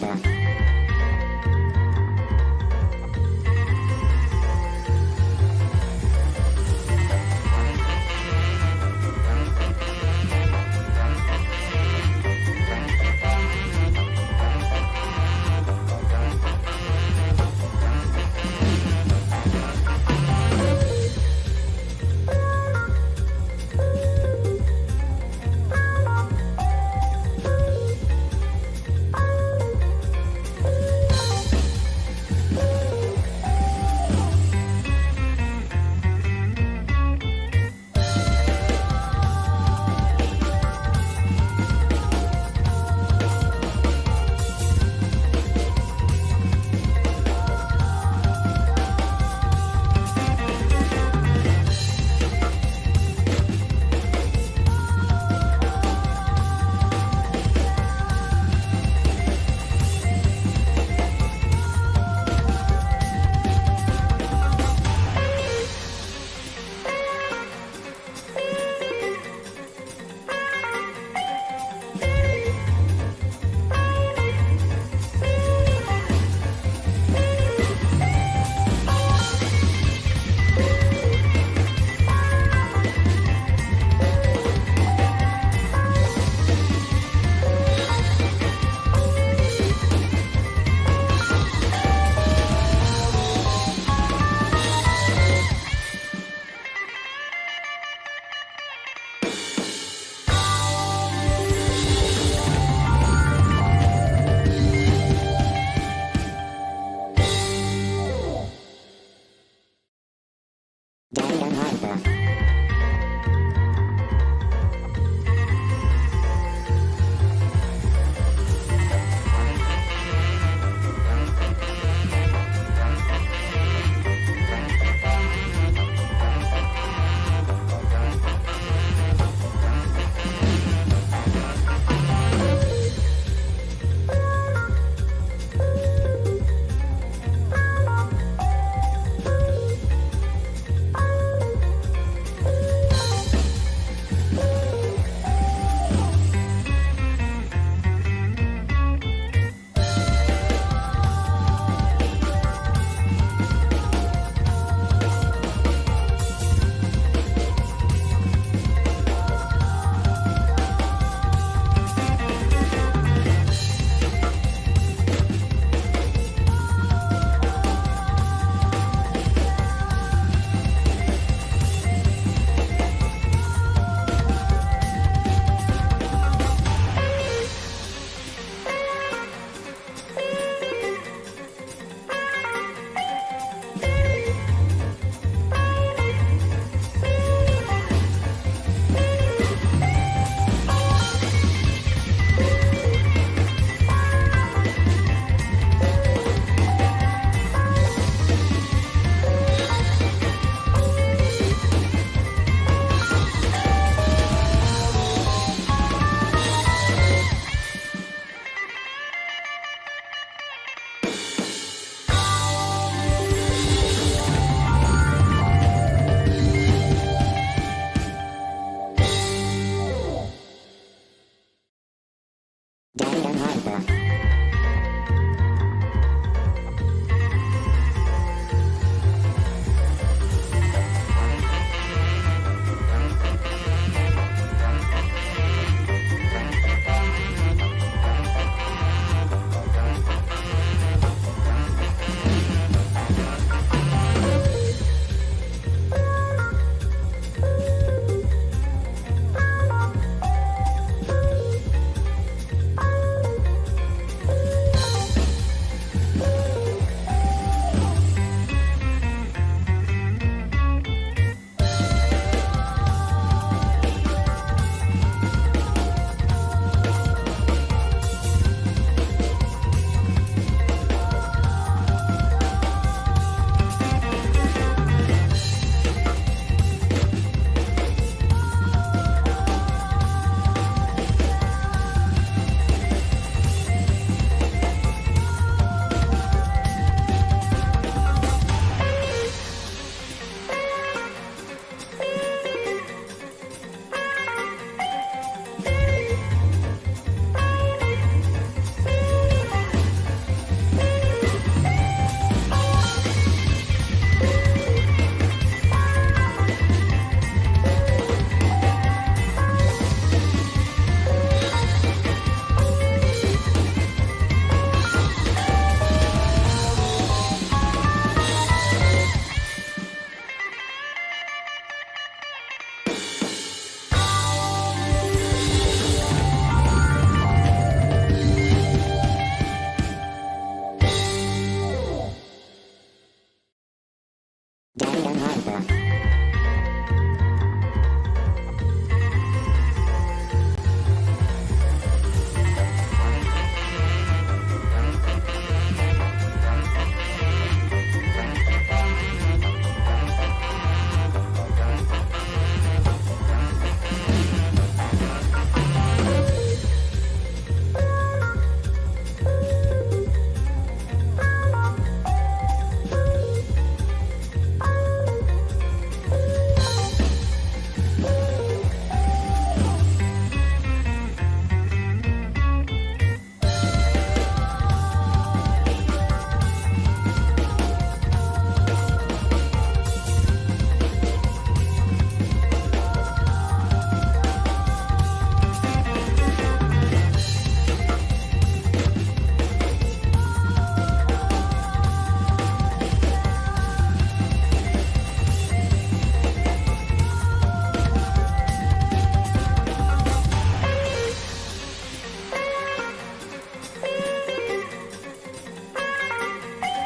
Gonta.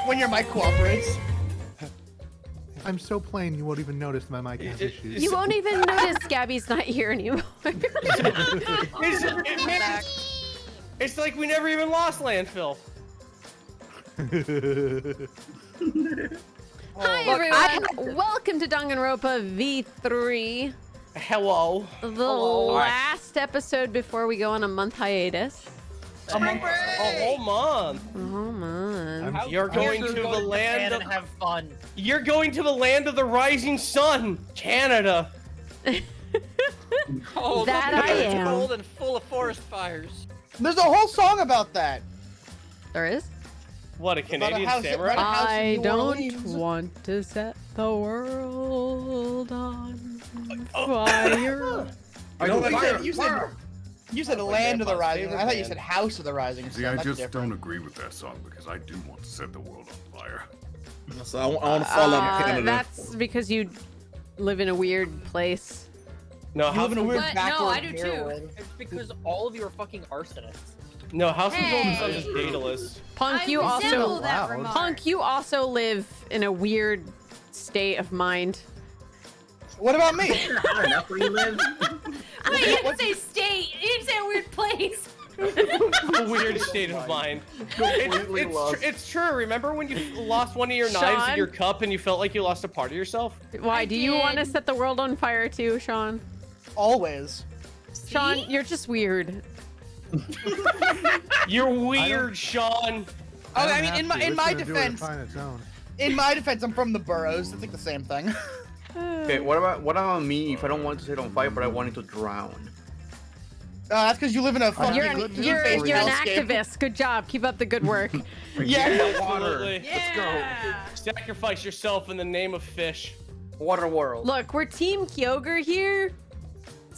when your mic cooperates. I'm so plain you won't even notice my mic has issues. You won't even notice Gabby's not here anymore. It's like we never even lost landfill. Hi everyone, welcome to Danganronpa V3. Hello. The last episode before we go on a month hiatus. A whole month. A whole month. You're going to the land of have fun. You're going to the land of the rising sun, Canada. Oh, That I am. Cold and full of forest fires. There's a whole song about that. There is? What, a Canadian samurai? I don't want to set the world on fire. You said land of the rising. I thought you said house of the rising. See, I just don't agree with that song because I do want to set the world on fire. So I want to follow Canada. That's because you live in a weird place. No, You live in a weird backward No, I do mirror too. world. It's because all of you are fucking arsonists. No, House of Golden Hey. Sun is dataless. Punk, you I resemble also that loud. remark. Punk, you also live in a weird state of mind. What about me? That's where you live. I didn't say state. You didn't say a weird place. A weird state of mind. It's true. Remember when you lost one of your knives Sean? in your cup and you felt like you lost a part of yourself? Why, I do you want to did. set the world on fire too, Sean? Always. Sean, See? you're just weird. You're weird, Sean. Oh, I don't mean, have in to. my It's gonna do it defense, on its own. I'm from the boroughs. It's like the same thing. Okay, what about me if I don't want to set on fire but I wanted to drown? That's because you live in a fucking You're good news you're for you're you. an hellscape. activist. Good job. Keep up the good work. Yeah. Absolutely. Yeah. Sacrifice yourself in the name of fish. Water world. Look, we're Team Kyogre here.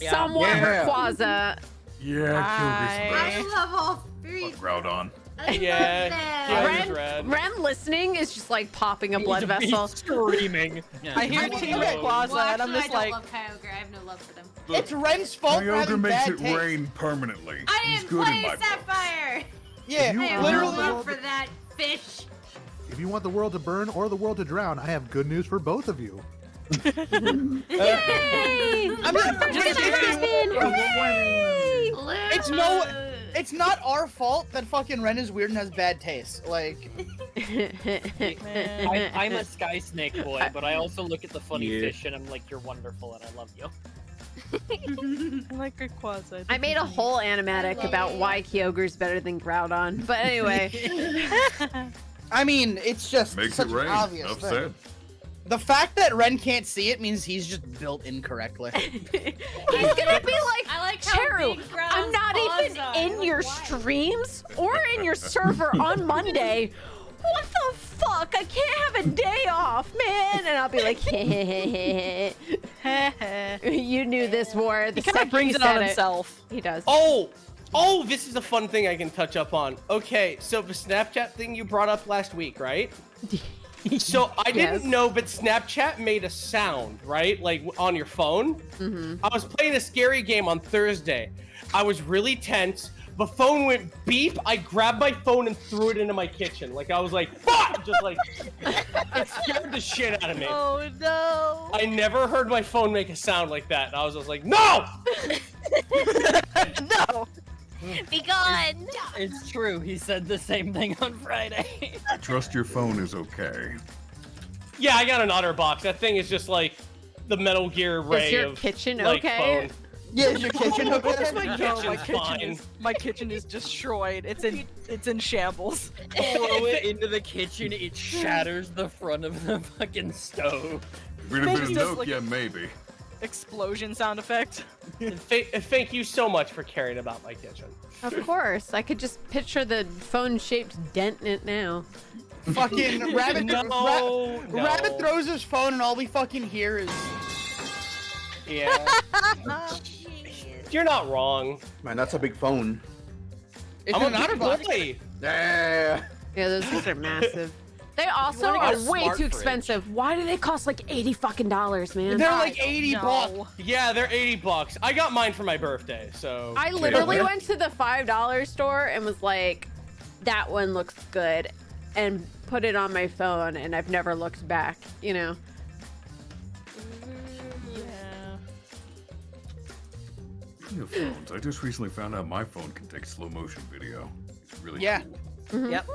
Yeah. Somewhat Yeah. Rayquaza. Yeah, I kill love all three. this Groudon. I Yeah. love them. Ren- red. Ren listening is just like popping a blood vessel. Screaming. I hear I mean, Team okay. Rayquaza, Well, and I'm actually, just I like, don't love Kyogre. I have no love for them. It's Ren's fault for Kyogre having makes bad it taste. rain permanently. I He's didn't good in play my book. Sapphire. Yeah, You I have are no literally. love for that fish. If you want the world to burn or the world to drown, I have good news for both of you. Yay! I mean, it's not our fault that fucking Ren is weird and has bad taste. Like, I'm a sky snake boy, but I also look at the funny Yeah. fish and I'm like, you're wonderful and I love you. I like Rayquaza. I made a whole animatic about why Kyogre's better than Groudon. But anyway, I mean, it's just Makes such it an rain. obvious Enough thing. said. The fact that Ren can't see it means he's just built incorrectly. he's gonna be like, I like how Cheru, big I'm Groudon's not paws even are. in Like, your why? streams or in your server on Monday. What the fuck? I can't have a day off, man. And I'll be like, you knew this war. The He kind second of brings you it on said himself. He does. Oh, this is a fun thing I can touch up on. Okay, so the Snapchat thing you brought up last week, right? So I didn't Yes. know, but Snapchat made a sound, right? Like on your phone. I was playing a scary game on Thursday. I was really tense. The phone went beep. I grabbed my phone and threw it into my kitchen. Like I was like, fuck! Just like, it scared the shit out of me. Oh no! I never heard my phone make a sound like that. And I was just like, no! No! Be gone. It's true, he said the same thing on Friday. Trust your phone is okay. Yeah, I got an OtterBox. That thing is just like the Metal Gear Ray Is your of kitchen like, okay? phone. Yeah, is your kitchen okay? My No, kitchen's fine. my kitchen is destroyed. It's in shambles. Throw it into the kitchen, it shatters the front of the fucking stove. If it had Maybe been a just Nokia, like a- maybe. Explosion sound effect. Thank you so much for caring about my kitchen. Of course. I could just picture the phone-shaped dent in it now. Fucking Rabbit. No. Rabbit throws his phone and all we fucking hear is. Yeah. You're not wrong. Man, that's a big phone. It's I'm an a big OtterBox. boy. Yeah. Yeah, those things are massive. They also wanna get are a way smart too fridge. expensive. Why do they cost like $80 man? They're like 80 No. bucks. Yeah, they're $80. I got mine for my birthday, so. I literally Yeah. went to the $5 store and was like, that one looks good. and put it on my phone, and I've never looked back, you know? Speaking of phones, I just recently found out my phone can take slow motion video. It's really Yeah. cool. Yep.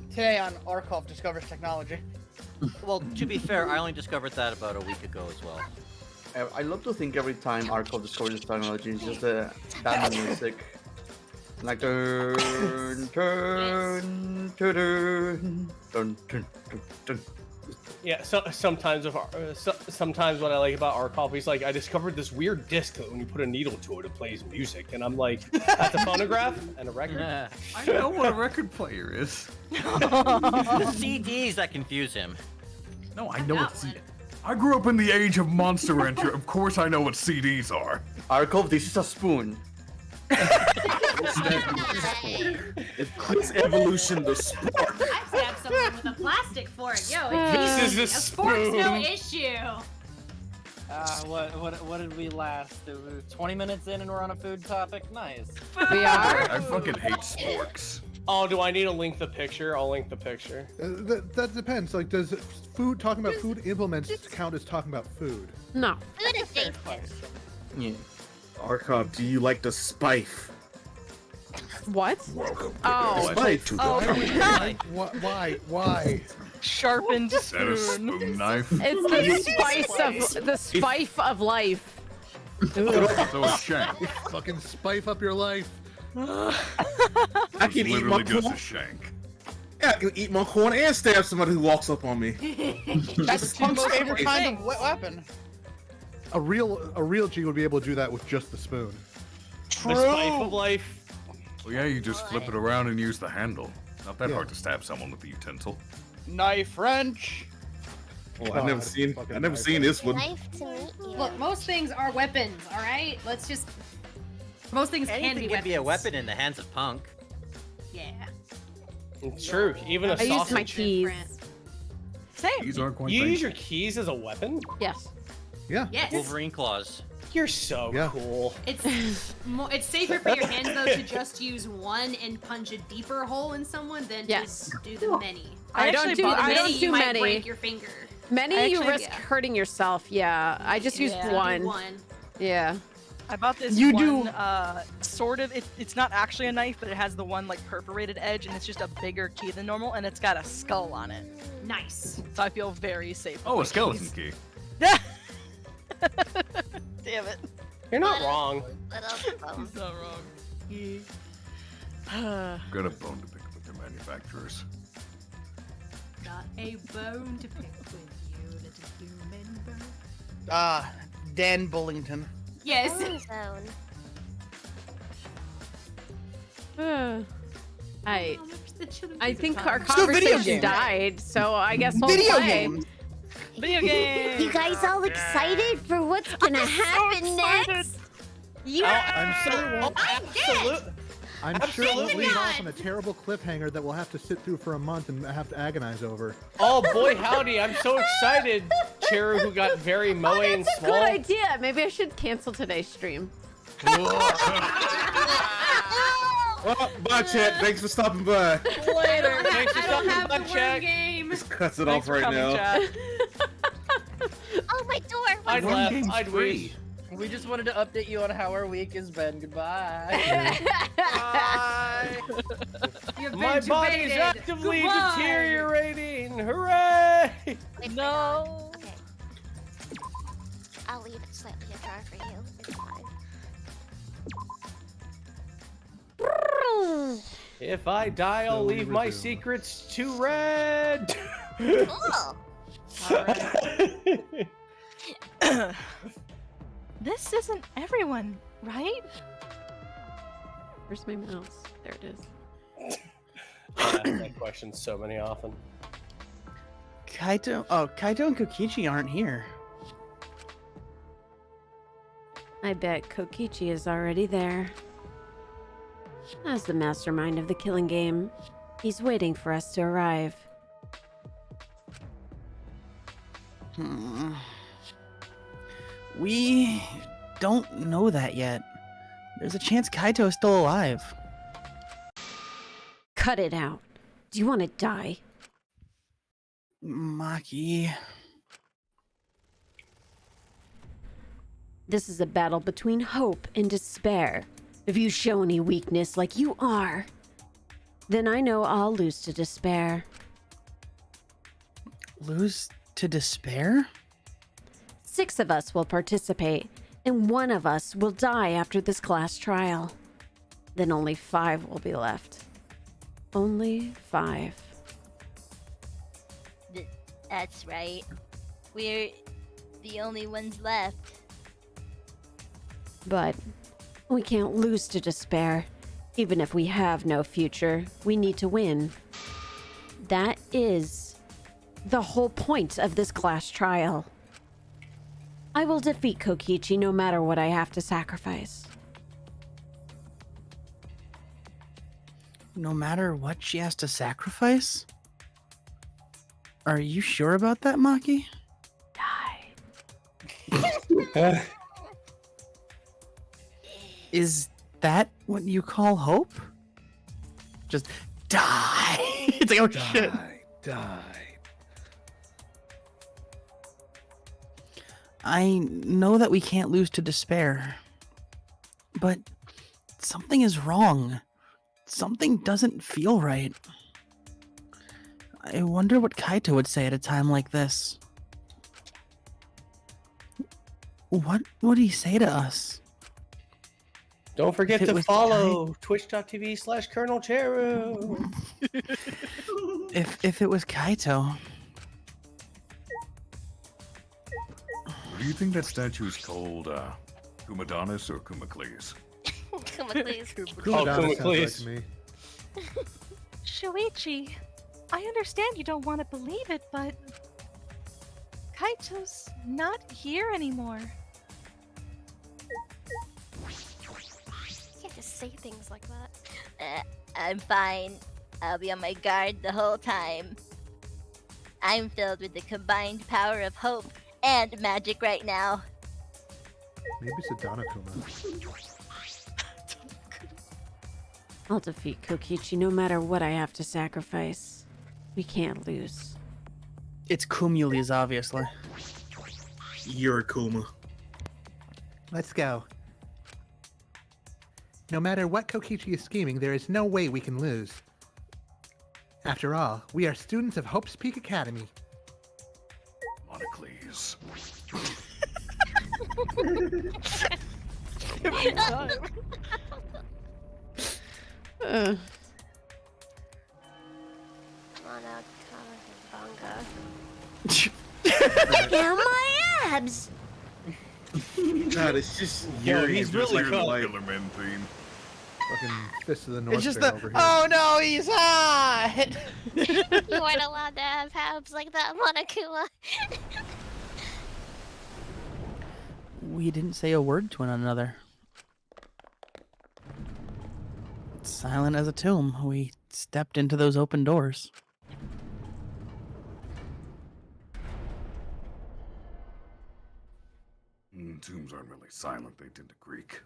Today on Arcolf discovers technology. Well, to be fair, I only discovered that about a week ago as well. I love to think every time Arcolf discovers technology, it's just the band music. Like turn, turn, turn, turn, turn, turn. Yeah, so sometimes sometimes what I like about Arcolf, he's like, I discovered this weird disc that when you put a needle to it, it plays music, and I'm like, that's a phonograph and a record. I know what a record player is. The CDs that confuse him. No, I know what CD. I grew up in the age of Monster Enter. Of course, I know what CDs are. Arcolf, this is a spoon. It's evolution the sport. I've stabbed someone with a plastic fork. Yo, This is a fork's no spoon. issue. What did we last? 20 minutes in and we're on a food topic? Nice. We are? I fucking hate sporks. Oh, do I need to link the picture? I'll link the picture. That depends. Like, does talking about food implements count as talking about food? No. Food is tasteless. Yeah. Arcolf, do you like the spife? What? Welcome. Oh. Spife to the Why? Sharpened Is that a spoon. spoon knife? It's the spice of life. So a shank. Fucking spice up your life. I It's can eat my literally just corn. a shank. Yeah, I can eat my corn and stab somebody who walks up on me. That's Punk's favorite kind of weapon. A real G would be able to do that with just the spoon. The spice of life. Well, yeah, you just flip it around and use the handle. Not that hard to stab someone with the utensil. Knife wrench. Oh, I've never seen this one. Nice to meet you. Look, most things are weapons, all right? Let's just. Most things can Anything be can weapons. be a weapon in the hands of Punk. Yeah. It's true. Even a I used my sausage. keys. Same. These aren't quite You things. use your keys as a weapon? Yes. Yeah. Yes. Wolverine claws. You're so Yeah. cool. It's safer for your hands though to just use one and punch a deeper hole in someone than Yes. to do the many. I don't do You might many. break your finger. Many you Actually, risk hurting yourself. Yeah. I just used Yeah. one. One. Yeah. I bought this You one, do- sort of, it's not actually a knife, but it has the one like perforated edge and it's just a bigger key than normal and it's got a skull on it. Nice. So I feel very safe. with Oh, my a skeleton keys. key. Damn it. You're not wrong. He's not wrong. I've got a bone to pick with the manufacturers. Not a bone to pick with you, little human bird. Dan Bullington. Yes. Zone. I think our Still video conversation game. died, so I guess we'll Video play. games. Video game! You guys all excited for what's gonna happen next? Yeah. I'm sure we'll leave off on a terrible cliffhanger that we'll have to sit through for a month and have to agonize over. Oh boy, howdy! I'm so excited. Cheru, who got very moe and That's a small. good idea. Maybe I should cancel today's stream. Oh, bye, chat. Thanks for stopping by. Later. Thanks for I don't stopping have by, the word chat. game. Just cuts it Thanks off for right coming, now. chat. Oh, my door. I'd One laugh. game's I'd free. wish. We just wanted to update you on how our week has been. Goodbye. You've been My body is debated. actively Goodbye. deteriorating. Hooray! Wait, No. Okay. I'll leave it slightly ajar for you. It's fine. If I die, I'll Slowly leave my resume. secrets to Red. Cool. This isn't everyone, right? Where's my mouse? There it is. I ask that question so many often. Kaito and Kokichi aren't here. I bet Kokichi is already there. As the mastermind of the killing game, he's waiting for us to arrive. We don't know that yet. There's a chance Kaito is still alive. Cut it out. Do you want to die? Maki. This is a battle between hope and despair. If you show any weakness like you are, then I know I'll lose to despair. Lose to despair? 6 of us will participate, and 1 of us will die after this class trial. Then only 5 will be left. Only 5. That's right. We're the only ones left. But we can't lose to despair. Even if we have no future, we need to win. That is the whole point of this class trial. I will defeat Kokichi no matter what I have to sacrifice. No matter what she has to sacrifice? Are you sure about that, Maki? Die. Is that what you call hope? Just die. It's like, oh shit. Die. I know that we can't lose to despair, but something is wrong. Something doesn't feel right. I wonder what Kaito would say at a time like this. What would he say to us? Don't forget If it to was follow twitch.tv/ColonelCheru. If it was Kaito. Do you think that statue is called Kumadonis or Kumacles? Kumacles. Kumadonis sounds right to me. Shuichi, I understand you don't want to believe it, but Kaito's not here anymore. You can't just say things like that. I'm fine. I'll be on my guard the whole time. I'm filled with the combined power of hope and magic right now. Maybe it's a Danakuma. I'll defeat Kokichi no matter what I have to sacrifice. We can't lose. It's Cumuli's, obviously. You're a Kuma. Let's go. No matter what Kokichi is scheming, there is no way we can lose. After all, we are students of Hope's Peak Academy. Monocles. Now my abs! God, it's just Yo, Yuri. he's really cool. Killer Men theme. Fucking Fist of the North It's just Bear the, over here. oh no, he's hot! You weren't allowed to have abs like that, Monokuma. We didn't say a word to one another. Silent as a tomb, we stepped into those open doors. Tombs aren't really silent, they tend to creak.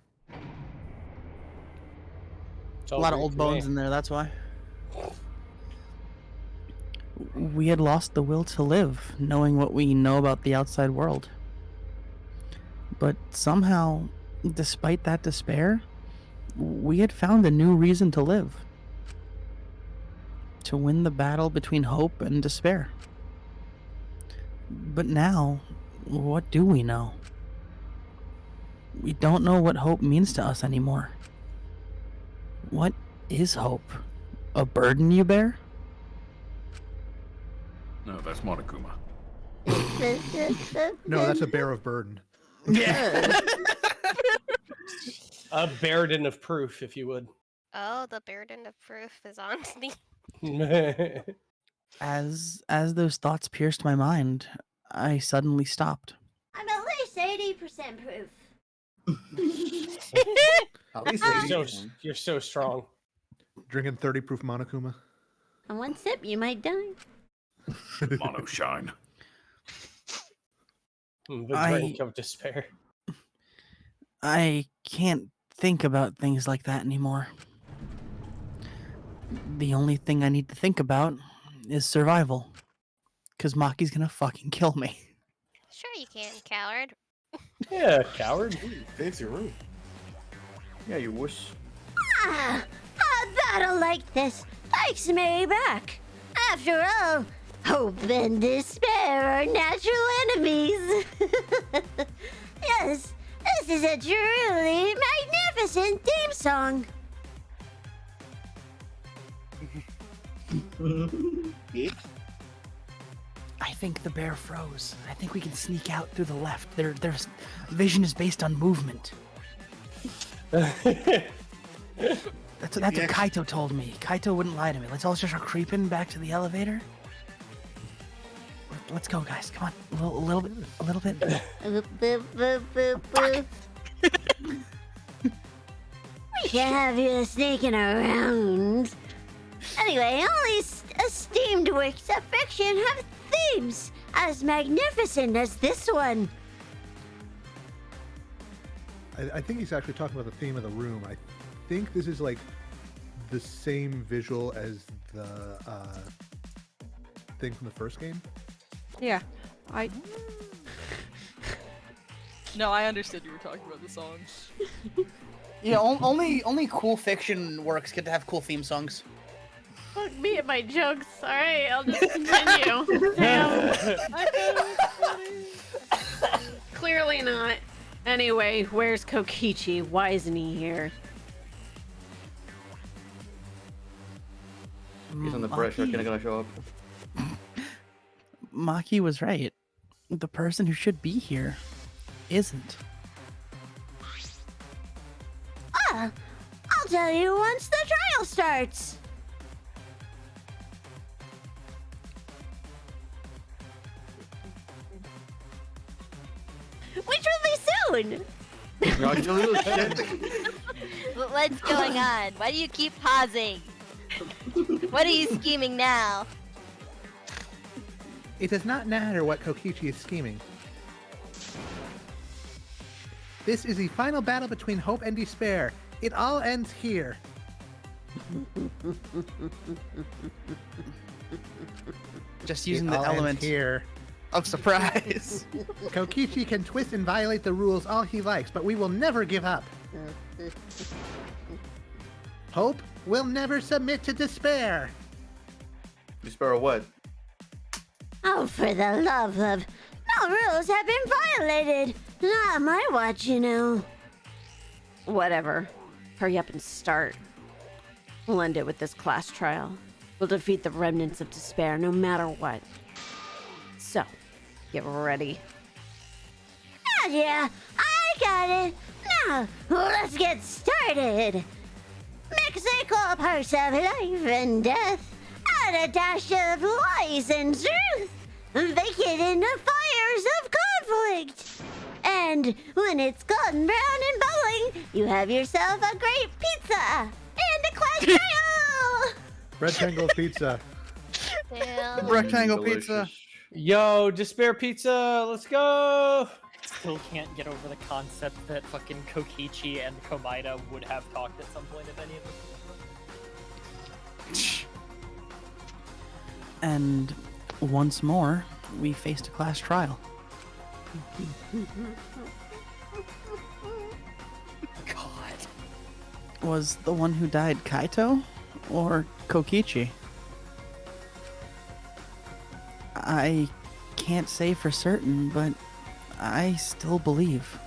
It's A all lot of Greek old to bones me. in there, that's why. We had lost the will to live, knowing what we know about the outside world. But somehow, despite that despair, we had found a new reason to live. To win the battle between hope and despair. But now, what do we know? We don't know what hope means to us anymore. What is hope? A burden you bear? No, that's Monokuma. No, that's a bear of burden. Yeah. A burden of proof, if you would. Oh, the burden of proof is on me. As those thoughts pierced my mind, I suddenly stopped. I'm at least 80% proof. At least You're so strong. Drinking 30 proof Monokuma. On one sip, you might die. Mono shine. The drink of despair. I can't think about things like that anymore. The only thing I need to think about is survival. Because Maki's gonna fucking kill me. Sure you can, coward. Yeah, coward. Fancy room. Yeah, you wish. Ah, a battle like this takes me back. After all, hope and despair are natural enemies. Yes, this is a truly magnificent theme song. I think the bear froze. I think we can sneak out through the left. Their vision is based on movement. That's what Kaito told me. Kaito wouldn't lie to me. Let's all just start creeping back to the elevator. Let's go, guys. Come on. A little bit. We can't have you sneaking around. Anyway, only esteemed works of fiction have themes as magnificent as this one. I think he's actually talking about the theme of the room. I think this is like the same visual as the thing from the first game. Yeah, No, I understood you were talking about the song. Yeah, only cool fiction works get to have cool theme songs. Fuck me and my jokes. Alright, I'll just continue. Damn. Clearly not. Anyway, where's Kokichi? Why isn't he here? He's under pressure. Kinda gonna show up. Maki was right. The person who should be here isn't. Ah, I'll tell you once the trial starts. Which will be soon. No, you little shit. What's going on? Why do you keep pausing? What are you scheming now? It does not matter what Kokichi is scheming. This is the final battle between hope and despair. It all ends here. Just using the element here of surprise. Kokichi can twist and violate the rules all he likes, but we will never give up. Hope will never submit to despair. Despair of what? Oh, for the love of... No rules have been violated. Not on my watch, you know. Whatever. Hurry up and start. We'll end it with this class trial. We'll defeat the remnants of despair no matter what. So, get ready. Oh, yeah, I got it. Now, let's get started. Mix a cool parts of life and death. Add a dash of lies and truth. Bake it in the fires of conflict. And when it's golden brown and bubbling, you have yourself a great pizza and a class trial. Rectangle pizza. Damn. Rectangle pizza. Yo, despair pizza. Let's go. Still can't get over the concept that fucking Kokichi and Komaeda would have talked at some point if any of them. And once more, we faced a class trial. God. Was the one who died Kaito or Kokichi? I can't say for certain, but I still believe.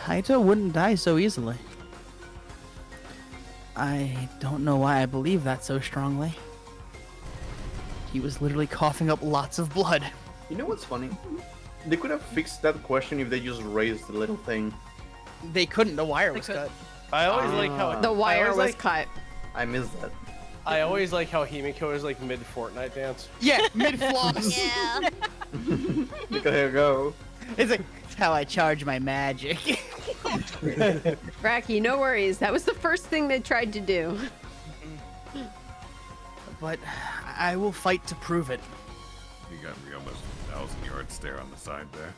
Kaito wouldn't die so easily. I don't know why I believe that so strongly. He was literally coughing up lots of blood. You know what's funny? They could have fixed that question if they just raised the little thing. They couldn't. The wire was cut. I always like how The wire was like, cut. I missed that. I always like how Himiko is like mid Fortnite dance. Yeah, mid floss. Yeah. Look at her go. It's like, it's how I charge my magic. Bracky, no worries. That was the first thing they tried to do. But I will fight to prove it. You got Ryoma's 1,000-yard stare on the side there.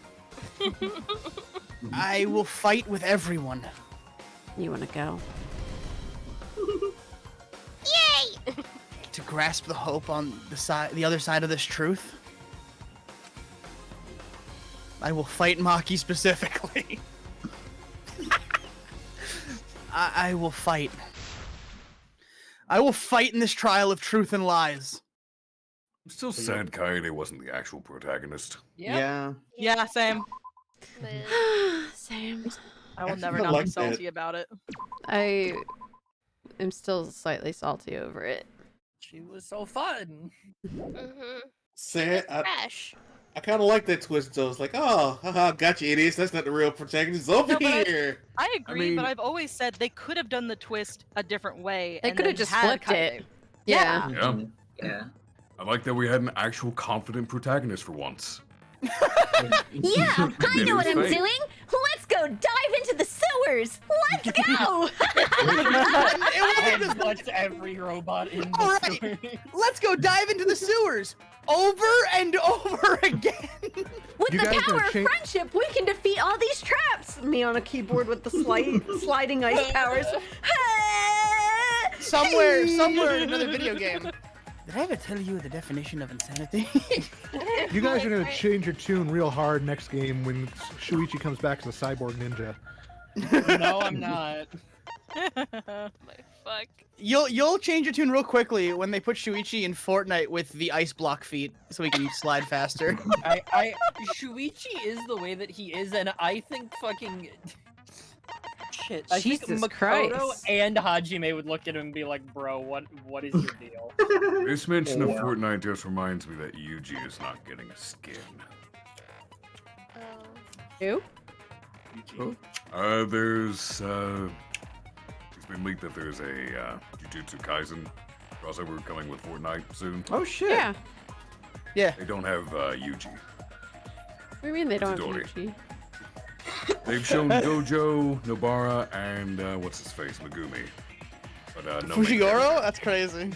I will fight with everyone. You want to go? grasp the hope on the other side of this truth. I will fight Maki specifically. I will fight. I will fight in this trial of truth and lies. I'm still sad Kaede wasn't the actual protagonist. Yeah. Yeah, same. Same. I will never I not like be salty that. about it. I am still slightly salty over it. She was so fun. Sad. Fresh. I kind of like that twist though. It's like, oh, haha, gotcha, idiots. That's not the real protagonist. It's over No, but here. I agree, mean- but I've always said they could have done the twist a different way. They and could have then just had flipped it. Kaede. Yeah. Yeah. Yeah. I like that we had an actual confident protagonist for once. Yeah, I know what I'm Fake. doing. Let's go dive into the sewers. Let's go. And what's every robot in the Alright. story? Let's go dive into the sewers over and over again. With You the guys power are of cha- friendship, we can defeat all these traps. Me on a keyboard with the sliding ice powers. Somewhere in another video game. Did I ever tell you the definition of insanity? You guys are gonna change your tune real hard next game when Shuichi comes back as a cyborg ninja. No, I'm not. My fuck. You'll change your tune real quickly when they put Shuichi in Fortnite with the ice block feet, so he can slide faster. Shuichi is the way that he is, and I think fucking shit. I think Jesus Makoto Christ. and Hajime would look at him and be like, "Bro, what is your deal?" This mention of Fortnite just reminds me that Yuji is not getting a skin. Who? There's it's been leaked that there's a Jujutsu Kaisen crossover coming with Fortnite soon. Oh shit. Yeah. Yeah. They don't have Yuji. What do you mean they don't have Midori. Yuji? They've shown Gojo, Nobara, and what's his face, Megumi. But no main Fushiguro? character. That's crazy.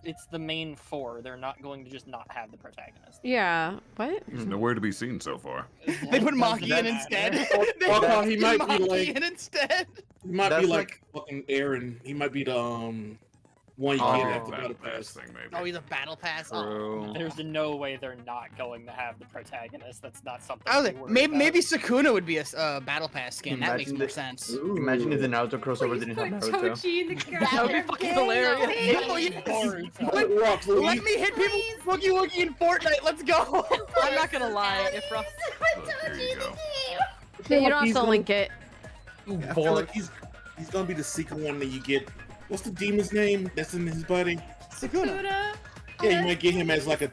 It's the main four. They're not going to just not have the protagonist. Yeah. What? He's nowhere to be seen so far. They put Maki in instead. They Well, put he might be Maki like- in instead. He might That's be like fucking Aaron. He might be the one you Oh, get at the battle battle pass pass. thing, maybe. Oh, he's a battle pass. True. There's no way they're not going to have the protagonist. That's not something. I was to like, worry maybe about. Sukuna would be a battle pass skin. That makes Imagine more the- sense. Imagine if the Naruto crossover Please didn't put have Naruto. Tochi in the That would be fucking hilarious. Oh, yes. Boruto. Rocks, Let Louise. me hit people with Woogie Woogie in Fortnite. Let's go. I'm not gonna lie. If Ross Look, here you go. Yeah, you don't have to link it. I feel like he's gonna be the secret one that you get. What's the demon's name that's in his body? Sukuna. Yeah, you might get him as like a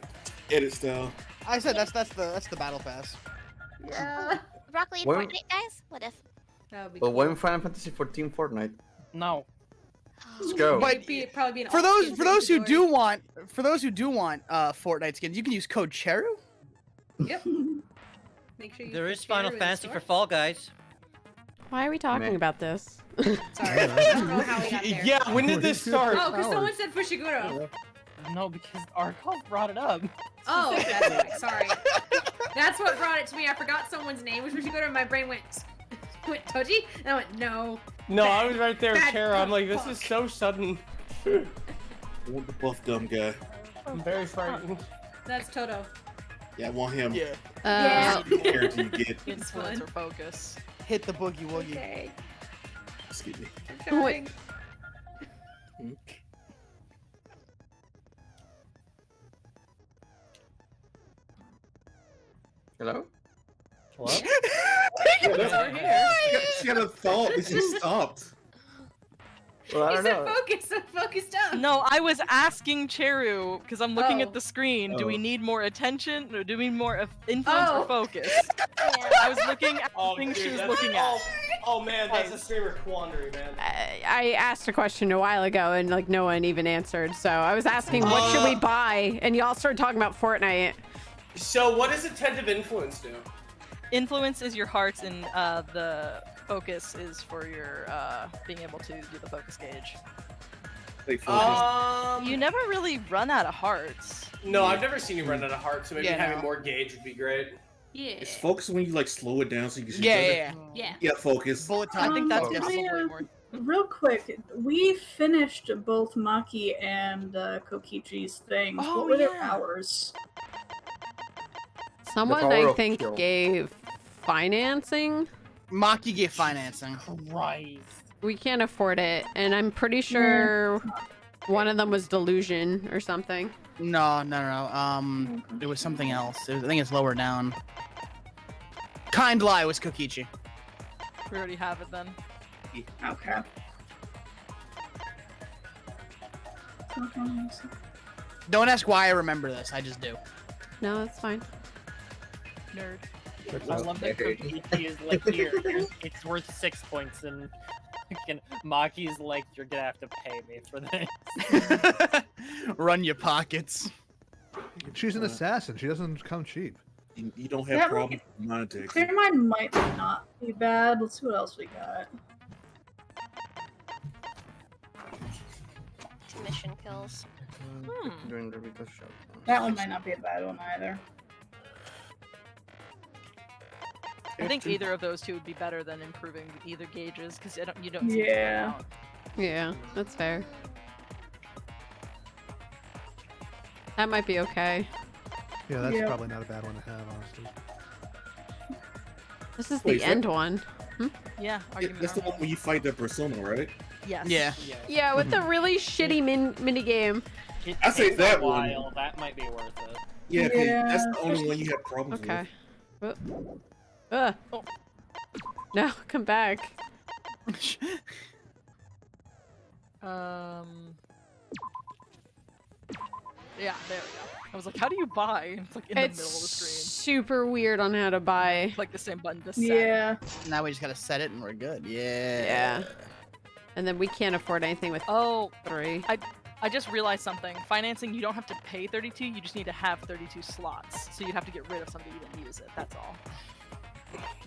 edit style. I said that's the battle pass. Broccoli Well- Fortnite, guys? What if? That would be But cool. why in Final Fantasy 14 Fortnite? No. Let's go. But Probably be an for alt those skin for those who Midori. do want Fortnite skins, you can use code Cheru. Yep. Make sure you There put is Final Cheru in the Fantasy store. for Fall Guys. Why are we talking Meh. about this? Sorry, I don't know how we got there. Yeah, when did this start? Oh, because someone said Fushiguro. No, because Arcolf brought it up. Oh, that's right. Sorry. That's what brought it to me. I forgot someone's name was Fushiguro, and my brain went Toji, and I went no. No, I was right there with Bad Chara. I'm like, this fuck. is so sudden. I want the buff dumb guy. I'm very frightened. That's Toto. Yeah, I want him. Yeah. Yeah. The character you get. It's fun. influencer focus. Hit the boogie woogie. Okay. Excuse me. I'm trying. Hello? What? She had a thought, but she stopped. Well, I He don't said know. focus, so focused up. No, I was asking Cheru because I'm looking Oh. at the screen. Do we Oh. need more attention or do we need more influence Oh. or focus? I was looking at the things she was looking at. Oh man, that's a streamer quandary, man. I asked a question a while ago and like no one even answered. So I was asking what should we buy, and y'all started talking about Fortnite. So what does attentive influence do? Influence is your hearts, and the focus is for your being able to do the focus gauge. Wait, focus. You never really run out of hearts. No, I've never seen you run out of heart, so maybe Yeah, having no. more gauge would be great. Yeah. It's focus when you like slow it down so you can see better. Yeah. Yeah. Yeah, focus. Bullet I time. think that's Focus. probably more. real quick, we finished both Maki and Kokichi's things. Oh, what were their yeah. powers? Someone power I of think kill. gave financing. Maki gave financing. Right. We can't afford it, and I'm pretty sure one of them was delusion or something. No. It was something else. I think it's lower down. Kind lie was Kokichi. We already have it then. Okay. Don't ask why I remember this. I just do. No, that's fine. Nerd. I love that Kokichi is like, it's worth 6 points, and fucking Maki's like, you're gonna have to pay me for this. Run your pockets. She's an assassin. She doesn't come cheap. You don't have That problems with monetary. Clear Mind might not be bad. Let's see what else we got. Mission kills. During the Rita show. That one might not be a bad one either. I think either of those two would be better than improving either gauges, because you don't see Yeah. Yeah, that's fair. That might be okay. Yeah, that's Yeah. probably not a bad one to have, honestly. This is Wait, the is that- end one. Yeah, That's the one where you fight the persona, right? Yes. Yeah. Yeah, with the really shitty mini game. It I say takes that a one. while. That might be worth it. Yeah, 'cause Yeah. that's the only one you have problems Okay. with. No, come back. Yeah, there we go. I was like, how do you buy? It's like in the It's middle of the screen. super weird on how to buy. Like the same button to set. Yeah. Now we just gotta set it and we're good. Yeah. Yeah. And then we can't afford anything with Oh, 3. I just realized something. Financing, you don't have to pay 32, you just need to have 32 slots. So you'd have to get rid of some to even use it, that's all.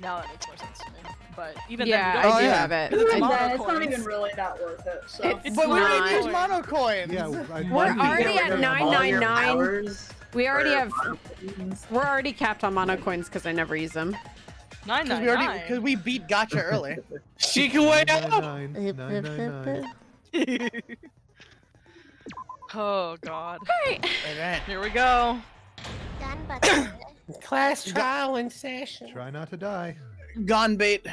Now that makes more sense to me. But even Yeah, then, we don't I do use have it. It's Even then, it's mono not even coins. really that worth it. So. It's But we not. already use mono coins. Yeah, We're already at All your 999. powers We already for have. We're already capped on mono coins because I never use them. 999. Because we beat Gotcha earlier. She can wait up. 999. Oh god. Alright. Here we go. Done, but Class trial in session. Try not to die. Gone bait.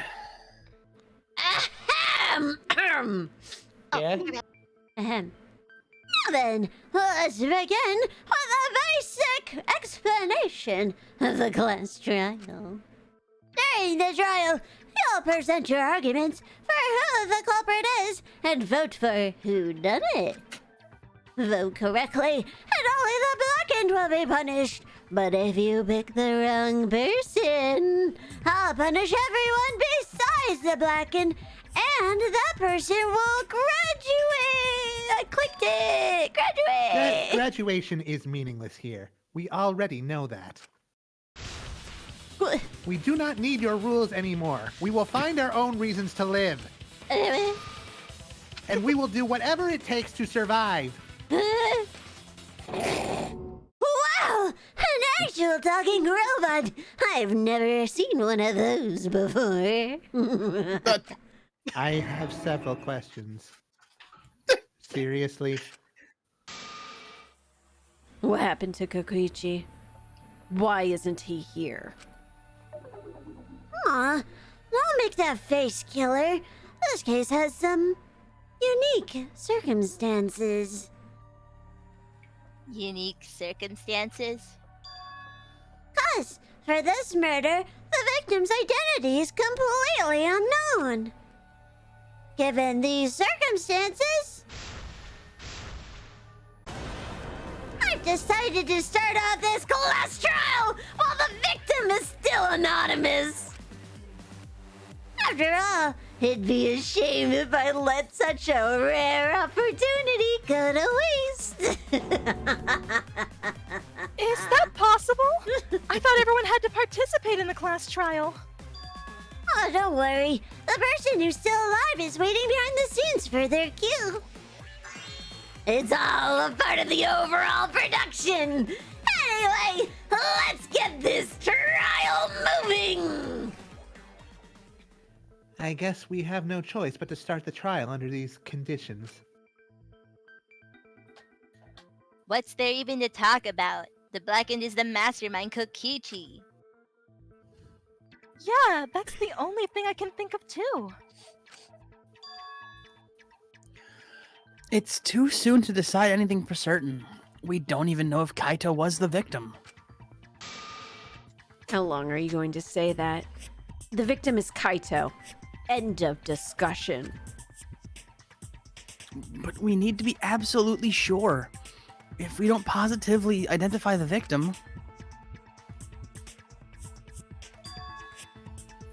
Ahem. Yeah. Ahem. Now then, let's begin with a basic explanation of the class trial. During the trial, you'll present your arguments for who the culprit is and vote for who done it. Vote correctly, and only the blackened will be punished. But if you pick the wrong person, I'll punish everyone besides the blackened, and that person will graduate. I clicked it. Graduate. Graduation is meaningless here. We already know that. We do not need your rules anymore. We will find our own reasons to live. And we will do whatever it takes to survive. Wow! An actual talking robot! I've never seen one of those before. I have several questions. Seriously? What happened to Kokichi? Why isn't he here? Aw, don't make that face, killer. This case has some unique circumstances. Unique circumstances? 'Cause for this murder, the victim's identity is completely unknown. Given these circumstances, I've decided to start off this class trial while the victim is still anonymous. After all, it'd be a shame if I let such a rare opportunity go to waste. Is that possible? I thought everyone had to participate in the class trial. Oh, don't worry. The person who's still alive is waiting behind the scenes for their cue. It's all a part of the overall production. Anyway, let's get this trial moving. I guess we have no choice but to start the trial under these conditions. What's there even to talk about? The Blackened is the mastermind Kokichi. Yeah, that's the only thing I can think of too. It's too soon to decide anything for certain. We don't even know if Kaito was the victim. How long are you going to say that? The victim is Kaito. End of discussion. But we need to be absolutely sure. If we don't positively identify the victim,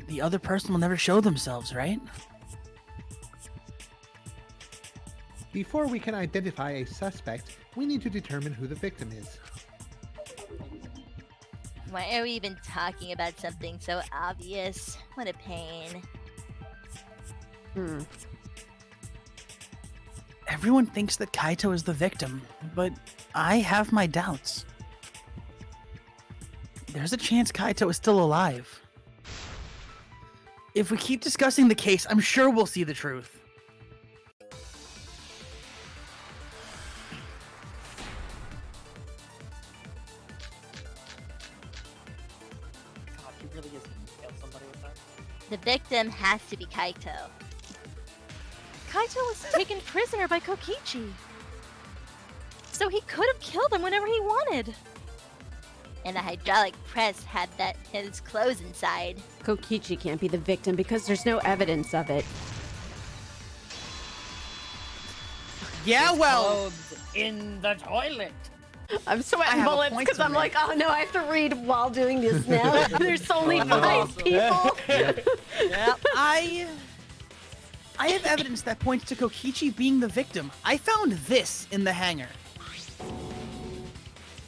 the other person will never show themselves, right? Before we can identify a suspect, we need to determine who the victim is. Why are we even talking about something so obvious? What a pain. Everyone thinks that Kaito is the victim, but I have my doubts. There's a chance Kaito is still alive. If we keep discussing the case, I'm sure we'll see the truth. God, he really is gonna kill somebody with that. The victim has to be Kaito. Kaito was taken prisoner by Kokichi. So he could have killed him whenever he wanted. And the hydraulic press had his clothes inside. Kokichi can't be the victim because there's no evidence of it. Yeah, well, Clothes in the toilet. I'm sweating have a bullets point because to I'm make. like, oh no, I have to read while doing this now. There's only 5 people. Yep. I have evidence that points to Kokichi being the victim. I found this in the hangar.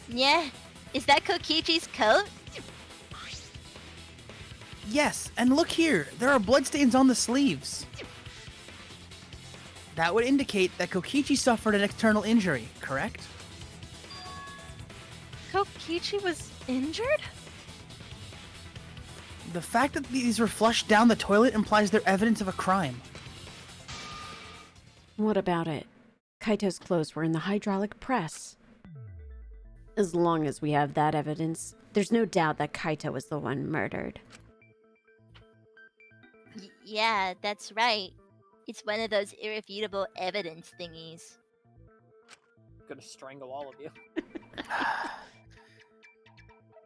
Yeah? Is that Kokichi's coat? Yes, and look here. There are bloodstains on the sleeves. That would indicate that Kokichi suffered an external injury, correct? Kokichi was injured? The fact that these were flushed down the toilet implies they're evidence of a crime. What about it? Kaito's clothes were in the hydraulic press. As long as we have that evidence, there's no doubt that Kaito was the one murdered. Yeah, that's right. It's one of those irrefutable evidence thingies. Gonna strangle all of you.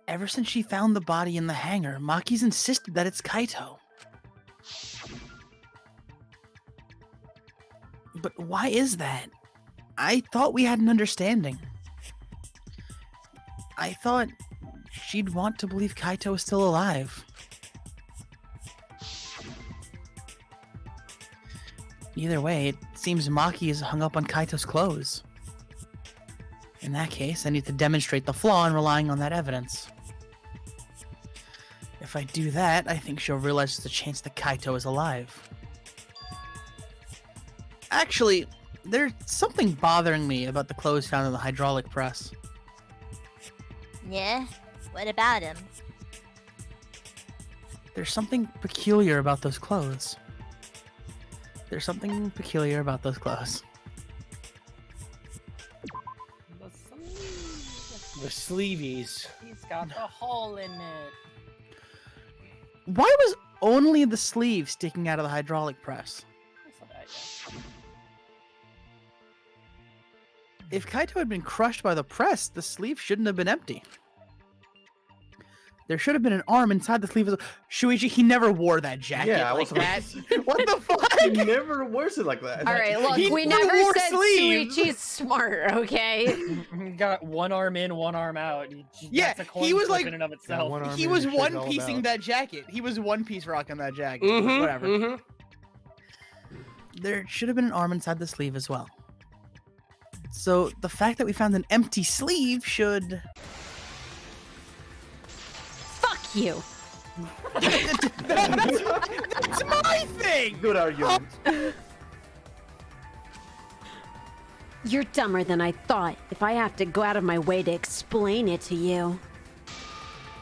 Ever since she found the body in the hangar, Maki's insisted that it's Kaito. But why is that? I thought we had an understanding. I thought she'd want to believe Kaito is still alive. Either way, it seems Maki is hung up on Kaito's clothes. In that case, I need to demonstrate the flaw in relying on that evidence. If I do that, I think she'll realize there's a chance that Kaito is alive. Actually, there's something bothering me about the clothes found in the hydraulic press. Yeah? What about him? There's something peculiar about those clothes. There's something peculiar about those clothes. The sleeveys. He's got a hole in it. Why was only the sleeve sticking out of the hydraulic press? That's not bad, yeah. If Kaito had been crushed by the press, the sleeve shouldn't have been empty. There should have been an arm inside the sleeve. Shuichi, he never wore that jacket Yeah, I like was that. What the fuck? He never wears it like that. All right, look, He we never never wore said sleeves. Shuichi's smart, okay? Got one arm in, one arm out. Yeah, That's a coin he was flip like- in and of itself. one arm He in was your shit's one all piecing about. that jacket. He was one piece rocking that jacket. Mm-hmm, Whatever. mm-hmm. There should have been an arm inside the sleeve as well. So the fact that we found an empty sleeve should... Fuck you. That's my thing! Good argument. You're dumber than I thought if I have to go out of my way to explain it to you.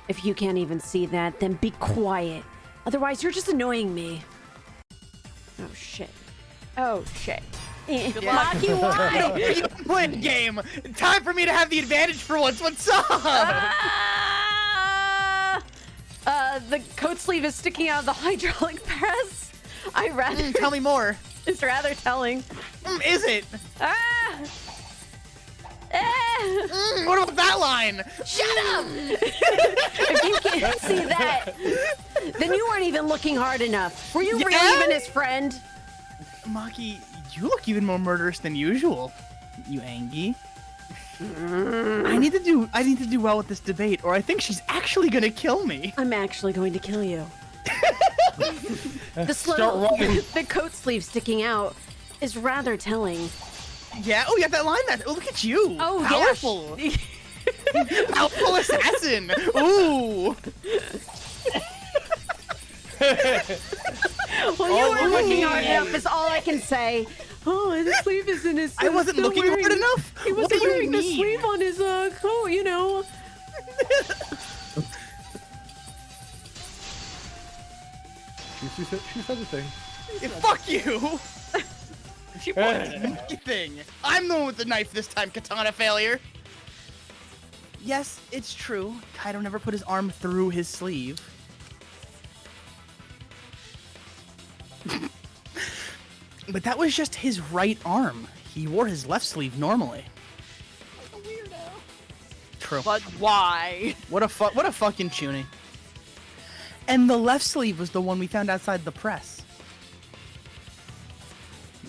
If you can't even see that, then be quiet. Otherwise, you're just annoying me. Oh shit. Oh shit. Good luck. Maki, why? You playing the game. Time for me to have the advantage for once. What's up? The coat sleeve is sticking out of the hydraulic press. I rather tell me more. It's rather telling. Is it? What about that line? Shut up! If you can't see that, then you weren't even looking hard enough. Were you really even his friend? Maki, you look even more murderous than usual. You Angie. I need to do well with this debate, or I think she's actually gonna kill me. I'm actually going to kill you. The coat sleeve sticking out is rather telling. Yeah. Oh, you got that line. Oh, look at you. Oh, powerful. Powerful assassin. Ooh. Well, you weren't looking hard enough. Is all I can say. Oh, the sleeve is in his. I wasn't looking hard enough. He What wasn't do you wearing the mean? sleeve on his coat, you know. She said the thing. Yeah, fuck you. She wanted the monkey thing. I'm the one with the knife this time, katana failure. Yes, it's true. Kaito never put his arm through his sleeve. But that was just his right arm. He wore his left sleeve normally. Like a weirdo. True. But why? What a fucking tuning. And the left sleeve was the one we found outside the press.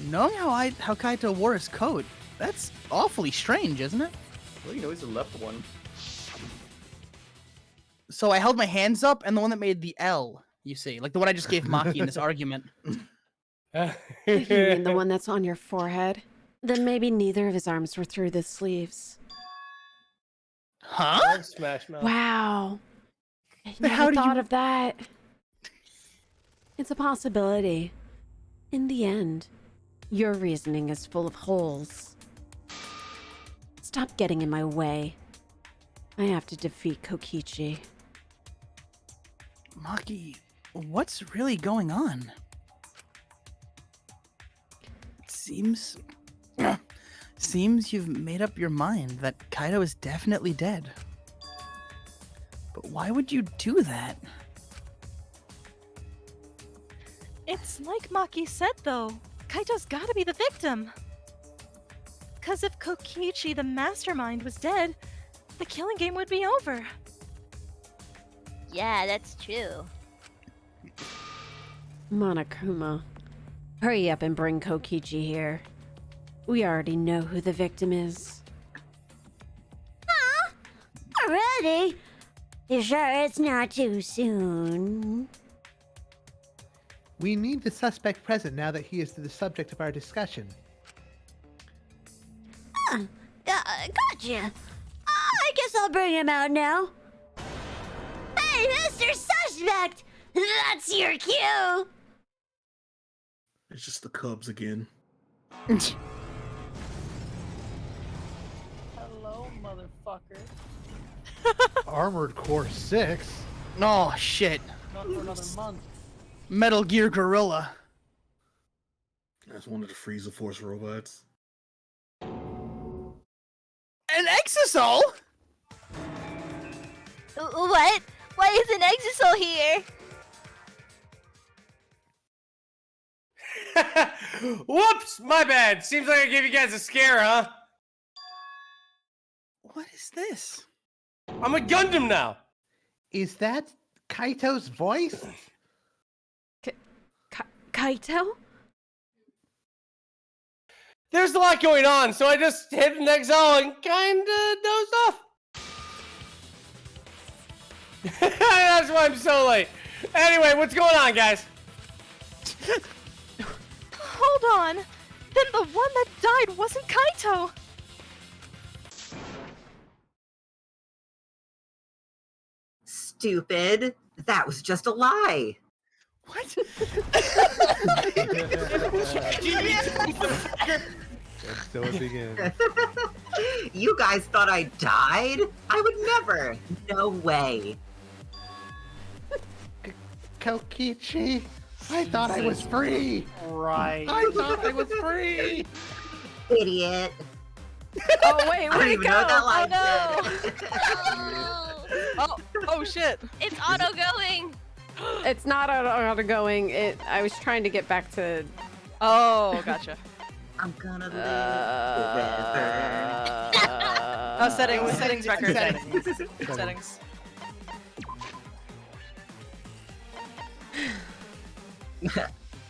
Knowing how Kaito wore his coat, that's awfully strange, isn't it? Well, you know he's the left one. So I held my hands up, and the one that made the L, you see, like the one I just gave Maki in this argument. You mean the one that's on your forehead? Then maybe neither of his arms were through the sleeves. Huh? Smash Mouth. Wow. I But how never do you- thought of that. It's a possibility. In the end, your reasoning is full of holes. Stop getting in my way. I have to defeat Kokichi. Maki, what's really going on? Seems you've made up your mind that Kaito is definitely dead. But why would you do that? It's like Maki said, though. Kaito's gotta be the victim. Because if Kokichi, the mastermind, was dead, the killing game would be over. Yeah, that's true. Monokuma, hurry up and bring Kokichi here. We already know who the victim is. Huh? Already? You sure it's not too soon? We need the suspect present now that he is the subject of our discussion. Gotcha. I guess I'll bring him out now. Hey, Mr. Suspect! That's your cue! It's just the Cubs again. Hello, motherfucker. Armored Core 6? Oh, shit. Not for another month. Metal Gear Gorilla. That's one of the Frieza Force robots. An Exisol? What? Why is an Exisol here? Whoops! My bad. Seems like I gave you guys a scare, huh? What is this? I'm a Gundam now. Is that Kaito's voice? Kaito? There's a lot going on, so I just hit an exile and kinda dozed off. That's why I'm so late. Anyway, what's going on, guys? Hold on. Then the one that died wasn't Kaito. Stupid. That was just a lie. What? So it begins. You guys thought I died? I would never. No way. Kokichi, I thought I was free. Right. I thought I was free. Idiot. Oh wait, I don't where'd it even go? know what that line Oh, oh shit. It's auto going. It's not auto going. I was trying to get back to. Oh, gotcha. I'm gonna live forever. Oh, settings record. Settings.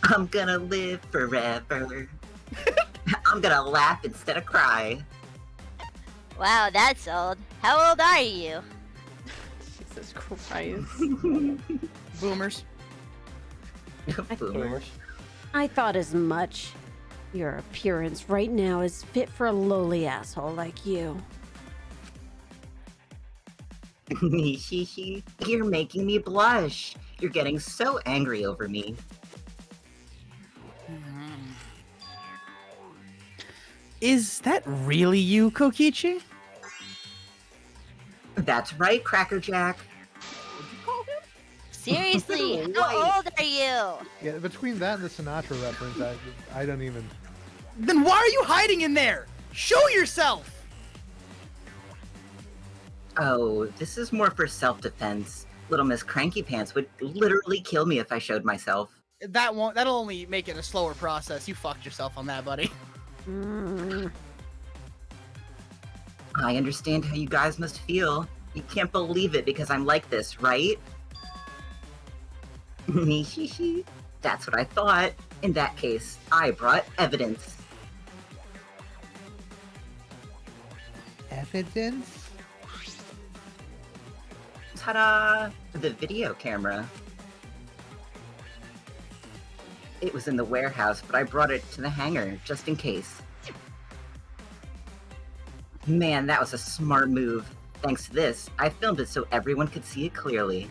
I'm gonna live forever. I'm gonna laugh instead of cry. Wow, that's old. How old are you? Jesus Christ. Boomers. Boomers. I thought as much. Your appearance right now is fit for a lowly asshole like you. You're making me blush. You're getting so angry over me. Is that really you, Kokichi? That's right, Cracker Jack. Seriously, how old are you? Yeah, between that and the Sinatra reference, I don't even. Then why are you hiding in there? Show yourself! Oh, this is more for self-defense. Little Miss Cranky Pants would literally kill me if I showed myself. That'll only make it a slower process. You fucked yourself on that, buddy. I understand how you guys must feel. You can't believe it because I'm like this, right? That's what I thought. In that case, I brought evidence. Evidence? Ta-da! The video camera. It was in the warehouse, but I brought it to the hangar, just in case. Man, that was a smart move. Thanks to this, I filmed it so everyone could see it clearly.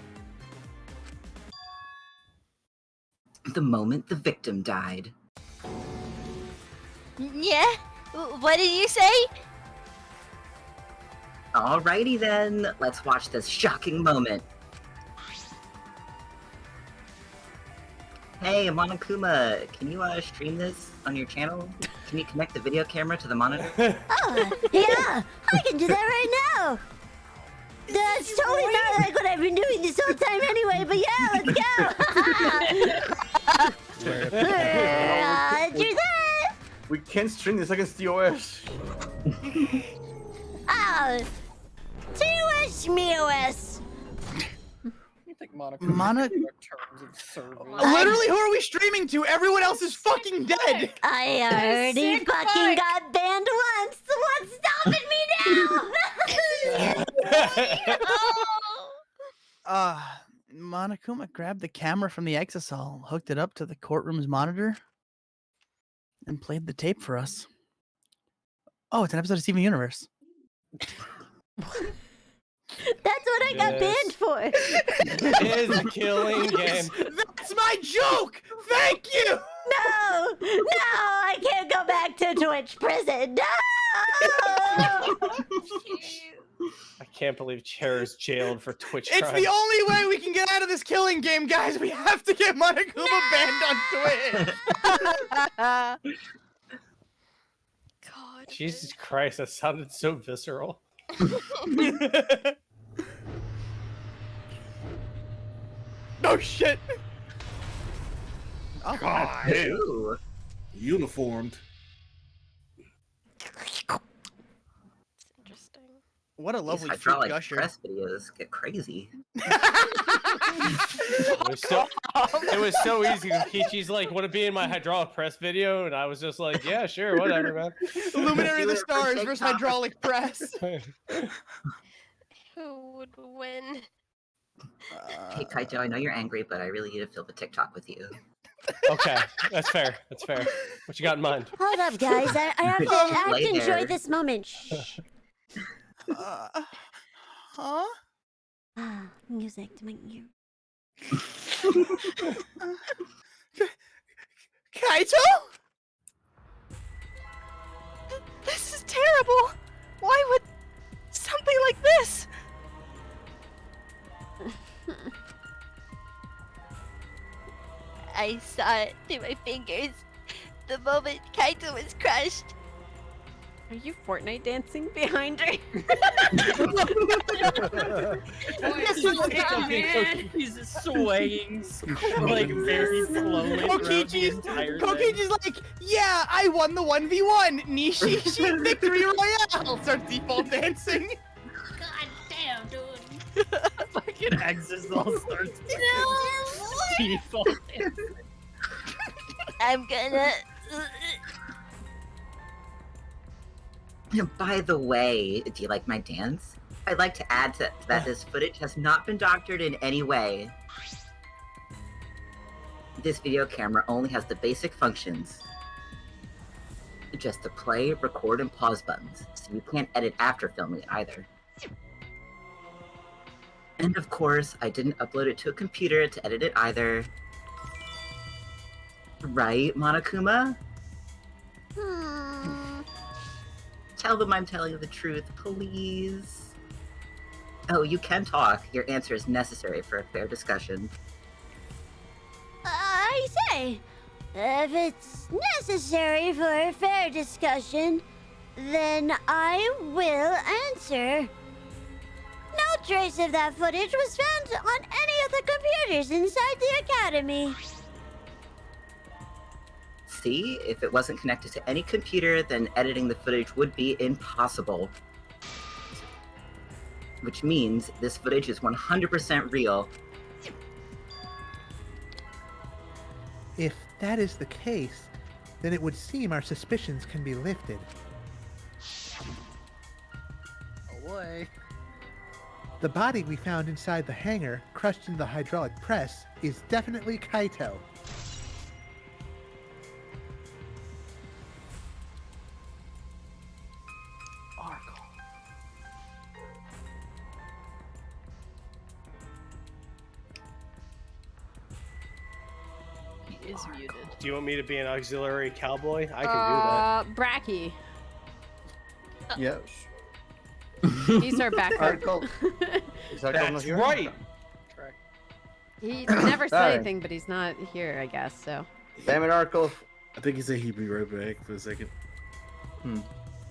The moment the victim died. Yeah? What did you say? Alrighty then, let's watch this shocking moment. Hey, Monokuma, can you stream this on your channel? Can you connect the video camera to the monitor? Oh, yeah, I can do that right now. That's totally not like what I've been doing this whole time anyway, but yeah, let's go. Do that. We can't stream this against the OS. Oh, TOS, MeOS. Literally, who are we streaming to? Everyone else is fucking dead. I already fucking got banned once. So what's stopping me now? Monokuma grabbed the camera from the exisal, hooked it up to the courtroom's monitor, and played the tape for us. Oh, it's an episode of Steven Universe. That's what I got banned for. It is a killing game. That's my joke. Thank you. No, I can't go back to Twitch prison. No. I can't believe Cheru's jailed for Twitch It's crimes. the only way we can get out of this killing game, guys. We have to get Monokuma banned on Twitch. God. Jesus Christ, that sounded so visceral. Oh shit! Oh, God. Ooh. Uniformed. Interesting. What a These lovely hydraulic gusher. press videos get crazy. It was so easy. Kokichi's like, want to be in my hydraulic press video? And I was just like, yeah, sure, whatever, man. Luminary of the Stars versus hydraulic press. Who would win? Hey Kaito, I know you're angry, but I really need to film a TikTok with you. Okay, that's fair. That's fair. What you got in mind? Hold up, guys. I have to Lay enjoy there. this moment. Shh. Huh? Music to my ear. Kaito? This is terrible. Why would something like this? I saw it through my fingers the moment Kaito was crushed. Are you Fortnite dancing behind her? He's swaying like very slowly throughout the entire thing. Kokichi's like, yeah, I won the 1v1. Nishi victory royale. Starts default dancing. God damn, dude. Fucking Exisal starts default dancing. I'm gonna. By the way, do you like my dance? I'd like to add that this footage has not been doctored in any way. This video camera only has the basic functions. Just the play, record, and pause buttons, so you can't edit after filming it either. And of course, I didn't upload it to a computer to edit it either. Right, Monokuma? Tell them I'm telling you the truth, please. Oh, you can talk. Your answer is necessary for a fair discussion. I say, if it's necessary for a fair discussion, then I will answer. No trace of that footage was found on any of the computers inside the academy. See, if it wasn't connected to any computer, then editing the footage would be impossible. Which means this footage is 100% real. If that is the case, then it would seem our suspicions can be lifted. Oh boy. The body we found inside the hangar, crushed in the hydraulic press, is definitely Kaito. He is muted. Do you want me to be an auxiliary cowboy? I can Bracky. Yes. He's our backup. Arcolf. Is Arcolf That's not here? right. He never said Alright. anything, but he's not here, I guess, so. Damn it, Arcolf. I think he said he'd be right back for a second.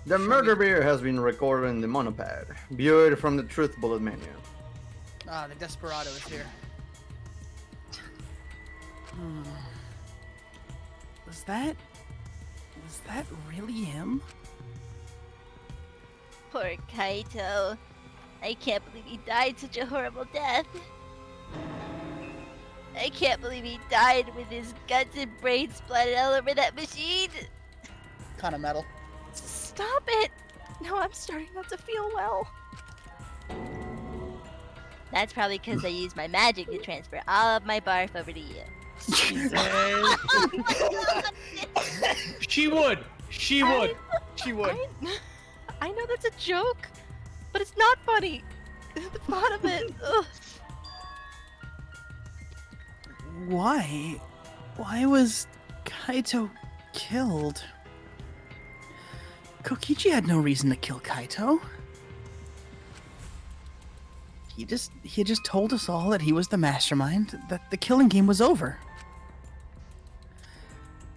The murder beer has been recorded in the monopad, viewed from the truth bullet menu. Ah, the desperado is here. Was that really him? Poor Kaito. I can't believe he died such a horrible death. I can't believe he died with his guts and brains splattered all over that machine. Kind of metal. Stop it! Now I'm starting not to feel well. That's probably because I used my magic to transfer all of my barf over to you. She would. She would. She would. I know that's a joke, but it's not funny. The thought of it. Ugh. Why? Why was Kaito killed? Kokichi had no reason to kill Kaito. He just told us all that he was the mastermind, that the killing game was over.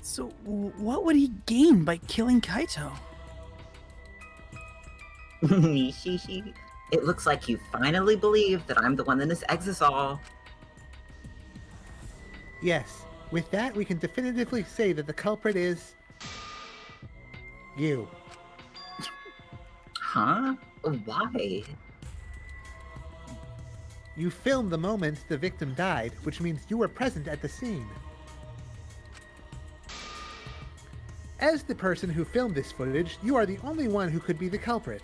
So what would he gain by killing Kaito? It looks like you finally believe that I'm the one in this exisal. Yes, with that we can definitively say that the culprit is... you. Huh? Why? You filmed the moment the victim died, which means you were present at the scene. As the person who filmed this footage, you are the only one who could be the culprit.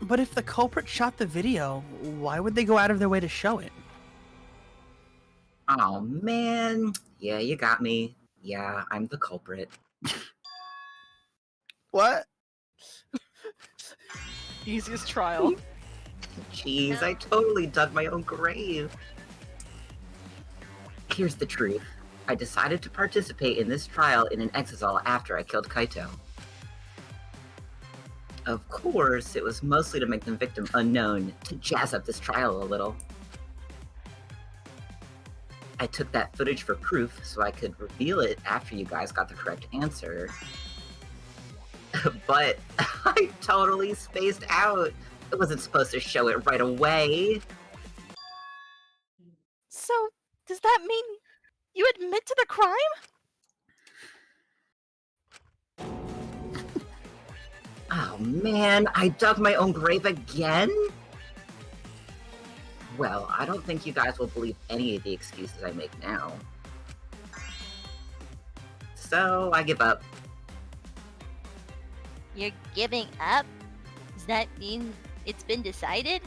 But if the culprit shot the video, why would they go out of their way to show it? Oh man. Yeah, you got me. Yeah, I'm the culprit. What? Easiest trial. Jeez, I totally dug my own grave. Here's the truth. I decided to participate in this trial in an exisal after I killed Kaito. Of course, it was mostly to make the victim unknown, to jazz up this trial a little. I took that footage for proof so I could reveal it after you guys got the correct answer. But I totally spaced out. I wasn't supposed to show it right away. So, does that mean you admit to the crime? Oh man, I dug my own grave again? Well, I don't think you guys will believe any of the excuses I make now. So, I give up. You're giving up? Does that mean it's been decided?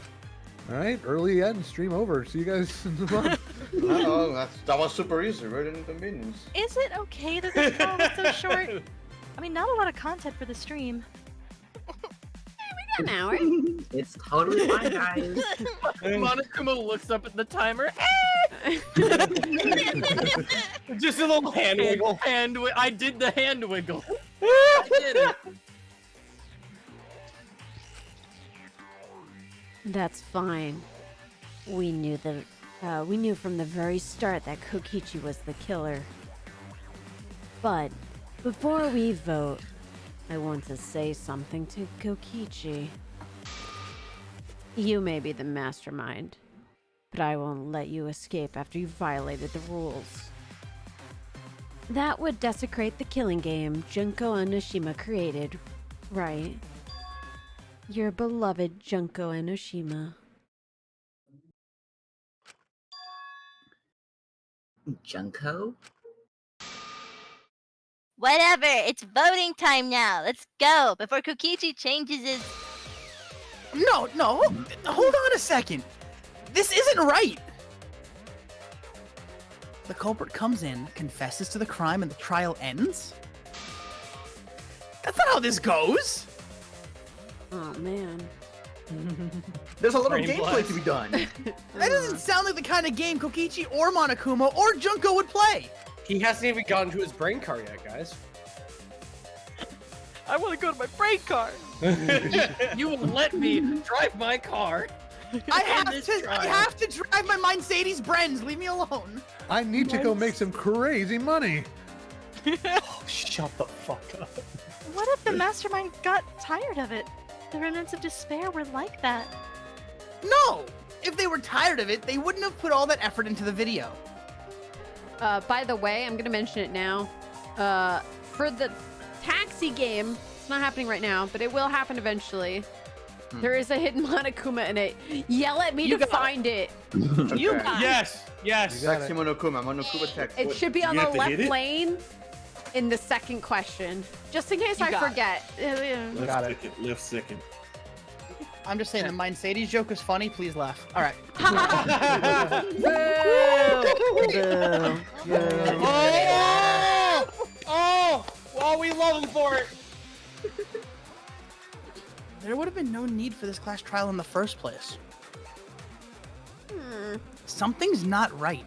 All right, early end, stream over. See you guys in the month. No, that was super easy, right? Inconvenience. Is it okay that this call was so short? I mean, not a lot of content for the stream. An hour. It's totally fine, guys. Monokuma looks up at the timer. Just a little hand wiggle. I did the hand wiggle. I did it. That's fine. We knew that. We knew from the very start that Kokichi was the killer. But before we vote, I want to say something to Kokichi. You may be the mastermind, but I won't let you escape after you violated the rules. That would desecrate the killing game Junko Enoshima created, right? Your beloved Junko Enoshima. Junko? Whatever, it's voting time now. Let's go before Kokichi changes his. No, hold on a second. This isn't right. The culprit comes in, confesses to the crime, and the trial ends? That's not how this goes. Oh, man. There's a little Brain gameplay blast. to be done. That doesn't sound like the kind of game Kokichi or Monokuma or Junko would play. He hasn't even gotten to his brain car yet, guys. I want to go to my brain car. You will let me drive my car. I have to drive my Mercedes Benz. Leave me alone. I need to go make some crazy money. Shut the fuck up. What if the mastermind got tired of it? The remnants of despair were like that. No! If they were tired of it, they wouldn't have put all that effort into the video. By the way, I'm gonna mention it now. For the taxi game, it's not happening right now, but it will happen eventually. There is a hidden Monokuma in it. Yell at me to find it. You got it. Yes. Taxi Monokuma text. It should be on the left lane in the second question. Just in case I forget. Left second. I'm just saying the Mercedes joke is funny. Please laugh. All right. Oh, we love him for it. There would have been no need for this class trial in the first place. Something's not right.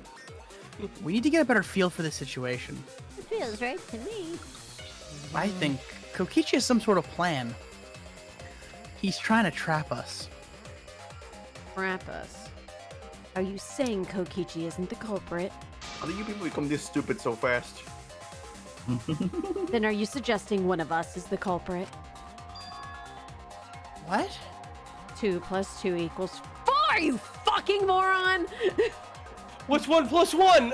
We need to get a better feel for this situation. It feels right to me. I think Kokichi has some sort of plan. He's trying to trap us. Trap us? Are you saying Kokichi isn't the culprit? How do you people become this stupid so fast? Then are you suggesting one of us is the culprit? What? 2 + 2 = 4, you fucking moron! What's 1 + 1? 11,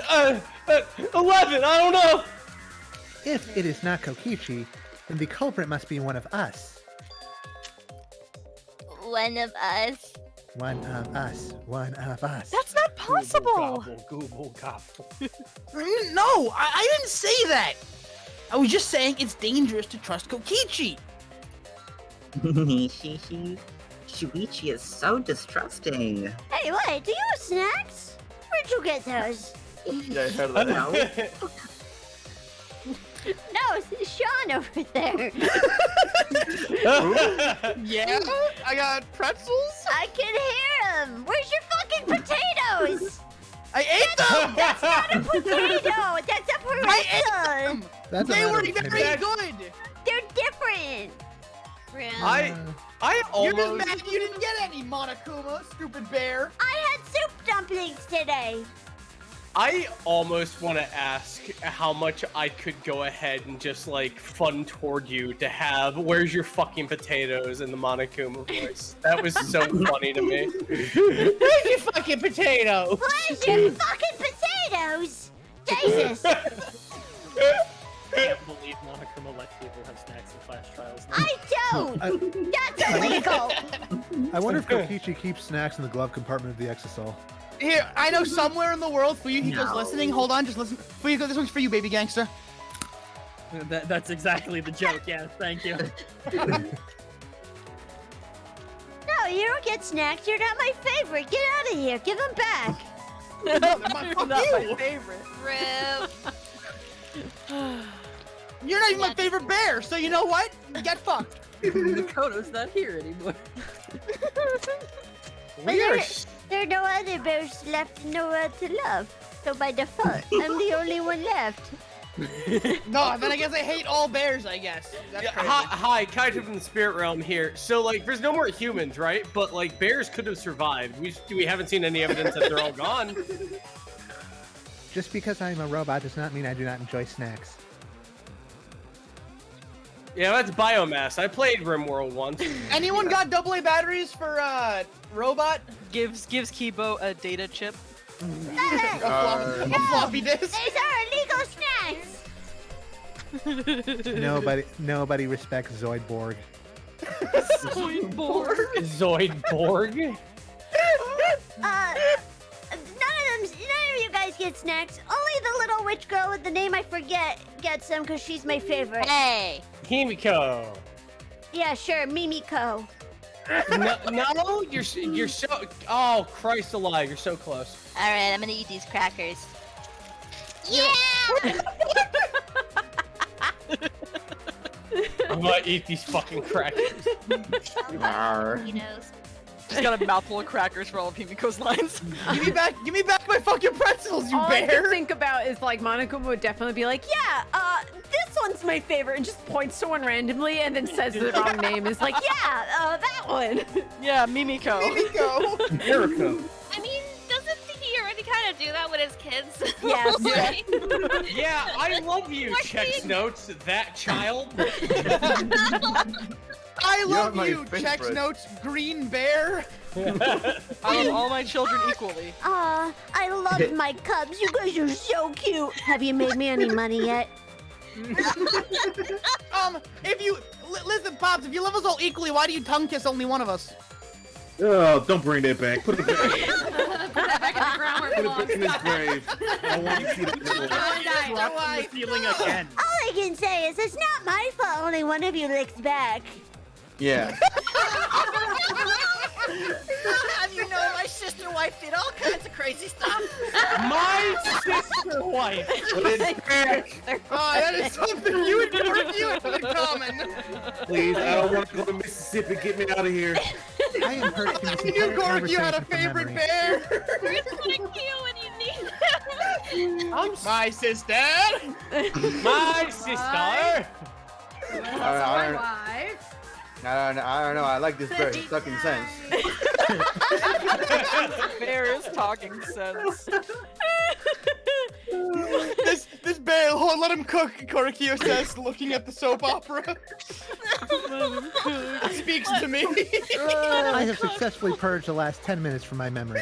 I don't know. If it is not Kokichi, then the culprit must be one of us. One of us. One of us. One of us. That's not possible! Google gobble. No, I didn't say that! I was just saying it's dangerous to trust Kokichi! Shuichi is so distrusting. Hey, wait, do you have snacks? Where'd you get those? Yeah, I heard that. No, it's Sean over there. Yeah? I got pretzels? I can hear him. Where's your fucking potatoes? I ate them! That's not a potato. That's a pretzel. That's They were another very thing. good! They're different. I You're just almost. mad you didn't get any, Monokuma, stupid bear. I had soup dumplings today. I almost want to ask how much I could go ahead and just like fun toward you to have "Where's your fucking potatoes" in the Monokuma voice. That was so funny to me. Where's your fucking potato? Where's your fucking potatoes? Jesus! I can't believe Monokuma lets people have snacks in class trials. Now. I don't! That's illegal! I wonder if Kokichi keeps snacks in the glove compartment of the Exisol. Here, I know somewhere in the world, Fuyuhiko's No. listening. Hold on, just listen. Fuyuhiko, this one's for you, baby gangster. That's exactly the joke. Yeah, thank you. No, you don't get snacks. You're not my favorite. Get out of here. Give them back. They're Not my favorite. Rip. You're not even my favorite bear, so you know what? Get fucked. Mikoto's not here anymore. There are no other bears left in the world to love. So by default, I'm the only one left. No, then I guess I hate all bears, I guess. That's Yeah, crazy. hi, Kaito from the spirit realm here. So like, there's no more humans, right? But like, bears could have survived. We haven't seen any evidence that they're all gone. Just because I'm a robot does not mean I do not enjoy snacks. Yeah, that's biomass. I played RimWorld once. Anyone got AA batteries for robot? Gives Kibo a data chip. A floppy disk. These are illegal snacks. Nobody respects Zoidborg. Zoidborg? None of you guys get snacks. Only the little witch girl with the name I forget gets them because she's my favorite. Hey. Himiko. Yeah, sure, Mimiko. No, you're so. Oh Christ alive! You're so close. All right, I'm gonna eat these crackers. Yeah. I'm gonna eat these fucking crackers. Just got a mouthful of crackers for all of Himiko's lines. Give me back my fucking pretzels, you All I bear! can think about is like Monokuma would definitely be like, yeah, this one's my favorite, and just points to one randomly and then says the wrong name. Is like, yeah, that one. Yeah, Mimiko. Erica. I mean, doesn't he already kind of do that with his kids? Yes. Like- Yeah, I love you, checks notes, that child. I love my you, favorite. checks notes, green bear. I love all my children equally. Aw, I love my cubs. You guys are so cute. Have you made me any money yet? If you listen, Pops, if you love us all equally, why do you tongue kiss only one of us? Oh, don't bring that back. Put it back. Put that back in the ground where it Put it belongs. back in his grave. I want to see that nipple. Drop the ceiling again. All I can say is it's not my fault only one of you licks back. Yeah. And you know, my sister wife did all kinds of crazy stuff. My sister wife. Oh, that is something you and Korekiyo have in common. Please, I don't want to go to Mississippi. Get me out of here. I am hurt from this I knew entire Korekiyo had a conversation from favorite memory. bear. Where's Korekiyo when you need him? My sister. My sister. That's I my wife. I don't know. I like this bear. He's talking sense. Bear is talking sense. This bear, let him cook, Korekiyo says, looking at the soap opera. Speaks to me. I have successfully purged the last 10 minutes from my memory.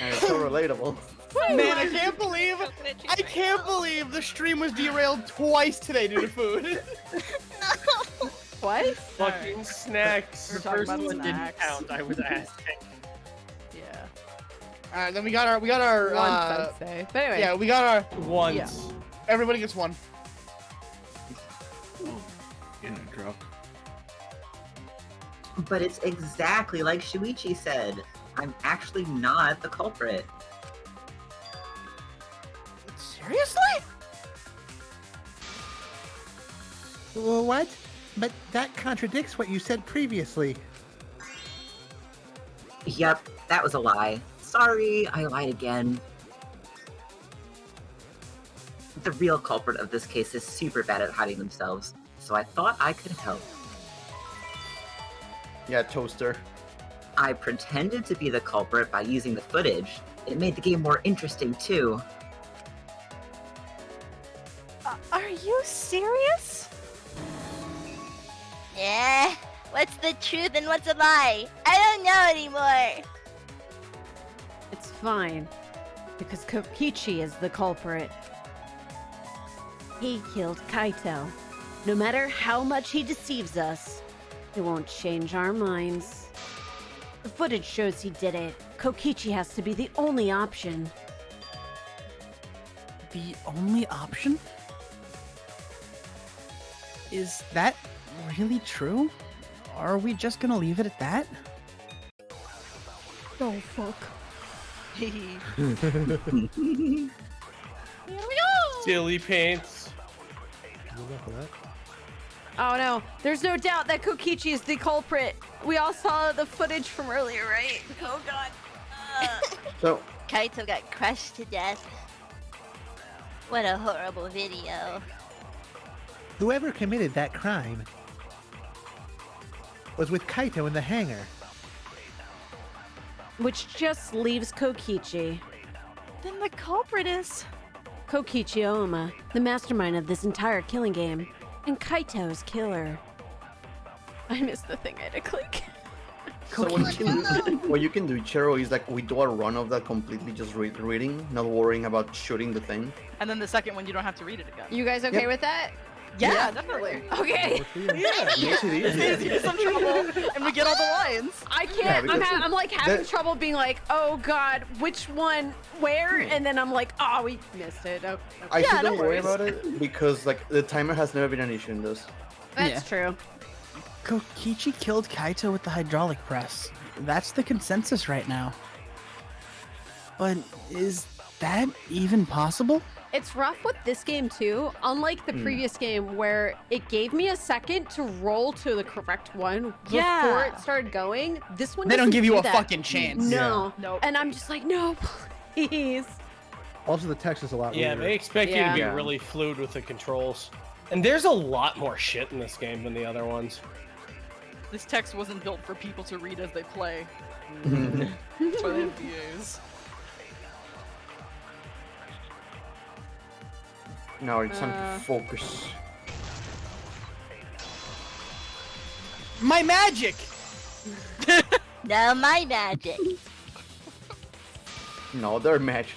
And it's so relatable. Man, I can't believe the stream was derailed twice today due to food. What? Fucking snacks. We're The talking first about one didn't snacks. count. I was asking. Yeah. Alright, then we got our Once, I'd say. But anyway. yeah, we got our Once. Yeah. Everybody gets one. Yeah, drop. But it's exactly like Shuichi said. I'm actually not the culprit. Seriously? Well, what? But that contradicts what you said previously. Yep, that was a lie. Sorry, I lied again. The real culprit of this case is super bad at hiding themselves, so I thought I could help. Yeah, toaster. I pretended to be the culprit by using the footage. It made the game more interesting, too. Are you serious? Yeah. What's the truth and what's a lie? I don't know anymore. It's fine, because Kokichi is the culprit. He killed Kaito. No matter how much he deceives us, it won't change our minds. The footage shows he did it. Kokichi has to be the only option. The only option? Is that really true? Are we just gonna leave it at that? Oh, fuck. Here we go! Silly pants. Oh no, there's no doubt that Kokichi is the culprit. We all saw the footage from earlier, right? Oh god. So Kaito got crushed to death. What a horrible video. Whoever committed that crime was with Kaito in the hangar. Which just leaves Kokichi. Then the culprit is... Kokichi Oma, the mastermind of this entire killing game, and Kaito's killer. I missed the thing I had to click. So what you can do, Cheru, is like we do a run of that completely just reading, not worrying about shooting the thing. And then the second one, you don't have to read it again. You guys okay Yep. with that? Yeah, definitely. Okay. Yeah. Makes it easier. Saves you some trouble, and we get all the lines. I Yeah, can't. because I'm like having that- trouble being like, oh god, which one, where? And then I'm like, oh, we missed it. Oh, I yeah, still no don't worry worries. about it because like the timer has never been an issue in this. That's true. Kokichi killed Kaito with the hydraulic press. That's the consensus right now. But is that even possible? It's rough with this game too. Unlike the previous game where it gave me a second to roll to the correct one before Yeah. it started going. This one They don't doesn't give you do a that. fucking chance. No. Yeah. Nope. And I'm just like, no, please. Also, the text is a lot Yeah, weirder. they expect you Yeah. to be Yeah. really fluid with the controls. And there's a lot more shit in this game than the other ones. This text wasn't built for people to read as they play. That's why they have VAs. Now it's time to focus. My magic! Now my magic. No, they're magic.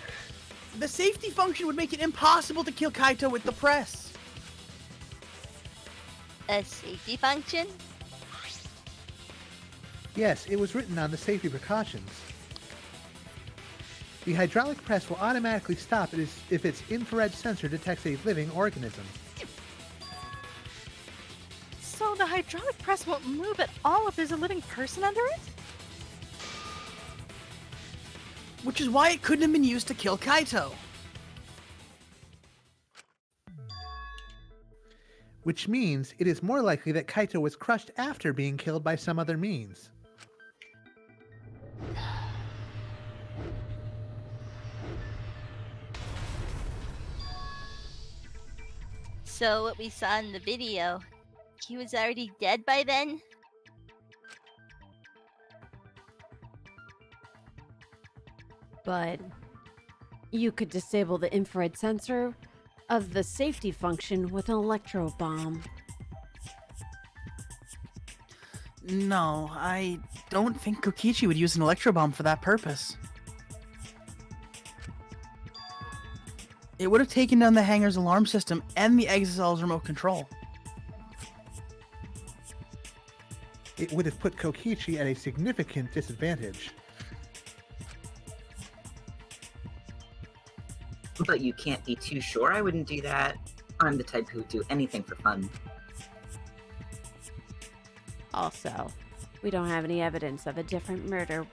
The safety function would make it impossible to kill Kaito with the press. A safety function? Yes, it was written on the safety precautions. The hydraulic press will automatically stop if its infrared sensor detects a living organism. So the hydraulic press won't move at all if there's a living person under it? Which is why it couldn't have been used to kill Kaito. Which means it is more likely that Kaito was crushed after being killed by some other means. So what we saw in the video, he was already dead by then? But you could disable the infrared sensor of the safety function with an electro bomb. No, I don't think Kokichi would use an electro bomb for that purpose. It would have taken down the hangar's alarm system and the Exocel's remote control. It would have put Kokichi at a significant disadvantage. But you can't be too sure I wouldn't do that. I'm the type who would do anything for fun. Also, we don't have any evidence of a different murder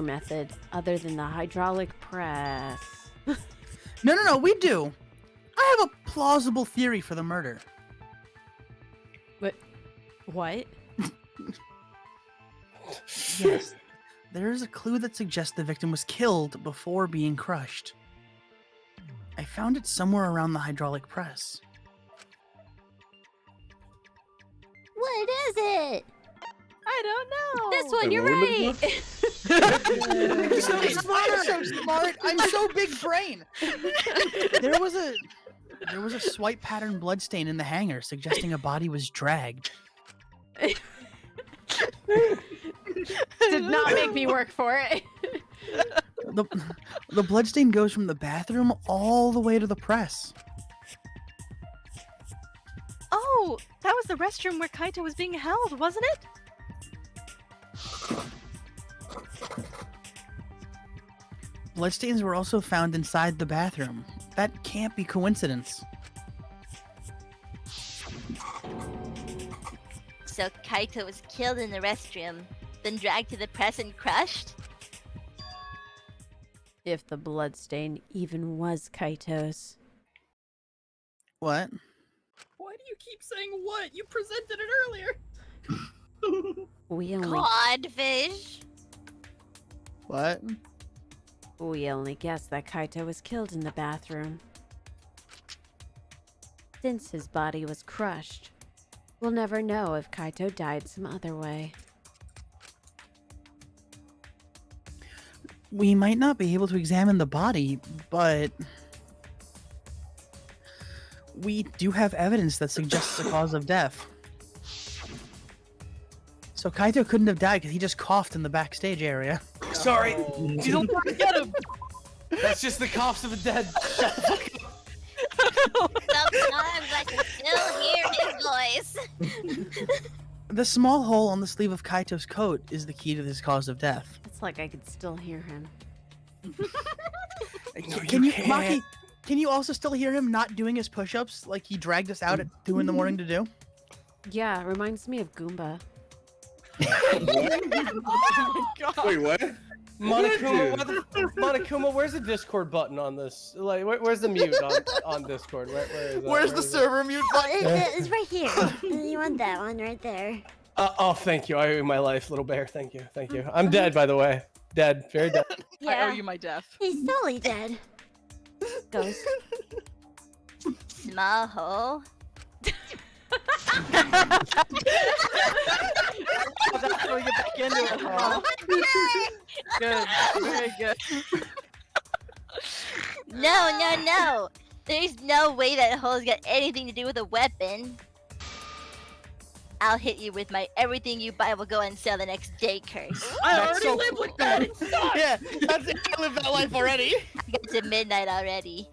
method other than the hydraulic press. No, we do. I have a plausible theory for the murder. But what? Yes, there is a clue that suggests the victim was killed before being crushed. I found it somewhere around the hydraulic press. What is it? I don't know. This one, you're Wait, right. I'm so smart. I'm so big brain. There was a swipe pattern bloodstain in the hangar suggesting a body was dragged. Did not make me work for it. The bloodstain goes from the bathroom all the way to the press. Oh, that was the restroom where Kaito was being held, wasn't it? Bloodstains were also found inside the bathroom. That can't be coincidence. So Kaito was killed in the restroom, then dragged to the press and crushed? If the bloodstain even was Kaito's. What? Why do you keep saying what? You presented it earlier. We only Codfish. What? We only guessed that Kaito was killed in the bathroom. Since his body was crushed, we'll never know if Kaito died some other way. We might not be able to examine the body, but we do have evidence that suggests the cause of death. So Kaito couldn't have died because he just coughed in the backstage area. Sorry. You don't want to get him. That's just the coughs of the dead. Shut the fuck up. Sometimes I can still hear his voice. The small hole on the sleeve of Kaito's coat is the key to this cause of death. It's like I could still hear him. Can you, Maki, can you also still hear him not doing his push-ups like he dragged us out at 2 in the morning to do? Yeah, it reminds me of Goomba. Oh my god. Wait, what? Monokuma, where's the Discord button on this? Like, where's the mute on Discord? Where is that? Where's the server mute button? It's right here. You want that one right there. Oh, thank you. I owe you my life, little bear. Thank you. Thank you. I'm dead, by the way. Dead. Very dead. I owe you my death. He's totally dead. Ghost. Small hole. That's how we get back into it, huh? Good. Very good. No. There's no way that hole's got anything to do with a weapon. I'll hit you with my everything you buy will go on sale the next day curse. I already live like that. It sucks. Yeah, that's it. I live that life already. I got to midnight already.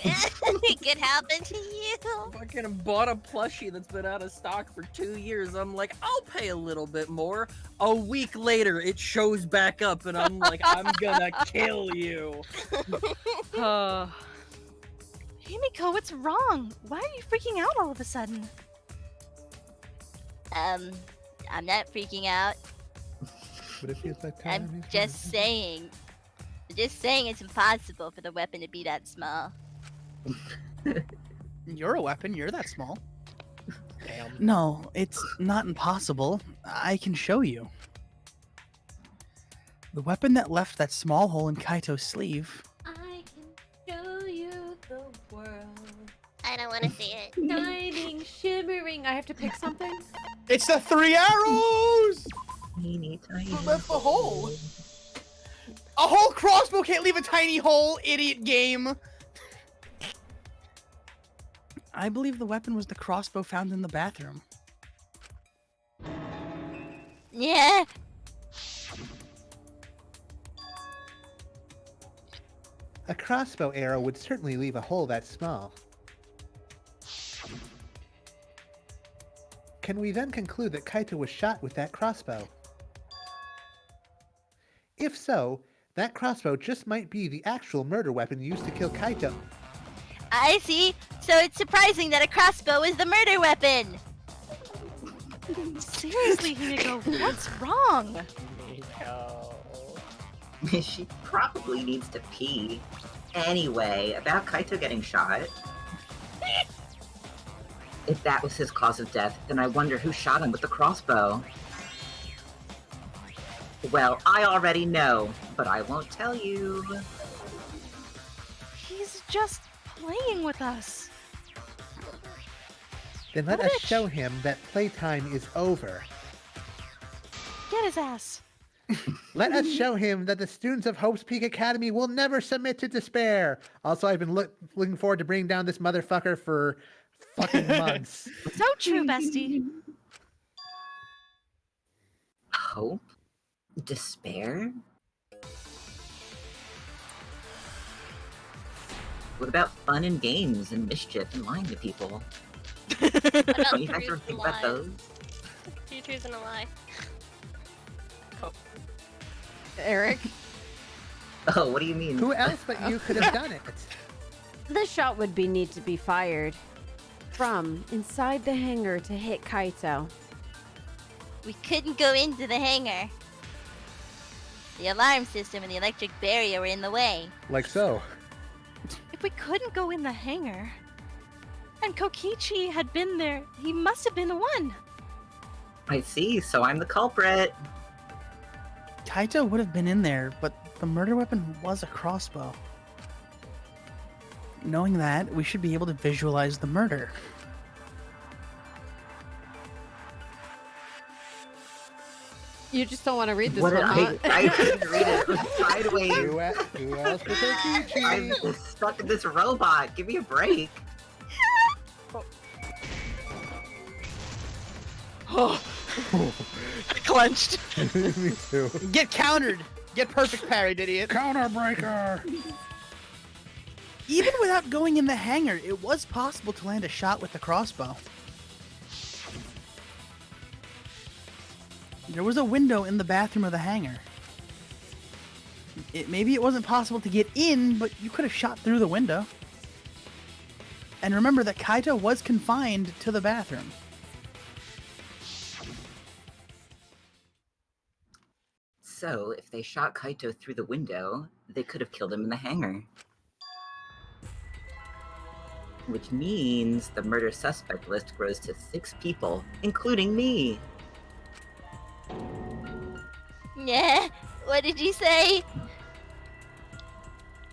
It could happen to you. Fucking bought a plushie that's been out of stock for 2 years. I'm like, I'll pay a little bit more. A week later, it shows back up, and I'm like, I'm gonna kill you. Himiko, what's wrong? Why are you freaking out all of a sudden? I'm not freaking out. But it feels like I'm just saying. It's impossible for the weapon to be that small. You're a weapon. You're that small. Damn. No, it's not impossible. I can show you. The weapon that left that small hole in Kaito's sleeve. I can show you the world. I don't want to see it. Shining, shimmering. I have to pick something. It's the 3 arrows! Teeny tiny. Who left the hole? A whole crossbow can't leave a tiny hole, idiot game! I believe the weapon was the crossbow found in the bathroom. Yeah. A crossbow arrow would certainly leave a hole that small. Can we then conclude that Kaito was shot with that crossbow? If so, that crossbow just might be the actual murder weapon used to kill Kaito. I see. So it's surprising that a crossbow is the murder weapon. Seriously, Himiko, what's wrong? She probably needs to pee. Anyway, about Kaito getting shot. If that was his cause of death, then I wonder who shot him with the crossbow. Well, I already know, but I won't tell you. He's just playing with us. Then let us show him that playtime is over. Get his ass. Let us show him that the students of Hope's Peak Academy will never submit to despair. Also, I've been looking forward to bringing down this motherfucker for fucking months. So true, bestie. Hope? Despair? What about fun and games and mischief and lying to people? Don't you guys ever think about those? Teacher's in a lie. Eric? Oh, what do you mean? Who else but you could have done it? The shot would need to be fired from inside the hangar to hit Kaito. We couldn't go into the hangar. The alarm system and the electric barrier were in the way. Like so. If we couldn't go in the hangar, and Kokichi had been there, he must have been the one. I see, so I'm the culprit. Kaito would have been in there, but the murder weapon was a crossbow. Knowing that, we should be able to visualize the murder. You just don't want to read this What one, huh? I couldn't read it. It was sideways. Who else but Kokichi? I'm stuck in this robot. Give me a break. Oh. I clenched. Me too. Get countered. Get perfect parried, idiot. Counter breaker. Even without going in the hangar, it was possible to land a shot with the crossbow. There was a window in the bathroom of the hangar. Maybe it wasn't possible to get in, but you could have shot through the window. And remember that Kaito was confined to the bathroom. So, if they shot Kaito through the window, they could have killed him in the hangar. Which means the murder suspect list grows to 6 people, including me. Yeah, what did you say?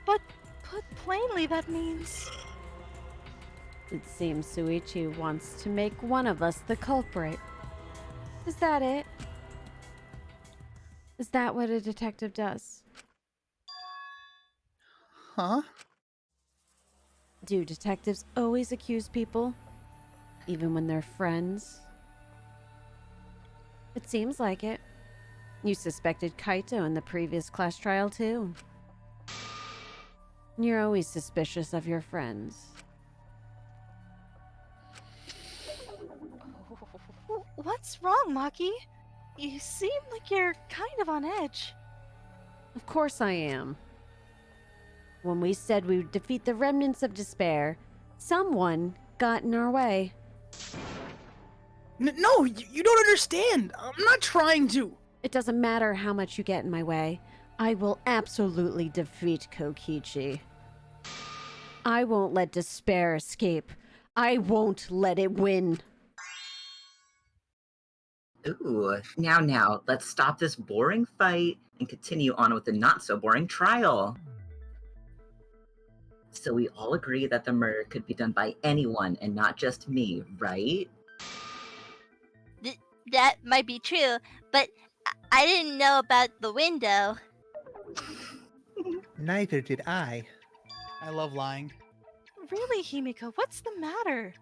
But put plainly, that means... It seems Shuichi wants to make one of us the culprit. Is that it? Is that what a detective does? Huh? Do detectives always accuse people? Even when they're friends? It seems like it. You suspected Kaito in the previous class trial, too. You're always suspicious of your friends. What's wrong, Maki? You seem like you're kind of on edge. Of course I am. When we said we would defeat the remnants of despair, someone got in our way. No, you don't understand. I'm not trying to. It doesn't matter how much you get in my way. I will absolutely defeat Kokichi. I won't let despair escape. I won't let it win. Ooh, now, let's stop this boring fight and continue on with the not-so-boring trial. So we all agree that the murder could be done by anyone and not just me, right? That might be true, but I didn't know about the window. Neither did I. I love lying. Really, Himiko, what's the matter?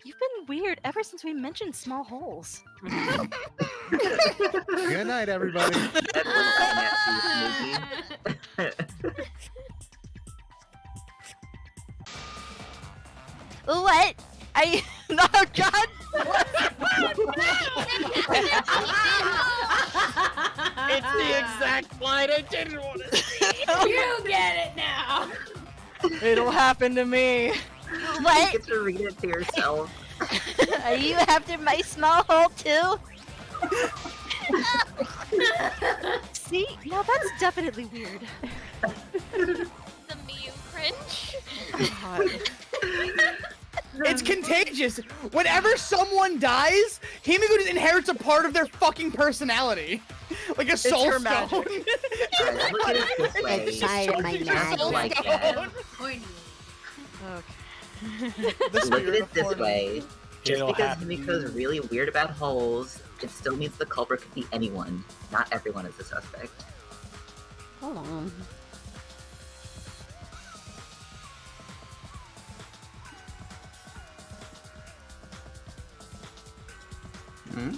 You've been weird ever since we mentioned small holes. Good night, everybody. What? Are you? No, God! It's the exact line I didn't want to see. You get it now. It'll happen to me. What? You get to read it to yourself. Are you after my small hole too? See? Now that's definitely weird. The Miyu cringe. It's contagious. Whenever someone dies, Himiko just inherits a part of their fucking personality. Like a soul her stone. magic. Alright, look at it this way. Side of my Just magic. like that. Pointy. The Look at spirit it of this Horny. way. Just It'll because happen. Himiko's really weird about holes, it still means the culprit could be anyone. Not everyone is a suspect. Hold on. Hmm?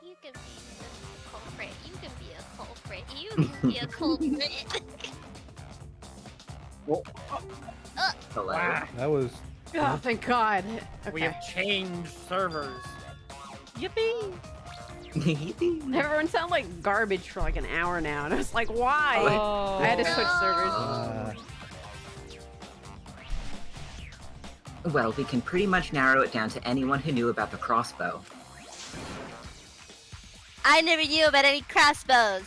You can be a culprit. You can be a culprit. You can be a culprit. Hello? That was. Oh, thank God. We Okay. have changed servers. Yippee! Everyone sounded like garbage for like an hour now, and I was like, why? Oh. I had to switch servers. Well, we can pretty much narrow it down to anyone who knew about the crossbow. I never knew about any crossbows.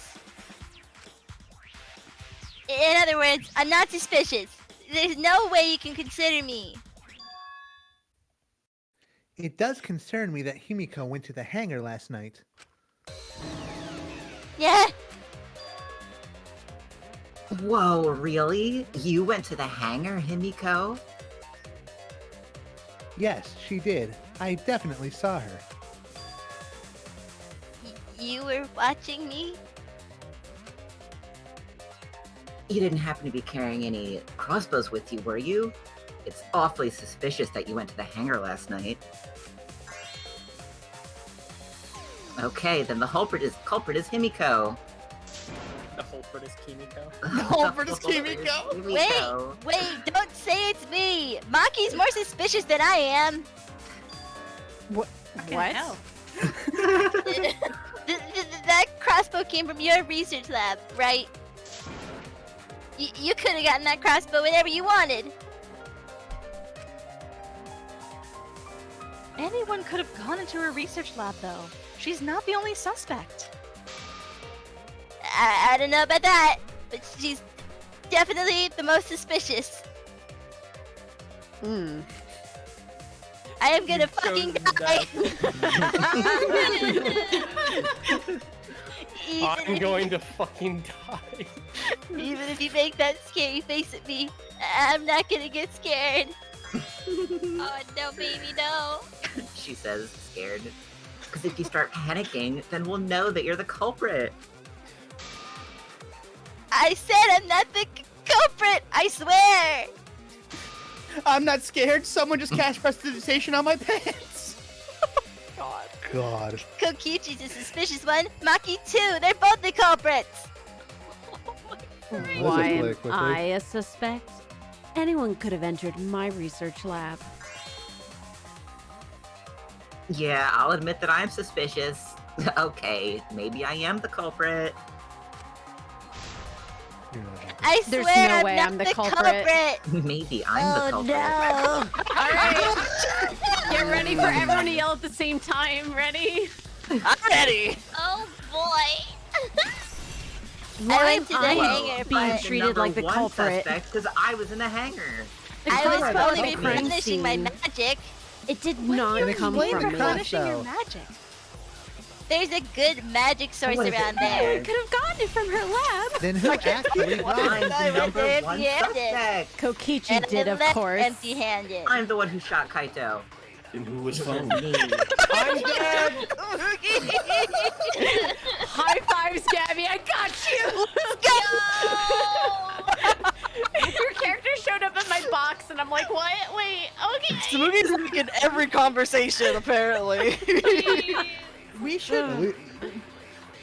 In other words, I'm not suspicious. There's no way you can consider me. It does concern me that Himiko went to the hangar last night. Yeah. Whoa, really? You went to the hangar, Himiko? Yes, she did. I definitely saw her. You were watching me? You didn't happen to be carrying any crossbows with you, were you? It's awfully suspicious that you went to the hangar last night. Okay, then the culprit is Himiko. The culprit is Kimiko. The culprit is Kimiko. Wait, don't say it's me. Maki's more suspicious than I am. What? That crossbow came from your research lab, right? You could have gotten that crossbow whenever you wanted. Anyone could have gone into her research lab, though. She's not the only suspect. I don't know about that, but she's definitely the most suspicious. Hmm. I am gonna fucking die. I'm going to fucking die. Even if you make that scary face at me, I'm not gonna get scared. Oh no, baby, no. She says, scared. Because if you start panicking, then we'll know that you're the culprit. I said I'm not the culprit, I swear. I'm not scared. Someone just cast prestidigitation on my pants. God. Kokichi's a suspicious one. Maki too. They're both the culprits. Why am I a suspect? Anyone could have entered my research lab. Yeah, I'll admit that I'm suspicious. Okay, maybe I am the culprit. I There's swear no I'm way not I'm the culprit. Maybe I'm the culprit. No. All right. Get ready for everyone to yell at the same time. Ready? I'm ready. Oh boy. Why I went to the am I hangar, being but treated like the culprit? Because I was in the hangar. I was probably culprit replenishing my scene. magic. It did not come explain from the me. replenishing your magic. There's a good magic source What is around it? there. I could have gotten it from her lab. Then who actually I'm lied? the number there one empty-handed. suspect. Kokichi And did, I of left course. empty-handed. I'm the one who shot Kaito. And who was phone? Me. I'm dead. High fives, Gabby. I got you. Your character showed up in my box, and I'm like, what? Wait, okay. Smoothie's like in every conversation, apparently. We should.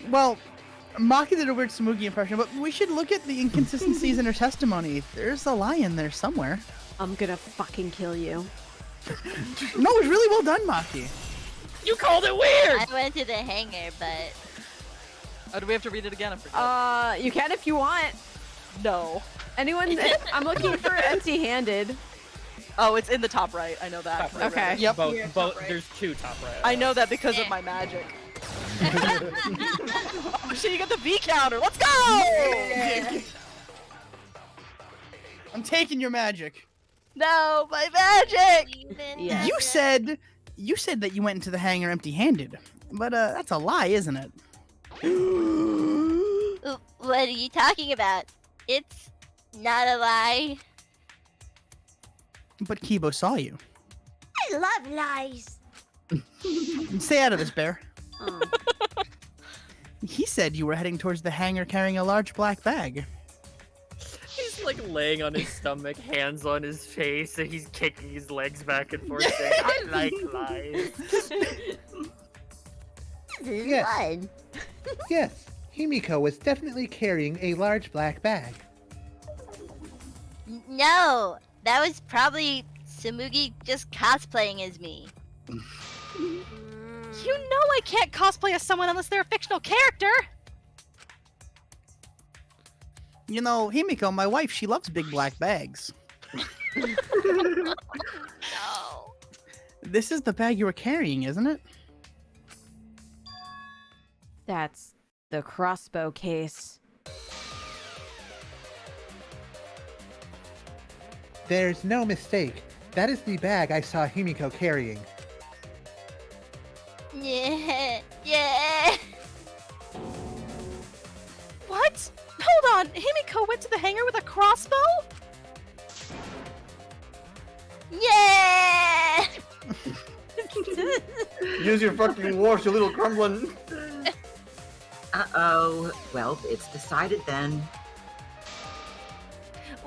Well, Maki did a weird Smoogie impression, but we should look at the inconsistencies in her testimony. There's a lie in there somewhere. I'm gonna fucking kill you. No, it was really well done, Maki. You called it weird! I went to the hangar, but Oh, do we have to read it again? I forgot. You can if you want. No. Anyone? I'm looking for empty-handed. Oh, it's in the top right. I know that. Top right. Okay. Yep. Both. There's two top right. I know that because of my magic. Oh shit, you got the V counter. Let's go! I'm taking your magic. No, my magic! Yeah. You said that you went into the hangar empty-handed, but that's a lie, isn't it? what are you talking about? It's Not a lie. But Kibo saw you. I love lies. Stay out of this, Bear. Oh. He said you were heading towards the hangar carrying a large black bag. He's like laying on his stomach, hands on his face, and he's kicking his legs back and forth saying, I like lies. This is Yes. fun. Yes, Himiko was definitely carrying a large black bag. No, that was probably Tsumugi just cosplaying as me. You know I can't cosplay as someone unless they're a fictional character! You know, Himiko, my wife, she loves big black bags. No. This is the bag you were carrying, isn't it? That's the crossbow case. There's no mistake. That is the bag I saw Himiko carrying. Yeah, yeah. What? Hold on, Himiko went to the hangar with a crossbow? Yeah! Use your fucking words, you little gremlin. Uh-oh. Well, it's decided then.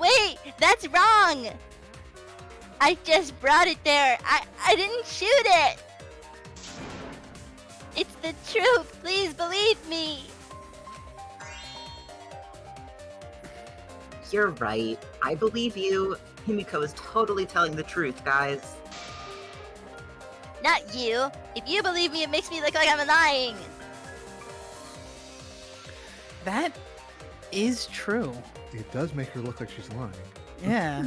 Wait, that's wrong! I just brought it there. I didn't shoot it! It's the truth. Please believe me. You're right. I believe you. Himiko is totally telling the truth, guys. Not you. If you believe me, it makes me look like I'm lying. That is true. It does make her look like she's lying. Yeah.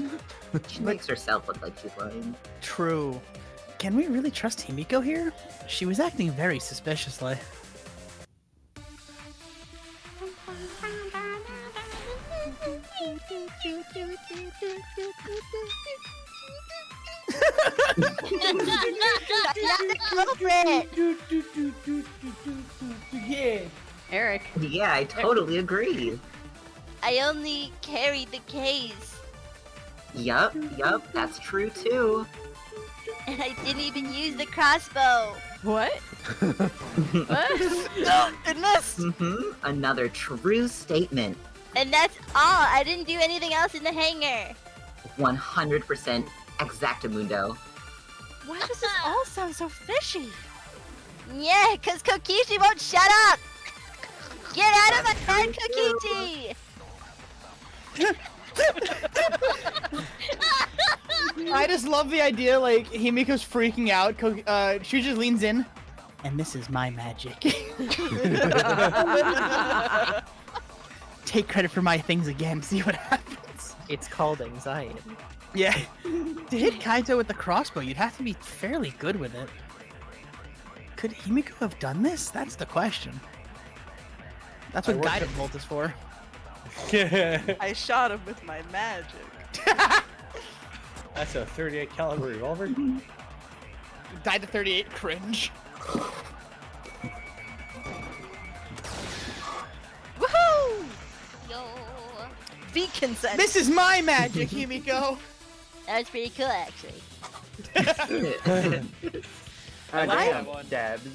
She makes herself look like she's lying. True. Can we really trust Himiko here? She was acting very suspiciously. Yeah. Eric. Yeah, I totally agree. I only carried the case. Yup, that's true too. And I didn't even use the crossbow. What? No, it missed. Another true statement. And that's all. I didn't do anything else in the hangar. 100% exactamundo. Why does this all sound so fishy? Yeah, because Kokichi won't shut up. Get out of my head, Kokichi. I just love the idea, like, Himiko's freaking out, she just leans in, and this is my magic. Take credit for my things again, see what happens. It's called anxiety. Yeah. To hit Kaito with the crossbow, you'd have to be fairly good with it. Could Himiko have done this? That's the question. That's what guided bolt is for. I shot him with my magic. That's a 38 caliber revolver. Died to 38, cringe. Woohoo! Yo. Feet consent. This is my magic, Himiko. That was pretty cool, actually. Dabs.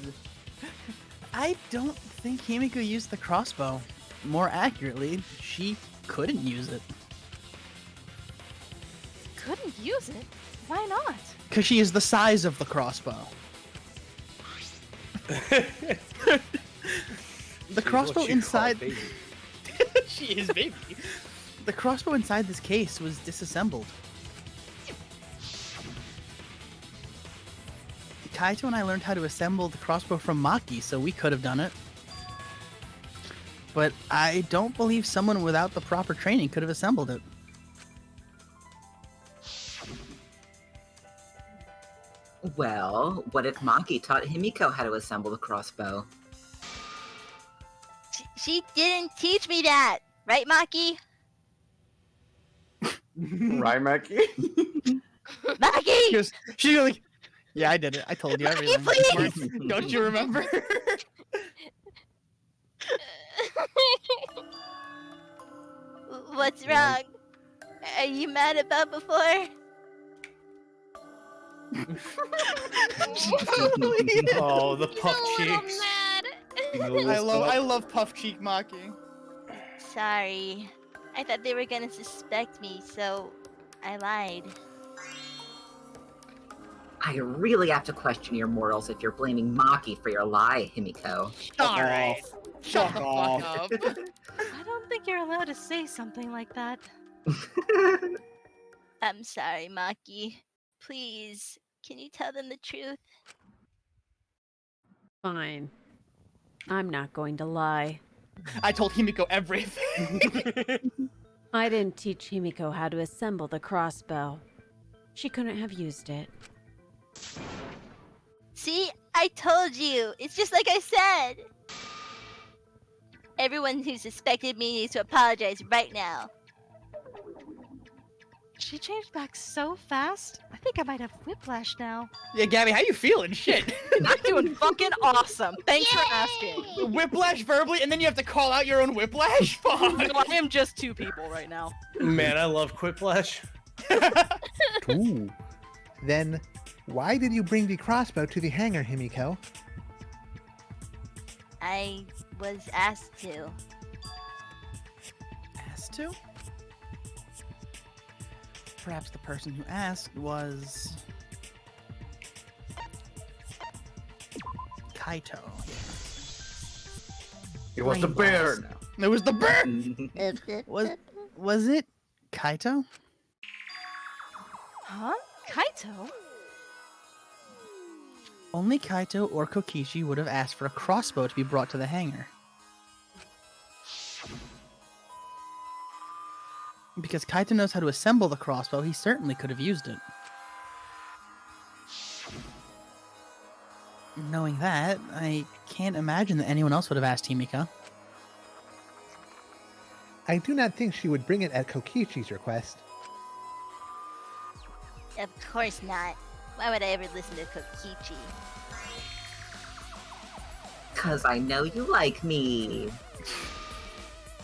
I don't think Himiko used the crossbow. More accurately, she couldn't use it. Couldn't use it? Why not? Because she is the size of the crossbow. The crossbow inside... She is baby. The crossbow inside this case was disassembled. Kaito and I learned how to assemble the crossbow from Maki, so we could have done it. But I don't believe someone without the proper training could have assembled it. Well, what if Maki taught Himiko how to assemble the crossbow? She didn't teach me that. Right, Maki? Right, Maki? Maki! She was like, yeah, I did it. I told you everything. please! Don't you remember? What's wrong? are you mad about before? Oh, the puff a little cheeks. I love puff cheek Maki. Sorry. I thought they were gonna suspect me, so I lied. I really have to question your morals if you're blaming Maki for your lie, Himiko. All right. Shut the fuck up. I don't think you're allowed to say something like that. I'm sorry, Maki. Please, can you tell them the truth? Fine. I'm not going to lie. I told Himiko everything. I didn't teach Himiko how to assemble the crossbow. She couldn't have used it. See? I told you! It's just like I said! Everyone who suspected me needs to apologize right now. She changed back so fast. I think I might have whiplash now. Yeah, Gabby, how you feeling? Shit. I'm doing fucking awesome. Thanks for asking. Whiplash verbally, and then you have to call out your own whiplash? Fuck. No, I am just 2 people right now. Man, I love Quiplash. Ooh. Then, why did you bring the crossbow to the hangar, Himiko? I was asked to. Asked to? Perhaps the person who asked was Kaito. It was the bear now. It was the bear! Was it Kaito? Huh? Kaito? Only Kaito or Kokichi would have asked for a crossbow to be brought to the hangar. Because Kaito knows how to assemble the crossbow, he certainly could have used it. Knowing that, I can't imagine that anyone else would have asked Himiko. I do not think she would bring it at Kokichi's request. Of course not. Why would I ever listen to Kokichi? 'Cause I know you like me.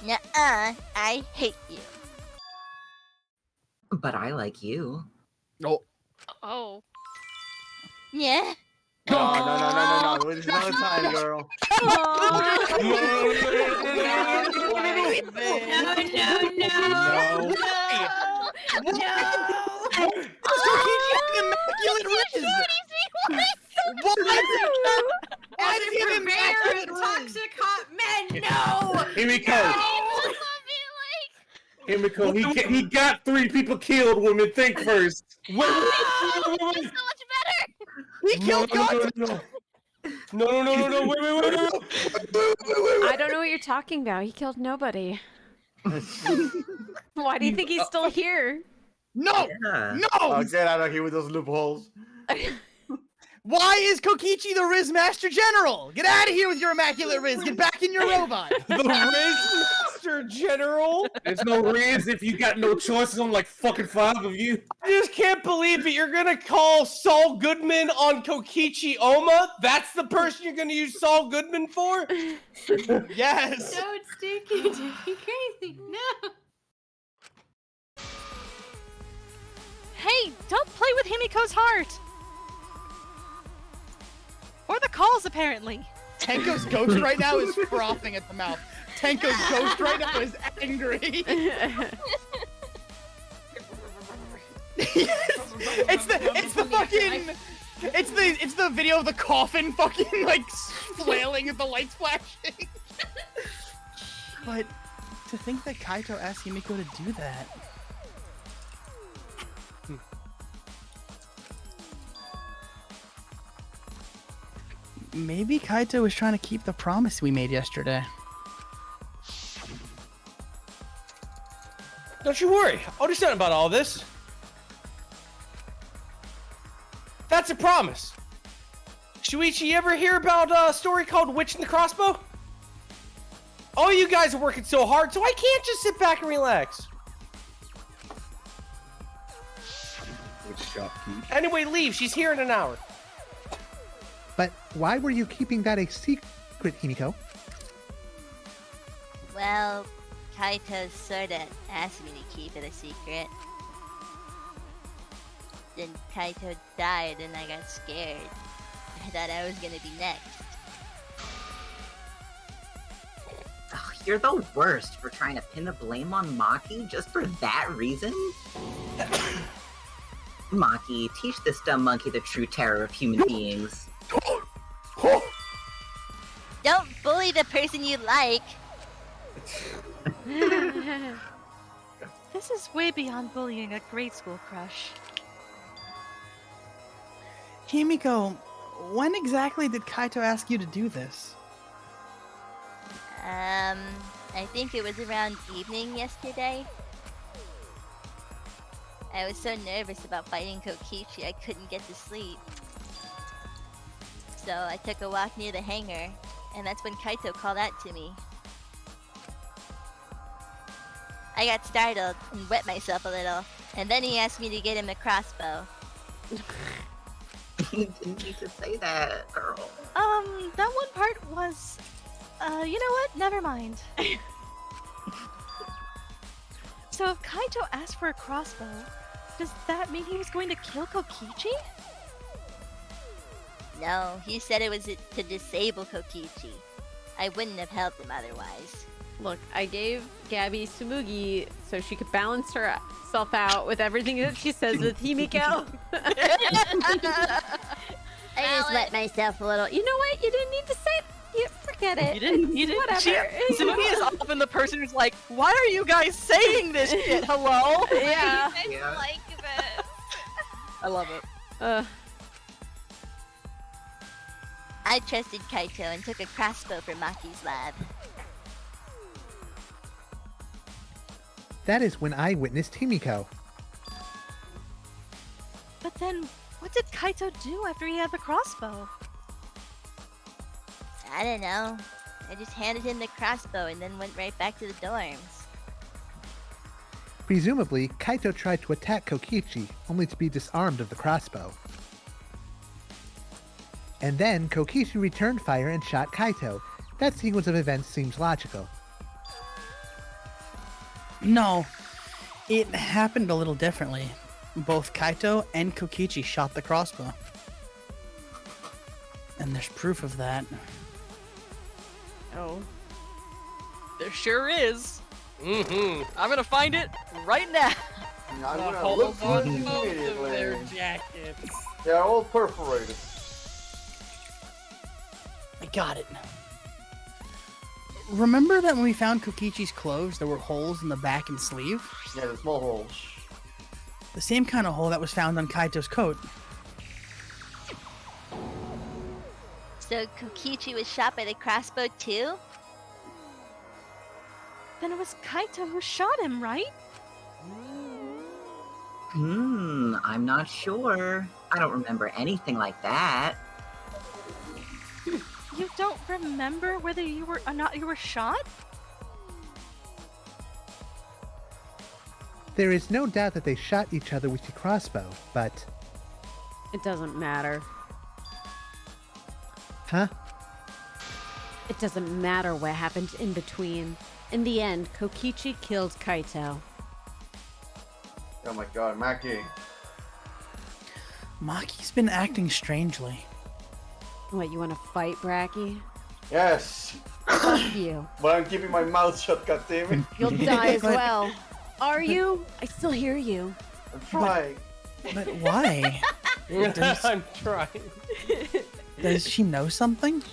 Nuh-uh, I hate you. But I like you. No. Oh. Yeah? No. There's no time, girl. Why did he have immaculate toxic hot men? No! Himiko. Himiko, he got 3 people killed. Women, think first. So much better! He killed No, wait. I don't know what you're talking about. He killed nobody. Why do you think he's still here? No! Yeah. No! Oh, get out of here with those loopholes. Why is Kokichi the Riz Master General? Get out of here with your immaculate Riz. Get back in your robot. The Riz Master General? There's no Riz if you got no choices on like fucking 5 of you. I just can't believe it. You're gonna call Saul Goodman on Kokichi Oma? That's the person you're gonna use Saul Goodman for? Yes. No, it's Stinky crazy. No. Hey, don't play with Himiko's heart! Or the calls, apparently. Tenko's ghost right now is frothing at the mouth. Tenko's ghost right now is angry. It's the video of the coffin fucking like flailing at the lights flashing. But to think that Kaito asked Himiko to do that. Maybe Kaito was trying to keep the promise we made yesterday. Don't you worry. I'll do something about all this. That's a promise. Shuichi, you ever hear about a story called Witch and the Crossbow? All you guys are working so hard, so I can't just sit back and relax. Anyway, leave. She's here in an hour. But why were you keeping that a secret, Himiko? Well, Kaito sorta asked me to keep it a secret. Then Kaito died and I got scared. I thought I was gonna be next. Ugh, you're the worst for trying to pin the blame on Maki just for that reason? Maki, teach this dumb monkey the true terror of human beings. Don't bully the person you like! This is way beyond bullying a grade school crush. Himiko, when exactly did Kaito ask you to do this? I think it was around evening yesterday. I was so nervous about fighting Kokichi I couldn't get to sleep. So I took a walk near the hangar, and that's when Kaito called out to me. I got startled and wet myself a little, and then he asked me to get him the crossbow. You didn't need to say that, girl. That one part was... you know what? Never mind. So if Kaito asked for a crossbow, does that mean he was going to kill Kokichi? No, he said it was to disable Kokichi. I wouldn't have helped him otherwise. Look, I gave Gabby Sumugi so she could balance herself out with everything that she says with Himiko. I just let myself a little. You know what? You didn't need to say it. You forget it. You didn't. Whatever. Sumugi is often the person who's like, why are you guys saying this shit? Hello? Yeah. I like this. I love it. I trusted Kaito and took a crossbow from Maki's lab. That is when I witnessed Himiko. But then, what did Kaito do after he had the crossbow? I don't know. I just handed him the crossbow and then went right back to the dorms. Presumably, Kaito tried to attack Kokichi, only to be disarmed of the crossbow. And then Kokichi returned fire and shot Kaito. That sequence of events seems logical. No, it happened a little differently. Both Kaito and Kokichi shot the crossbow. And there's proof of that. Oh. There sure is. I'm gonna find it right now. I'm The gonna look holes for it on both of immediately. their jackets. They're all perforated. I got it. Remember that when we found Kokichi's clothes, there were holes in the back and sleeve? Yeah, the small holes. The same kind of hole that was found on Kaito's coat. So Kokichi was shot by the crossbow too? Then it was Kaito who shot him, right? I'm not sure. I don't remember anything like that. You don't remember whether you were or not you were shot? There is no doubt that they shot each other with the crossbow, but... It doesn't matter. Huh? It doesn't matter what happened in between. In the end, Kokichi killed Kaito. Oh my god, Maki. Maki's been acting strangely. What, you want to fight, Bracky? Yes! Fuck you. But I'm keeping my mouth shut, goddammit. You'll die as well. Are you? I still hear you. I'm trying. But why? I'm trying. Does she know something?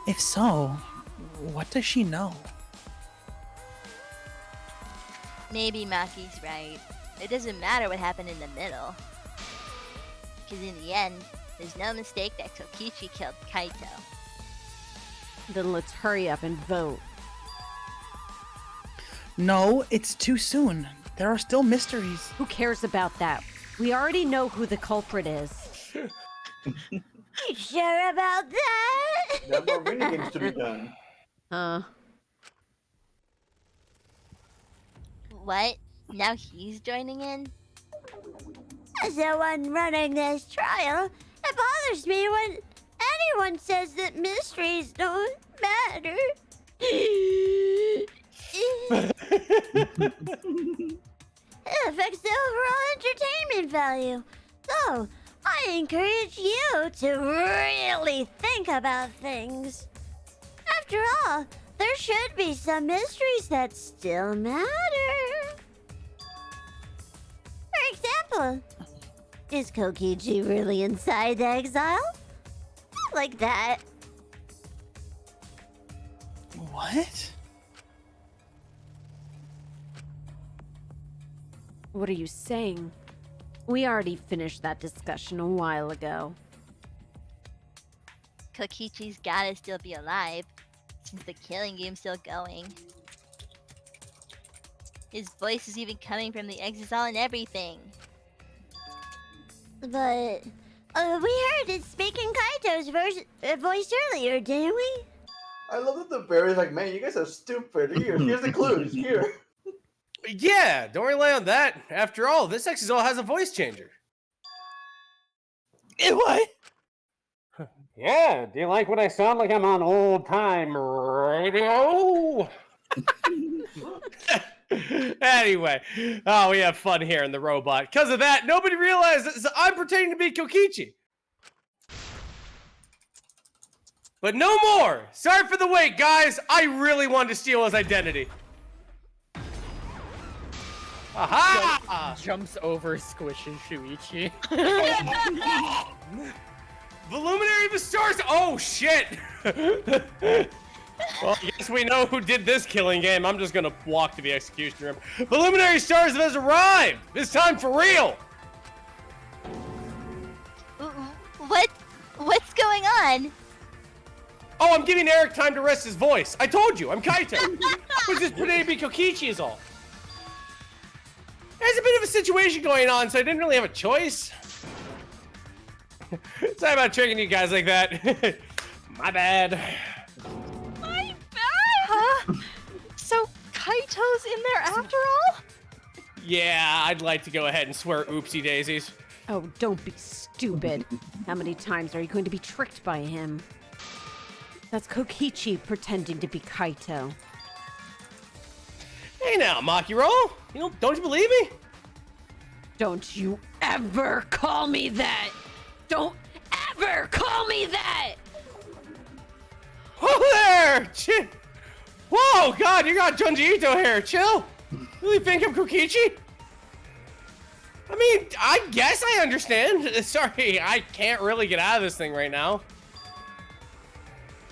If so, what does she know? Maybe Maki's right. It doesn't matter what happened in the middle. Because in the end, there's no mistake that Kokichi killed Kaito. Then let's hurry up and vote. No, it's too soon. There are still mysteries. Who cares about that? We already know who the culprit is. You sure about that? There are more minigames to be done. What? Now he's joining in? As the one running this trial, it bothers me when anyone says that mysteries don't matter. It affects the overall entertainment value. So, I encourage you to really think about things. After all, there should be some mysteries that still matter. For example, is Kokichi really inside exile? Not like that. What? What are you saying? We already finished that discussion a while ago. Kokichi's gotta still be alive, since the killing game's still going. His voice is even coming from the exile and everything. But we heard it speaking Kaito's voice earlier, didn't we? I love that the bear is like, man, you guys are stupid. Here's the clues. Here. Yeah, don't rely on that. After all, this exile has a voice changer. What? Yeah, do you like what I sound like? I'm on old time radio. Anyway, oh, we have fun here in the robot. Because of that, nobody realizes I'm pretending to be Kokichi. But no more! Sorry for the wait, guys. I really wanted to steal his identity. Aha! Jumps over, squishes Shuichi. Voluminary of the Stars! Oh, shit! Well, I guess we know who did this killing game. I'm just gonna walk to the execution room. Voluminary Stars has arrived! This time for real! What's going on? Oh, I'm giving Eric time to rest his voice. I told you, I'm Kaito. I was just pretending to be Kokichi is all. There's a bit of a situation going on, so I didn't really have a choice. Sorry about tricking you guys like that. My bad. My bad? Huh? So Kaito's in there after all? Yeah, I'd like to go ahead and swear oopsie daisies. Oh, don't be stupid. How many times are you going to be tricked by him? That's Kokichi pretending to be Kaito. Hey now, Maki roll. Don't you believe me? Don't you ever call me that! Don't ever call me that! Whoa there! Whoa, God, you got Junji Ito hair. Chill. Really think I'm Kokichi? I mean, I guess I understand. Sorry, I can't really get out of this thing right now.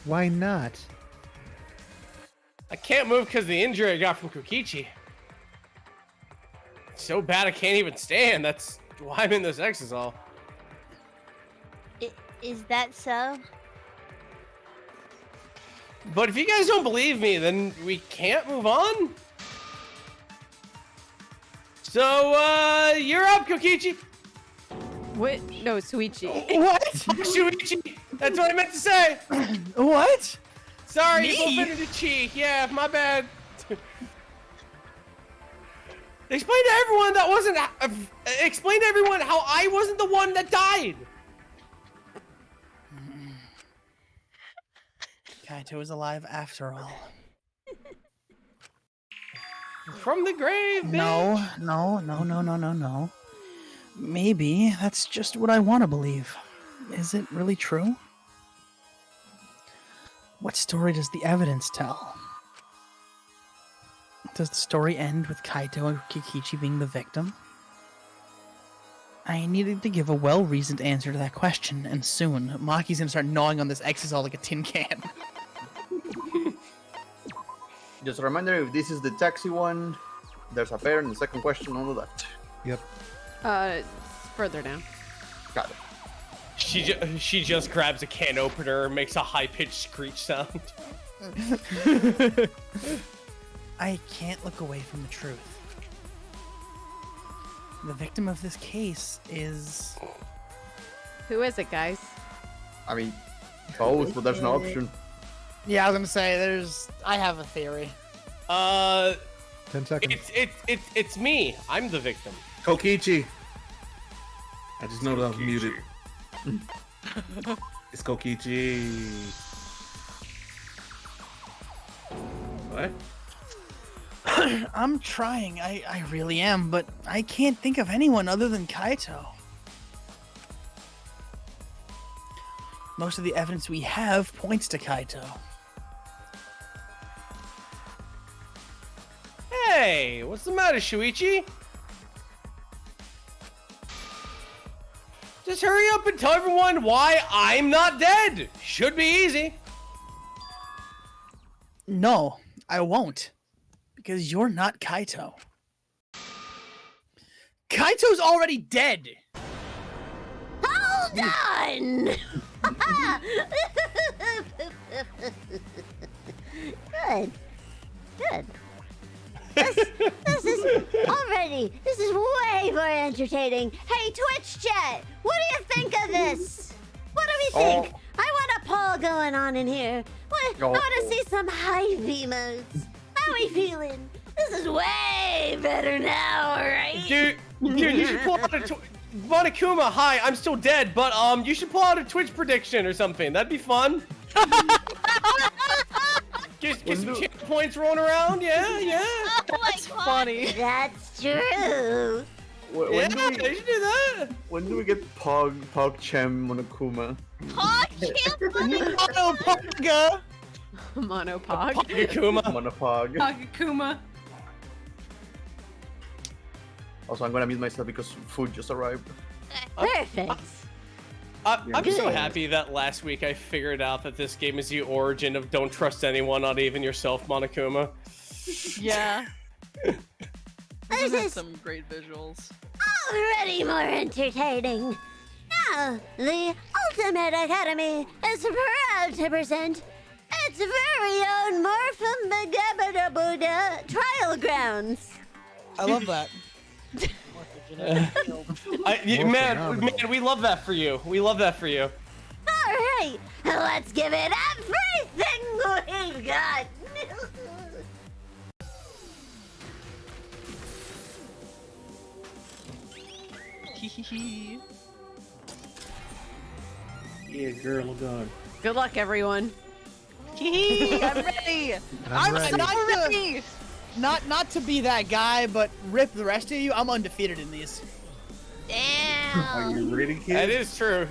Why not? I can't move because of the injury I got from Kokichi. It's so bad I can't even stand. That's why I'm in this exile. Is that so? But if you guys don't believe me, then we can't move on. So, you're up, Kokichi. What? No, Shuichi. What? Shuichi. That's what I meant to say. What? Sorry, Me? you both ended the chi. Yeah, my bad. Explain to everyone that wasn't. Explain to everyone how I wasn't the one that died. Kaito is alive after all. From the grave, bitch. No. Maybe that's just what I want to believe. Is it really true? What story does the evidence tell? Does the story end with Kaito and Kokichi being the victim? I needed to give a well-reasoned answer to that question, and soon, Maki's gonna start gnawing on this exisal like a tin can. Just a reminder, if this is the taxi one, there's a pair in the second question on the left. Yep. Further down. Got it. She just grabs a can opener and makes a high-pitched screech sound. I can't look away from the truth. The victim of this case is... Who is it, guys? I mean, both, but there's an option. Yeah, I was gonna say, I have a theory. 10 seconds. It's me. I'm the victim. Kokichi. I just know that I'm muted. It's Kokichi. What? I'm trying. I really am, but I can't think of anyone other than Kaito. Most of the evidence we have points to Kaito. Hey, what's the matter, Shuichi? Just hurry up and tell everyone why I'm not dead. Should be easy. No, I won't. Because you're not Kaito. Kaito's already dead! Hold on! Good. Good. This is way more entertaining. Hey, Twitch chat, what do you think of this? What do we think? I want a poll going on in here. I want to see some high modes. How are we feeling? This is way better now, alright? Dude, you should pull out a Monokuma, hi, I'm still dead, but you should pull out a Twitch prediction or something. That'd be fun. Get some chance points rolling around. Yeah. Oh That's funny. That's true. When do we, you should do that. When do we get PogChem Monokuma? Monopog. Monopog. Pogakuma. Monopog. Pogakuma. Also, I'm gonna mute myself because food just arrived. Perfect. I'm so happy that last week I figured out that this game is the origin of don't trust anyone, not even yourself, Monokuma. Yeah. This Those are is some great visuals. already more entertaining. Now, the Ultimate Academy is proud to present its very own Morphin Trial Grounds. I love that. Man, we love that for you. We love that for you. Alright, let's give it everything we've got. Yeah, girl, I'm gone. Good luck, everyone. I'm ready. I'm ready. not to be that guy, but rip the rest of you. I'm undefeated in these. Are you ready, kid? That is true.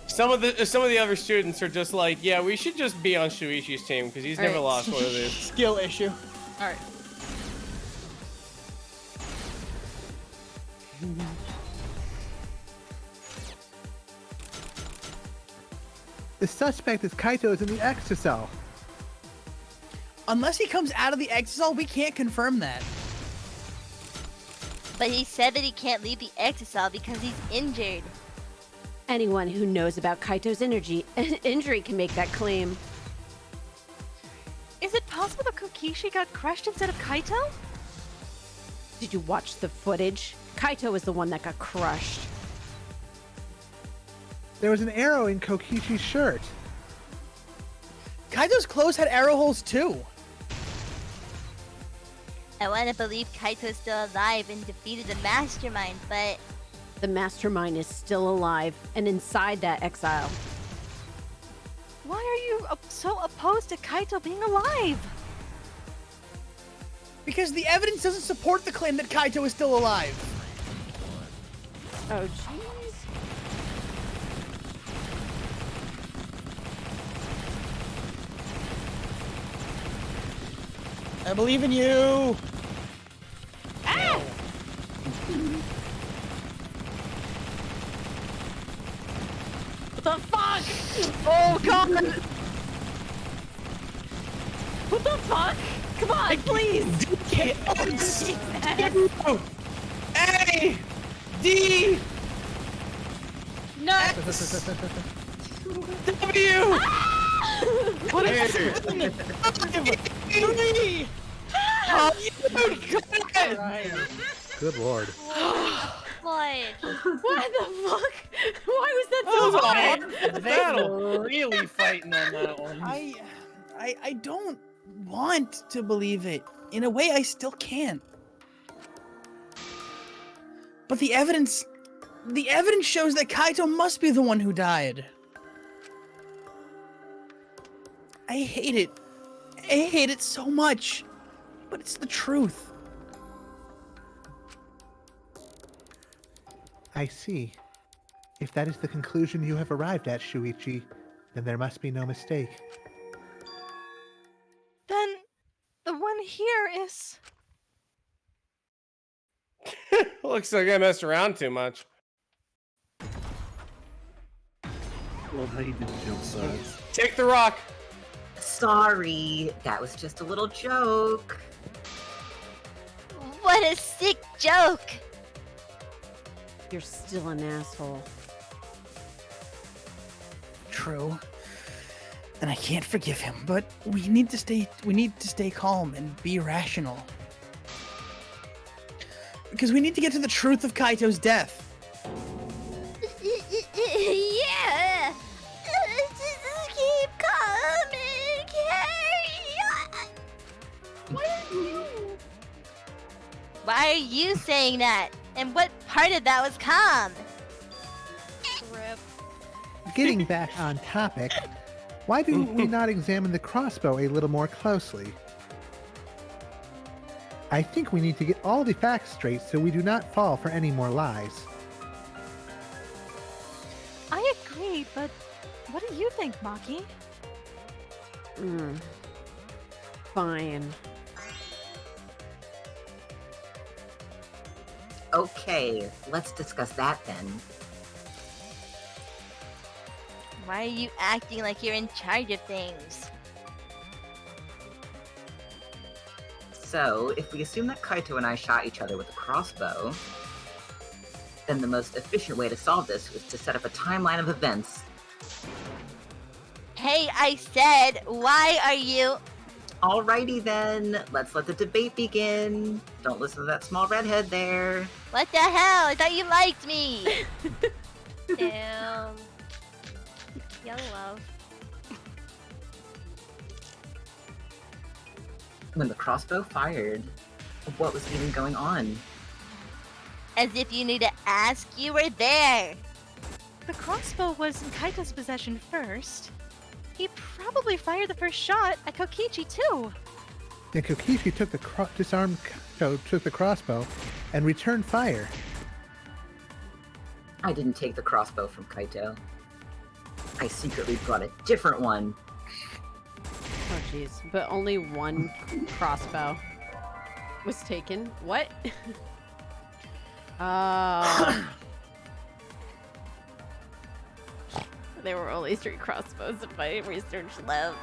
Some of the other students are just like, yeah, we should just be on Shuichi's team because he's never lost one of these. Skill issue. All right. The suspect is Kaito's in the exocell. Unless he comes out of the exocell, we can't confirm that. But he said that he can't leave the exocell because he's injured. Anyone who knows about Kaito's injury can make that claim. Is it possible that Kokichi got crushed instead of Kaito? Did you watch the footage? Kaito was the one that got crushed. There was an arrow in Kokichi's shirt. Kaito's clothes had arrow holes too. I want to believe Kaito's still alive and defeated the mastermind, but... The mastermind is still alive and inside that exile. Why are you so opposed to Kaito being alive? Because the evidence doesn't support the claim that Kaito is still alive. Oh, jeez. I believe in you. Ah! What the fuck? Oh god! What the fuck? Come on, please! A! D! Nuts! W! What is this? 3! Oh, Good lord. Floyd. What the fuck? Why was that so hard? They're really fighting on that one. I don't want to believe it. In a way, I still can't. But the evidence shows that Kaito must be the one who died. I hate it. I hate it so much. but it's the truth. I see. If that is the conclusion you have arrived at, Shuichi, then there must be no mistake. Then the one here is. Looks like I messed around too much. Love how you did jump sides. Take the rock. Sorry, that was just a little joke. What a sick joke! You're still an asshole. True. And I can't forgive him, but we need to stay calm and be rational. Because we need to get to the truth of Kaito's death. Yeah! Just keep coming, Why are you saying that? And what part of that was calm? Rip. Getting back on topic, why do we not examine the crossbow a little more closely? I think we need to get all the facts straight so we do not fall for any more lies. I agree, but what do you think, Maki? Fine. Okay, let's discuss that then. Why are you acting like you're in charge of things? So, if we assume that Kaito and I shot each other with a crossbow, then the most efficient way to solve this was to set up a timeline of events. Hey, I said, why are you... Alrighty then, let's let the debate begin. Don't listen to that small redhead there. What the hell? I thought you liked me! Damn. Young love. When the crossbow fired, what was even going on? As if you need to ask, you were there! The crossbow was in Kaito's possession first. He probably fired the first shot at Kokichi too. Then Kokichi took the disarmed Kaito took the crossbow and returned fire. I didn't take the crossbow from Kaito. I secretly brought a different one. Oh jeez, but only one crossbow was taken. What? There were only 3 crossbows if my research left.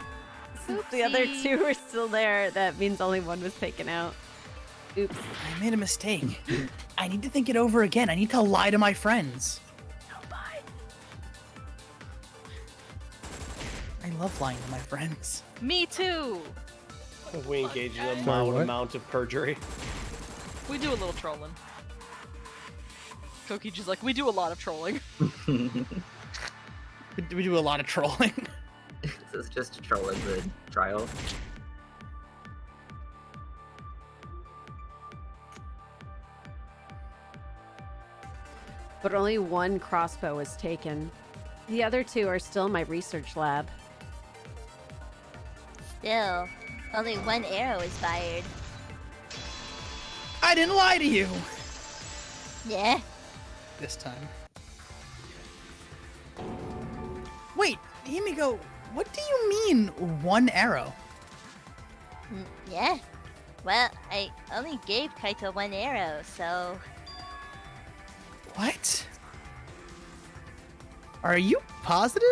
Since the other 2 were still there, that means only 1 was taken out. Oops. I made a mistake. I need to think it over again. I need to lie to my friends. I love lying to my friends. Me too. We engage in a Sorry, mild what? amount of perjury. We do a little trolling. Kokichi's like, we do a lot of trolling. We do a lot of trolling. This is just trolling the trial. But only 1 crossbow was taken. The other 2 are still in my research lab. Still, only 1 arrow is fired. I didn't lie to you. Yeah? This time. Wait, Himiko, what do you mean 1 arrow? Yeah? Well, I only gave Kaito 1 arrow, so... What? Are you positive?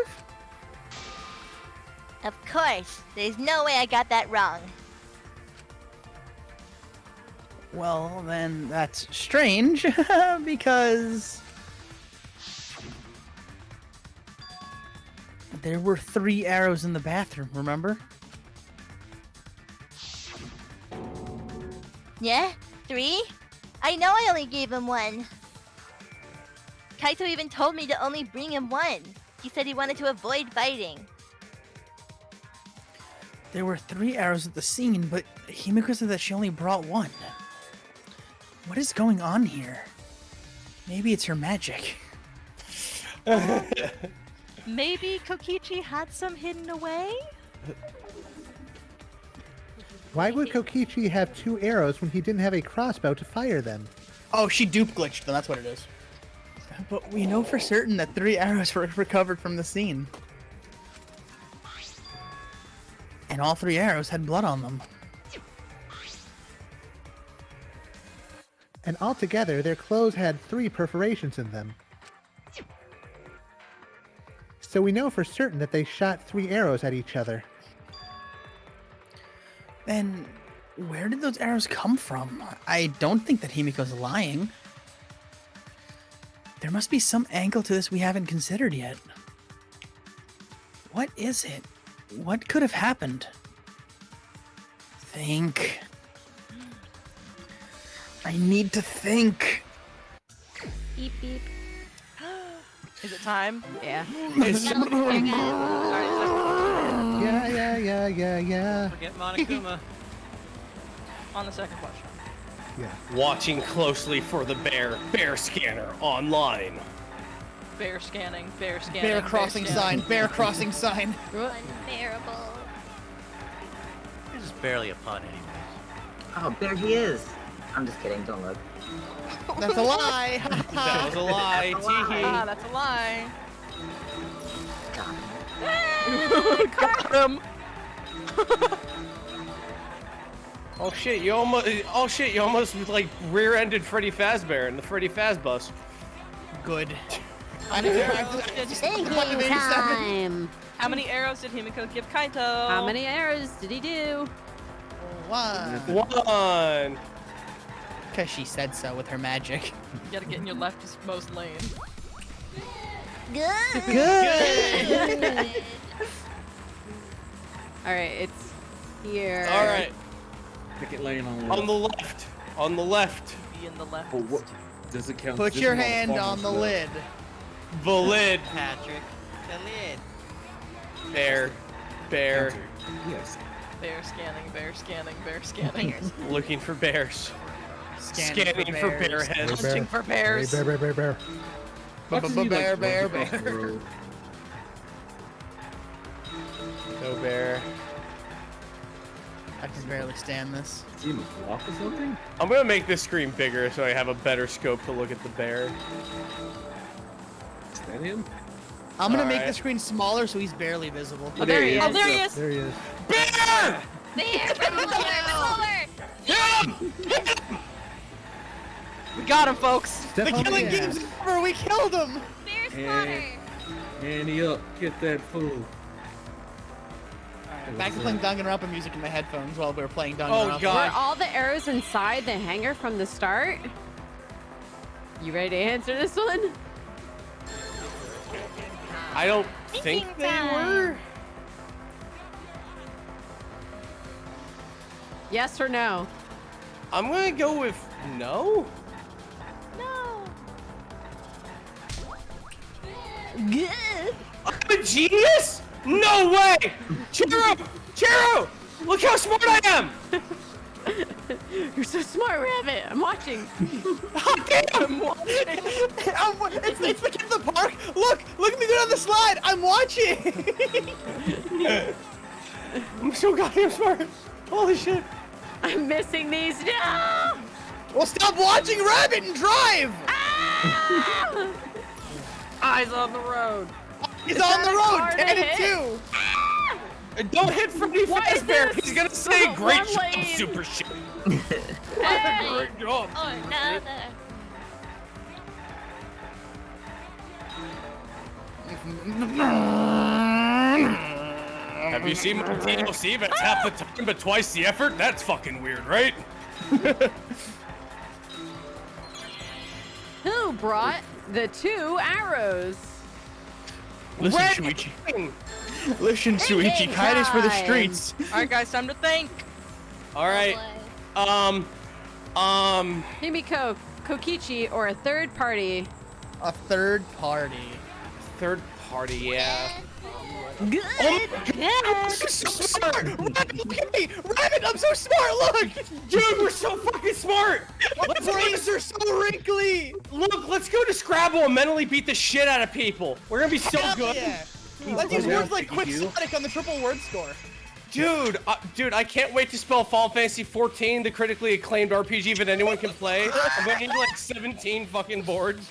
Of course, there's no way I got that wrong. Well, then that's strange, because there were 3 arrows in the bathroom, remember? Yeah? 3? I know I only gave him 1. Kaito even told me to only bring him 1. He said he wanted to avoid fighting. There were 3 arrows at the scene, but Himiko said that she only brought 1. What is going on here? Maybe it's her magic. Maybe Kokichi had some hidden away? Why would Kokichi have 2 arrows when he didn't have a crossbow to fire them? Oh, she dupe glitched them. That's what it is. But we know for certain that 3 arrows were recovered from the scene. And all 3 arrows had blood on them. And altogether, their clothes had 3 perforations in them. So we know for certain that they shot 3 arrows at each other. Then where did those arrows come from? I don't think that Himiko's lying. There must be some angle to this we haven't considered yet. What is it? What could have happened? Think. I need to think. Beep beep. Is it time? Yeah. Yeah. Forget Monokuma. On the second question. Yeah. Watching closely for the bear scanner online. Bear scanning, bear scanning. Bear crossing sign, bear crossing sign. Unbearable. This is barely a pun anyways. Oh, there he is. I'm just kidding, don't look. That's a lie. That was a lie. Ah, that's a lie. Got him. Oh shit! You almost like rear-ended Freddy Fazbear in the Freddy Fazbus. Good. Thinking time. How many arrows did Himiko give Kaito? How many arrows did he do? 1. Because she said so with her magic. You gotta get in your leftmost lane. Good. All right, it's here. All right. Picket lane On the left. On the left. Be in the left. But what does it count? Put your hand on the lid. The lid. Patrick, the lid. Bear. Yes. Bear scanning, bear scanning, bear scanning. Looking for bears. Scanning for bear heads. Hunting for bears. Bear. Bear. No bear. I can barely stand this. Team of flop or something? I'm gonna make this screen bigger so I have a better scope to look at the bear. Is that him? I'm gonna make Alright. the screen smaller so he's barely visible. Oh, there he is. Oh, there he is. There he is. Bear! There, We got him, folks. The killing game's over. We killed him. Bear spotter. Annie up, get that fool. Back to playing Danganronpa music in my headphones while we were playing Danganronpa. Oh god. Were all the arrows inside the hanger from the start? You ready to answer this one? I don't think they were. Yes or no? I'm gonna go with no. No. Good. I'm a genius? No way! Cheru! Look how smart I am! You're so smart, Rabbit. I'm watching. I'm watching. It's the kid in the park. Look at me go down the slide. I'm watching. I'm so goddamn smart. Holy shit. I'm missing these. No! Well, stop watching Rabbit and drive. Ah! Eyes on the road. He's Is on that the a road. car to 10 and hit? 2. Don't hit Freddy Why is Fazbear. this He's gonna say one great job, lane? super shit. Hey. Great job. Oh, another. Have you seen my DLC? That's half the time, but twice the effort? That's fucking weird, right? Who brought the 2 arrows? Listen, Shuichi. Listen, Shuichi. Kaede's for the time. streets. All right, guys, time to think. All right. Himiko, Kokichi, or a third party? A third party. Third party, yeah. Good. I'm so smart! Rabbit, look at me! Rabbit, I'm so smart! Look! Dude, we're so fucking smart! My brains are so wrinkly! Look, let's go to Scrabble and mentally beat the shit out of people. We're gonna be so Hell good. yeah. Let's use words like quixotic on the triple word score. Dude, I can't wait to spell Final Fantasy 14, the critically acclaimed RPG that anyone can play. I'm gonna need like 17 fucking boards.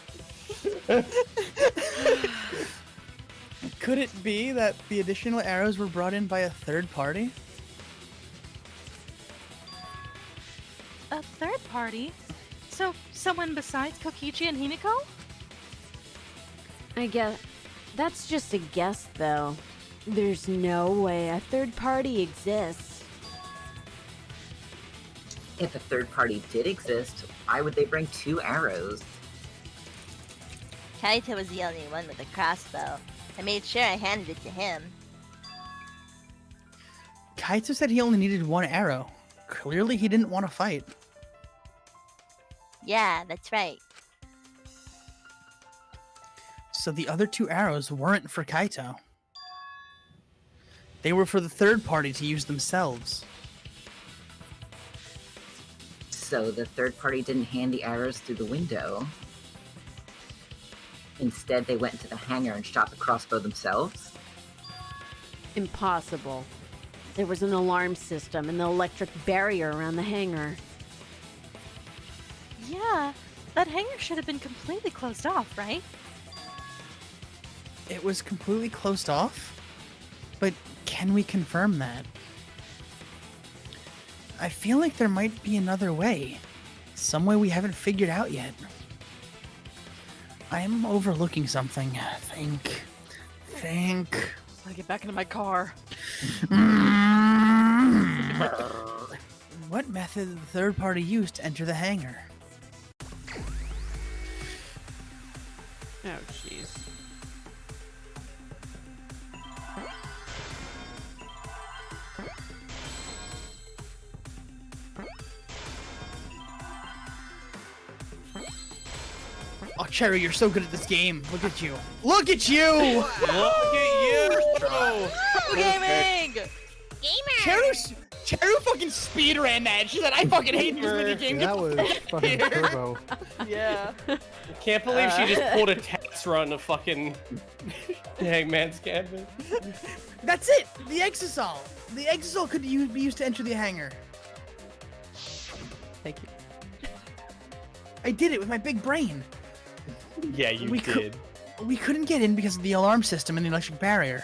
Could it be that the additional arrows were brought in by a third party? A third party? So, someone besides Kokichi and Himiko? I guess that's just a guess, though. There's no way a third party exists. If a third party did exist, why would they bring 2 arrows? Kaito was the only one with a crossbow. I made sure I handed it to him. Kaito said he only needed 1 arrow. Clearly he didn't want to fight. Yeah, that's right. So the other 2 arrows weren't for Kaito. They were for the third party to use themselves. So the third party didn't hand the arrows through the window. Instead, they went into the hangar and shot the crossbow themselves? Impossible. There was an alarm system and the electric barrier around the hangar. Yeah, that hangar should have been completely closed off, right? It was completely closed off? But can we confirm that? I feel like there might be another way. Some way we haven't figured out yet. I am overlooking something. Think. I get back into my car. What method did the third party used to enter the hangar? Oh, jeez. Oh, Cheru, you're so good at this game. Look at you. Look at you! Look at you! Pro gaming! Cheru fucking speedran that. She said, I fucking hate this minigame. That was fucking turbo. Yeah. I can't believe she just pulled a test run of fucking Hangman's Gambit. That's it! The Exisol! The Exisol could be used to enter the hangar. Thank you. I did it with my big brain. Yeah, you did. We couldn't get in because of the alarm system and the electric barrier.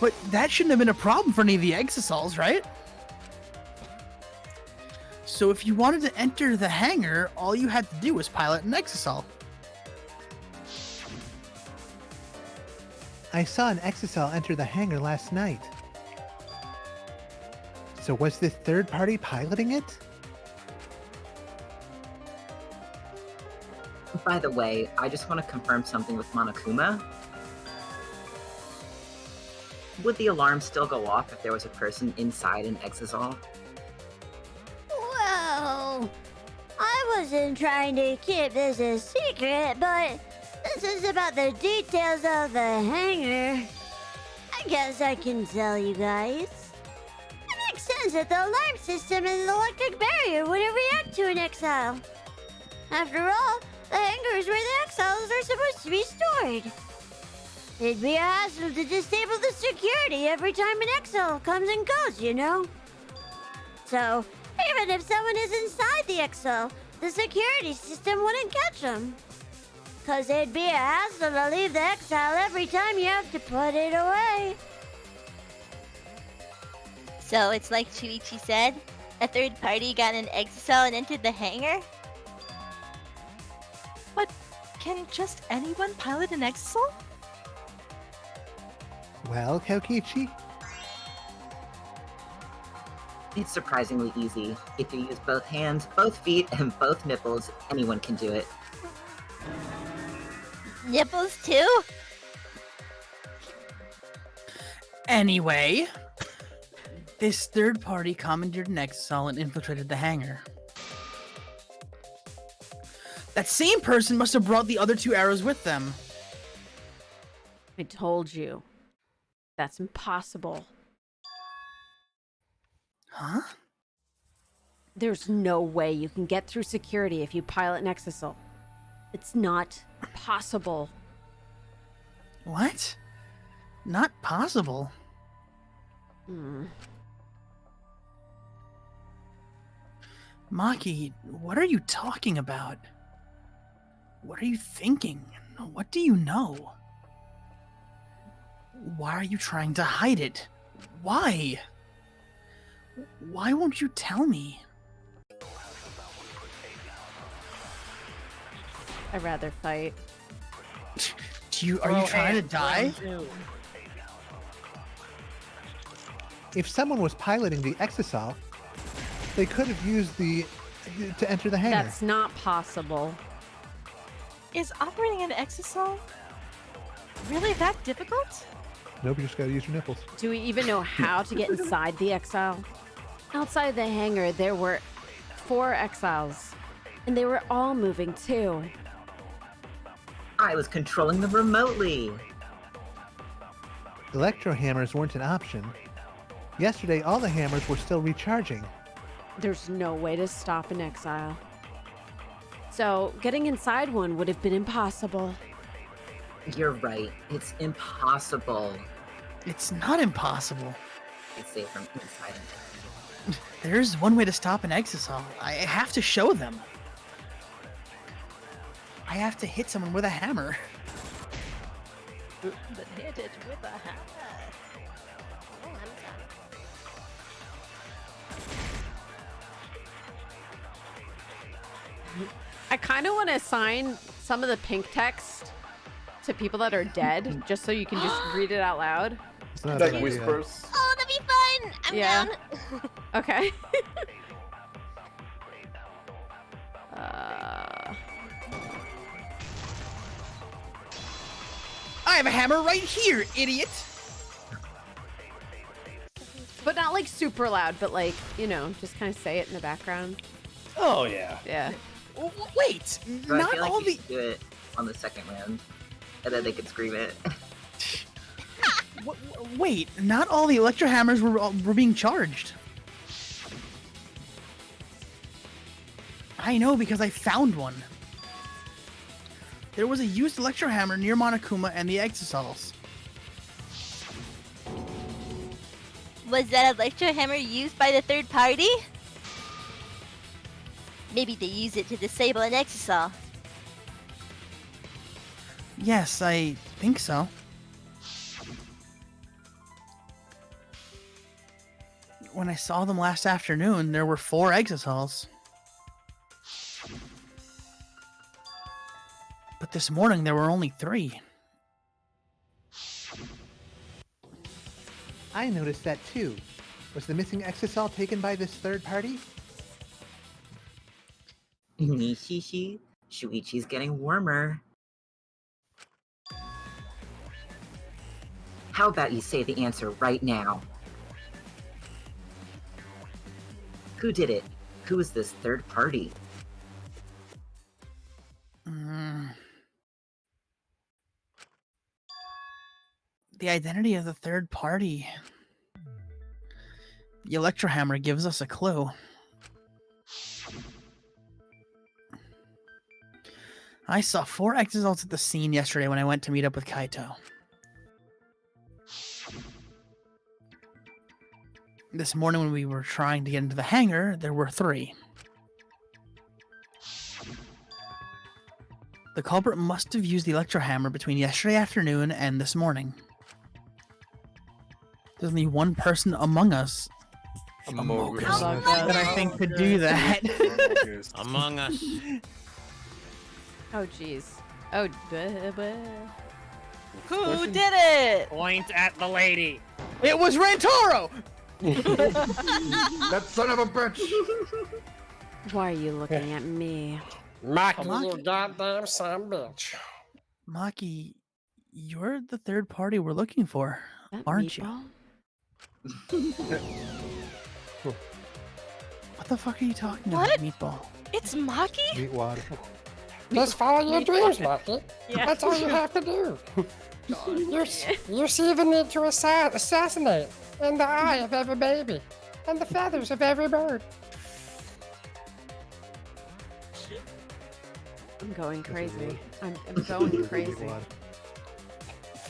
But that shouldn't have been a problem for any of the Exisols, right? So if you wanted to enter the hangar, all you had to do was pilot an Exisol. I saw an Exisol enter the hangar last night. So was this third party piloting it? By the way, I just want to confirm something with Monokuma. Would the alarm still go off if there was a person inside an Exisol? Well, I wasn't trying to keep this a secret, but this is about the details of the hangar. I guess I can tell you guys. It makes sense that the alarm system and the electric barrier wouldn't react to an exile. After all, the hangar is where the exiles are supposed to be stored. It'd be a hassle to disable the security every time an exile comes and goes, you know? So, even if someone is inside the exile, the security system wouldn't catch them. Cause it'd be a hassle to leave the exile every time you have to put it away. So it's like Shuichi said? A third party got an Exisol and entered the hangar? But can just anyone pilot an Exisol? Well, Kokichi? It's surprisingly easy. If you use both hands, both feet, and both nipples, anyone can do it. Nipples too? Anyway, this third party commandeered an Exisol and infiltrated the hangar. That same person must have brought the other 2 arrows with them. I told you. That's impossible. Huh? There's no way you can get through security if you pilot an Exisol. It's not possible. What? Not possible? Maki, what are you talking about? What are you thinking? What do you know? Why are you trying to hide it? Why? Why won't you tell me? I'd rather fight. Are you trying to die? If someone was piloting the Exisal, they could have used to enter the hangar. That's not possible. Is operating an exisal really that difficult? Nope, you just gotta use your nipples. Do we even know how to get inside the exile? Outside the hangar, there were 4 exiles, and they were all moving too. I was controlling them remotely. Electro hammers weren't an option. Yesterday, all the hammers were still recharging. There's no way to stop an exile. So, getting inside one would have been impossible. You're right. It's impossible. It's not impossible. It's safe from inside. There's one way to stop an Exisal. I have to show them. I have to hit someone with a hammer. But hit it with a hammer. I kind of want to assign some of the pink text to people that are dead, just so you can just read it out loud. It's not Like whispers. Oh, that'd be fun! I'm down. Okay. I have a hammer right here, idiot! But not like super loud, but like, you know, just kind of say it in the background. Oh, yeah. Yeah. Wait, But I not feel like all you the... should do it on the second round, and then they could scream it. Wait, not all the electro hammers were being charged. I know because I found one. There was a used electro hammer near Monokuma and the Exisals. Was that electro hammer used by the third party? Maybe they use it to disable an Exisal. Yes, I think so. When I saw them last afternoon, there were 4 Exisals. But this morning, there were only 3. I noticed that too. Was the missing Exisal taken by this third party? Nishishi, Shuichi's getting warmer. How about you say the answer right now? Who did it? Who is this third party? The identity of the third party. The electro hammer gives us a clue. I saw 4 Exisals at the scene yesterday when I went to meet up with Kaito. This morning when we were trying to get into the hangar, there were 3. The culprit must have used the electro hammer between yesterday afternoon and this morning. There's only one person among us that I think could do that. Among Us. Oh, jeez. Oh, Who did it? Point at the lady. It was Rantaro! That son of a bitch! Why are you looking at me? Maki, you goddamn son of a bitch. Maki, you're the third party we're looking for, aren't you? What the fuck are you talking about, Meatball? It's Maki? Meatwad. Just follow your dreams, Maki. Yeah. That's all you have to do. You see the need to assassinate in the eye of every baby and the feathers of every bird. I'm going crazy. I'm going crazy.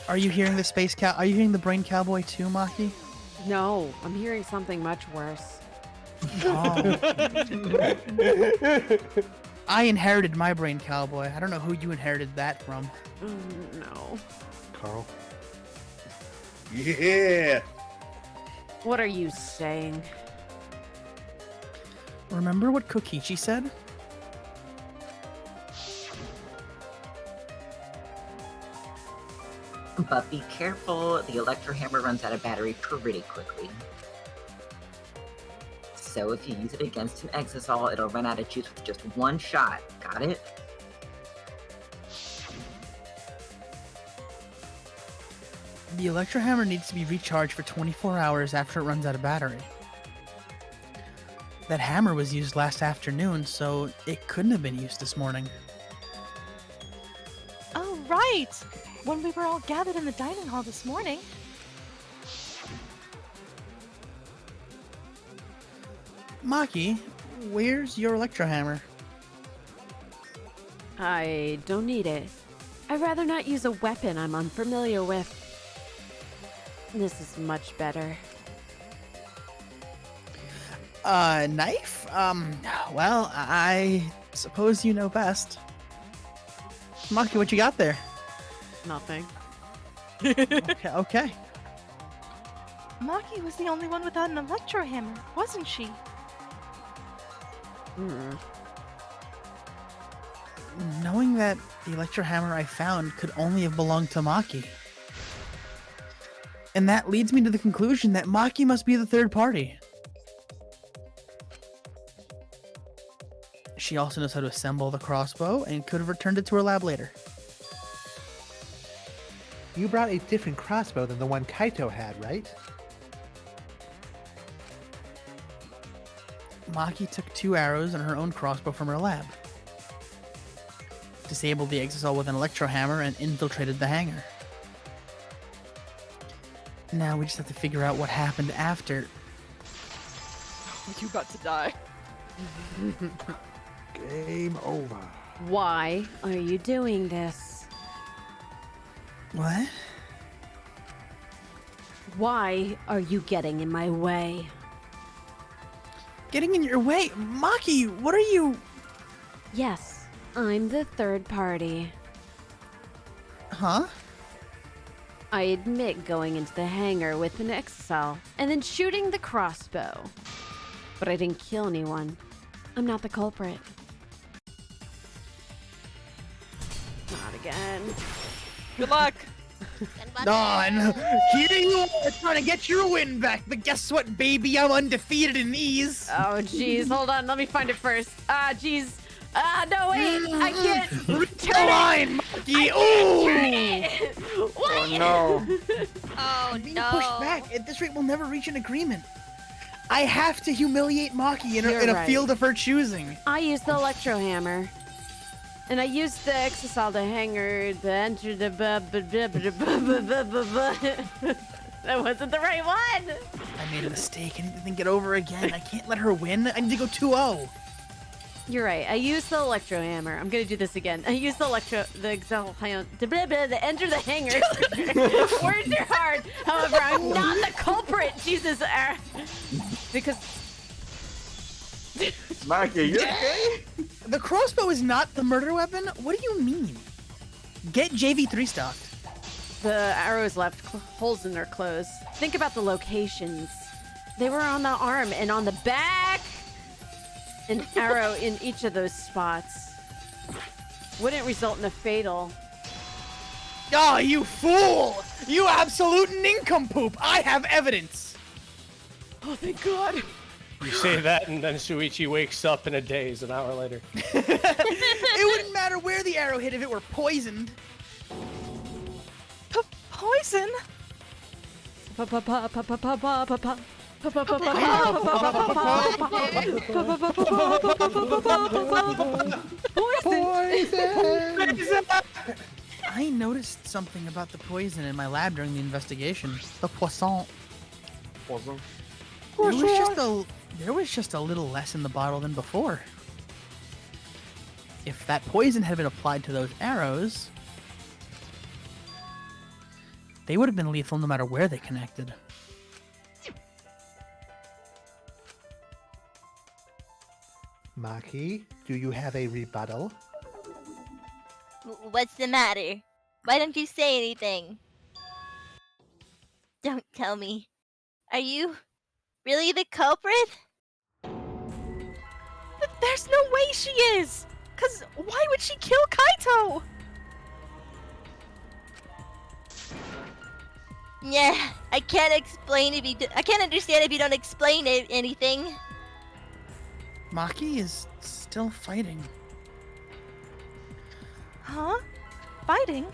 Are you hearing the space cow? Are you hearing the brain cowboy too, Maki? No, I'm hearing something much worse. I inherited my brain, cowboy. I don't know who you inherited that from. No. Carl. Yeah. What are you saying? Remember what Kokichi said? But be careful, the electro hammer runs out of battery pretty quickly. So if you use it against an Exisal, it'll run out of juice with just one shot. Got it? The electro hammer needs to be recharged for 24 hours after it runs out of battery. That hammer was used last afternoon, so it couldn't have been used this morning. Oh, right! When we were all gathered in the dining hall this morning. Maki, where's your electro hammer? I don't need it. I'd rather not use a weapon I'm unfamiliar with. This is much better. Knife? Well, I suppose you know best. Maki, what you got there? Nothing. Okay. Maki was the only one without an electro hammer, wasn't she? Knowing that the electro hammer I found could only have belonged to Maki. And that leads me to the conclusion that Maki must be the third party. She also knows how to assemble the crossbow and could have returned it to her lab later. You brought a different crossbow than the one Kaito had, right? Maki took 2 arrows and her own crossbow from her lab, disabled the Exisal with an electro hammer, and infiltrated the hangar. Now we just have to figure out what happened after. You about to die. Game over. Why are you doing this? What? Why are you getting in my way? Getting in your way? Maki, what are you... Yes, I'm the third party. Huh? I admit going into the hangar with an Exisal and then shooting the crossbow. But I didn't kill anyone. I'm not the culprit. Not again. Good luck! Don, here you are trying to get your win back, but guess what, baby? I'm undefeated in these. Oh, jeez. Hold on. Let me find it first. Jeez. No, wait. I can't. Turn the line, Maki. Ooh! What? Oh no. Oh Being no. pushed back. At this rate, we'll never reach an agreement. I have to humiliate Maki in You're a right. field of her choosing. I used the electro hammer. And I used the Exisal to hanger the enter the That wasn't the right one. I made a mistake. I need to think it over again. I can't let her win. I need to go 2-0. You're right. I used the electro hammer. I'm gonna do this again. I used the Exisal to enter the hanger. Words are hard. However, I'm not the culprit. Jesus. Because Maki, you okay? The crossbow is not the murder weapon? What do you mean? Get JV3 stocked. the arrows left holes in their clothes. Think about the locations. They were on the arm and on the back. An arrow in each of those spots wouldn't result in a fatal. Oh, you fool! You absolute nincompoop! I have evidence! Oh, thank God. You say that, and then Shuichi wakes up in a daze an hour later. It wouldn't matter where the arrow hit if it were poisoned. Poison? I noticed something about the poison in my lab during the investigation. The poisson. Poison? There was just a little less in the bottle than before. If that poison had been applied to those arrows, they would have been lethal no matter where they connected. Maki, do you have a rebuttal? What's the matter? Why don't you say anything? Don't tell me. Are you really the culprit? There's no way she is! Cause why would she kill Kaito? Yeah, I can't explain if you. I can't understand if you don't explain anything. Maki is still fighting. Huh? Fighting?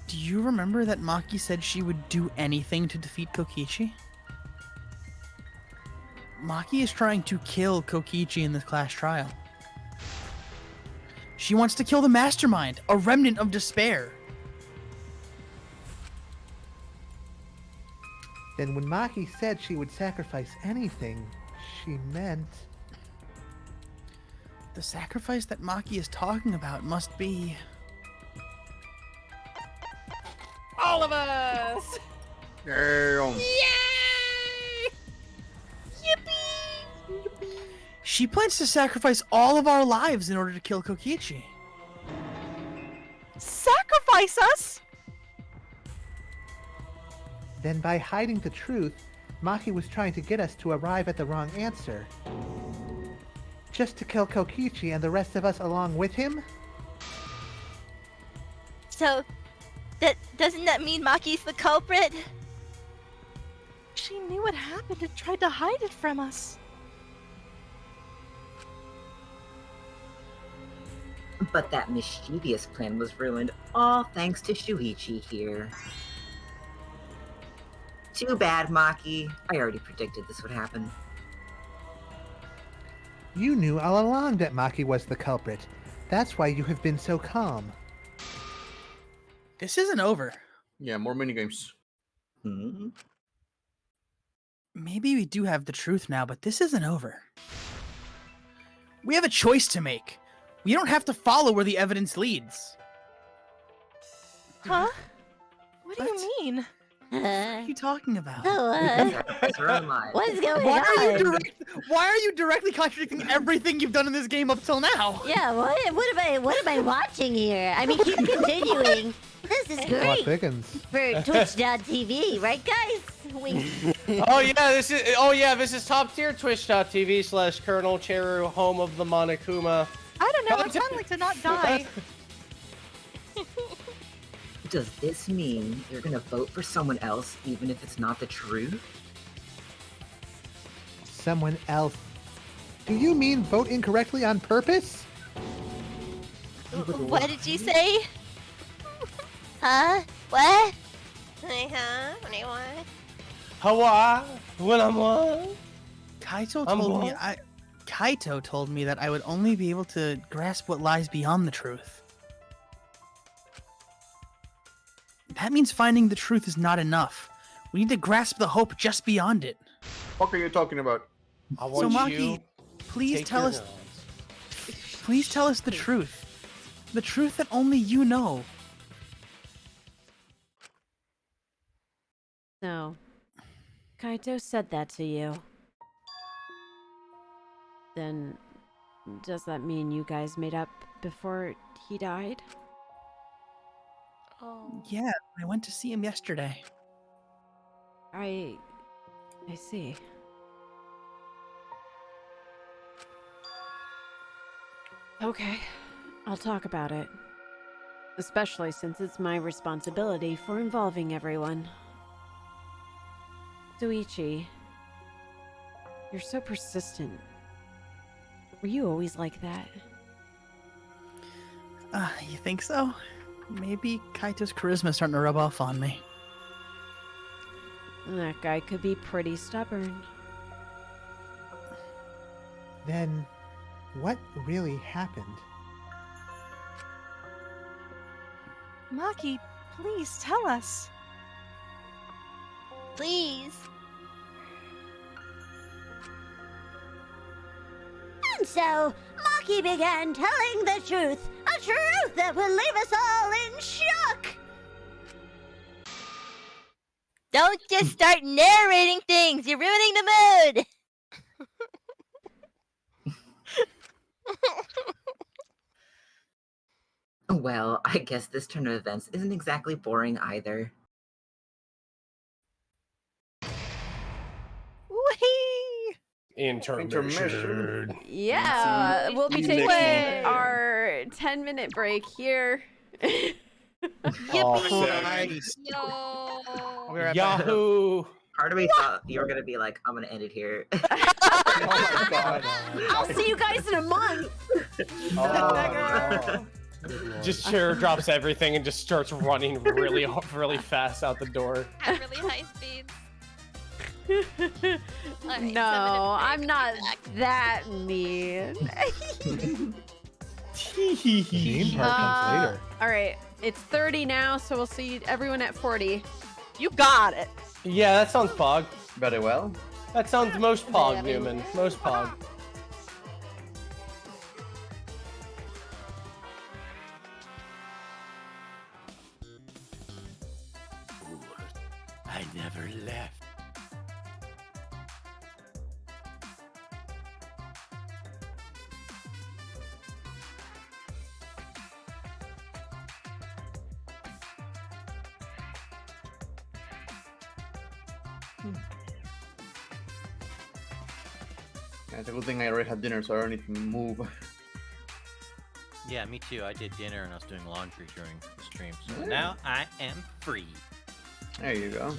Do you remember that Maki said she would do anything to defeat Kokichi? Maki is trying to kill Kokichi in this class trial. She wants to kill the mastermind, a remnant of despair. Then when Maki said she would sacrifice anything, she meant... The sacrifice that Maki is talking about must be... All of us! Damn. She plans to sacrifice all of our lives in order to kill Kokichi. Sacrifice us? Then by hiding the truth, Maki was trying to get us to arrive at the wrong answer. Just to kill Kokichi and the rest of us along with him? So, doesn't that mean Maki's the culprit? She knew what happened and tried to hide it from us. But that mischievous plan was ruined, all thanks to Shuichi here. Too bad, Maki. I already predicted this would happen. You knew all along that Maki was the culprit. That's why you have been so calm. This isn't over. Yeah, more minigames. Maybe we do have the truth now, but this isn't over. We have a choice to make. We don't have to follow where the evidence leads. Huh? What do you mean? What are you talking about? What's going Why on? Why are you directly contradicting everything you've done in this game up till now? Yeah, what am I watching here? I mean, keep continuing. This is great for Twitch.tv, right, guys? This is top tier Twitch.tv/ColonelCheru, home of the Monokuma. I don't know, I'd kind of like to not die. Does this mean you're gonna vote for someone else even if it's not the truth? Someone else? Do you mean vote incorrectly on purpose? What did you say? Huh? What? Huh? What? Hawa, when I'm one. Kaito told me that I would only be able to grasp what lies beyond the truth. That means finding the truth is not enough. We need to grasp the hope just beyond it. What are you talking about? So Maki, please tell us the truth. The truth that only you know. So, Kaito said that to you. Then, does that mean you guys made up before he died? Oh. Yeah, I went to see him yesterday. I see. Okay, I'll talk about it. Especially since it's my responsibility for involving everyone. Shuichi, you're so persistent. Were you always like that? You think so? Maybe Kaito's charisma's starting to rub off on me. That guy could be pretty stubborn. Then, what really happened? Maki, please tell us. Please. And so, Maki began telling the truth. A truth that will leave us all in shock. Don't just start narrating things. You're ruining the mood. Well, I guess this turn of events isn't exactly boring either. Whee! Intermission. Yeah, we'll be you taking next month. our 10-minute break here. Nice. Yahoo! Part of me thought you were gonna be like, I'm gonna end it here. Oh my god. I'll see you guys in a month. Just Cheru drops everything and just starts running really, really fast out the door. At really high speeds. Alright, No, I'm not that mean. Mean part comes later. All right, it's 30 now, so we'll see everyone at 40. You got it. Yeah, that sounds pog. Very well. That sounds most pog, Newman. Most pog. I never left. Yeah, it's a good thing I already had dinner, so I don't need to move. Yeah, me too. I did dinner and I was doing laundry during the stream, so now I am free. There you go.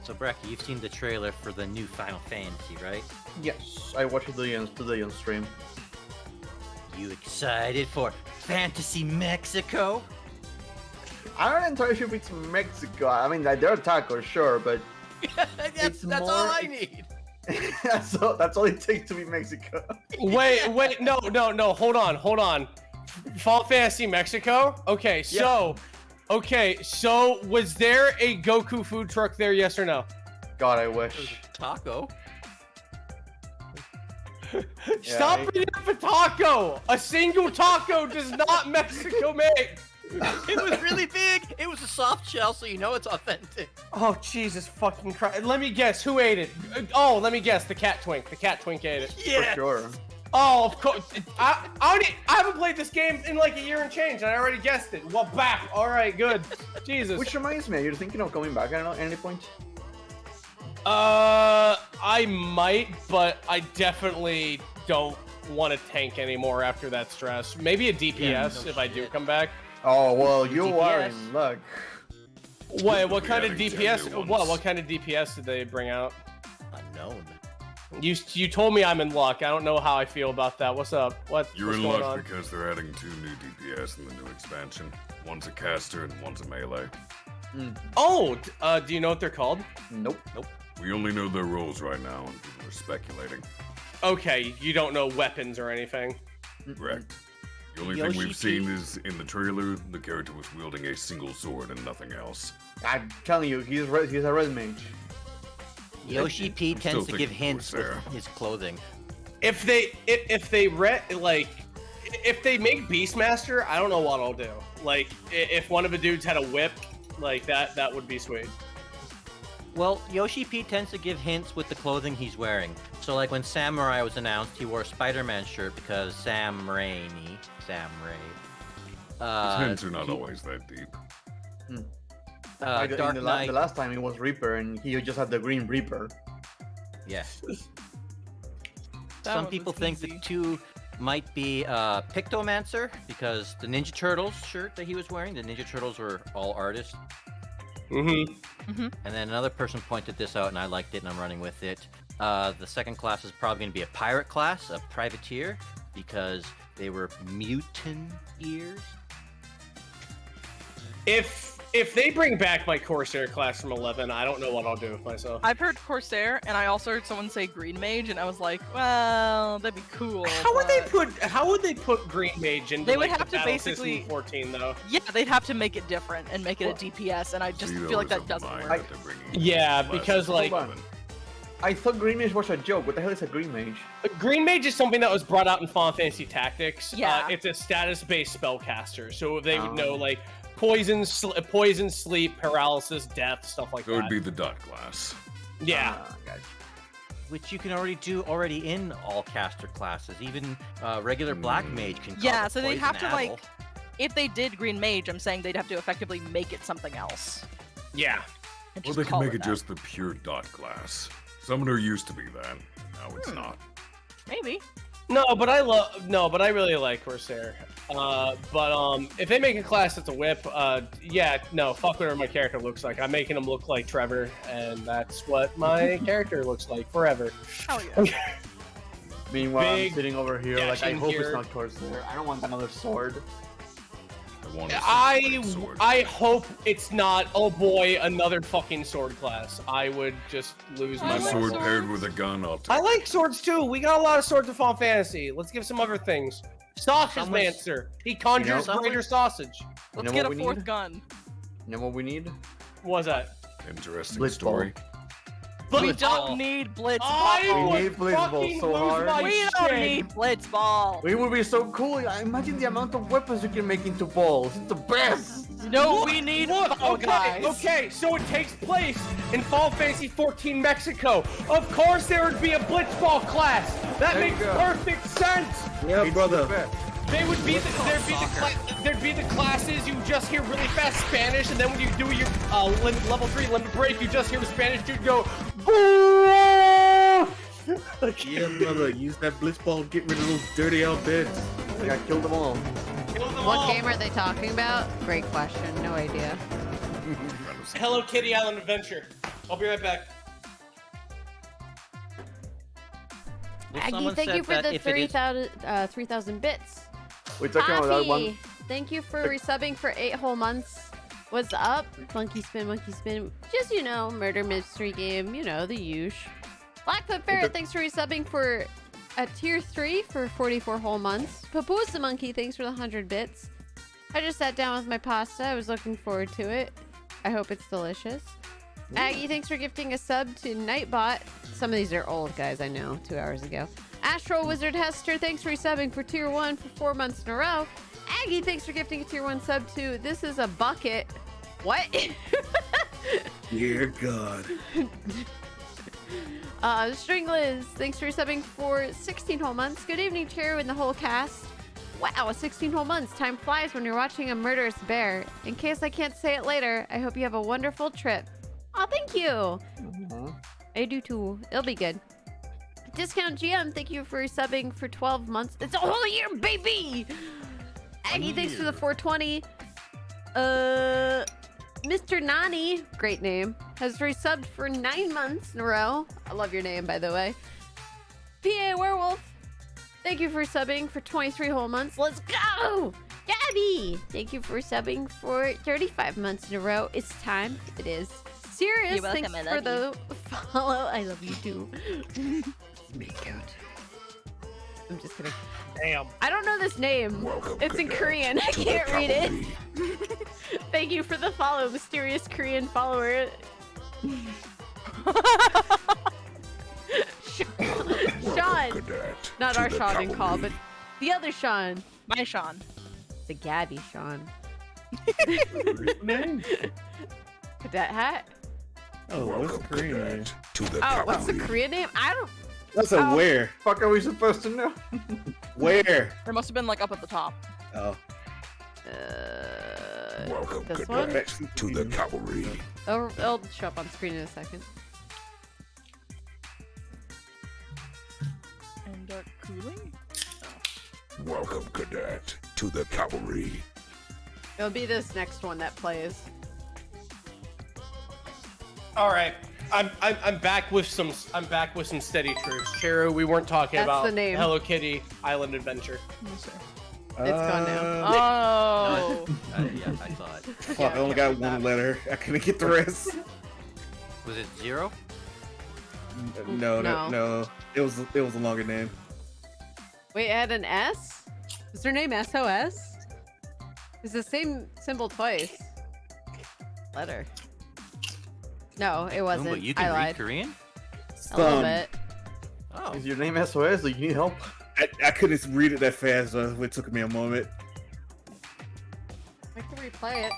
So, Bracky, you've seen the trailer for the new Final Fantasy, right? Yes, I watched it today on stream. You excited for Fantasy Mexico? I'm not entirely sure if it's Mexico. I mean, like, there are tacos, sure, but that's all I need. that's all it takes to be Mexico. Wait, no, hold on. Fall Fantasy Mexico? Okay, so was there a Goku food truck there, yes or no? God, I wish. Taco? Stop bringing up a taco! A single taco does not Mexico make! It was really big! It was a soft shell, so you know it's authentic. Oh, Jesus fucking Christ. Let me guess, who ate it? Oh, let me guess, the cat twink. The cat twink ate it. Yeah. For sure. Oh, of course. I haven't played this game in like a year and change, and I already guessed it. Well, back. All right, good. Jesus. Which reminds me, you're thinking of coming back, I don't know, at any point? I might, but I definitely don't want to tank anymore after that stress. Maybe a DPS if I do come back. Oh, well, you are in luck. What kind of DPS? What kind of DPS did they bring out? Unknown. You told me I'm in luck. I don't know how I feel about that. What's up? What's You're in going luck on? because they're adding 2 new DPS in the new expansion. One's a caster and one's a melee. Oh, do you know what they're called? Nope. We only know their roles right now, and people are speculating. Okay, you don't know weapons or anything. Correct. The only thing we've seen is in the trailer, the character was wielding a single sword and nothing else. I'm telling you, he's a red mage. Yoshi P I'm still tends to give thinking hints with Corsair. his clothing. If they if they make Beastmaster, I don't know what I'll do. Like if one of the dudes had a whip, like that would be sweet. Well, Yoshi P tends to give hints with the clothing he's wearing. So like when Samurai was announced, he wore a Spider-Man shirt because Sam Raimi. His hints are not always that deep. Dark the Knight. last time it was Reaper, and he just had the Green Reaper. Yeah. That Some one people was think easy. the 2 might be Pictomancer because the Ninja Turtles shirt that he was wearing, the Ninja Turtles were all artists. Mm-hmm. And then another person pointed this out and I liked it and I'm running with it. The second class is probably going to be a pirate class, a privateer, because they were mutant ears. If they bring back my Corsair class from 11, I don't know what I'll do with myself. I've heard Corsair, and I also heard someone say Green Mage, and I was like, well, that'd be cool. How would they put Green Mage into They would like, have the to battle basically- system 14 though? Yeah, they'd have to make it different and make it a DPS, and I just feel like that doesn't work. Yeah, because like Hold on. I thought Green Mage was a joke. What the hell is a Green Mage? Green Mage is something that was brought out in Final Fantasy Tactics. Yeah. It's a status-based spellcaster, so they would know like poison, sleep, paralysis, death, stuff like So that. it would be the dot class. Yeah. Gotcha. Which you can already do in all caster classes. Even regular black mage can. Yeah, cause a so they'd have to poison apple. like, if they did green mage, I'm saying they'd have to effectively make it something else. Yeah. And Or just they can call make it it that. just the pure dot class. Summoner used to be that. Now it's not. Maybe. No, but I really like Corsair. If they make a class that's a whip, yeah, no, fuck whatever my character looks like. I'm making him look like Trevor, and that's what my character looks like forever. Hell yeah. Meanwhile, Big I'm sitting over here like, I dashing hope here. it's not Corsair. I don't want another sword. I hope it's not, oh boy, another fucking sword class. I would just lose my A mind. sword paired with a gun, I'll take I like swords too. We got a lot of swords in Final Fantasy. Let's give some other things. Sausage Lancer. He conjures greater sausage. Let's get a fourth gun. You know what we need? What was that? Interesting story. We don't need Blitzball. We need Blitzball so hard. We don't need Blitzball. We would be so cool. Imagine the amount of weapons you can make into balls. It's the best. No, we need Fall Guys. Okay, so it takes place in Final Fantasy 14 Mexico. Of course there would be a Blitzball class. That There you makes go. perfect sense. Yeah, brother. They would be there'd be the classes you just hear really fast Spanish, and then when you do your level 3 limit break, you just hear the Spanish dude go. Yeah, brother. Use that blitzball. Get rid of those dirty old beds. I killed them all. What game are they talking about? Great question. No idea. Hello Kitty Island Adventure. I'll be right back. Aggie, thank you for the 3,000 bits. We're talking about that one. Afi, thank you for resubbing for 8 whole months. What's up? Monkey spin. Just, murder mystery game. The usual. Blackfoot Ferret, thanks for resubbing for a tier 3 for 44 whole months. Papoose the Monkey, thanks for the 100 bits. I just sat down with my pasta. I was looking forward to it. I hope it's delicious. Aggie, thanks for gifting a sub to Nightbot. Some of these are old, guys, I know. 2 hours ago. Astral Wizard Hester, thanks for resubbing for tier 1 for 4 months in a row. Aggie, thanks for gifting a tier 1 sub to This Is a Bucket. What? Dear God. Stringliz, thanks for subbing for 16 whole months. Good evening, Cheru and the whole cast. Wow, 16 whole months. Time flies when you're watching a murderous bear. In case I can't say it later, I hope you have a wonderful trip. Oh, thank you. I do too. It'll be good. Discount GM, thank you for subbing for 12 months. It's a whole year, baby! Aggie, thanks for the 420. Mr. Nani, great name, has resubbed for 9 months in a row. I love your name, by the way. PA Werewolf, thank you for subbing for 23 whole months. Let's go! Gabby, thank you for subbing for 35 months in a row. It's time. It is. Sirius, You're welcome, thanks I for love the follow. I love you too. Make out. I'm just kidding. Damn. I don't know this name. It's in Korean. I can't read it. Thank you for the follow, mysterious Korean follower. Sean. Not our Sean in call, but the other Sean. My Sean. The Gabby Sean. Name? Cadet hat? Oh, what's the Korean name? Oh, what's the Korean name? I don't. That's a where? Fuck are we supposed to know? Where? There must have been like up at the top. Oh. This one? To the cavalry. It'll show up on screen in a second. And cooling? Welcome, cadet, to the cavalry. It'll be this next one that plays. All right. I'm back with some steady truths. Cheru, we weren't talking That's about the name. Hello Kitty Island Adventure. It's gone now. Oh. Yeah, I saw it. Fuck, I only got one letter. I couldn't get the rest. Was it 0? No. It was a longer name. Wait, it had an S? Is her name SOS? It's the same symbol twice. Letter. No, it wasn't. But you can I read lied. Korean? A little bit. Oh. Is your name SOS or you need help? I couldn't read it that fast, so it took me a moment. I can replay it.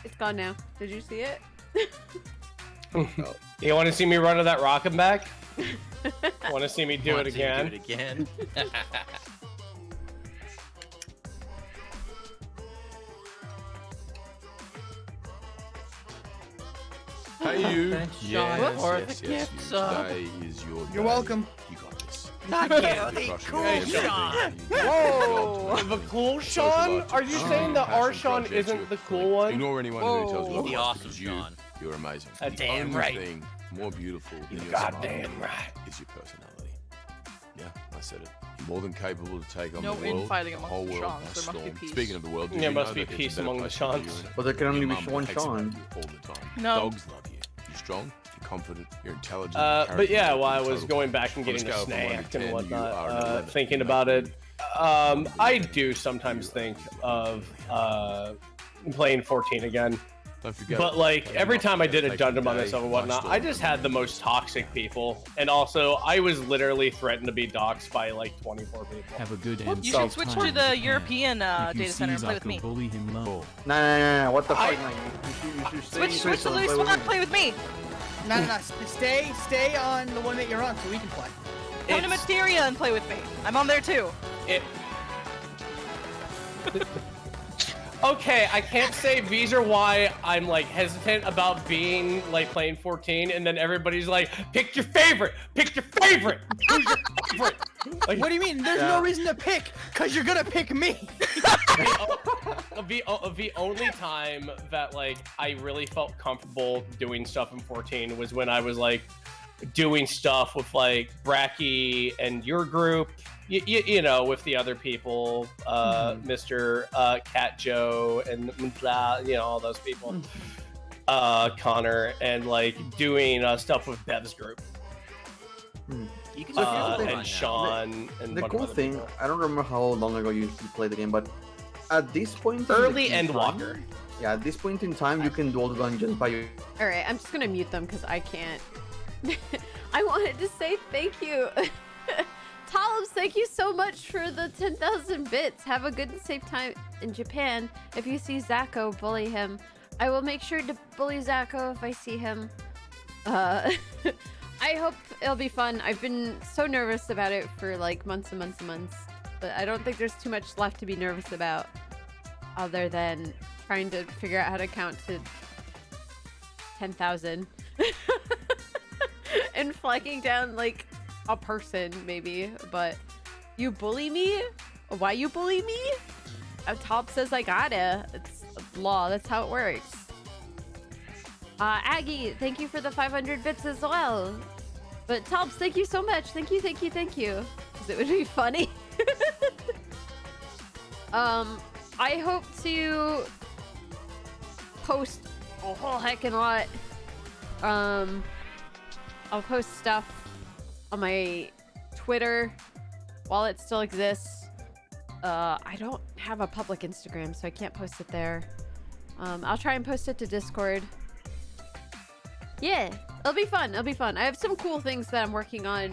It's gone now. Did you see it? You want to see me run to that rock and back? Want to see me do it Want to again? Do it again. Hey you! Thanks, Yes, Sean, for yes, the yes, gift you. sub. Today is your day. You're welcome. You got this. Not You're you, the crushing cool everything. Sean. You did Whoa! your job The today. cool Social Sean? life Are you to saying the passion R Sean project isn't you're the cool killing. one? Ignore anyone who tells you The otherwise, awesome because Sean. You're amazing. A The damn only right. thing more beautiful than You your goddamn smile right. is your personality. Yeah, I said it. You're more than capable to take on No the world, infighting the among whole the world Seans. by There must be storm. peace. Speaking of the world, did There you must know be that it's a peace better among the place to live Seans. in? But there can only Your be mum one takes Sean. about you all the time. No. Dogs love you. You're strong, you're confident, you're intelligent. But yeah, while I you're was total going back and On a getting the scale from 1 to snack 10, and you are an whatnot, 11. thinking about it, I do sometimes think of playing 14 again. Don't forget But it. like Take every it time off, I did a take dungeon the by day myself and by whatnot, storm. I just had the most toxic people, and also I was literally threatened to be doxxed by like 24 people. Have a good Well, end. you should switch to the European data center and play with me. Bully him low. Nah, what the I- fuck? You should stay in Switch to Switzerland, Loose play with Swan, me. play with me. No. Stay on the one that you're on so we can play. Come to Materia and play with me. I'm on there too. It. Okay, I can't say these are why I'm like hesitant about being like playing 14, and then everybody's like, pick your favorite, pick your favorite. Who's your favorite? Like, What do you mean? There's no reason to pick, cause you're gonna pick me. the only time that like I really felt comfortable doing stuff in 14 was when I was like doing stuff with like Bracky and your group, you know, with the other people, Mr. Cat Joe and blah, you know, all those people, Connor, and like doing stuff with Bev's group. You can and Sean and The one cool other thing, people. I don't remember how long ago you played the game, but at this point, Early in time, Endwalker. Yeah, at this point in time, you can do all the dungeons by your. All right, I'm just gonna mute them because I can't. I wanted to say thank you. Talibs, thank you so much for the 10,000 bits. Have a good and safe time in Japan. If you see Zako, bully him. I will make sure to bully Zako if I see him. I hope it'll be fun. I've been so nervous about it for like months and months and months, but I don't think there's too much left to be nervous about other than trying to figure out how to count to 10,000 and flagging down like a person maybe. But you bully me? Why you bully me? Top says I gotta. It's law. That's how it works. Aggie, thank you for the 500 bits as well. But Tops, thank you so much. Thank you, thank you, thank you. Because it would be funny. I hope to post a whole heckin' lot. I'll post stuff on my Twitter while it still exists. I don't have a public Instagram, so I can't post it there. I'll try and post it to Discord. Yeah, it'll be fun. It'll be fun. I have some cool things that I'm working on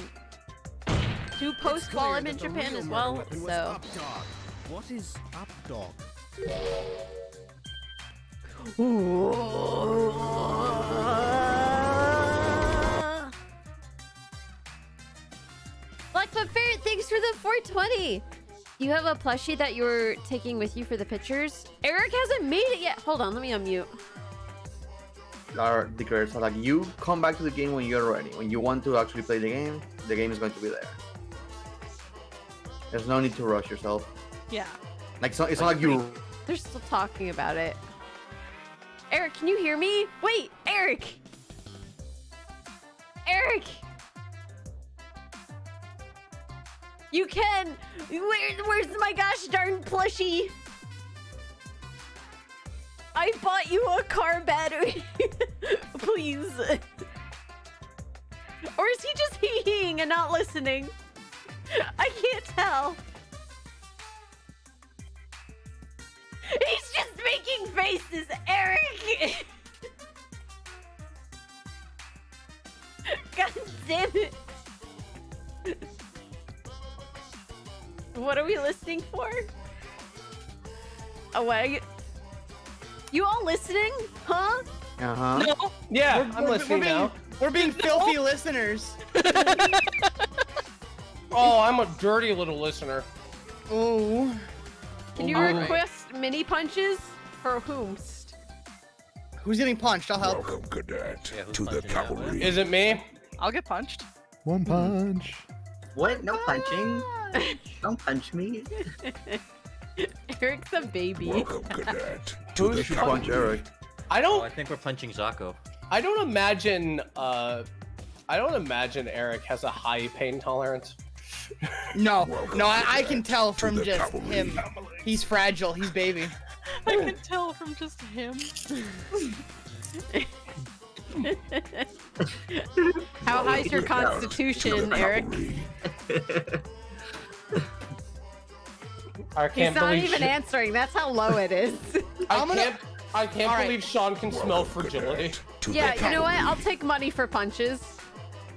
to post while I'm in Japan as well. So. What is up, dog? Blackfoot Ferret, thanks for the 420. You have a plushie that you're taking with you for the pictures? Eric hasn't made it yet. Hold on, let me unmute. Are declared. So like you come back to the game when you're ready. When you want to actually play the game is going to be there. There's no need to rush yourself. Yeah. Like it's not like you. They're still talking about it. Eric, can you hear me? Wait, Eric! Eric! You can! Where's my gosh darn plushie? I bought you a car battery. Please. Or is he just hee-heeing and not listening? I can't tell. He's just making faces, Eric! God damn it. What are we listening for? Oh, what are you all listening? Huh? Uh-huh. No. Yeah, I'm listening now. We're being filthy listeners. Oh, I'm a dirty little listener. Oh. Can you request mini punches for whomst? Who's getting punched? I'll help. Welcome, cadet, to the cavalry. Is it me? I'll get punched. One punch. What? No punching. Don't punch me. Eric's a baby. Welcome, cadet. Who should punch Eric? I don't. I think we're punching Zako. I don't imagine. Eric has a high pain tolerance. No, I can tell from just him. He's fragile. He's baby. I can tell from just him. How high's your constitution, Eric? He's not even answering. That's how low it is. I can't believe Sean can smell fragility. Yeah, you know what? I'll take money for punches.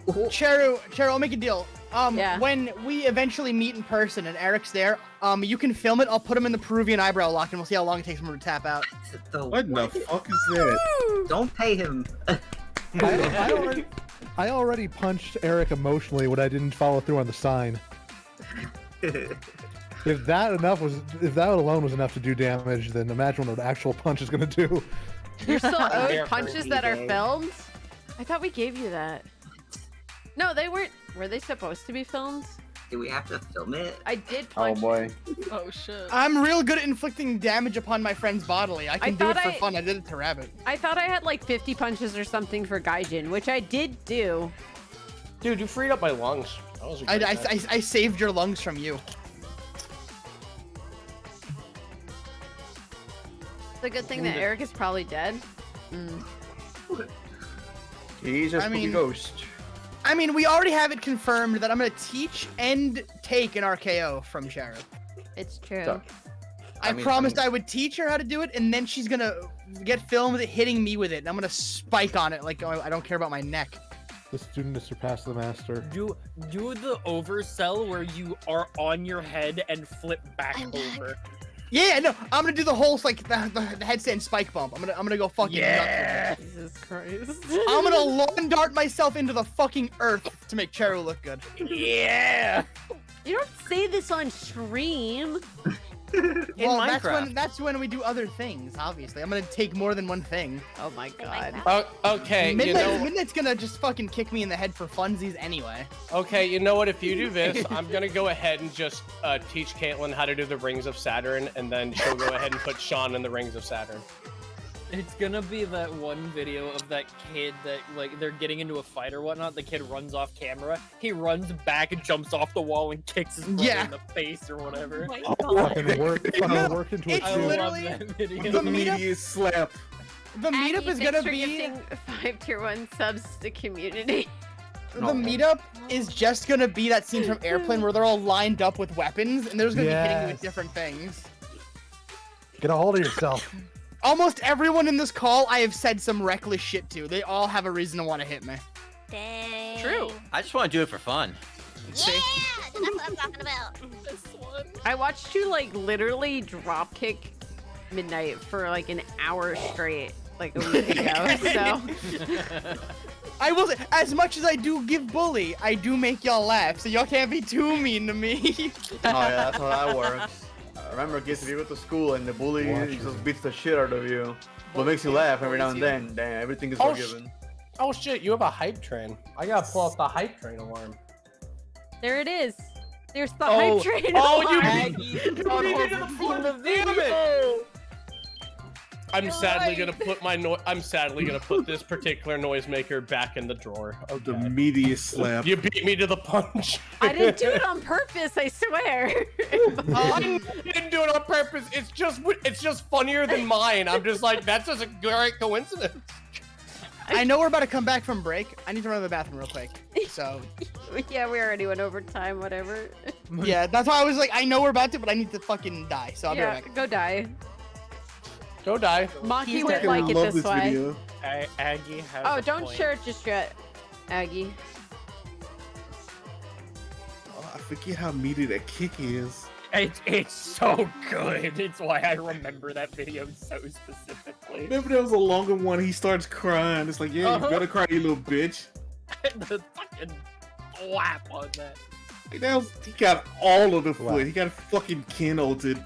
Cheru, I'll make a deal. When we eventually meet in person and Eric's there, you can film it. I'll put him in the Peruvian eyebrow lock, and we'll see how long it takes for him to tap out. What the fuck is that? Don't pay him. I already punched Eric emotionally when I didn't follow through on the sign. If that alone was enough to do damage, then imagine what an actual punch is gonna do. You're still owed punches that are filmed? I thought we gave you that. No, they weren't. Were they supposed to be filmed? Do we have to film it? I did punch. Oh boy. Oh shit. I'm real good at inflicting damage upon my friends bodily. I can do it for fun. I did it to Rabbit. I thought I had like 50 punches or something for Gaijin, which I did do. Dude, you freed up my lungs. That was a great match. I saved your lungs from you. It's a good thing that Eric is probably dead. He's a spooky ghost. I mean, we already have it confirmed that I'm gonna teach and take an RKO from Cheru. It's true. So, I promised I would teach her how to do it, and then she's gonna get filmed hitting me with it, and I'm gonna spike on it like I don't care about my neck. The student has surpassed the master. Do the oversell where you are on your head and flip back over. Yeah, no, I'm gonna do the whole like the headstand spike bump. I'm gonna go fucking nuts. Jesus Christ. I'm gonna lawn dart myself into the fucking earth to make Cheru look good. Yeah. You don't say this on stream. Well, that's when we do other things. Obviously, I'm gonna take more than one thing. Oh my god. Okay. Midnight's gonna just fucking kick me in the head for funsies anyway. Okay, you know what? If you do this, I'm gonna go ahead and just teach Caitlin how to do the Rings of Saturn, and then she'll go ahead and put Sean in the Rings of Saturn. It's gonna be that one video of that kid that, like, they're getting into a fight or whatnot. The kid runs off camera. He runs back and jumps off the wall and kicks his brother in the face or whatever. Fucking work into It's a literally The media slap. The meetup is gonna be gifting 5 tier 1 subs to the community. The meetup is just gonna be that scene from Airplane where they're all lined up with weapons and they're just gonna be hitting you with different things. Get a hold of yourself. Almost everyone in this call I have said some reckless shit to. They all have a reason to want to hit me. Dang. True. I just want to do it for fun. Yeah, that's what I'm talking about. This one. I watched you like literally drop kick Midnight for like an hour straight like a week ago. So I will say, as much as I do give bully, I do make y'all laugh, so y'all can't be too mean to me. Oh yeah, that's how that works. Remember, kids, if you go to school and the bully just beats the shit out of you, but makes you laugh every now and then, damn, everything is forgiven. Oh shit, you have a hype train. I gotta pull out the hype train alarm. there it is. There's the hype train. Oh, you beat me to the punch. Damn it! I'm sadly gonna put this particular noisemaker back in the drawer. Okay. The media slap. You beat me to the punch. I didn't do it on purpose, I swear. I didn't do it on purpose. It's just funnier than mine. I'm just like, that's just a great coincidence. I know we're about to come back from break. I need to run to the bathroom real quick. So yeah, we already went over time, whatever. yeah, that's why I was like, I know we're about to, but I need to fucking die. So I'll be right back. Go die. Go die. Maki would like it this way. Video. Aggie has Oh, a don't point. share it just yet, Aggie. Oh, I forget how meaty that kick is. It's so good. It's why I remember that video so specifically. Remember there was a longer one. He starts crying. It's like, yeah, you better cry, you little bitch. The fucking slap on that. Like, he got all of the foot. He got fucking Ken-ulted.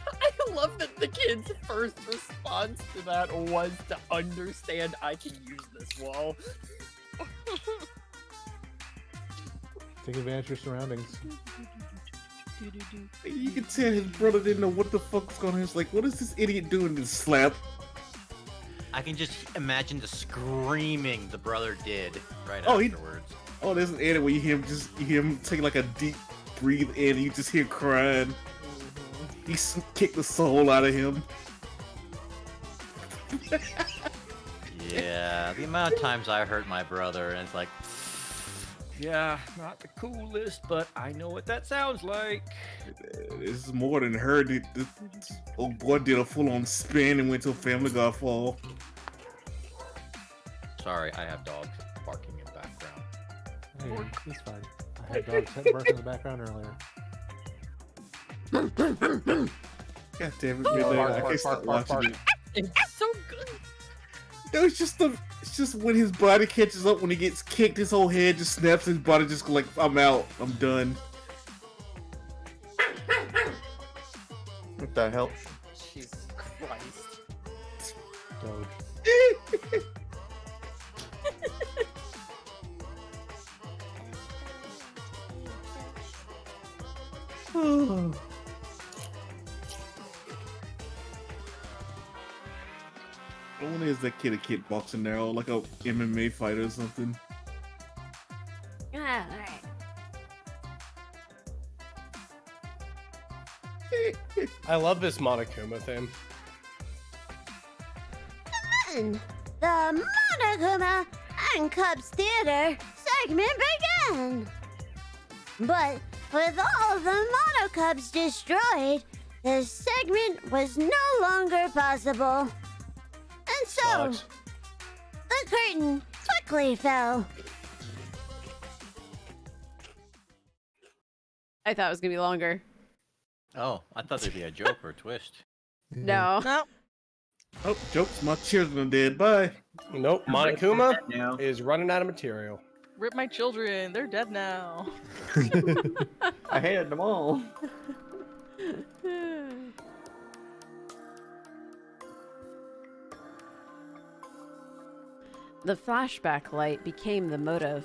I love that the kid's first response to that was to understand I can use this wall. Take advantage of your surroundings. You can tell his brother didn't know what the fuck was going on. He's like, what is this idiot doing? This slap. I can just imagine the screaming the brother did right Oh, afterwards. There's an edit where you hear him take like a deep breathe in and you just hear crying. He kicked the soul out of him. Yeah, the amount of times I hurt my brother, and it's like, yeah, not the coolest, but I know what that sounds like. This is more than her. This old boy did a full-on spin and went to a Family Guy fall. sorry, I have dogs barking in the background. Hey, it's fine. I had dogs barking in the background earlier. God damn it, Midnight. I can't stop watching it. It's so good. No, it's just when his body catches up, when he gets kicked, his whole head just snaps, his body just like, I'm out, I'm done. What the hell? Jesus Christ. Doge. I wonder is that kid a kickboxer now, like a MMA fighter or something. Alright. I love this Monokuma theme. Then the Monokuma and Cubs Theater segment began. But with all the Monokubs destroyed, the segment was no longer possible. And so, the curtain quickly fell. I thought it was gonna be longer. Oh, I thought there'd be a joke or a twist. No. No. Oh, jokes, my children are dead. Bye. Nope, Monokuma is running out of material. Rip my children. They're dead now. I hated them all. The flashback light became the motive.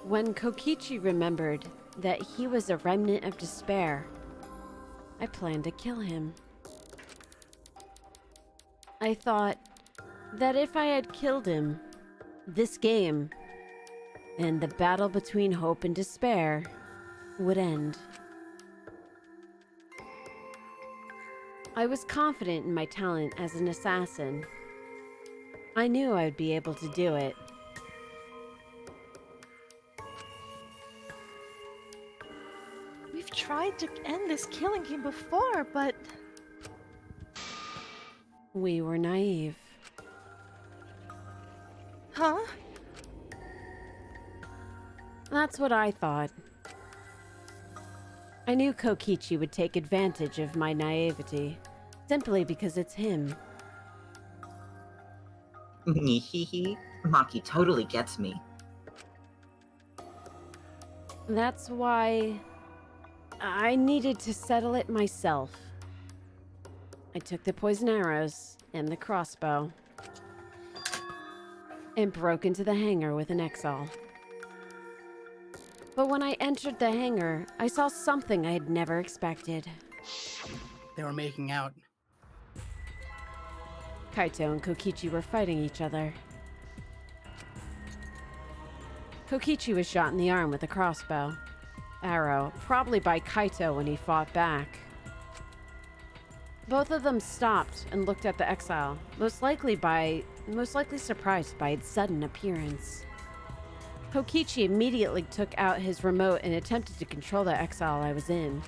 When Kokichi remembered that he was a remnant of despair, I planned to kill him. I thought that if I had killed him, this game and the battle between hope and despair would end. I was confident in my talent as an assassin. I knew I would be able to do it. We've tried to end this killing game before, but We were naive. huh? That's what I thought. I knew Kokichi would take advantage of my naivety, simply because it's him. Maki totally gets me. That's why I needed to settle it myself. I took the poison arrows and the crossbow and broke into the hangar with an Exile. But when I entered the hangar, I saw something I had never expected. They were making out. Kaito and Kokichi were fighting each other. Kokichi was shot in the arm with a crossbow arrow, probably by Kaito when he fought back. Both of them stopped and looked at the exile, most likely surprised by its sudden appearance. Kokichi immediately took out his remote and attempted to control the exile I was in.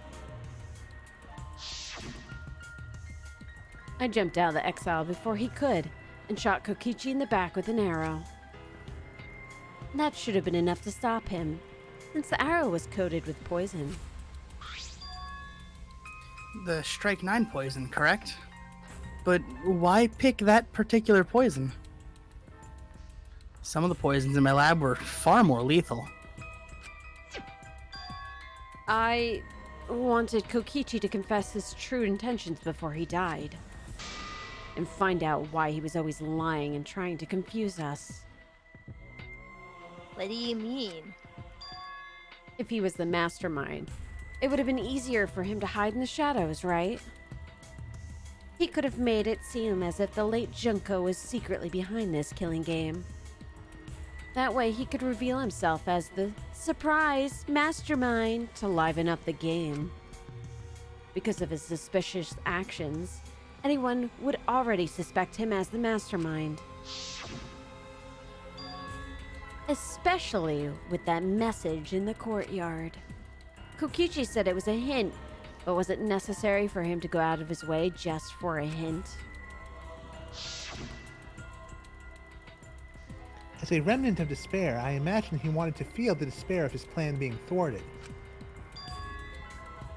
I jumped out of the exile before he could and shot Kokichi in the back with an arrow. That should have been enough to stop him, since the arrow was coated with poison. The Strike 9 poison, correct? But why pick that particular poison? Some of the poisons in my lab were far more lethal. I wanted Kokichi to confess his true intentions before he died. And find out why he was always lying and trying to confuse us. What do you mean? If he was the mastermind, it would have been easier for him to hide in the shadows, right? He could have made it seem as if the late Junko was secretly behind this killing game. That way he could reveal himself as the surprise mastermind to liven up the game. Because of his suspicious actions, anyone would already suspect him as the mastermind. Especially with that message in the courtyard. Kokichi said it was a hint, but was it necessary for him to go out of his way just for a hint? As a remnant of despair, I imagine he wanted to feel the despair of his plan being thwarted.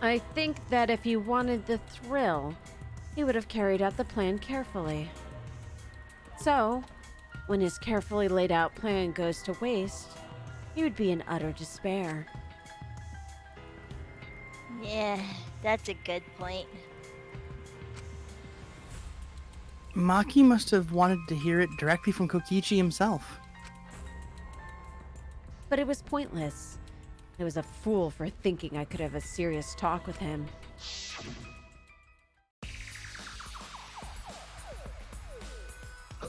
I think that if he wanted the thrill, he would have carried out the plan carefully. So, when his carefully laid out plan goes to waste, he would be in utter despair. Yeah, that's a good point. Maki must have wanted to hear it directly from Kokichi himself. But it was pointless. I was a fool for thinking I could have a serious talk with him.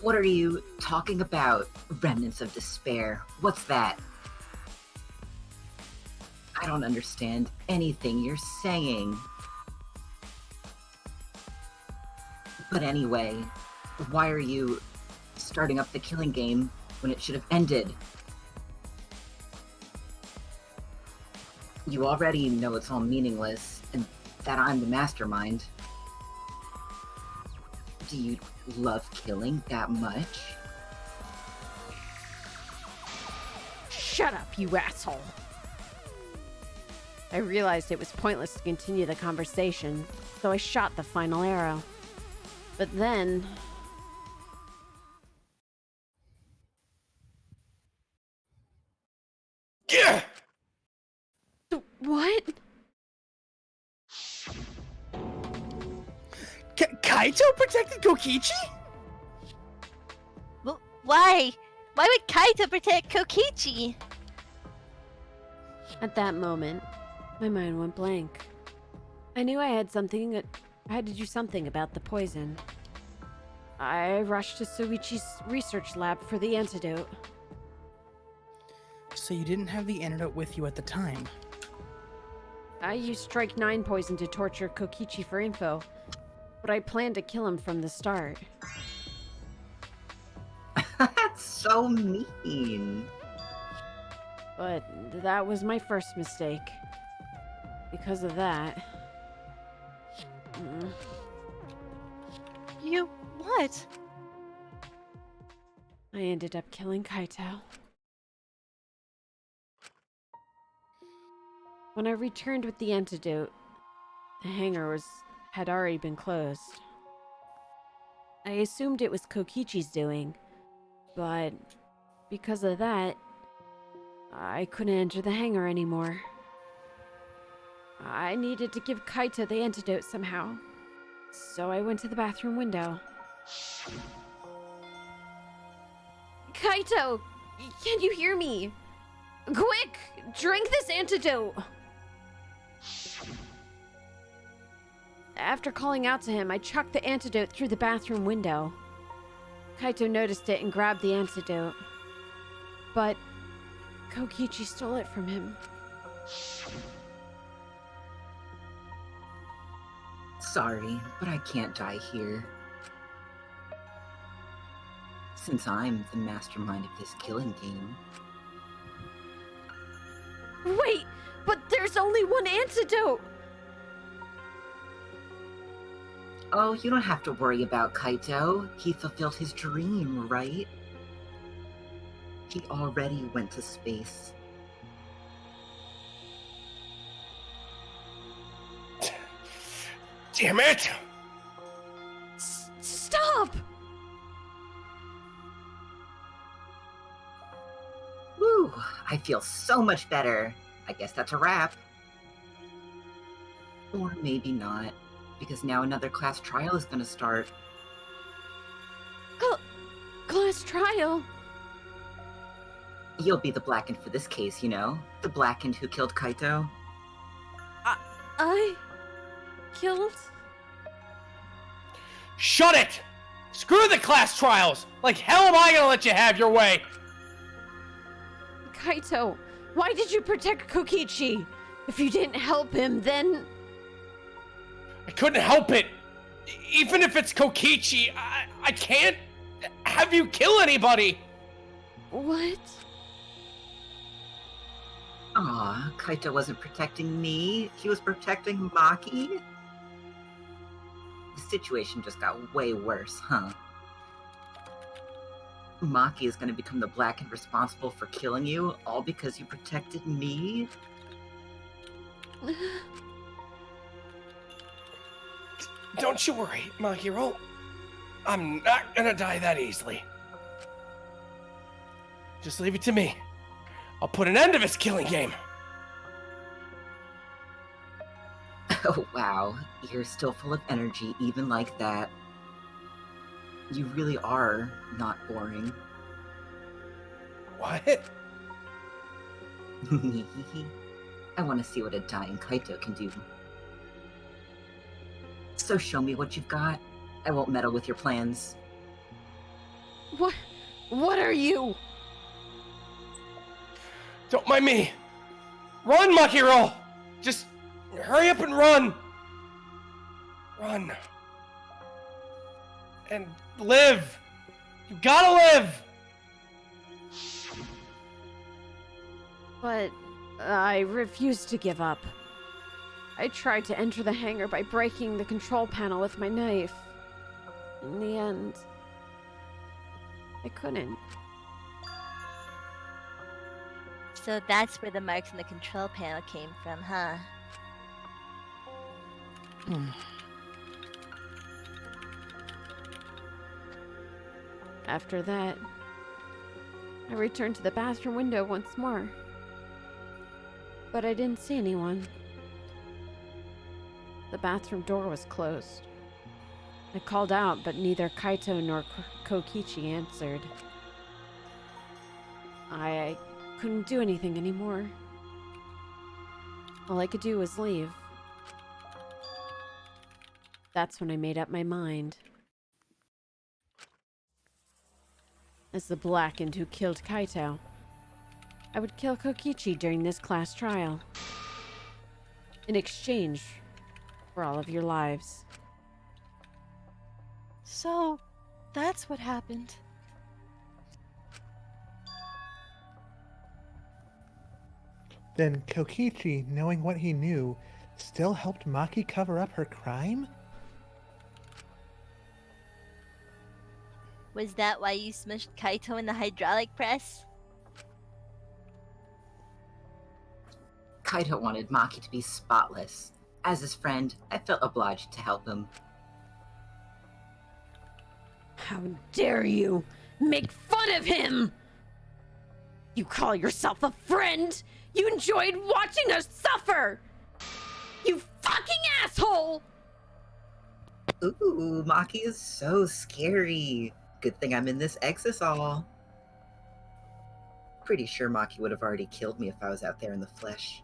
What are you talking about, remnants of despair? What's that? I don't understand anything you're saying. But anyway, why are you starting up the killing game when it should have ended? You already know it's all meaningless, and that I'm the mastermind. Do you love killing that much? Shut up, you asshole! I realized it was pointless to continue the conversation, so I shot the final arrow. But then... Yeah! What? Kaito protected Kokichi? Why? Why would Kaito protect Kokichi? At that moment, my mind went blank. I knew I had to do something about the poison. I rushed to Shuichi's research lab for the antidote. So you didn't have the antidote with you at the time? I used Strike 9 poison to torture Kokichi for info, but I planned to kill him from the start. That's so mean. But that was my first mistake. Because of that... You what? I ended up killing Kaito. When I returned with the antidote, the hangar had already been closed. I assumed it was Kokichi's doing, but because of that, I couldn't enter the hangar anymore. I needed to give Kaito the antidote somehow, so I went to the bathroom window. Kaito! Can you hear me? Quick! Drink this antidote! After calling out to him, I chucked the antidote through the bathroom window. Kaito noticed it and grabbed the antidote. But Kokichi stole it from him. Sorry, but I can't die here. Since I'm the mastermind of this killing game. Wait, but there's only one antidote! Oh, you don't have to worry about Kaito. He fulfilled his dream, right? He already went to space. Damn it! Stop! Woo! I feel so much better. I guess that's a wrap. Or maybe not, because now another class trial is gonna start. Class trial? You'll be the Blackened for this case, you know? The Blackened who killed Kaito. I killed? Shut it! Screw the class trials! Like hell am I gonna let you have your way? Kaito, why did you protect Kokichi? If you didn't help him, then... I couldn't help it! Even if it's Kokichi, I can't have you kill anybody! What? Aw, Kaito wasn't protecting me. He was protecting Maki. The situation just got way worse, huh? Maki is gonna become the Blackened responsible for killing you, all because you protected me? Don't you worry, my hero. I'm not gonna die that easily. Just leave it to me. I'll put an end to this killing game. Oh, wow. You're still full of energy, even like that. You really are not boring. What? I want to see what a dying Kaito can do. So show me what you've got. I won't meddle with your plans. What are you? Don't mind me. Run, Makiro! Just hurry up and run. Run. And live. You gotta live. But I refused to give up. I tried to enter the hangar by breaking the control panel with my knife. In the end, I couldn't. So that's where the marks on the control panel came from, huh? After that, I returned to the bathroom window once more. But I didn't see anyone. The bathroom door was closed. I called out, but neither Kaito nor Kokichi answered. I couldn't do anything anymore. All I could do was leave. That's when I made up my mind. As the Blackened who killed Kaito, I would kill Kokichi during this class trial. In exchange for all of your lives. So, that's what happened. Then Kokichi, knowing what he knew, still helped Maki cover up her crime? Was that why you smushed Kaito in the hydraulic press? Kaito wanted Maki to be spotless. As his friend, I felt obliged to help him. How dare you make fun of him! You call yourself a friend? You enjoyed watching us suffer! You fucking asshole! Ooh, Maki is so scary. Good thing I'm in this exisal. Pretty sure Maki would have already killed me if I was out there in the flesh.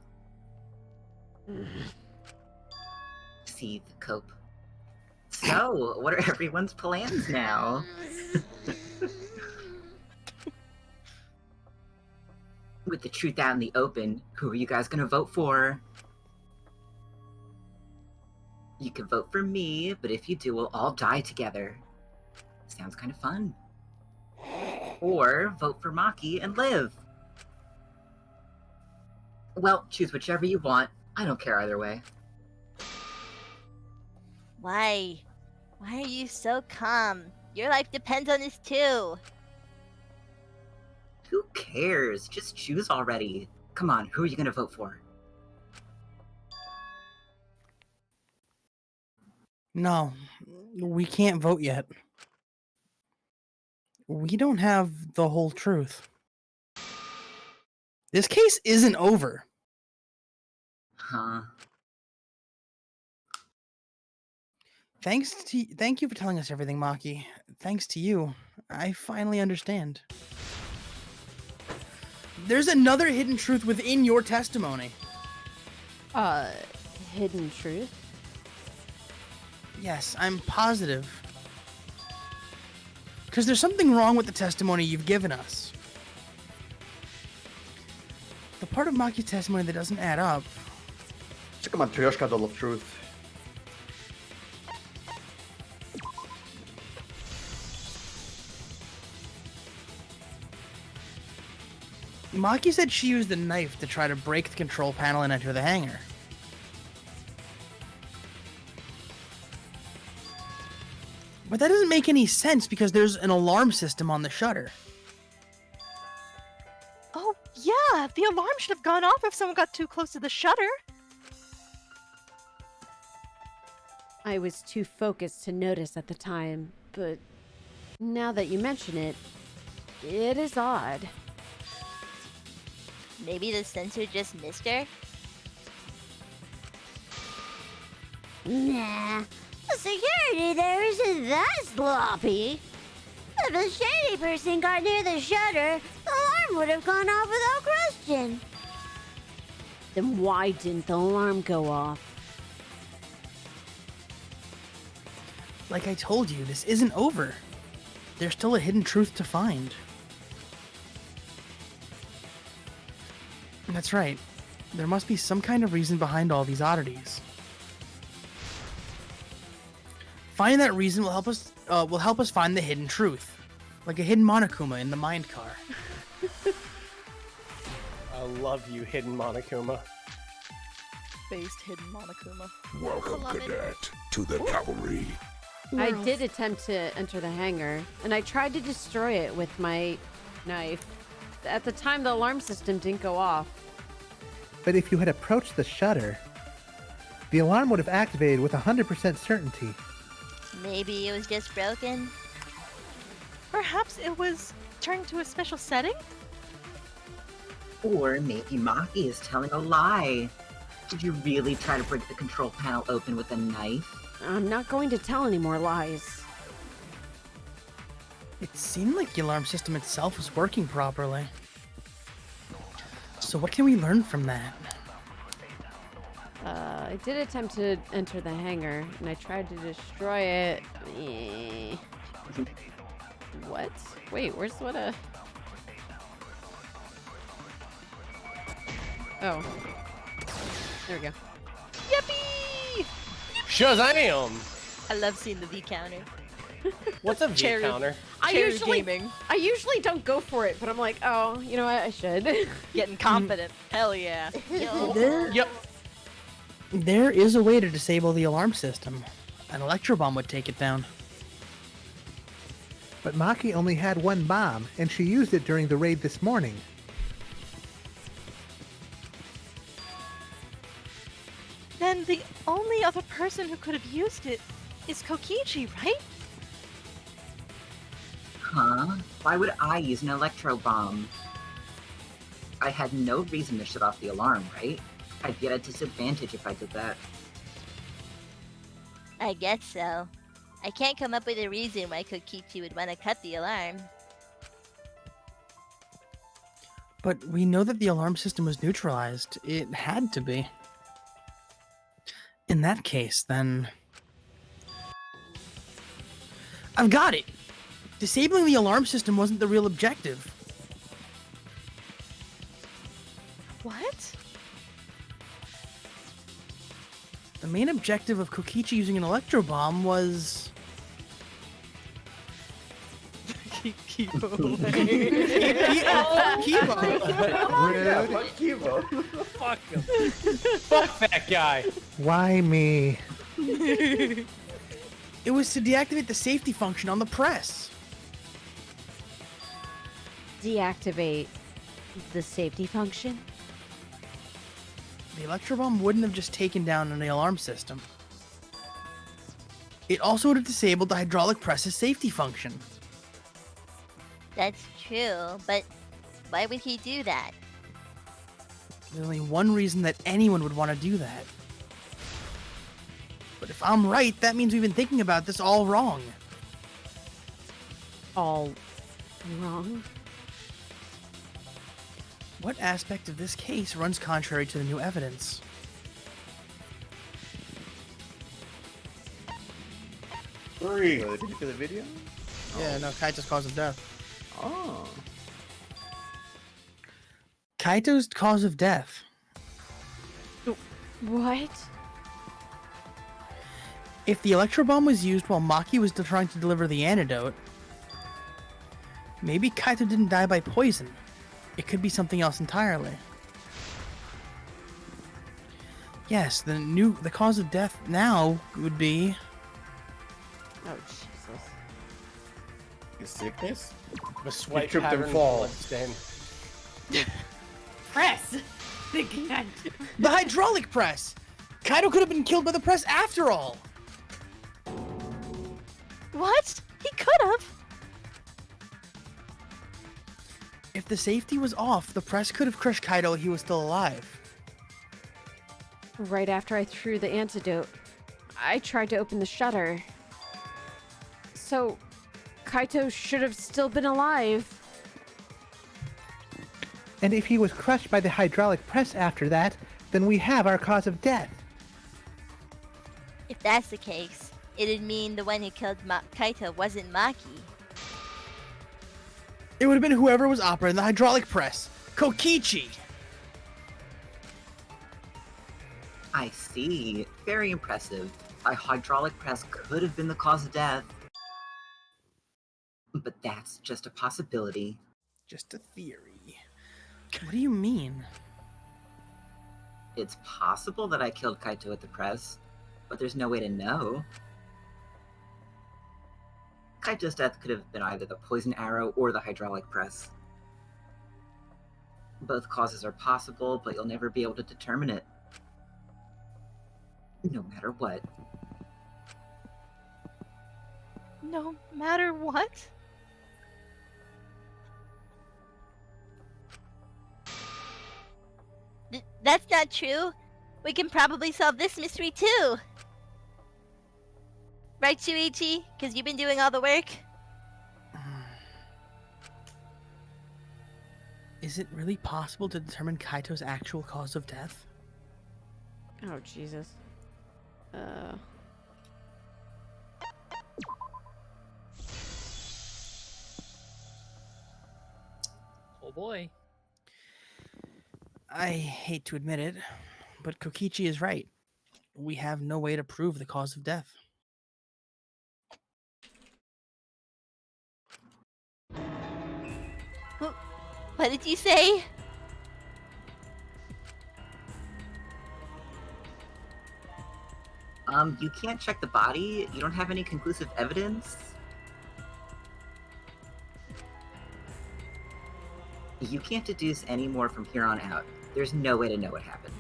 See the cope. So, what are everyone's plans now? With the truth out in the open, who are you guys gonna vote for? You can vote for me, but if you do, we'll all die together. Sounds kind of fun. Or vote for Maki and live. Well, choose whichever you want. I don't care either way. Why? Why are you so calm? Your life depends on this too. Who cares? Just choose already. Come on, who are you gonna vote for? No, we can't vote yet. We don't have the whole truth. This case isn't over. Huh? Thank you for telling us everything, Maki. Thanks to you, I finally understand. There's another hidden truth within your testimony. Hidden truth? Yes, I'm positive. Because there's something wrong with the testimony you've given us. The part of Maki's testimony that doesn't add up. Check out my Tryoshka doll of truth. Maki said she used a knife to try to break the control panel and enter the hangar. But that doesn't make any sense because there's an alarm system on the shutter. Oh, yeah, the alarm should have gone off if someone got too close to the shutter. I was too focused to notice at the time, but now that you mention it, it is odd. Maybe the sensor just missed her? Nah, the security there isn't that sloppy. If a shady person got near the shutter, the alarm would have gone off without question. Then why didn't the alarm go off? Like I told you, this isn't over. There's still a hidden truth to find. That's right. There must be some kind of reason behind all these oddities. Finding that reason will help us find the hidden truth, like a hidden Monokuma in the mind car. I love you, hidden Monokuma. Based hidden Monokuma. Welcome, cadet, to the cavalry. I did attempt to enter the hangar, and I tried to destroy it with my knife. At the time, the alarm system didn't go off. But if you had approached the shutter, the alarm would have activated with 100% certainty. Maybe it was just broken? Perhaps it was turned to a special setting? Or maybe Maki is telling a lie. Did you really try to break the control panel open with a knife? I'm not going to tell any more lies. It seemed like the alarm system itself was working properly. So what can we learn from that? I did attempt to enter the hangar, and I tried to destroy it. What? Wait, where's what a... Oh. There we go. Yippee! Shazam! I love seeing the V counter. What's a V Cheru. counter? I Cheru usually, gaming. I usually don't go for it, but I'm like, oh, you know what? I should. Getting confident. Hell yeah. Yep. There is a way to disable the alarm system. An electro bomb would take it down. But Maki only had one bomb, and she used it during the raid this morning. Then the only other person who could have used it is Kokichi, right? Huh? Why would I use an electro bomb? I had no reason to shut off the alarm, right? I'd get a disadvantage if I did that. I guess so. I can't come up with a reason why Kokichi would want to cut the alarm. But we know that the alarm system was neutralized. It had to be. In that case, then... I've got it! Disabling the alarm system wasn't the real objective. What? The main objective of Kokichi using an electro bomb was... Keep Fuck him. Fuck that guy. Why me? It was to deactivate the safety function on the press. deactivate the safety function? The electro bomb wouldn't have just taken down the alarm system. It also would have disabled the hydraulic press's safety function. That's true, but why would he do that? There's only one reason that anyone would want to do that. But if I'm right, that means we've been thinking about this all wrong. All wrong? What aspect of this case runs contrary to the new evidence? Three. Did you see the video? Yeah, no, Kaito's cause of death. Oh. Kaito's cause of death. What? If the electro bomb was used while Maki was trying to deliver the antidote, maybe Kaito didn't die by poison. It could be something else entirely. Yes, the cause of death now would be... Oh, Jesus. His sickness? The sweat tripped and pattern fall. bloodstain. Press. The The hydraulic press! Kaito could have been killed by the press after all! What? He could have. If the safety was off, the press could have crushed Kaito while he was still alive. Right after I threw the antidote, I tried to open the shutter. So, Kaito should have still been alive. And if he was crushed by the hydraulic press after that, then we have our cause of death. If that's the case, it'd mean the one who killed Kaito wasn't Maki. It would have been whoever was operating the hydraulic press. Kokichi! I see. Very impressive. A hydraulic press could have been the cause of death. But that's just a possibility. Just a theory. What do you mean? It's possible that I killed Kaito at the press, but there's no way to know. Kaito's death could have been either the poison arrow or the hydraulic press. Both causes are possible, but you'll never be able to determine it. No matter what. No matter what? That's not true. We can probably solve this mystery too. Right, Shuichi? Because you've been doing all the work? Is it really possible to determine Kaito's actual cause of death? Oh, Jesus. Oh boy. I hate to admit it, but Kokichi is right. We have no way to prove the cause of death. What did you say? You can't check the body? You don't have any conclusive evidence? You can't deduce any more from here on out. There's no way to know what happened.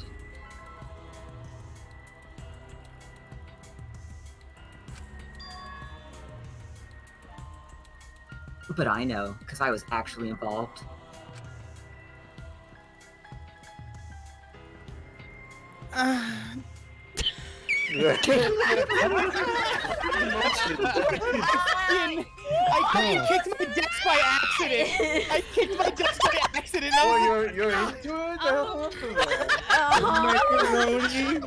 But I know, because I was actually involved. I fucking kicked my desk by accident. I kicked my desk by accident. Oh, you're into it? Macaroni.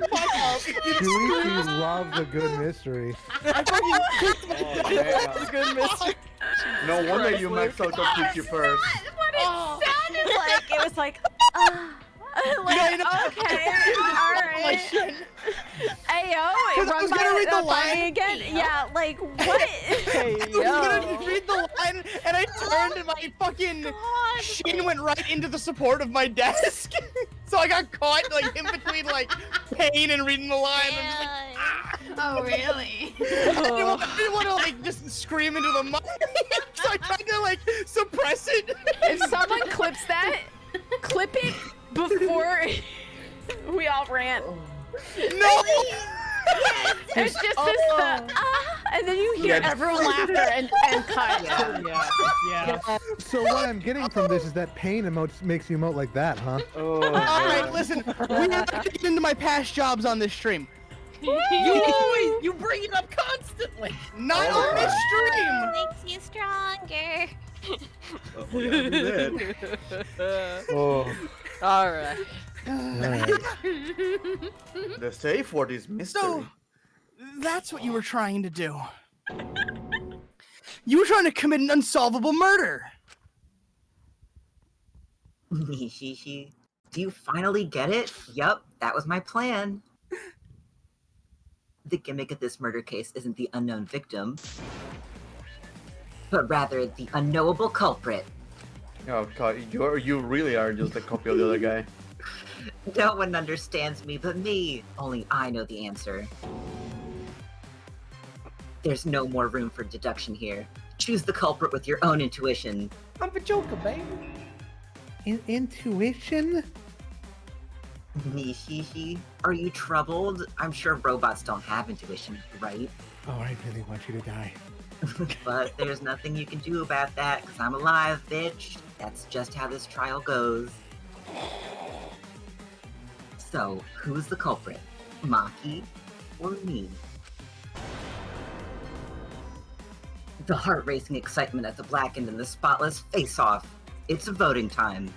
Shuichi loves a good mystery. I fucking kicked my desk. That's a good mystery. No wonder you maxed out Kokichi first. What it sounded Like, it was like, Like, okay, alright. Ayo, Because I was gonna read the line again? Yeah, like, what? I was gonna read the line, and I turned and my fucking shin went right into the support of my desk. So I got caught, like, in between, like, pain and reading the line. I'm just like, Oh, really? I didn't want to like just scream into the mic, so I tried to like suppress it. If someone clips that, clip it before we all ran. No! It's just this and then you hear everyone laughter and cut. Yeah. So what I'm getting from this is that pain emotes makes you emote like that, huh? All right, listen. We're not gonna get into my past jobs on this stream. You bring it up constantly. Not on this stream. Makes you stronger. Oh. All right. The safe word is mystery. So, that's what you were trying to do. You were trying to commit an unsolvable murder. Do you finally get it? Yup, that was my plan. The gimmick of this murder case isn't the unknown victim, but rather the unknowable culprit. Oh god, you really are just a copy of the other guy. No one understands me but me. Only I know the answer. There's no more room for deduction here. Choose the culprit with your own intuition. I'm a joker, baby. Intuition? Are you troubled? I'm sure robots don't have intuition, right? Oh, I really want you to die. But there's nothing you can do about that, because I'm alive, bitch. That's just how this trial goes. So, who's the culprit? Maki or me? The heart-racing excitement at the blackened and the spotless face-off. It's voting time.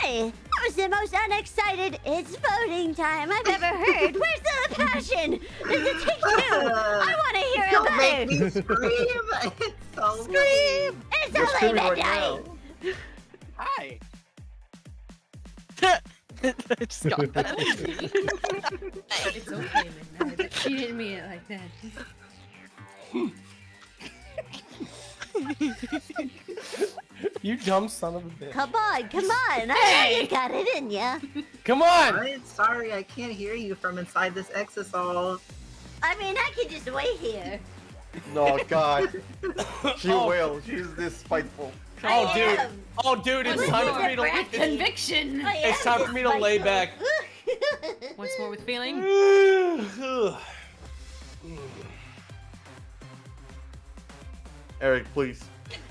Hey, that was the most unexcited "it's voting time" I've ever heard. Where's the passion? Does it take two? I want to hear it Don't better. make me scream! It's so Scream! It's You're only screaming right midnight. Hi. I just got that. It's okay, midnight, but she didn't mean it like that. You dumb son of a bitch. Come on. I know you got it in ya. Come on! I'm sorry, I can't hear you from inside this exosol. I mean, I can just wait here. No, god. She will. She's this spiteful. Oh, dude. am. Oh, dude, it's time for me to Conviction. It's time for me to lay back. Once more with feeling. Eric, please.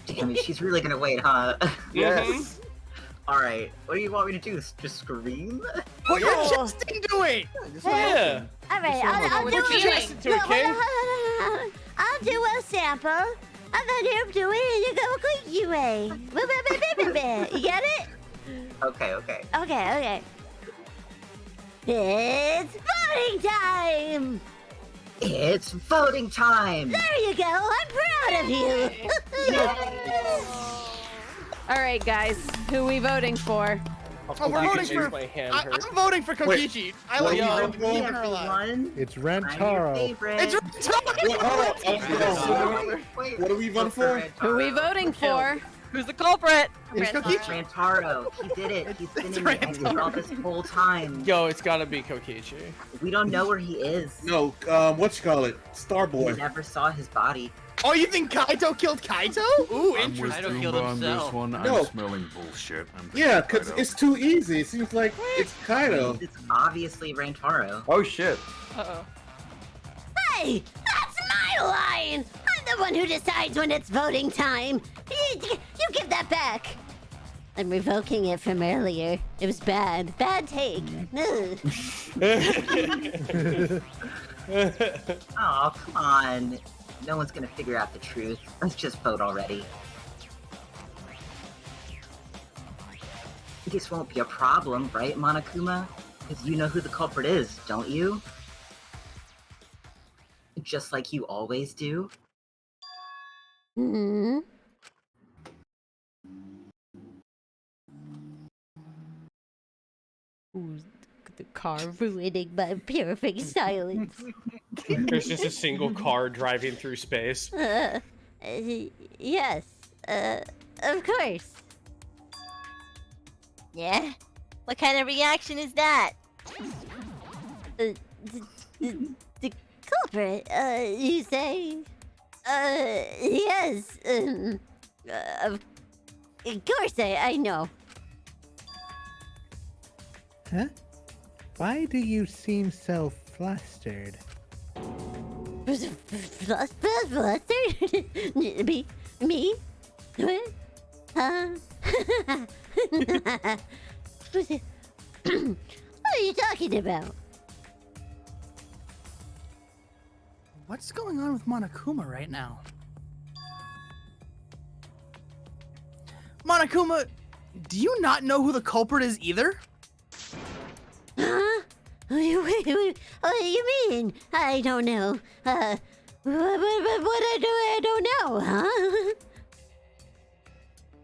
Damn it, she's really gonna wait, huh? Yes. Alright, what do you want me to do? Just scream? Put your chest into it! Yeah. All right, I'll do Put your chest into it, King. I'll do a sample. And then you do it in the Gokuhara way. You get it? Okay. Okay. It's voting time! It's voting time! There you go. I'm proud of you. All right, guys, who are we voting for? Oh, we're voting for. I'm voting for Kokichi. I like her a lot. It's Rantaro. It's Rantaro. What are we voting for? Who are we voting for? Who's the culprit? It's Kokichi. Rantaro. He did it. He's been in the exile this whole time. Yo, it's gotta be Kokichi. We don't know where he is. No, what you call it? We Starboy. never saw his body. Oh, you think Kaito killed Kaito? Ooh, I'm with interesting. Goomba on this one. No. I'm smelling bullshit. I'm Yeah, because it's too easy. It seems like it's Kaito. It's obviously Rantaro. Oh shit. Uh-oh. Hey, that's my line. I'm the one who decides when it's voting time. You give that back. I'm revoking it from earlier. It was bad. Bad take. Ugh. Oh, come on. No one's gonna figure out the truth. Let's just vote already. This won't be a problem, right, Monokuma? Because you know who the culprit is, don't you? Just like you always do. Hmm. Ooh, the car ruining my perfect silence. There's just a single car driving through space. Yes. Of course. Yeah? What kind of reaction is that? The culprit, you say? Yes. Of course I know. Huh? Why do you seem so flustered? Flustered? Me? What? What are you talking about? What's going on with Monokuma right now? Monokuma, do you not know who the culprit is either? Huh? What do you mean? I don't know. What I don't know, huh?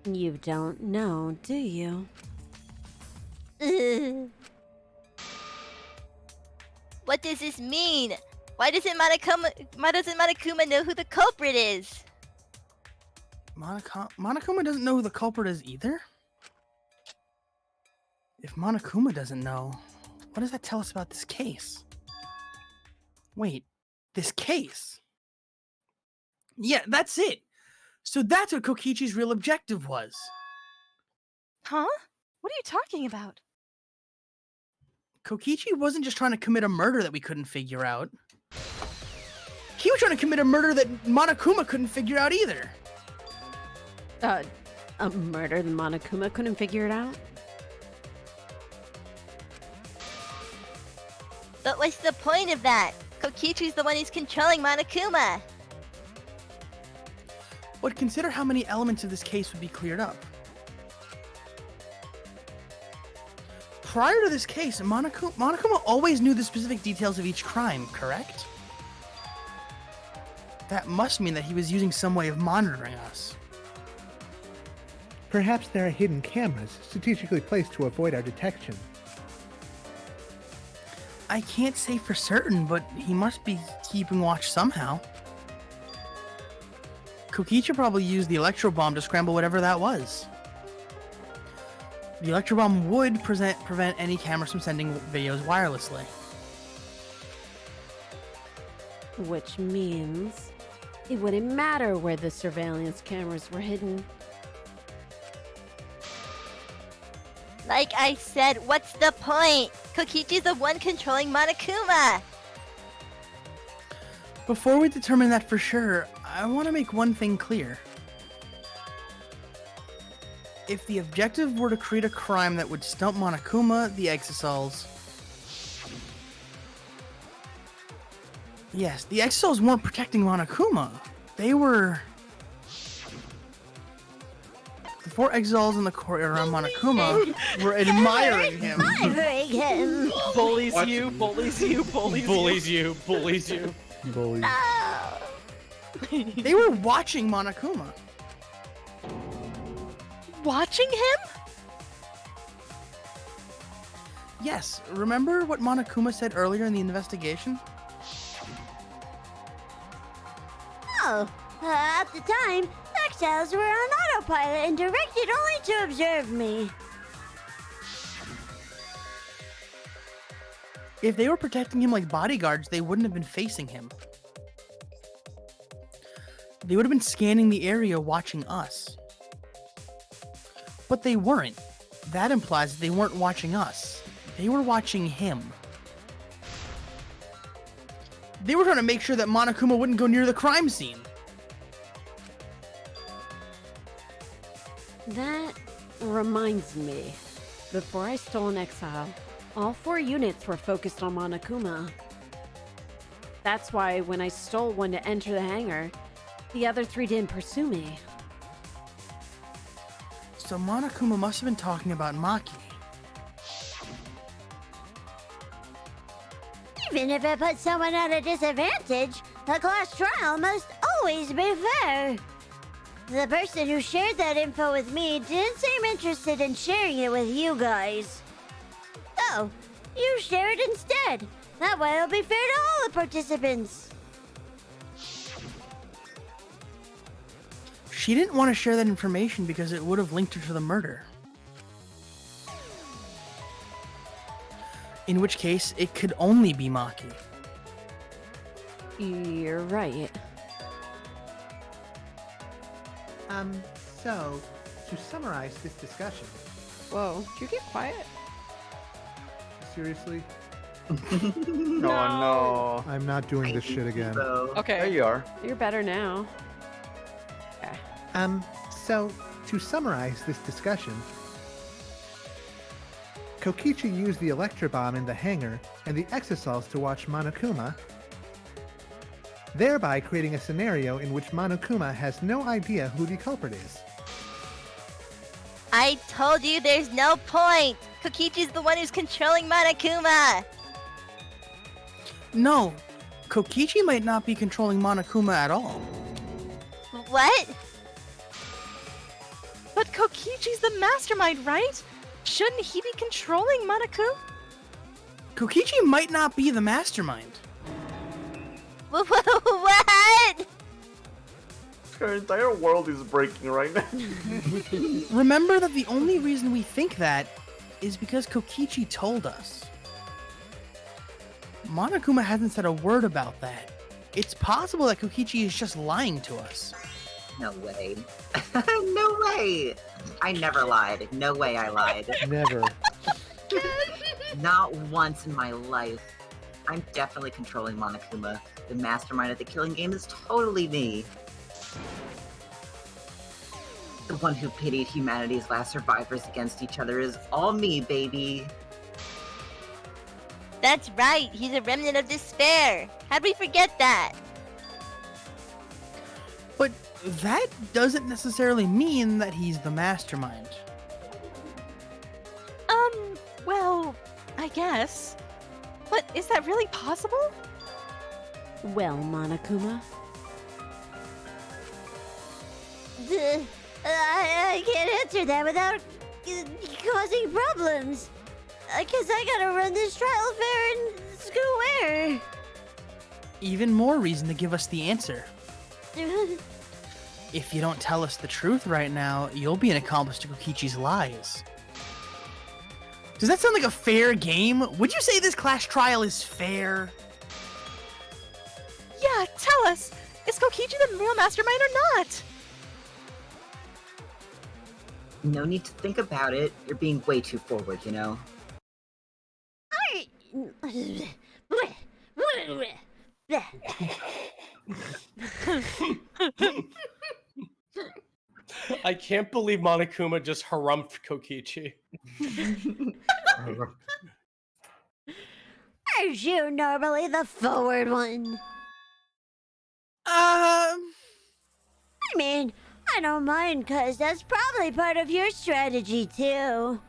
You don't know, do you? What does this mean? Why doesn't Monokuma know who the culprit is? Monokuma doesn't know who the culprit is either? If Monokuma doesn't know, what does that tell us about this case? Wait, this case? Yeah, that's it! So that's what Kokichi's real objective was. Huh? What are you talking about? Kokichi wasn't just trying to commit a murder that we couldn't figure out. He was trying to commit a murder that Monokuma couldn't figure out either. A murder that Monokuma couldn't figure it out? But what's the point of that? Kokichi's the one who's controlling Monokuma. But consider how many elements of this case would be cleared up. Prior to this case, Monokuma always knew the specific details of each crime, correct? That must mean that he was using some way of monitoring us. Perhaps there are hidden cameras strategically placed to avoid our detection. I can't say for certain, but he must be keeping watch somehow. Kokichi probably used the electro bomb to scramble whatever that was. The electro bomb would prevent any cameras from sending videos wirelessly. Which means it wouldn't matter where the surveillance cameras were hidden. Like I said, what's the point? Kokichi's the one controlling Monokuma. Before we determine that for sure, I want to make one thing clear. If the objective were to create a crime that would stump Monokuma, the Exosols... Yes, the Exosols weren't protecting Monokuma. They were... The 4 Exosols in the courtyard around Monokuma were admiring him. Admiring him. Bullies you, bullies you, bullies you. Bullies you, bullies you. Bullies. They were watching Monokuma. Watching him? Yes, remember what Monokuma said earlier in the investigation? Oh, at the time, exiles were on autopilot and directed only to observe me. If they were protecting him like bodyguards, they wouldn't have been facing him. They would have been scanning the area watching us. But they weren't. That implies that they weren't watching us. They were watching him. They were trying to make sure that Monokuma wouldn't go near the crime scene. That reminds me. Before I stole an exile, all 4 units were focused on Monokuma. That's why when I stole one to enter the hangar, the other 3 didn't pursue me. So Monokuma must have been talking about Maki. Even if it puts someone at a disadvantage, the class trial must always be fair. The person who shared that info with me didn't seem interested in sharing it with you guys. So, you share it instead. That way it'll be fair to all the participants. She didn't want to share that information because it would have linked her to the murder. In which case, it could only be Maki. You're right. So, to summarize this discussion. Whoa, did you get quiet? Seriously? No. I'm not doing this shit again. Okay. There you are. You're better now. So, to summarize this discussion, Kokichi used the Electro Bomb in the hangar and the exosols to watch Monokuma, thereby creating a scenario in which Monokuma has no idea who the culprit is. I told you there's no point! Kokichi's the one who's controlling Monokuma! No, Kokichi might not be controlling Monokuma at all. What? But Kokichi's the mastermind, right? Shouldn't he be controlling Monokuma? Kokichi might not be the mastermind. What? Our entire world is breaking right now. Remember that the only reason we think that is because Kokichi told us. Monokuma hasn't said a word about that. It's possible that Kokichi is just lying to us. No way. No way. I never lied. No way I lied. Never. Not once in my life. I'm definitely controlling Monokuma. The mastermind of the killing game is totally me. The one who pitted humanity's last survivors against each other is all me, baby. That's right, he's a remnant of despair. How'd we forget that? But that doesn't necessarily mean that he's the mastermind. Well, I guess. But is that really possible? Well, Monokuma. I can't answer that without causing problems. Because I gotta run this trial fair in Square. Even more reason to give us the answer. If you don't tell us the truth right now, you'll be an accomplice to Kokichi's lies. Does that sound like a fair game? Would you say this class trial is fair? Yeah, tell us. Is Kokichi the real mastermind or not? No need to think about it. You're being way too forward, you know? I can't believe Monokuma just harumphed Kokichi. Aren't you normally the forward one? I mean, I don't mind, cause that's probably part of your strategy too.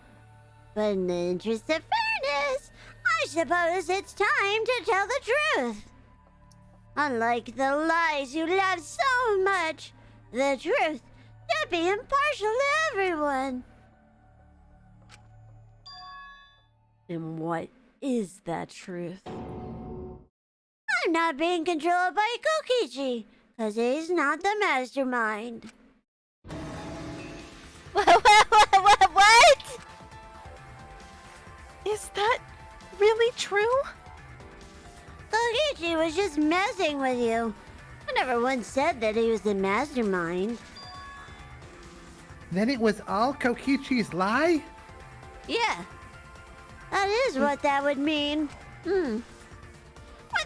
But in the interest of fairness, I suppose it's time to tell the truth. Unlike the lies you love so much, the truth should be impartial to everyone. And what is that truth? I'm not being controlled by Kokichi, cause he's not the mastermind. What? Is that really true? Kokichi was just messing with you. I never once said that he was the mastermind. Then it was all Kokichi's lie? Yeah. That is what that would mean. With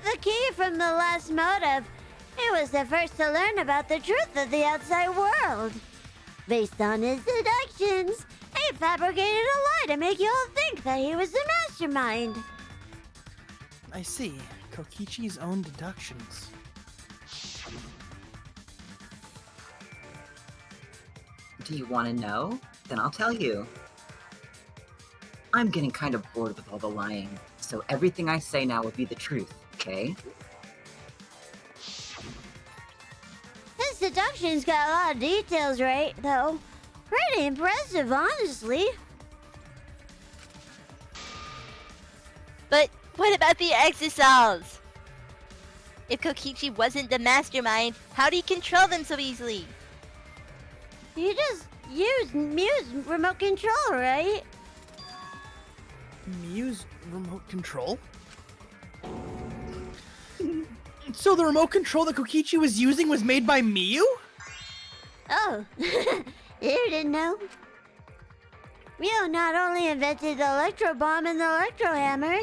the key from the last motive, he was the first to learn about the truth of the outside world. Based on his deductions, he fabricated a lie to make you all think that he was the mastermind. I see. Kokichi's own deductions. Do you want to know? Then I'll tell you. I'm getting kind of bored with all the lying, so everything I say now will be the truth, okay? His deductions got a lot of details right, though. Pretty impressive, honestly. But what about the exosols? If Kokichi wasn't the mastermind, how do you control them so easily? You just use Mew's remote control, right? Mew's remote control? So the remote control that Kokichi was using was made by Miyu? Oh, you didn't know? Miyu not only invented the electro bomb and the electro hammer,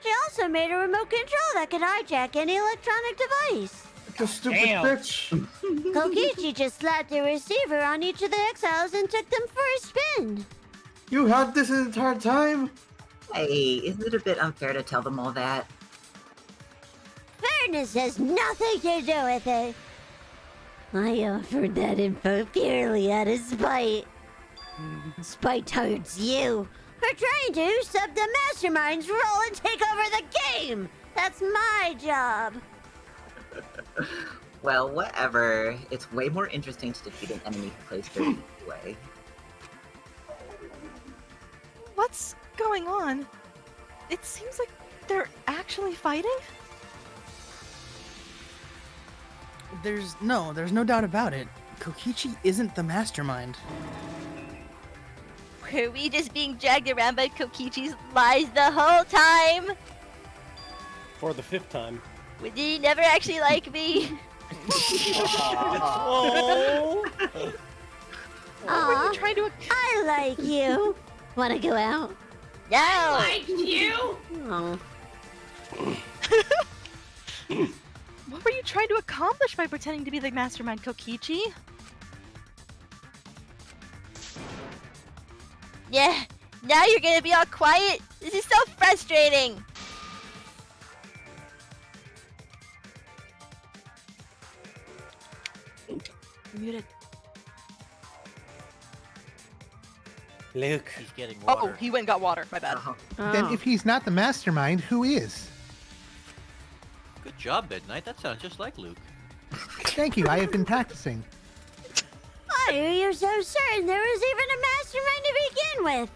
she also made a remote control that could hijack any electronic device. You stupid bitch. Kokichi just slapped a receiver on each of the exiles and took them for a spin. You had this entire time? Hey, isn't it a bit unfair to tell them all that? Fairness has nothing to do with it. I offered that info purely out of spite. Spite towards you for trying to usurp the mastermind's role and take over the game. That's my job. Well, whatever. It's way more interesting to defeat an enemy who plays dirty anyway. What's going on? It seems like they're actually fighting? There's no doubt about it. Kokichi isn't the mastermind. Were we just being dragged around by Kokichi's lies the whole time? For the 5th time. Did he never actually like me? Oh. Aw, I like you. Wanna go out? No! I like you? Oh. What were you trying to accomplish by pretending to be the mastermind, Kokichi? Yeah, now you're gonna be all quiet? This is so frustrating! Muted. Luke. He's getting water. Oh, he went and got water. My bad. Then if he's not the mastermind, who is? Good job, Midnight. That sounds just like Luke. Thank you, I have been practicing. Why are you so certain there was even a mastermind to begin with?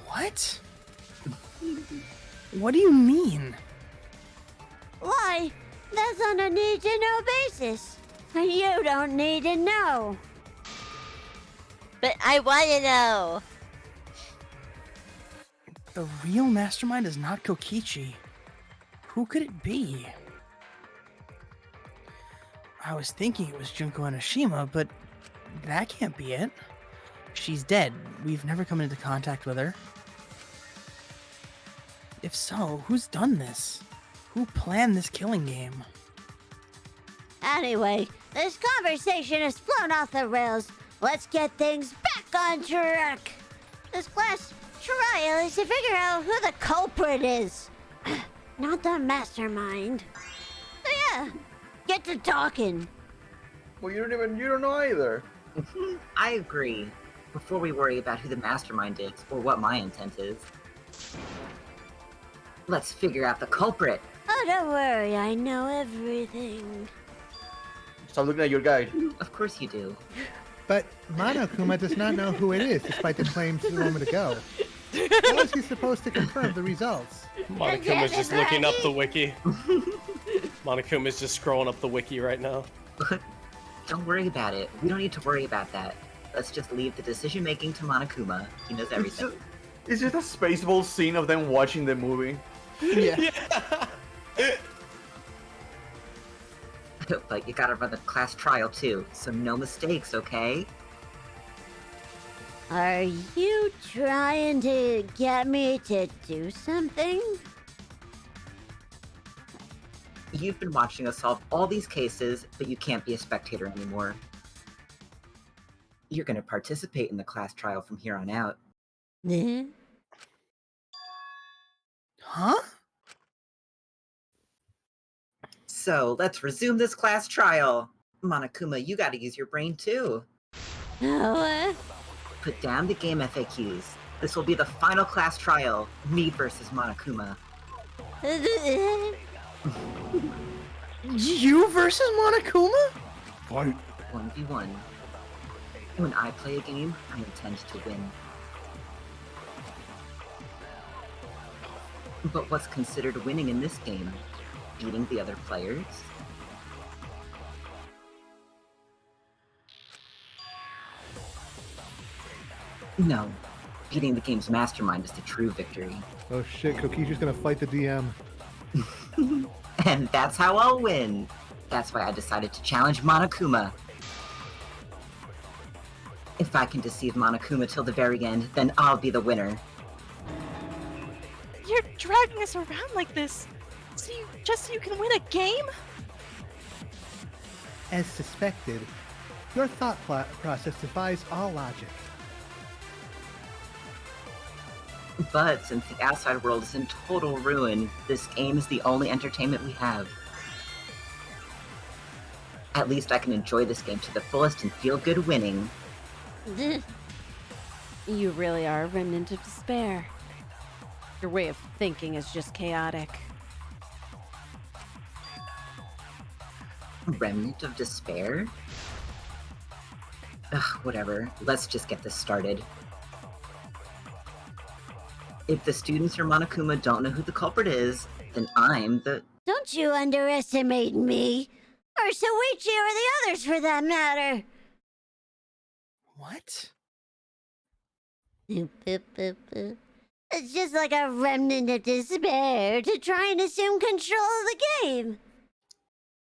What? What do you mean? Why? That's on a need-to-know basis. You don't need to know. But I wanna know. The real mastermind is not Kokichi. Who could it be? I was thinking it was Junko Enoshima, but that can't be it. She's dead. We've never come into contact with her. If so, who's done this? Who planned this killing game? Anyway, this conversation has flown off the rails. Let's get things back on track. This class trial is to figure out who the culprit is. Not the mastermind. So yeah, get to talking. Well, you don't know either. I agree. Before we worry about who the mastermind is, or what my intent is, let's figure out the culprit. Oh, don't worry, I know everything. Stop looking at your guide. Of course you do. But Monokuma does not know who it is, despite the claims a moment ago. How is he supposed to confirm the results? Monokuma's just looking up the wiki. Monokuma's just scrolling up the wiki right now. Don't worry about it. We don't need to worry about that. Let's just leave the decision making to Monokuma. He knows everything. It's just a Spaceball scene of them watching the movie. Yeah. But you gotta run the class trial too, so no mistakes, okay? Are you trying to get me to do something? You've been watching us solve all these cases, but you can't be a spectator anymore. You're gonna participate in the class trial from here on out. Huh? So, let's resume this class trial. Monokuma, you gotta use your brain too. What? Put down the game FAQs. This will be the final class trial. Me versus Monokuma. You versus Monokuma? Fight. 1v1. When I play a game, I intend to win. But what's considered winning in this game? Beating the other players? No. Beating the game's mastermind is the true victory. Oh shit, Kokichi's gonna fight the DM. And that's how I'll win. That's why I decided to challenge Monokuma. If I can deceive Monokuma till the very end, then I'll be the winner. You're dragging us around like this, just so you can win a game? As suspected, your thought process defies all logic. But since the outside world is in total ruin, this game is the only entertainment we have. At least I can enjoy this game to the fullest and feel good winning. You really are a remnant of despair. Your way of thinking is just chaotic. Remnant of despair? Ugh, whatever. Let's just get this started. If the students or Monokuma don't know who the culprit is, then I'm the... Don't you underestimate me. Or Shuichi or the others for that matter. What? It's just like a remnant of despair to try and assume control of the game.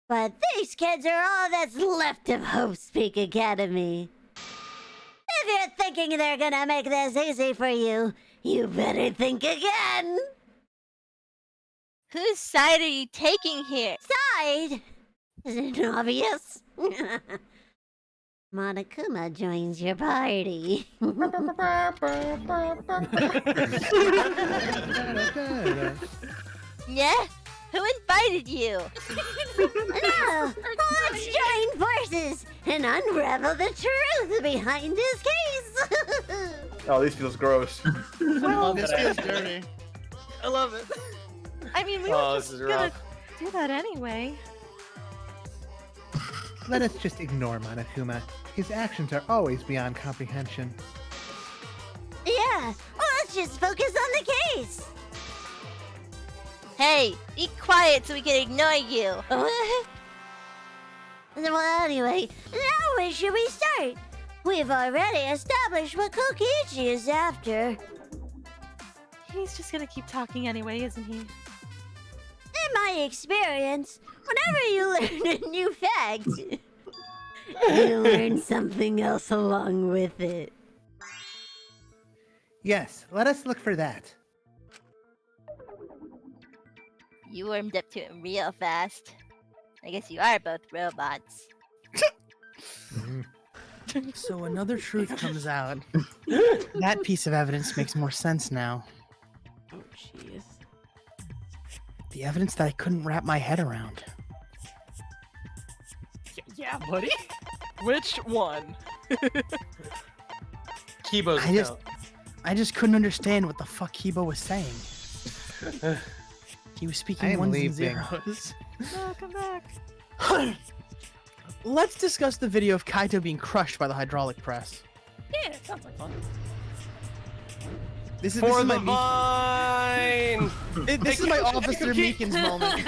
But these kids are all that's left of Hope's Peak Academy. If you're thinking they're gonna make this easy for you, you better think again. Whose side are you taking here? Side? Isn't it obvious? Monokuma joins your party. Yeah? Who invited you? No, let's join forces and unravel the truth behind his case. Oh, this feels gross. This feels dirty. I love it. I mean, we were just gonna do that anyway. Let us just ignore Monokuma. His actions are always beyond comprehension. Yeah, well, let's just focus on the case. Hey, be quiet so we can ignore you. Well, anyway, now where should we start? We've already established what Kokichi is after. He's just gonna keep talking anyway, isn't he? In my experience, whenever you learn a new fact, you learn something else along with it. Yes, let us look for that. You warmed up to it real fast. I guess you are both robots. So another truth comes out. That piece of evidence makes more sense now. Oh, jeez. The evidence that I couldn't wrap my head around. Yeah, buddy. Which one? Kibo's I just couldn't understand what the fuck Kibo was saying. He was I speaking am ones and leaving. zeros. Oh, come back. Let's discuss the video of Kaito being crushed by the hydraulic press. Yeah, sounds like fun. This is For my the vine! This is my Officer Meekins moment.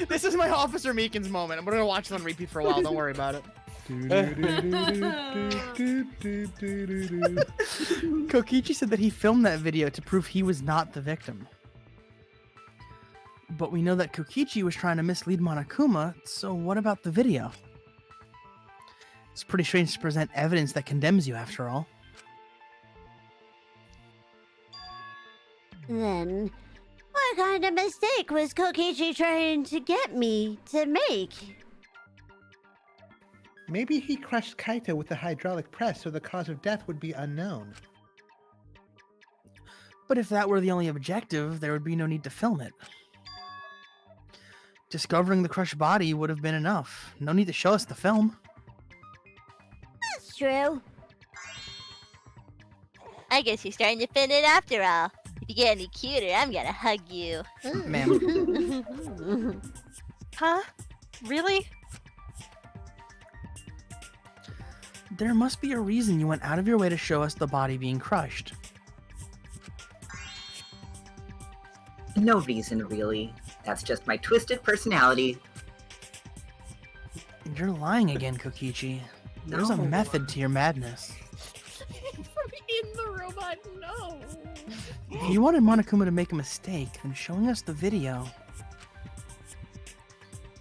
This is my Officer Meekins moment. I'm gonna watch it on repeat for a while. Don't worry about it. Kokichi said that he filmed that video to prove he was not the victim. But we know that Kokichi was trying to mislead Monokuma, so what about the video? It's pretty strange to present evidence that condemns you after all. Then, what kind of mistake was Kokichi trying to get me to make? Maybe he crushed Kaito with the hydraulic press so the cause of death would be unknown. But if that were the only objective, there would be no need to film it. Discovering the crushed body would have been enough. No need to show us the film. That's true. I guess you're starting to fit in after all. If you get any cuter, I'm gonna hug you. Ma'am. Huh? Really? There must be a reason you went out of your way to show us the body being crushed. No reason, really. That's just my twisted personality. You're lying again, Kokichi. There's a No. method to your madness. From in the robot, no. If you wanted Monokuma to make a mistake, then showing us the video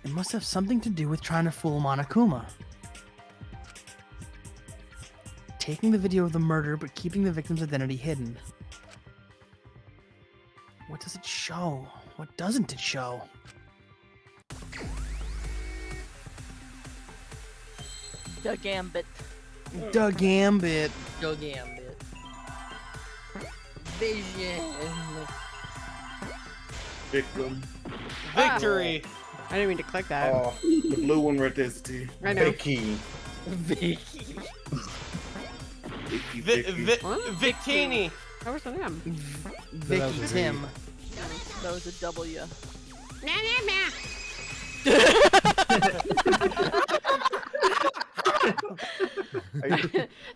It must have something to do with trying to fool Monokuma. Taking the video of the murder, but keeping the victim's identity hidden. What does it show? What doesn't it show? The Gambit. The Gambit. The Gambit. Vision. Victim. Victory. I didn't mean to click that. Oh, the blue one right there's the T. I know. Vicky. Vicky. Victini. That was an M. Vicky Tim. That was a W.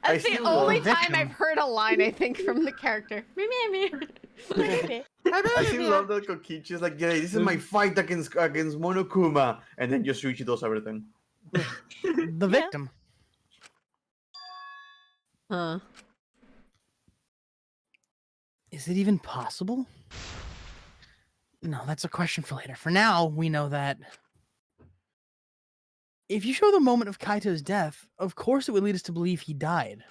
That's the only time I've heard a line, I think, from the character. I still love that Kokichi is like, yeah, this is my fight against Monokuma, and then just Shuichi does everything. The victim. Huh. Is it even possible? No, that's a question for later. For now, we know that if you show the moment of Kaito's death, of course it would lead us to believe he died.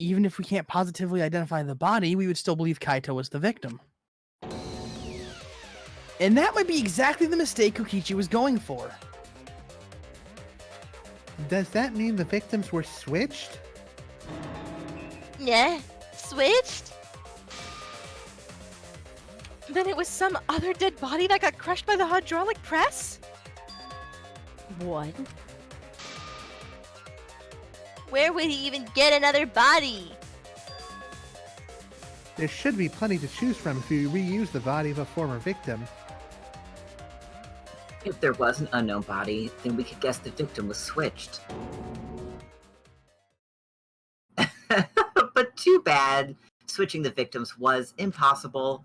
Even if we can't positively identify the body, we would still believe Kaito was the victim. And that might be exactly the mistake Kokichi was going for. Does that mean the victims were switched? Yeah, switched? Then it was some other dead body that got crushed by the hydraulic press? What? Where would he even get another body? There should be plenty to choose from if you reuse the body of a former victim. If there was an unknown body, then we could guess the victim was switched. But too bad. Switching the victims was impossible.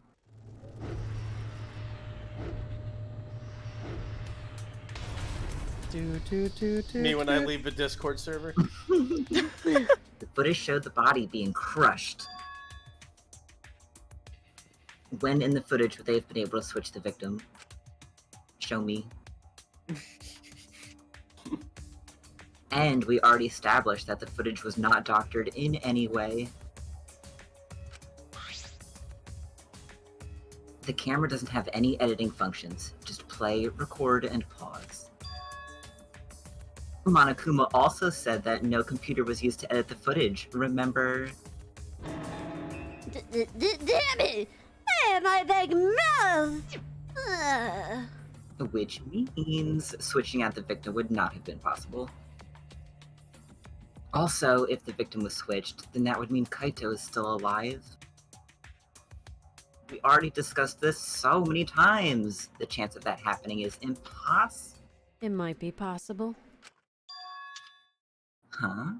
Me when I leave the Discord server. The footage showed the body being crushed. When in the footage would they have been able to switch the victim? Show me. And we already established that the footage was not doctored in any way. The camera doesn't have any editing functions, just play, record, and pause. Monokuma also said that no computer was used to edit the footage, remember? Damn it! Hey, my big mouth! Which means switching out the victim would not have been possible. Also, if the victim was switched, then that would mean Kaito is still alive. We already discussed this so many times. The chance of that happening is impossible. It might be possible. Huh?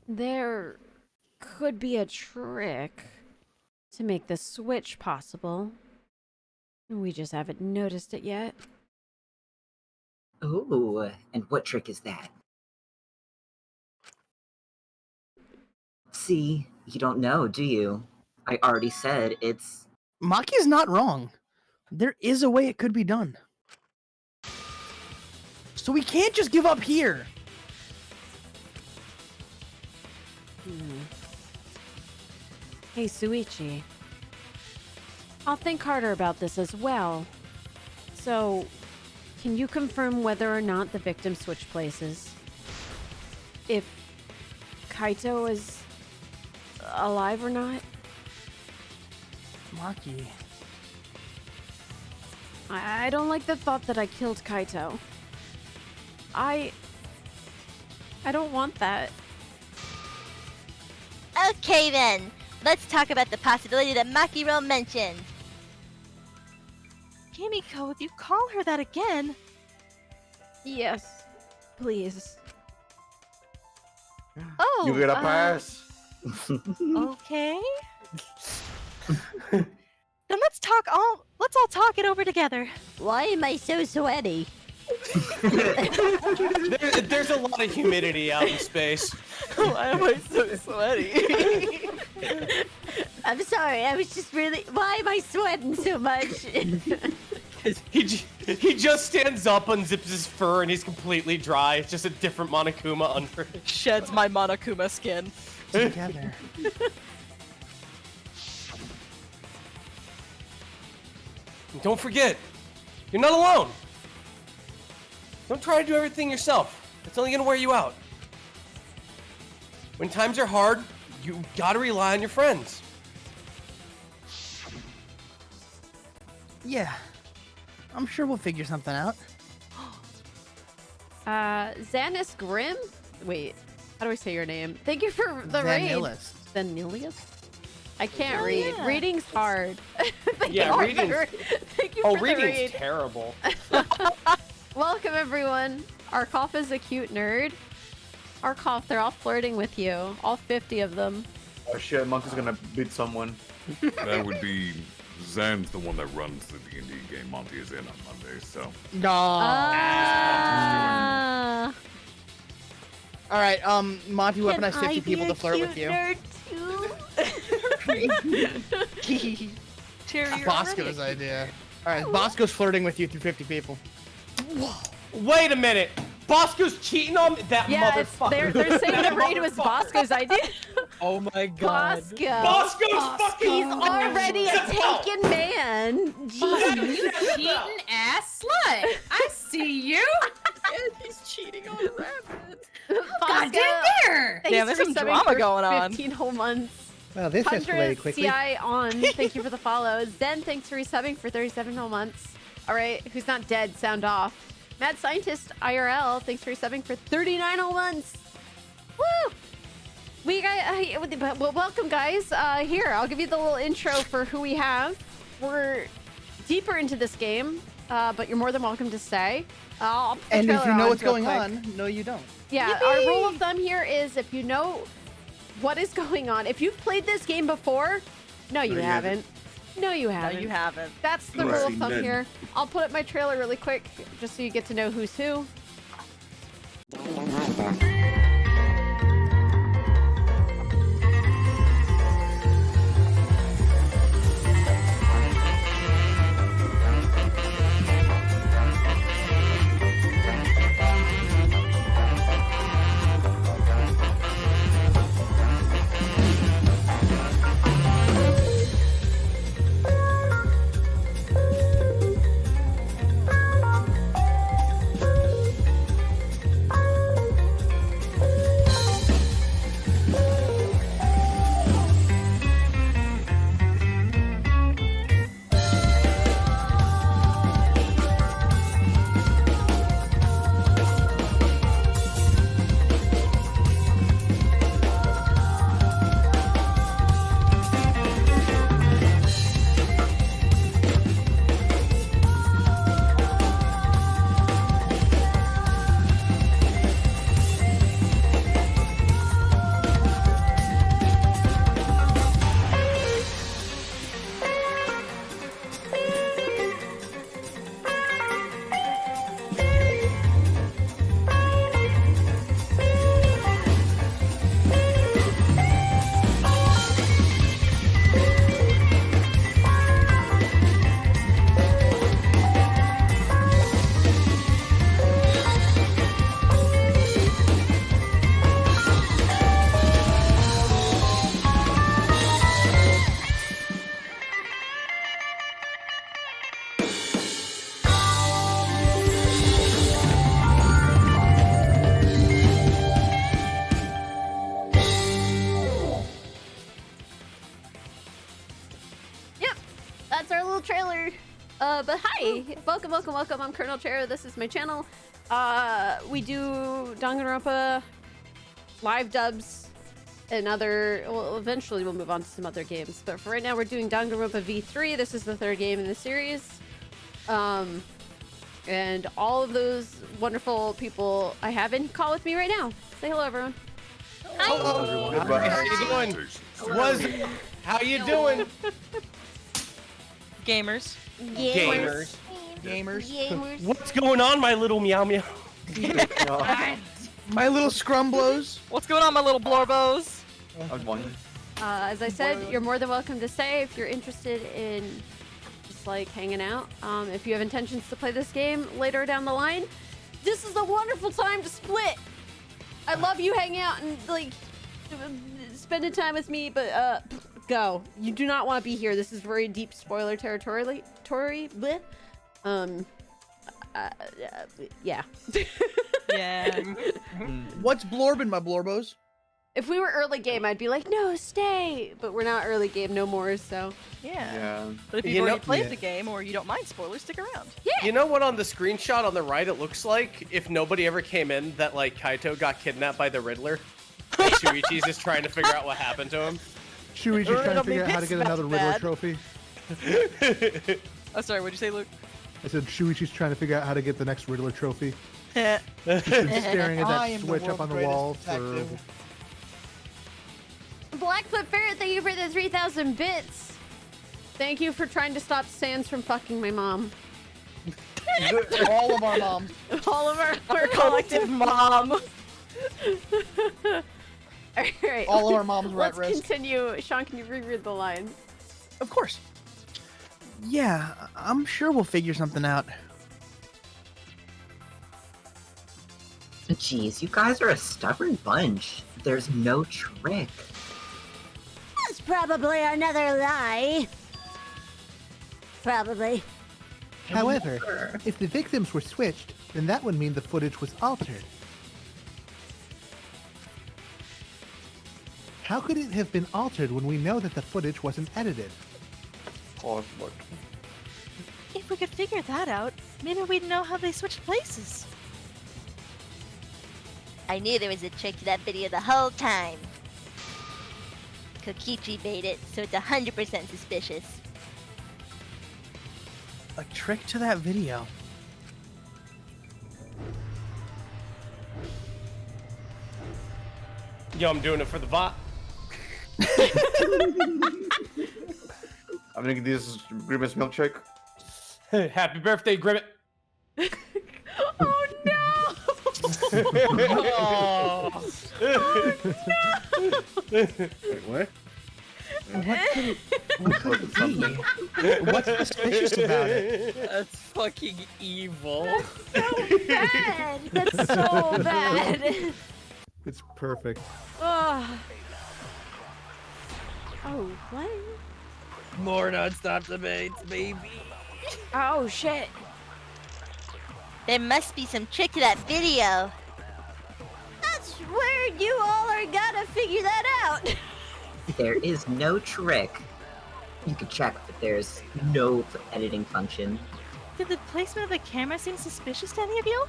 There could be a trick to make the switch possible. We just haven't noticed it yet. Ooh, and what trick is that? See, you don't know, do you? I already said it's... Maki is not wrong. There is a way it could be done. So we can't just give up here. Hey, Shuichi. I'll think harder about this as well. So, can you confirm whether or not the victim switched places? If Kaito is alive or not? Maki. I don't like the thought that I killed Kaito. I don't want that. Okay then, let's talk about the possibility that Makiro mentioned. Himiko, if you call her that again... Yes, please. Oh, You get a pass. Okay. Then let's all talk it over together. Why am I so sweaty? There's a lot of humidity out in space. Why am I so sweaty? I'm sorry. I was just really. Why am I sweating so much? He just stands up, unzips his fur, and he's completely dry. It's just a different Monokuma under it. Sheds my Monokuma skin. Together. And don't forget, you're not alone. Don't try to do everything yourself. It's only gonna wear you out. When times are hard, you gotta rely on your friends. Yeah. I'm sure we'll figure something out. Xanis Grim? Wait, how do I say your name? Thank you for the raid. Vanillus. Vanillus? I can't read. yeah. Reading's hard. Yeah, reading's... Thank you Oh, for the reading's raid. terrible. Welcome, everyone. Arcolf is a cute nerd. Arcolf, they're all flirting with you. All 50 of them. Oh shit, Monkey's gonna beat someone. That would be Zan's the one that runs the D&D game Monty is in on Mondays, so. No. Ah. All right, Monty weaponized 50 people to flirt with you. Nerd too? Terry, you're Bosco's already- idea. All right, Bosco's flirting with you through 50 people. Wait a minute. Bosco's cheating on that Yeah, motherfucker. they're saying the raid was Bosco's idea. Oh my god. Bosco. Bosco's fucking... He's already a taken man. Bosco, Jeez. you cheating ass slut. I see you. He's cheating on the rabbit. God damn there. Damn, there's some drama going on. 15 whole months. Well, this escalated quickly. CI on. Thank you for the follow. Zen, thanks for resubbing for 37 whole months. All right, who's not dead? Sound off. Mad Scientist IRL, thanks for resubbing for 39 whole months. Woo! We got well, welcome guys. Here, I'll give you the little intro for who we have. We're deeper into this game, but you're more than welcome to stay. I'll put the And if trailer you know on what's real going quick. on, no, you don't. Yeah, Yippee! our rule of thumb here is if you know what is going on, if you've played this game before, no, you haven't. No, you haven't. No, you haven't. That's the No, rule I of see thumb none. here. I'll put up my trailer really quick, just so you get to know who's who. That's our little trailer. But hi, welcome. I'm ColonelCheru. This is my channel. We do Danganronpa live dubs and other. Well, eventually we'll move on to some other games. But for right now, we're doing Danganronpa V3. This is the third game in the series. And all of those wonderful people I have in call with me right now. Say hello, everyone. Hello. How you doing? How you doing? Gamers. Gamers. Gamers. What's going on, my little meow meow? My little scrumblos. What's going on, my little blorbos? As I said, you're more than welcome to stay if you're interested in just like hanging out. If you have intentions to play this game later down the line, this is a wonderful time to split. I love you hanging out and like spending time with me, but go. You do not want to be here. This is very deep spoiler territory. Bleh. Yeah. Yeah. What's blorbing, my blorbos? If we were early game, I'd be like, no, stay. But we're not early game no more, so. Yeah. But if you've already played the game or you don't mind spoilers, stick around. Yeah. You know what on the screenshot on the right it looks like? If nobody ever came in, that like Kaito got kidnapped by the Riddler. And Shuichi's just trying to figure out what happened to him. Shuichi's trying to figure out how to get another Riddler trophy. Oh, sorry, what'd you say, Luke? I said Shuichi's trying to figure out how to get the next Riddler trophy. Yeah. Just been staring at I that am the switch up on the wall world's for. greatest Blackfoot Ferret, thank you for the 3,000 bits. Thank you for trying to stop Sans from fucking my mom. All of our moms. All of our collective mom. Alright. All of our moms were at Let's risk. continue. Sean, can you reread the line? Of course. Yeah, I'm sure we'll figure something out. Jeez, you guys are a stubborn bunch. There's no trick. That's probably another lie. Probably. However, if the victims were switched, then that would mean the footage was altered. How could it have been altered when we know that the footage wasn't edited? If we could figure that out, maybe we'd know how they switched places. I knew there was a trick to that video the whole time. Kokichi made it, so it's 100% suspicious. A trick to that video. Yo, I'm doing it for the bot. I'm gonna this Grimace milkshake. Happy birthday, Grimmett. Oh no! Oh. Wait, what? What could it be? What's suspicious about it? That's fucking evil. Bad. That's so bad. It's perfect. Oh. Oh, what? More non-stop debates, baby. Oh shit. There must be some trick to that video. That's where you all are gonna figure that out. There is no trick. You can check, but there's no editing function. Did the placement of the camera seem suspicious to any of you?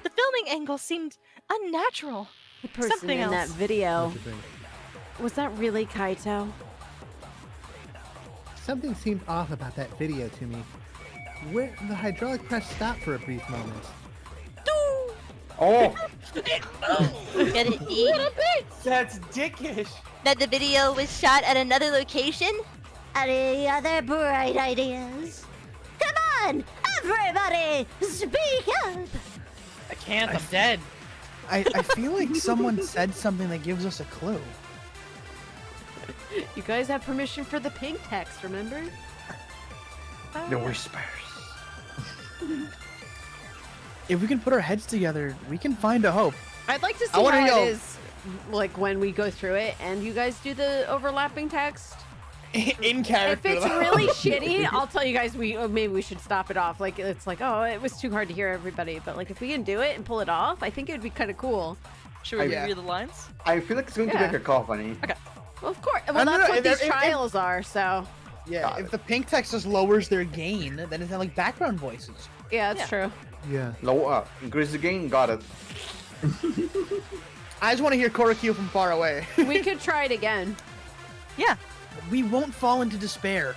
The filming angle seemed unnatural. The person Something in else. that video. Was that really Kaito? Something seemed off about that video to me. Where the hydraulic press stopped for a brief moment. Oh! Get it, E? That's dickish. That the video was shot at another location? Any other bright ideas? Come on, everybody, speak up! I can't, I'm dead. I feel like someone said something that gives us a clue. You guys have permission for the pink text, remember? The whispers. If we can put our heads together, we can find a hope. I'd like to see I wanna how know- it is, like when we go through it, and you guys do the overlapping text. In character. If it's really shitty, I'll tell you guys maybe we should stop it off. Like it's like, oh, it was too hard to hear everybody. But like if we can do it and pull it off, I think it would be kind of cool. Should we Yeah. read the lines? I feel like it's going to Yeah. be like a cacophony. Okay. Well, of course. Well, No, that's what these if- trials are. So Yeah, if the pink text just lowers their gain, then it's not like background voices. yeah, that's true. Yeah. Low up. Increase the gain. Got it. I just want to hear Korekiyo from far away. We could try it again. Yeah. We won't fall into despair.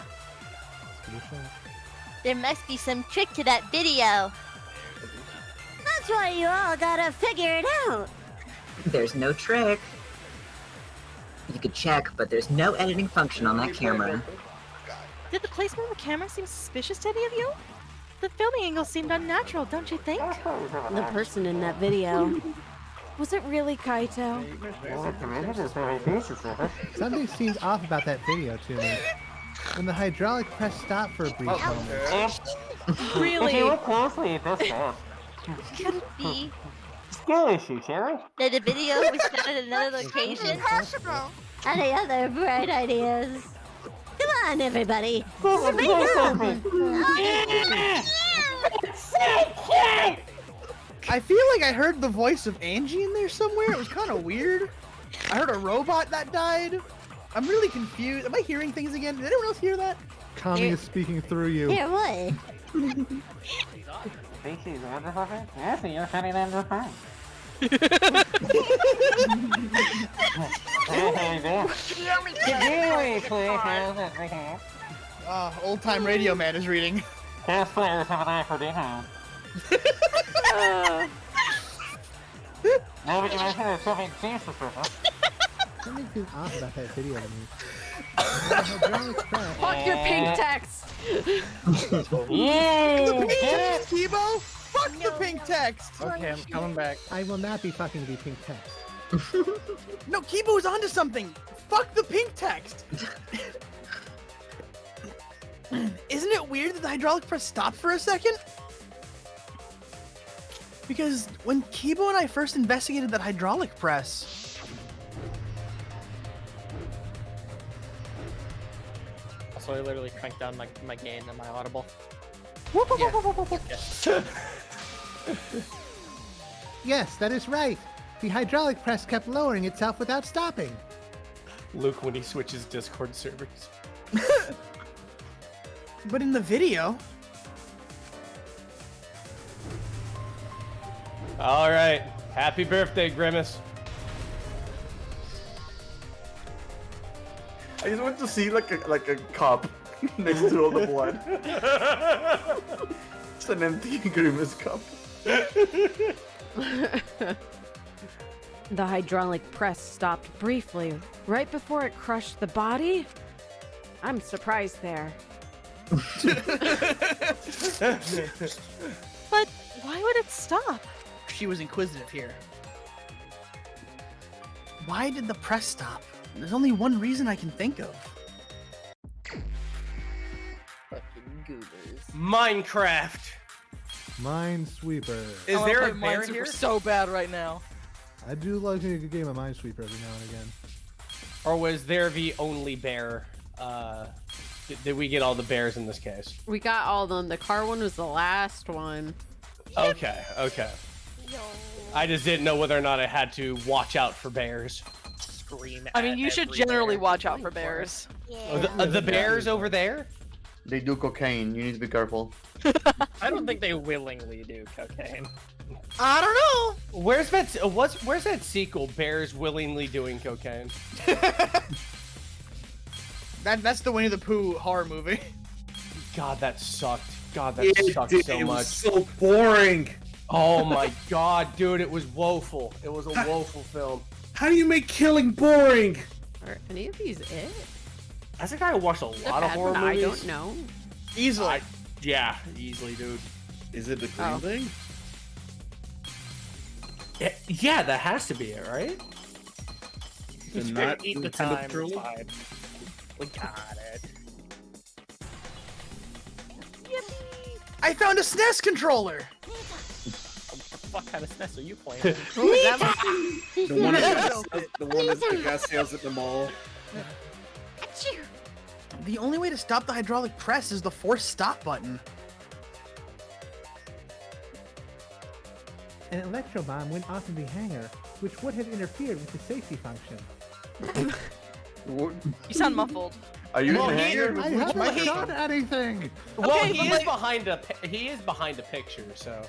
There must be some trick to that video. That's why you all gotta figure it out. There's no trick. You could check, but there's no editing function on that camera. Did the placement of the camera seem suspicious to any of you? The filming angle seemed unnatural, don't you think? The person in that video. Was it really Kaito? Something seems off about that video to me. When the hydraulic press stopped for a brief moment. Really? Could it be Skill issue, Cherry. that the video was shot at another location? Any other bright ideas? Come on, everybody. Speak up. I feel like I heard the voice of Angie in there somewhere. It was kind of weird. I heard a robot that died. I'm really confused. Am I hearing things again? Did anyone else hear that? Kami is speaking through you. Here, what? Species of motherfucker? Yes, you're funny than the fun. Old time radio man is reading. Cast players have an eye for detail. Now that you mention it, something seems suspicious. Something seems off about that video to me. Fuck your pink text. The pink text, Kibo! Fuck the pink text! Okay, I'm coming back. I will not be fucking the pink text. No, Kibo is onto something. Fuck the pink text. Isn't it weird that the hydraulic press stopped for a second? Because when Kibo and I first investigated that hydraulic press, So I literally cranked down my gain. Am I audible? Yes, that is right. The hydraulic press kept lowering itself without stopping. Luke when he switches Discord servers. but in the video, All right. Happy birthday, Grimace. I just want to see like a cup next to all the blood. It's an empty Grimace cup. The hydraulic press stopped briefly, right before it crushed the body. I'm surprised there. But why would it stop? she was inquisitive here. Why did the press stop? There's only one reason I can think of. Minecraft. Minesweeper. Is there a bear here? So bad right now. I do like a good game of Minesweeper every now and again. Or was there the only bear? Did we get all the bears in this case? We got all of them. The car one was the last one. Okay, okay. I just didn't know whether or not I had to watch out for bears. Scream. I mean, you should generally watch out for bears. Oh, the bears over there? They do cocaine. You need to be careful. I don't think they willingly do cocaine. I don't know. Where's that sequel? Bears willingly doing cocaine. That's the Winnie the Pooh horror movie. God, that sucked. God, that sucked so it much. Was so boring. Oh my god, dude, it was woeful. It was a woeful film. How do you make killing boring? Are any of these it? As a guy who watched a lot of horror movies, I don't know. Easily. Yeah, easily, dude. Is it the green thing? Yeah, that has to be it, right? It's not Eat the Nintendo time. controller? Fine. We got it. I found a SNES controller. What kind of SNES are you playing? The one that the guy sells at the mall. The only way to stop the hydraulic press is the force stop button. An electro bomb went off in the hangar, which would have interfered with the safety function. You sound muffled. Are you Well, in the he- hangar? I haven't shot anything. Well, Okay, he but is behind a picture, so.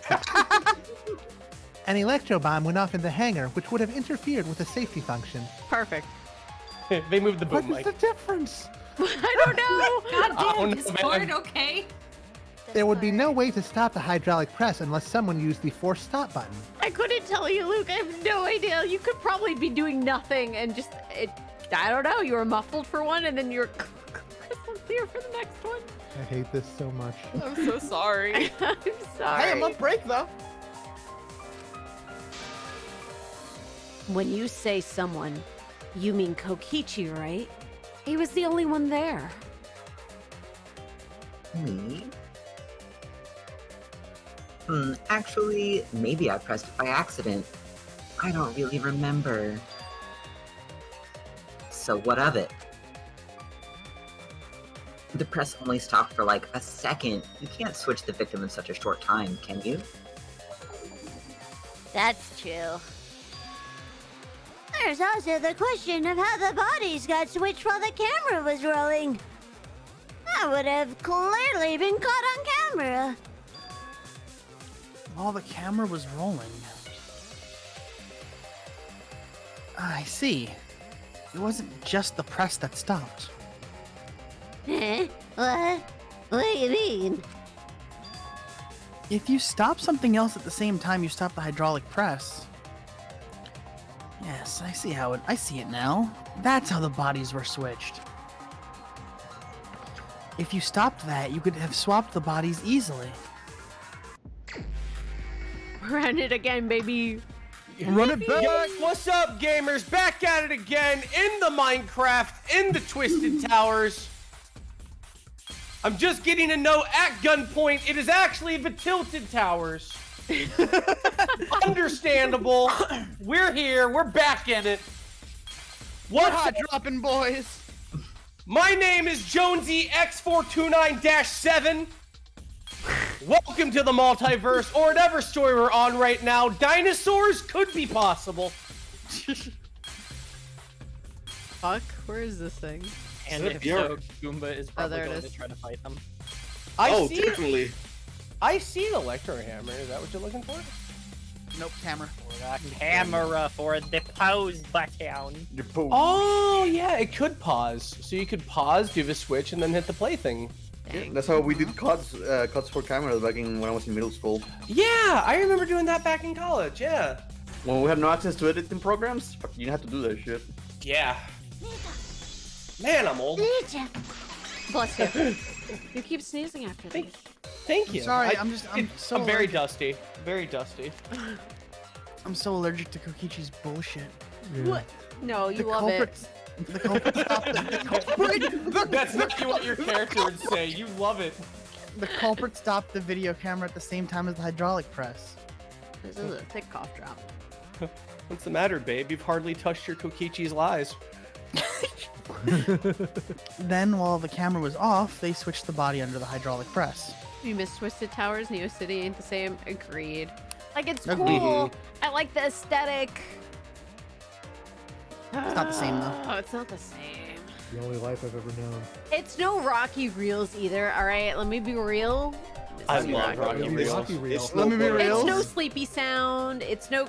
An electro bomb went off in the hangar, which would have interfered with the safety function. Perfect. They moved the boom What is mic. the difference? I don't know. God Oh, damn, no, Discord, man. okay? There would be no way to stop the hydraulic press unless someone used the force stop button. I couldn't tell you, Luke. I have no idea. You could probably be doing nothing and just I don't know. You were muffled for one, and then you're. clear for the next one. I hate this so much. I'm so sorry. I'm sorry. Hey, I'm on break though. When you say someone, you mean Kokichi, right? He was the only one there. Me? Actually, maybe I pressed it by accident. I don't really remember. So what of it? The press only stopped for like a second. You can't switch the victim in such a short time, can you? That's true. There's also the question of how the bodies got switched while the camera was rolling. That would have clearly been caught on camera. While the camera was rolling. I see. It wasn't just the press that stopped. Eh? What? What do you mean? If you stop something else at the same time you stop the hydraulic press. Yes, I see it now. That's how the bodies were switched. If you stopped that, you could have swapped the bodies easily. Run it again, baby. Run it back! Yo, what's up, gamers? Back at it again in the Minecraft, in the Twisted Towers. I'm just getting a note at gunpoint. It is actually the Tilted Towers. Understandable. We're here. We're back in it. What hot dropping, boys? My name is Jonesy X429-7. Welcome to the multiverse, or whatever story we're on right now. Dinosaurs could be possible. Fuck, where is this thing? And if so, Goomba is probably there it going is. to try to fight them. Definitely. I see an electro hammer. Is that what you're looking for? Nope, camera. Camera for the pose button. Oh, yeah, it could pause. So you could pause, do the switch, and then hit the play thing. Yeah, that's how we did cuts for cameras back when I was in middle school. Yeah, I remember doing that back in college, yeah. When we had no access to editing programs, you had to do that shit. Yeah. Man, I'm old. Bless you. You keep sneezing after these. Thank you. Sorry, I'm very allergic. dusty. Very dusty. I'm so allergic to Kokichi's bullshit. What? No, you The love culprits- The culprit stopped That's not what your character would say. You love it. The culprit stopped the video camera at the same time as the hydraulic press. This is a thick cough drop. What's the matter, babe? You've hardly touched your Kokichi's lies. Then, while the camera was off, they switched the body under the hydraulic press. You miss Twisted Towers, Neo City ain't the same. Agreed. Like, it's Agreed. cool. I like the aesthetic. It's not the same, though. Oh, it's not the same. The only life I've ever known. It's no Rocky Reels either, alright? Let me be real. I love Rocky Reels. Let me be real. It's no Sleepy Sound. It's no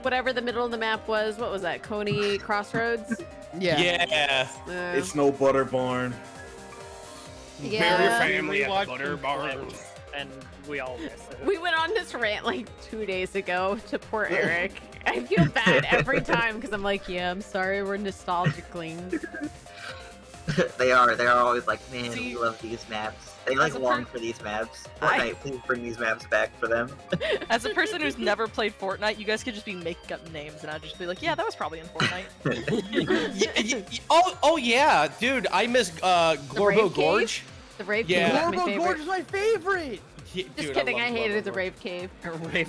whatever the middle of the map was. What was that? Coney Crossroads? Yeah. It's no Butter Barn. Yeah. We watched Butter Barn, and we all miss it. We went on this rant like 2 days ago to poor Eric. I feel bad every time because I'm like, yeah, I'm sorry, we're nostalgic clings. They are always like, man, we love these maps. They like long for these maps. Fortnite, please bring these maps back for them. As a person who's never played Fortnite, you guys could just be making up names, and I'd just be like, yeah, that was probably in Fortnite. Oh yeah, dude, I miss Glorbo Gorge. The Rave Yeah. Cave was my Glorbo Gorge favorite. is my favorite! Just kidding, I hated the Rave Cave.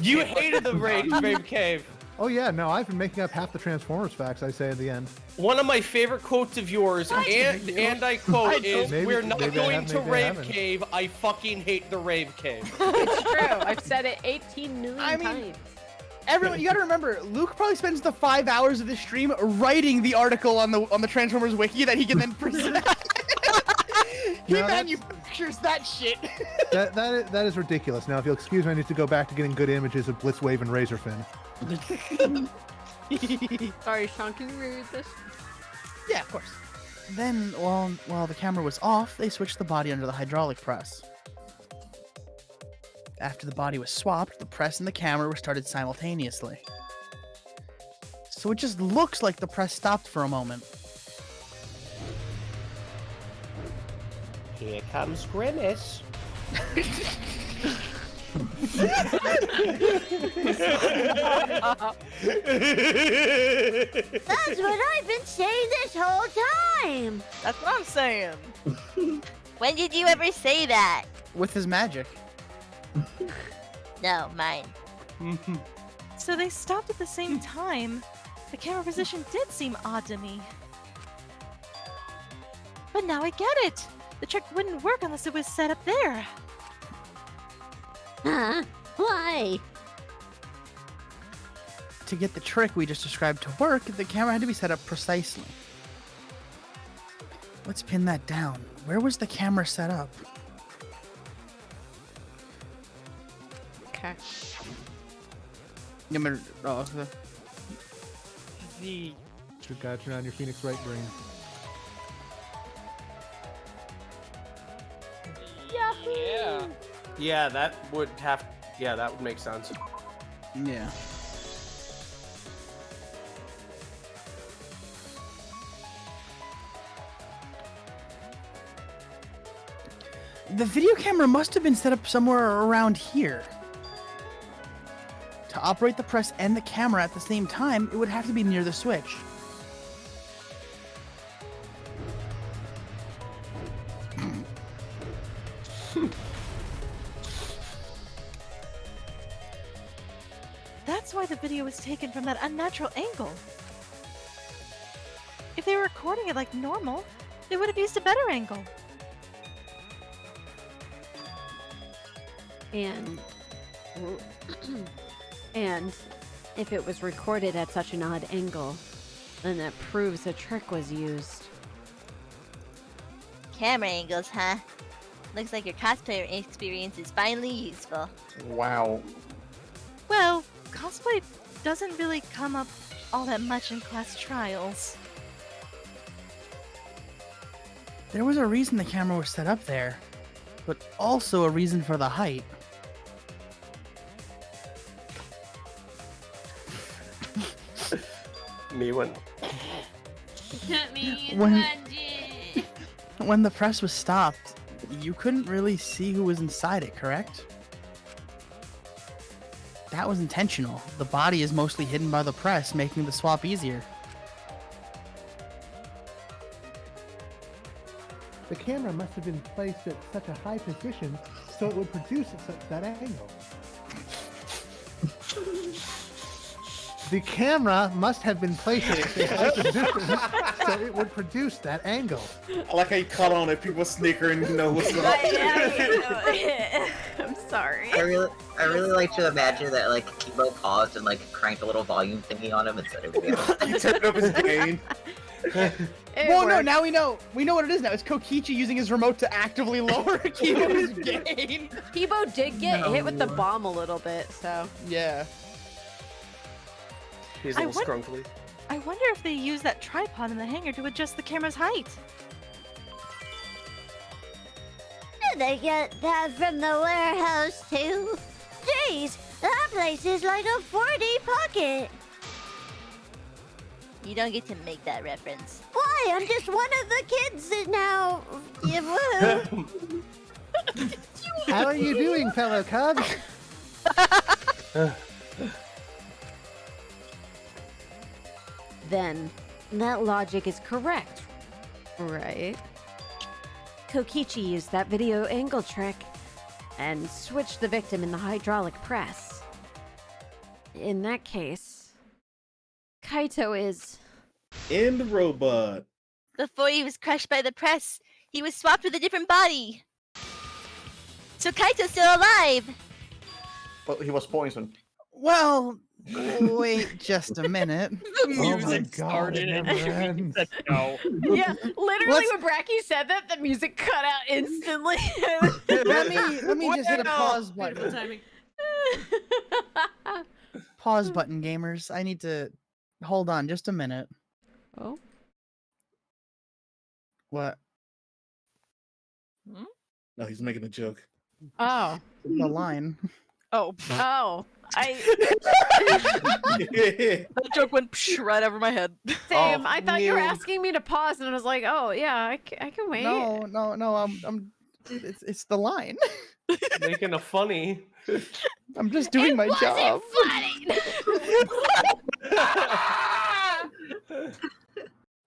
You hated the Rave Cave. Oh yeah, no, I've been making up half the Transformers facts I say at the end. One of my favorite quotes of yours, and I quote, is, Maybe- we're not maybe I going have, to maybe I Rave haven't. Cave, I fucking hate the Rave Cave. It's true. I've said it 18 million times. Everyone, you gotta remember, Luke probably spends the 5 hours of the stream writing the article on the Transformers wiki that he can then present. He No, that's- manufactures that shit. That is ridiculous. Now, if you'll excuse me, I need to go back to getting good images of Blitzwave and Razorfin. Sorry, Sean, can you read this? Yeah, of course. Then, while the camera was off, they switched the body under the hydraulic press. After the body was swapped, the press and the camera were started simultaneously. So it just looks like the press stopped for a moment. Here comes Grimace. That's what I've been saying this whole time. That's what I'm saying. When did you ever say that? With his magic. No, mine. So they stopped at the same time. The camera position did seem odd to me. But now I get it. The trick wouldn't work unless it was set up there. Huh? Why? To get the trick we just described to work, the camera had to be set up precisely. Let's pin that down. Where was the camera set up? Okay. The Should gotta turn on your Phoenix right brain. Yeah. Yeah, that would have. Yeah, that would make sense. Yeah. The video camera must have been set up somewhere around here. To operate the press and the camera at the same time, it would have to be near the switch. That's why the video was taken from that unnatural angle. If they were recording it like normal, they would have used a better angle. And and if it was recorded at such an odd angle, then that proves a trick was used. Camera angles, huh? Looks like your cosplayer experience is finally useful. Wow. Well, cosplay doesn't really come up all that much in class trials. There was a reason the camera was set up there, but also a reason for the height. Me when. When the press was stopped, you couldn't really see who was inside it, correct? That was intentional. The body is mostly hidden by the press, making the swap easier. The camera must have been placed at such a high position so it would produce that angle. The camera must have been placed at a high position so it would produce that angle. I like how you caught on it. People snickering, you know what's up. I'm sorry. I really like to imagine that like Kibo paused and like cranked a little volume thingy on him instead of He turned up his gain. Well, no, now we know. We know what it is now. It's Kokichi using his remote to actively lower Kibo's gain. Kibo did get hit with the bomb a little bit, so. Yeah. He's a little scrunkly. I wonder if they use that tripod in the hangar to adjust the camera's height. Did they get that from the warehouse too? Jeez, that place is like a 4D pocket. You don't get to make that reference. Why? I'm just one of the kids that now. How are you doing, fellow cubs? Then, that logic is correct, right? Kokichi used that video angle trick and switched the victim in the hydraulic press. In that case, Kaito is... In the robot. Before he was crushed by the press, he was swapped with a different body. So Kaito's still alive! But he was poisoned. Well, wait just a minute. The music started and he said no. Yeah, literally when Bracky said that, the music cut out instantly. let me just hit a pause button. Pause button, gamers. I need to hold on just a minute. Oh. What? No, he's making a joke. Oh. The line. Oh. Oh. That joke went right over my head. Same. I thought you were asking me to pause, and I was like, oh yeah, I can wait. No. It's the line. Making a funny. I'm just doing my job.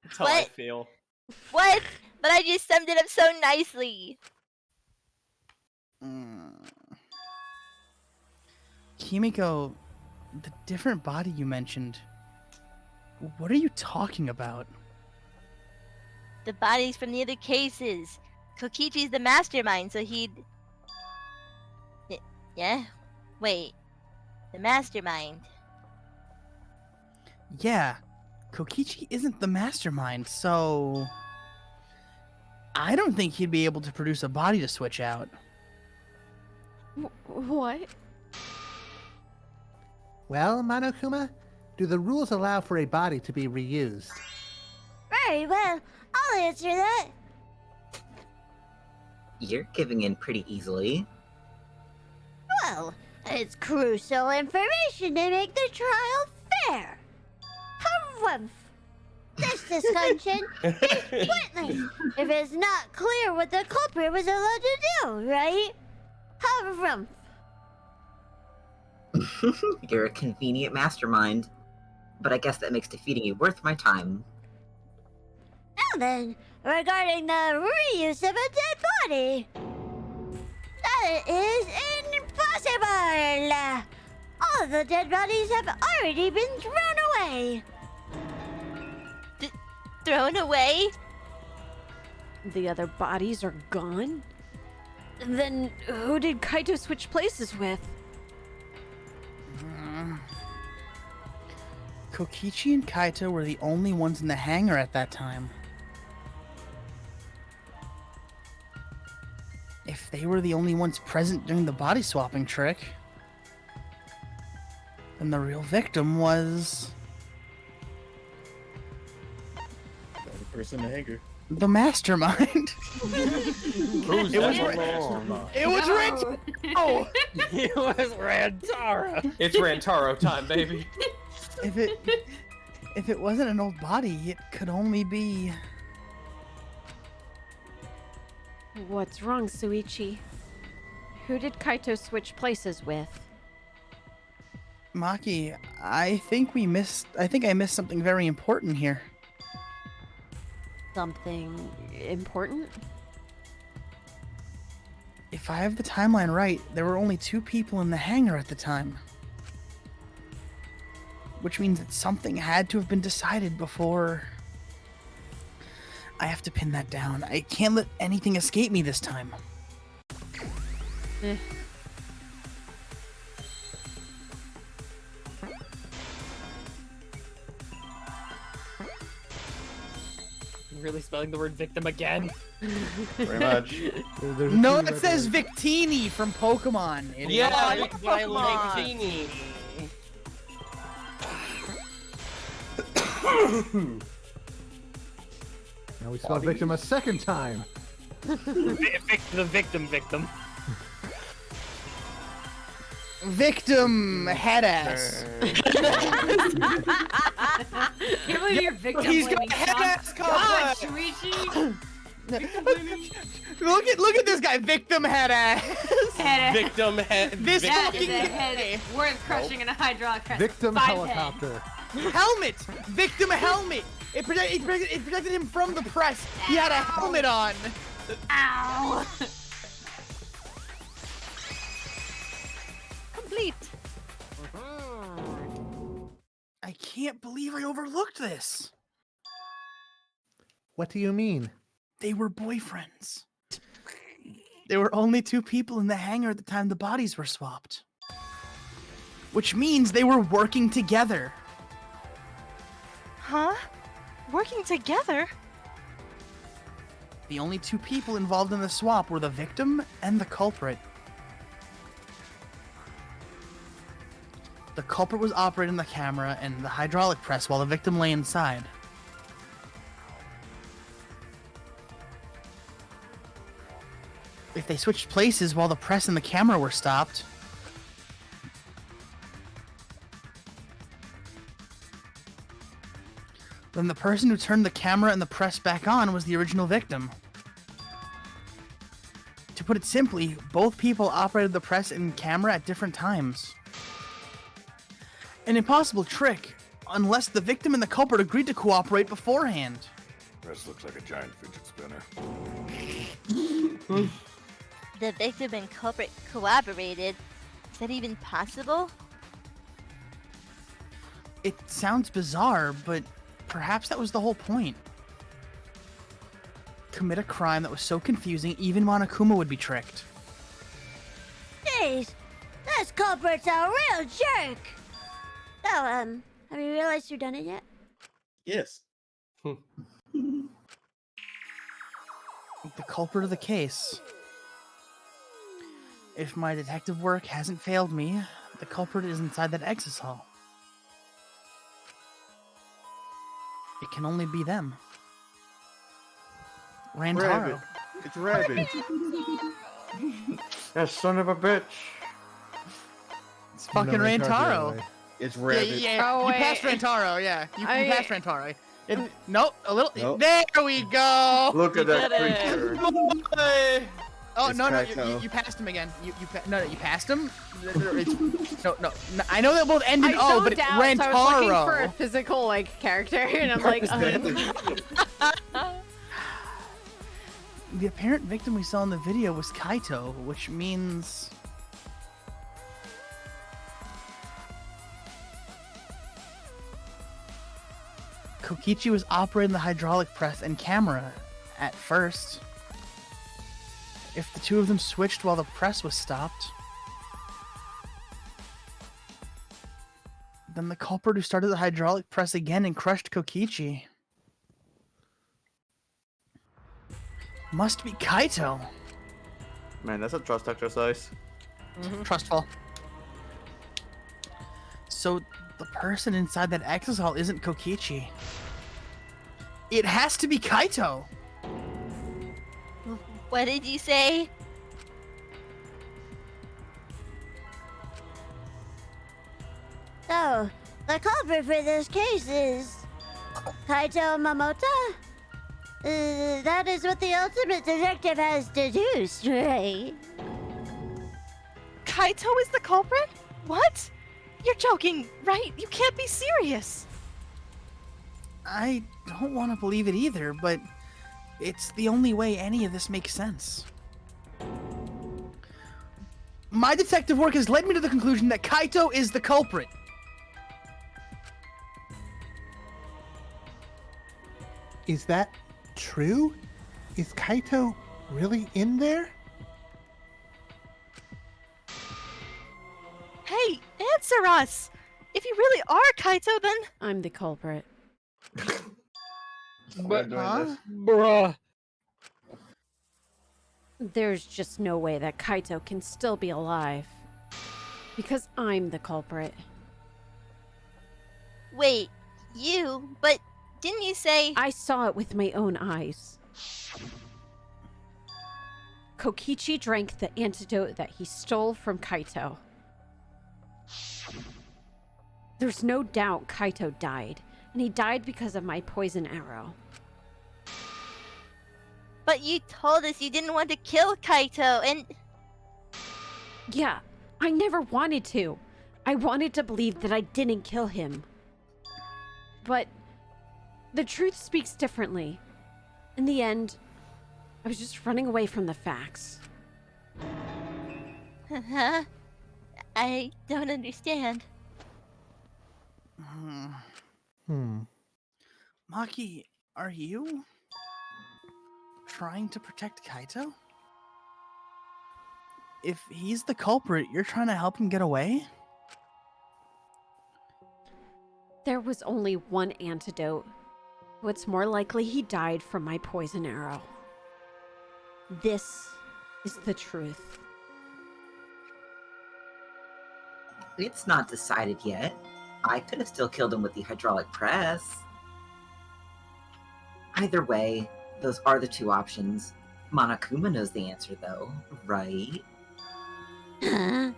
That's how I feel. What? But I just summed it up so nicely. Himiko, the different body you mentioned. What are you talking about? The bodies from the other cases. Kokichi's the mastermind, so he'd... Yeah? Wait. The mastermind. Yeah, Kokichi isn't the mastermind, so... I don't think he'd be able to produce a body to switch out. What? Well, Monokuma, do the rules allow for a body to be reused? Very well. I'll answer that. You're giving in pretty easily. Well, it's crucial information to make the trial fair. Harumph. This discussion is pointless if it's not clear what the culprit was allowed to do, right? Harumph. You're a convenient mastermind, but I guess that makes defeating you worth my time. Now then, regarding the reuse of a dead body, that is impossible. All of the dead bodies have already been thrown away. Thrown away? The other bodies are gone? Then who did Kaito switch places with? Kokichi and Kaito were the only ones in the hangar at that time. If they were the only ones present during the body swapping trick, then the real victim was... The person in the hangar. the mastermind. Who's It was that? It was Rantaro. It was Rantaro. It's Rantaro time, baby. If it wasn't an old body, it could only be... What's wrong, Shuichi? Who did Kaito switch places with? Maki, I think I missed something very important here. Something important? If I have the timeline right, there were only 2 people in the hangar at the time. Which means that something had to have been decided before... I have to pin that down. I can't let anything escape me this time. Really spelling the word victim again. Very much. No, it says Victini from Pokemon. Idiot. Yeah, I I like Victini. Now we spell victim a second time. The victim. Victim head ass. Can't believe you're victim He's got blaming head Sean. ass God, complex. Shuichi. Look at this guy, victim head ass. Head ass. Victim head. This That fucking is a head worth crushing in a hydraulic press. Victim 5 helicopter. helmet. Victim helmet. It protected him from the press. He had a helmet on. Ow. Complete. I can't believe I overlooked this. What do you mean? They were boyfriends. There were only 2 people in the hangar at the time the bodies were swapped. Which means they were working together. Huh? Working together? The only 2 people involved in the swap were the victim and the culprit. The culprit was operating the camera and the hydraulic press while the victim lay inside. If they switched places while the press and the camera were stopped, then the person who turned the camera and the press back on was the original victim. To put it simply, both people operated the press and camera at different times. An impossible trick, unless the victim and the culprit agreed to cooperate beforehand. Press looks like a giant fidget spinner. The victim and culprit cooperated. Is that even possible? It sounds bizarre, but perhaps that was the whole point. Commit a crime that was so confusing, even Monokuma would be tricked. Jeez, this culprit's a real jerk. So, have you realized you've done it yet? Yes. The culprit of the case. If my detective work hasn't failed me, the culprit is inside that exit hall. It can only be them. Rantaro. Rabbit. It's Rabbit. That son of a bitch. It's fucking Rantaro. It's Yeah, Rabbit. yeah, Oh, you wait. passed Rantaro, yeah. You passed Rantaro. Nope, a little. Nope. There we go. Look at that did it. creature. Oh It's no, Kaito. you passed him again. You passed him. No, I know they both ended. I Oh, but zoned out, so I was looking for a Rantaro. physical like character, and I'm like, The apparent victim we saw in the video was Kaito, which means... Kokichi was operating the hydraulic press and camera at first. If the two of them switched while the press was stopped, then the culprit who started the hydraulic press again and crushed Kokichi must be Kaito. Man, that's a trust exercise. Trustful. So the person inside that access hall isn't Kokichi. It has to be Kaito. What did you say? So, the culprit for this case is Kaito Momota? That is what the ultimate detective has deduced, right? Kaito is the culprit? What? You're joking, right? You can't be serious. I don't want to believe it either, but it's the only way any of this makes sense. My detective work has led me to the conclusion that Kaito is the culprit. Is that true? Is Kaito really in there? Hey, answer us! If you really are Kaito, then... I'm the culprit. But, Bruh. There's just no way that Kaito can still be alive. Because I'm the culprit. Wait, you? But didn't you say... I saw it with my own eyes. Kokichi drank the antidote that he stole from Kaito. There's no doubt Kaito died, and he died because of my poison arrow. But you told us you didn't want to kill Kaito, and... Yeah, I never wanted to. I wanted to believe that I didn't kill him. But the truth speaks differently. In the end, I was just running away from the facts. Huh? I don't understand. Maki, are you trying to protect Kaito? If he's the culprit, you're trying to help him get away? There was only one antidote. What's more likely he died from my poison arrow. This is the truth. It's not decided yet. I could have still killed him with the hydraulic press. Either way, those are the two options. Monokuma knows the answer, though, right? Huh?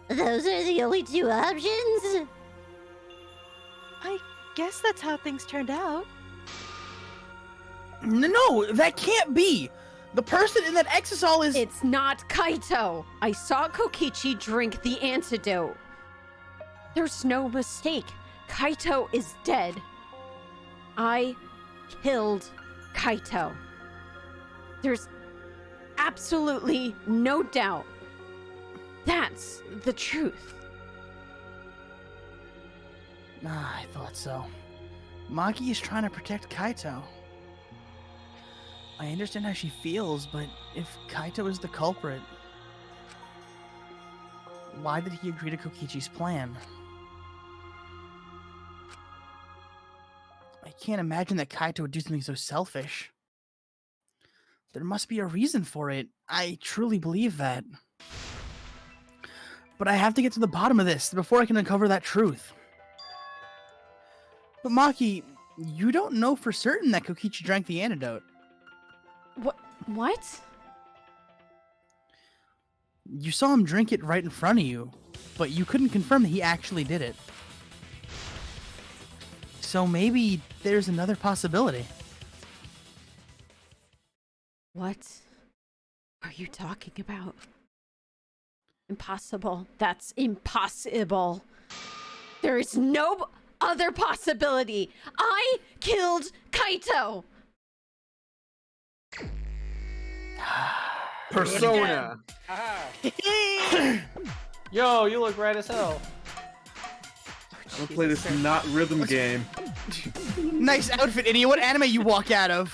Those are the only two options? I guess that's how things turned out. No, that can't be. The person in that exisal is. It's not Kaito. I saw Kokichi drink the antidote. There's no mistake. Kaito is dead. I killed Kaito. There's absolutely no doubt. That's the truth. I thought so. Maki is trying to protect Kaito. I understand how she feels, but if Kaito is the culprit, why did he agree to Kokichi's plan? I can't imagine that Kaito would do something so selfish. There must be a reason for it. I truly believe that. But I have to get to the bottom of this before I can uncover that truth. But Maki, you don't know for certain that Kokichi drank the antidote. What? You saw him drink it right in front of you, but you couldn't confirm that he actually did it. So maybe there's another possibility. What are you talking about? Impossible. That's impossible. There is no other possibility. I killed Kaito. Persona. Yo, you look right as hell. I'm gonna play this not rhythm game. Nice outfit, idiot. What anime you walk out of?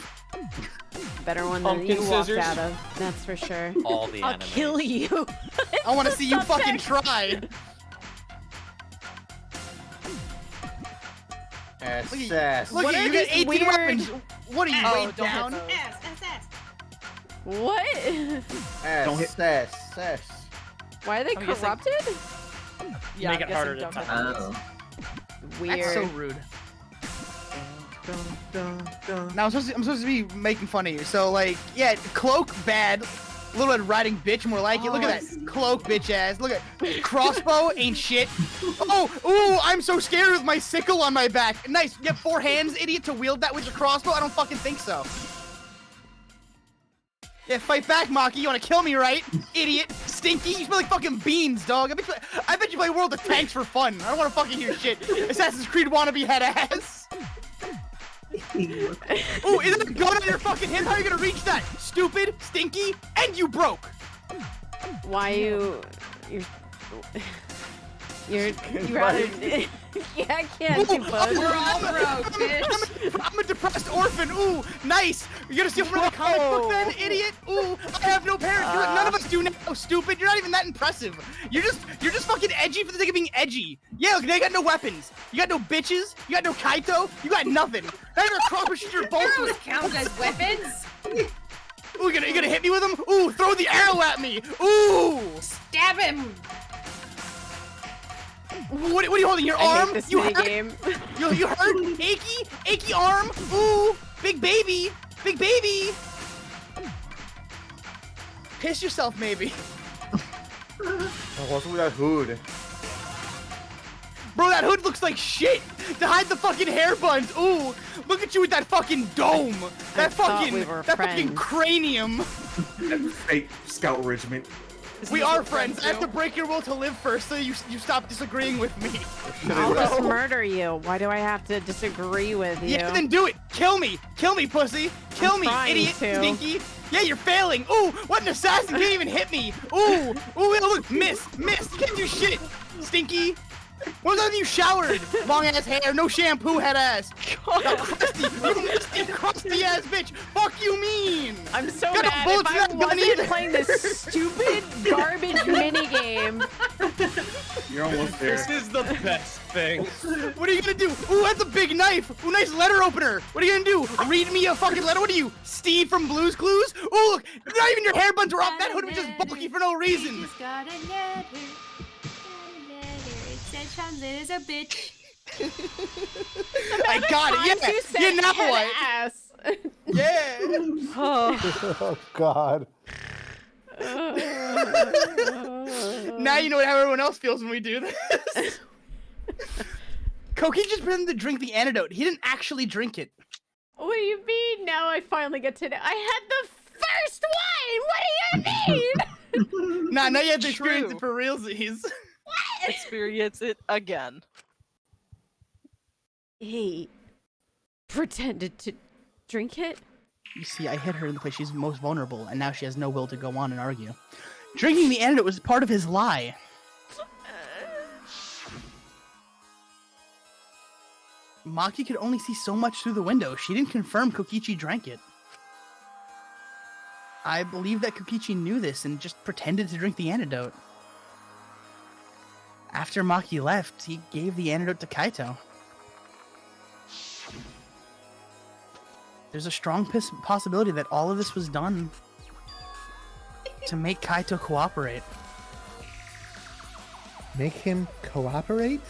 Better one than Pumpkin you walked scissors. out of. That's for sure. All the I'll anime. kill you. I want to see you fucking Subject. try. SS. Look What at are you, got these 18 weird- weapons. What are you, Oh, way don't hit down? those. What? Don't hit- SS. Why are they I'm guessing- corrupted? Yeah, Make I'm it harder guessing to don't hit time. those. Weird. That's so rude. Now I'm supposed to be making fun of you. So like, yeah, cloak bad. Little Red Riding bitch, more like it. Look at that cloak bitch ass. Look at crossbow ain't shit. Oh, ooh, I'm so scared with my sickle on my back. Nice. You get 4 hands, idiot, to wield that with your crossbow? I don't fucking think so. Yeah, fight back, Maki. You wanna kill me, right? Idiot. Stinky. You smell like fucking beans, dog. I bet you play World of Tanks for fun. I don't wanna fucking hear shit. Assassin's Creed wannabe head ass. Ooh, is it a gun on your fucking hip? How are you gonna reach that? Stupid, stinky, and you broke. Why you're rather yeah, I can't do both. We're all broke, bitch. I'm a depressed orphan. Ooh, nice. You're gonna steal from the comic book then, idiot? Ooh, I have no parents. None of us do now, stupid. You're not even that impressive. You're just fucking edgy for the sake of being edgy. Yeah, look, they got no weapons. You got no bitches. You got no Kaito. You got nothing. Not even a crossbow shoot your bolts Arrows with. count as weapons. Ooh, you gonna hit me with them? Ooh, throw the arrow at me. Ooh. Stab him. What are you holding? Your I hate arm? this You hurt? minigame. You hurt? Achy arm? Ooh, big baby. Piss yourself, maybe. What's with that hood? Bro, that hood looks like shit. To hide the fucking hair buns. Ooh, look at you with that fucking dome. That fucking cranium. Fake scout regiment. We are friends. I have to break your will to live first, so you stop disagreeing with me. I'll just murder you. Why do I have to disagree with you? Yeah, then do it. Kill me, pussy. Kill me, trying idiot, to. stinky. Yeah, you're failing. Ooh, what an assassin! Can't even hit me. Ooh, look, miss. Can't do shit, stinky. When was the time you showered? Long ass hair, no shampoo, head ass. Crusty ass bitch. Fuck you mean? I'm so Got no mad. bullets If in I that gun wasn't either. playing this stupid garbage minigame. You're almost there. This is the best thing. What are you gonna do? Ooh, that's a big knife. Ooh, nice letter opener. What are you gonna do? Read me a fucking letter? What are you, Steve from Blue's Clues? Ooh, look, not even your hair buns are off. That hood was just bulky for no reason. Got a letter. It said Chandler is a bitch. I got it. Yeah, now what? Ass. Yeah. Oh God. Now you know how everyone else feels when we do this. Kokichi just pretended to drink the antidote. He didn't actually drink it. What do you mean now I finally get to know. I had the first one! What do you mean? Nah, now you have to True. experience it for realsies. Experience it again. He pretended to drink it? You see, I hit her in the place she's most vulnerable, and now she has no will to go on and argue. Drinking the antidote was part of his lie. Maki could only see so much through the window. She didn't confirm Kokichi drank it. I believe that Kokichi knew this and just pretended to drink the antidote. After Maki left, he gave the antidote to Kaito. There's a strong possibility that all of this was done to make Kaito cooperate. Make him cooperate?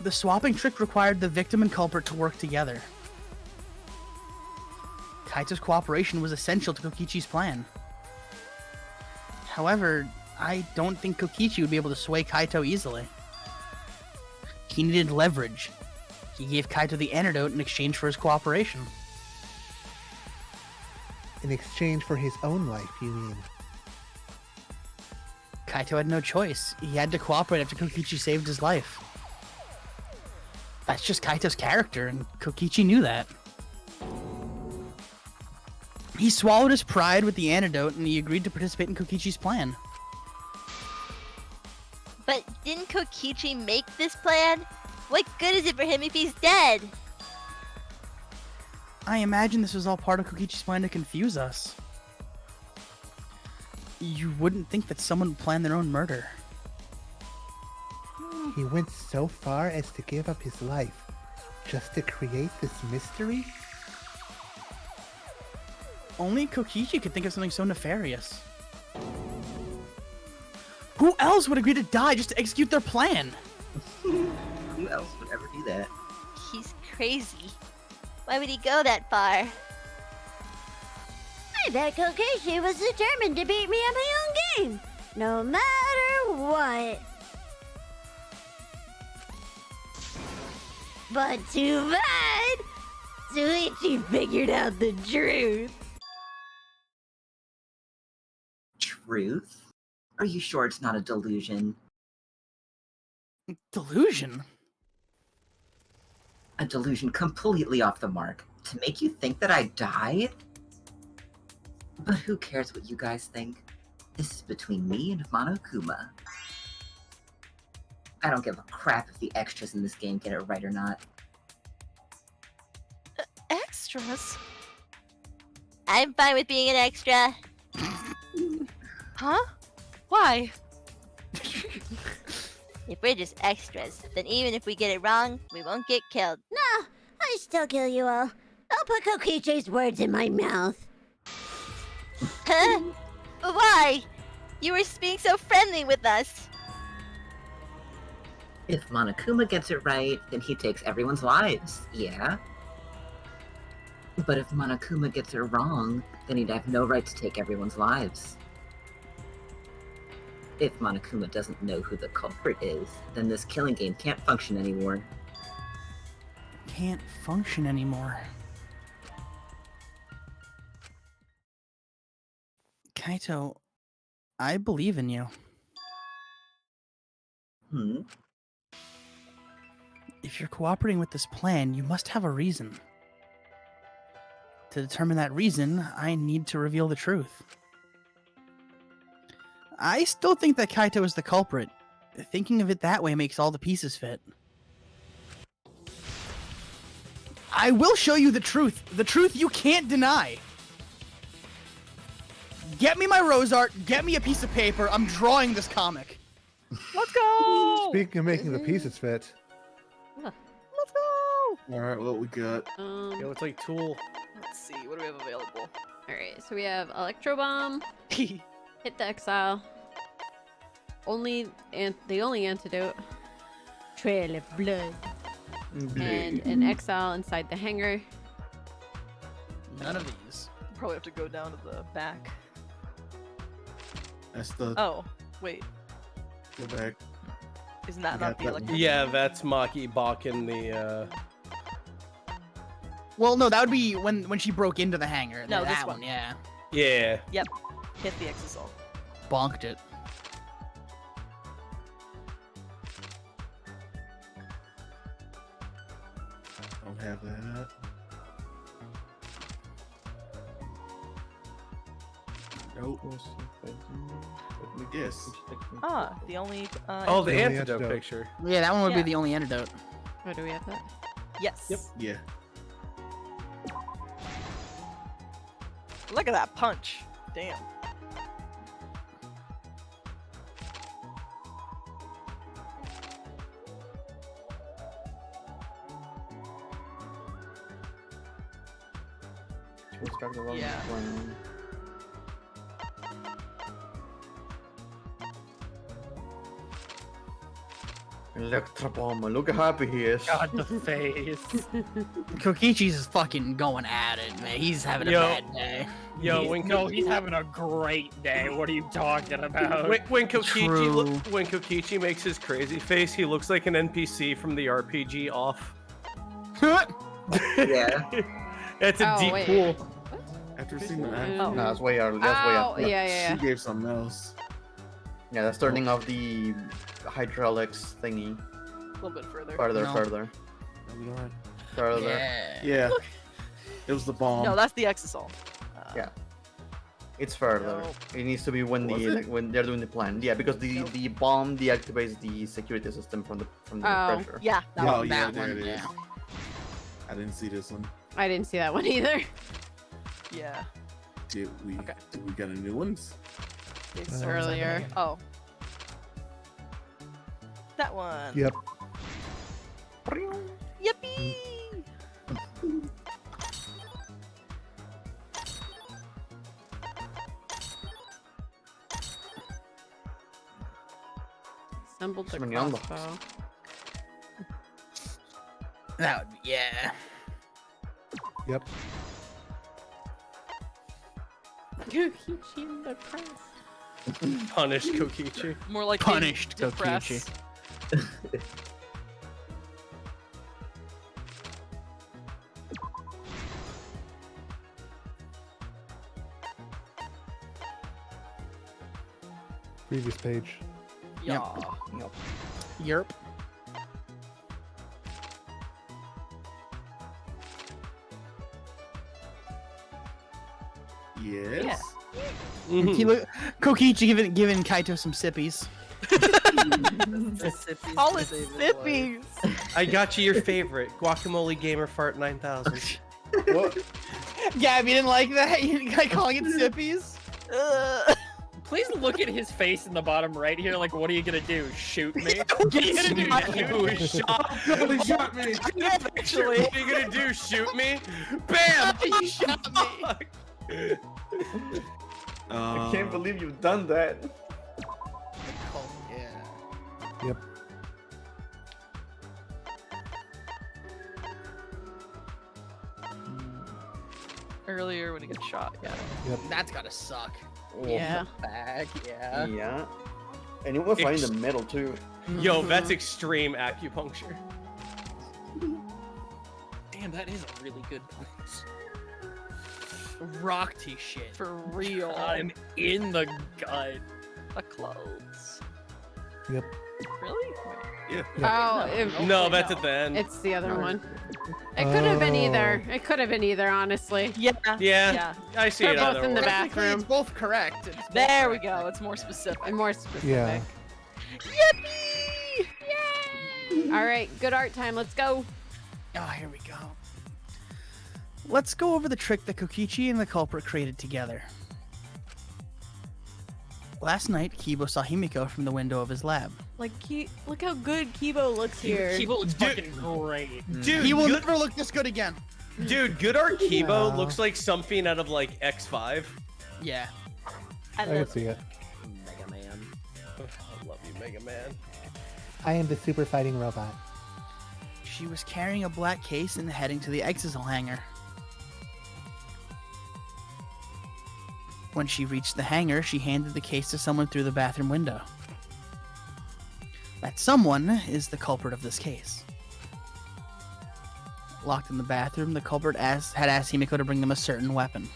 The swapping trick required the victim and culprit to work together. Kaito's cooperation was essential to Kokichi's plan. However, I don't think Kokichi would be able to sway Kaito easily. He needed leverage. He gave Kaito the antidote in exchange for his cooperation. In exchange for his own life, you mean? Kaito had no choice. He had to cooperate after Kokichi saved his life. That's just Kaito's character, and Kokichi knew that. He swallowed his pride with the antidote, and he agreed to participate in Kokichi's plan. But didn't Kokichi make this plan? What good is it for him if he's dead? I imagine this was all part of Kokichi's plan to confuse us. You wouldn't think that someone would plan their own murder. He went so far as to give up his life just to create this mystery? Only Kokichi could think of something so nefarious. Who else would agree to die just to execute their plan? Who else would ever do that? He's crazy. Why would he go that far? I bet Kokichi was determined to beat me at my own game, no matter what. But too bad! Shuichi figured out the truth. Truth? Are you sure it's not a delusion? Delusion? A delusion completely off the mark. To make you think that I died? But who cares what you guys think? This is between me and Monokuma. I don't give a crap if the extras in this game get it right or not. Extras? I'm fine with being an extra. Huh? Why? If we're just extras, then even if we get it wrong, we won't get killed. No, I still kill you all. I'll put Kokichi's words in my mouth. Huh? Why? You were being so friendly with us. If Monokuma gets it right, then he takes everyone's lives, yeah? But if Monokuma gets it wrong, then he'd have no right to take everyone's lives. If Monokuma doesn't know who the culprit is, then this killing game can't function anymore. Can't function anymore. Kaito, I believe in you. If you're cooperating with this plan, you must have a reason. To determine that reason, I need to reveal the truth. I still think that Kaito is the culprit. Thinking of it that way makes all the pieces fit. I will show you the truth you can't deny. Get me my rose art, get me a piece of paper, I'm drawing this comic. Let's go! Speaking of making the pieces fit. Let's go! Alright, what we got? Yo, it's like Tool. Let's see, what do we have available? Alright, so we have Electro Bomb, Hit the Exile, the only antidote, Trail of Blood, and an Exile inside the hangar. None of these. Probably have to go down to the back. That's the... Oh, wait. Go back. Isn't that not the electric? Yeah, that's Maki balking the. Well, no, that would be when she broke into the hangar. No, that this one. Yeah. Yeah. Yep. Hit the exisal. Bonked it. Don't have that. Nope. Let me guess. Ah, the only. Oh, the antidote picture. Yeah, that one would Yeah. be the only antidote. Oh, do we have that? Yes. Yep. Yeah. Look at that punch. Damn. Yeah. Electro bomb. Look how happy he is. God, the face. Kokichi's fucking going at it, man. He's having a bad day. He's having a great day. What are you talking about? When Kokichi makes his crazy face, he looks like an NPC from the RPG Off. Yeah. It's a deep wait. pool. After seeing that, No, that's way out. That's way out. yeah. She gave something else. Yeah, that's turning off the hydraulics thingy. A little bit further. Further, No. further. No, we don't. Further. Yeah. It was the bomb. No, that's the exisal. Yeah. It's further. It needs to be when when they're doing the plan. Yeah, because the bomb deactivates the security system from the pressure. Yeah. Oh, That one. yeah, that there one, it is. yeah. I didn't see this one. I didn't see that one either. Yeah. Did we get a new ones? It's earlier. Oh. That one. Yep. Yippee! Assembled the Someone yelled. crossbow. That would be, yeah. Yep. Kokichi in the press. Punished Kokichi. More like Punished depressed. Kokichi. Previous page. Yeah. Yerp. Yes. He Kokichi giving Kaito some sippies. All his sippies. I got you your favorite, Guacamole Gamer Fart 9000. What? Gab, you didn't like that? You didn't like calling it sippies? Please look at his face in the bottom right here. Like, what are you gonna do? Shoot me? What are you gonna do? Shoot me? Nobody shot me. Actually, what are you gonna do? Shoot me? Bam! You shot me. I can't believe you've done that. Yeah. Yep. Earlier when he gets shot, yeah. Yep. That's gotta suck. Yeah. Back, yeah. Yeah. And it was right in the middle too. Yo, that's extreme acupuncture. Damn, that is a really good punch. Rock T shit. For real. I'm in the gut. The clothes. Yep. Really? Yeah. Oh, No, that's at the end. it's the other one. It could have been either. It could have been either, honestly. Yeah. Yeah. I see They're it both either in the way. Technically, bathroom. it's both correct. It's both There we correct. go. It's more specific. And more specific. Yeah. Yippee! Yay! All right, good art time. Let's go. Oh, here we go. Let's go over the trick that Kokichi and the culprit created together. Last night, Kibo saw Himiko from the window of his lab. Like, look how good Kibo looks here. Kibo looks fucking great. Dude, He will good, never look this good again. dude, good art Kibo looks like something out of like X5. Yeah. I can see it. Mega Man. I love you, Mega Man. I am the super fighting robot. She was carrying a black case and heading to the Exisal hangar. When she reached the hangar, she handed the case to someone through the bathroom window. That someone is the culprit of this case. Locked in the bathroom, the culprit had asked Himiko to bring them a certain weapon.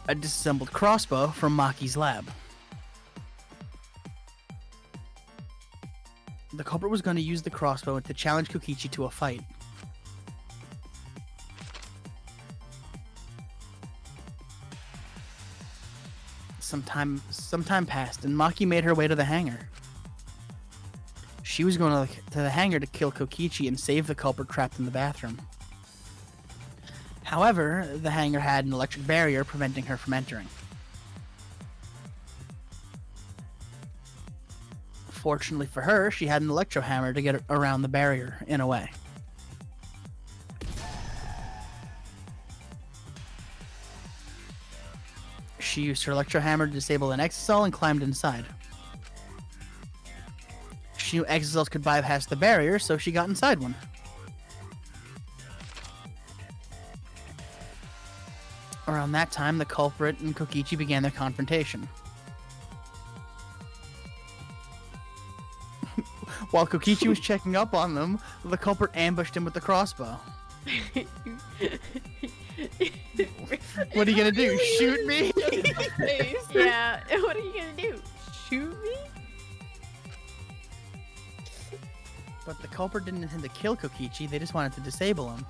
A disassembled crossbow from Maki's lab. The culprit was going to use the crossbow to challenge Kokichi to a fight. Some time passed, and Maki made her way to the hangar. She was going to the hangar to kill Kokichi and save the culprit trapped in the bathroom. However, the hangar had an electric barrier preventing her from entering. Fortunately for her, she had an electro hammer to get around the barrier in a way. She used her electro hammer to disable an exisal and climbed inside. She knew exisals could bypass the barrier, so she got inside one. Around that time, the culprit and Kokichi began their confrontation. While Kokichi was checking up on them, the culprit ambushed him with the crossbow. What are you gonna do? Shoot me? Yeah, what are you gonna do? Shoot me? But the culprit didn't intend to kill Kokichi, they just wanted to disable him.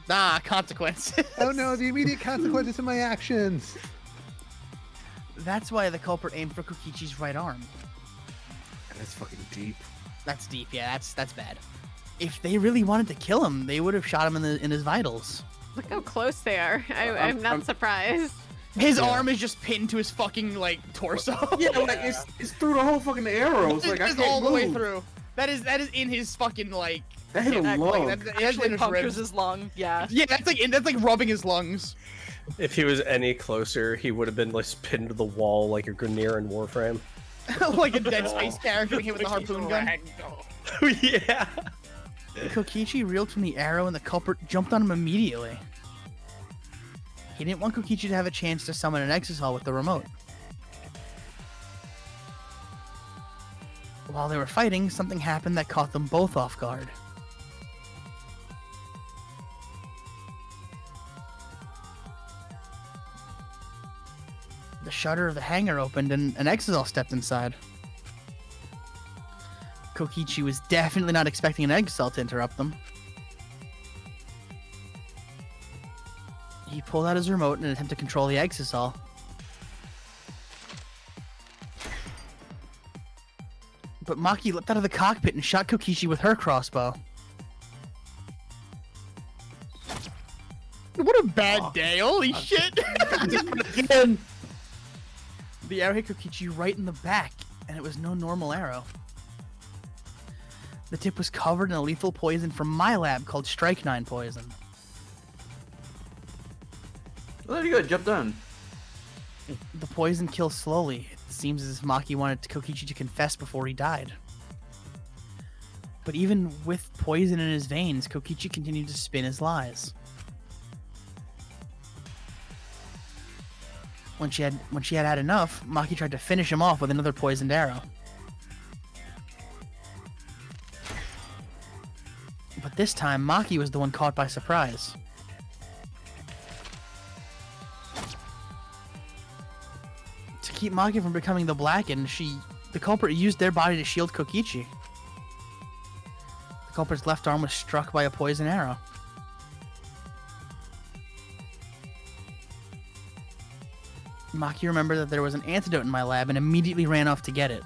Ah, consequences. Oh no, the immediate consequences of my actions. That's why the culprit aimed for Kokichi's right arm. That's fucking deep. That's deep, yeah, that's bad. If they really wanted to kill him, they would have shot him in his vitals. Look how close they are. I'm not surprised. His arm is just pinned to his fucking like torso. Yeah, like it's through the whole fucking arrows. Like I it's can't all the way move. through. That is in his fucking like. That hit a lung. That's Actually in his punctures ribs. his lung. Yeah. Yeah, that's like rubbing his lungs. If he was any closer, he would have been like pinned to the wall like a Grenier in Warframe. Like a Dead Space character hit with a harpoon gun. Yeah. Kokichi reeled from the arrow and the culprit jumped on him immediately. He didn't want Kokichi to have a chance to summon an exisal with the remote. While they were fighting, something happened that caught them both off guard. The shutter of the hangar opened and an exisal stepped inside. Kokichi was definitely not expecting an exisal to interrupt them. He pulled out his remote in an attempt to control the exisal. But Maki leapt out of the cockpit and shot Kokichi with her crossbow. What a bad day! Holy shit! Again. The arrow hit Kokichi right in the back, and it was no normal arrow. The tip was covered in a lethal poison from my lab called Strychnine poison. Well, there you go, jump down. The poison kills slowly. It seems as if Maki wanted Kokichi to confess before he died. But even with poison in his veins, Kokichi continued to spin his lies. When she had enough, Maki tried to finish him off with another poisoned arrow. But this time, Maki was the one caught by surprise. To keep Maki from becoming the Blackened, the culprit used their body to shield Kokichi. The culprit's left arm was struck by a poison arrow. Maki remembered that there was an antidote in my lab and immediately ran off to get it.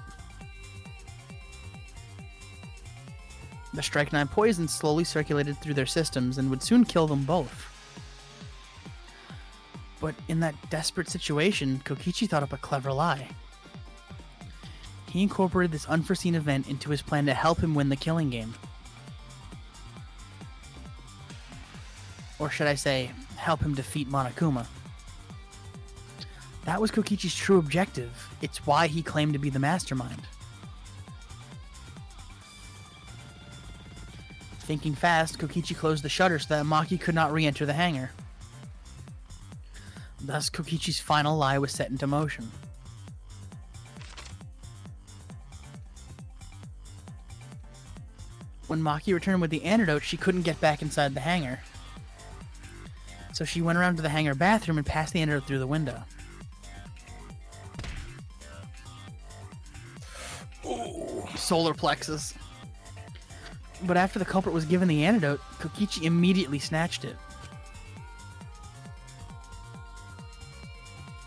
The strychnine poison slowly circulated through their systems and would soon kill them both. But in that desperate situation, Kokichi thought up a clever lie. He incorporated this unforeseen event into his plan to help him win the killing game. Or should I say, help him defeat Monokuma. That was Kokichi's true objective. It's why he claimed to be the mastermind. Thinking fast, Kokichi closed the shutter so that Maki could not re-enter the hangar. Thus, Kokichi's final lie was set into motion. When Maki returned with the antidote, she couldn't get back inside the hangar. So she went around to the hangar bathroom and passed the antidote through the window. Solar plexus. But after the culprit was given the antidote, Kokichi immediately snatched it.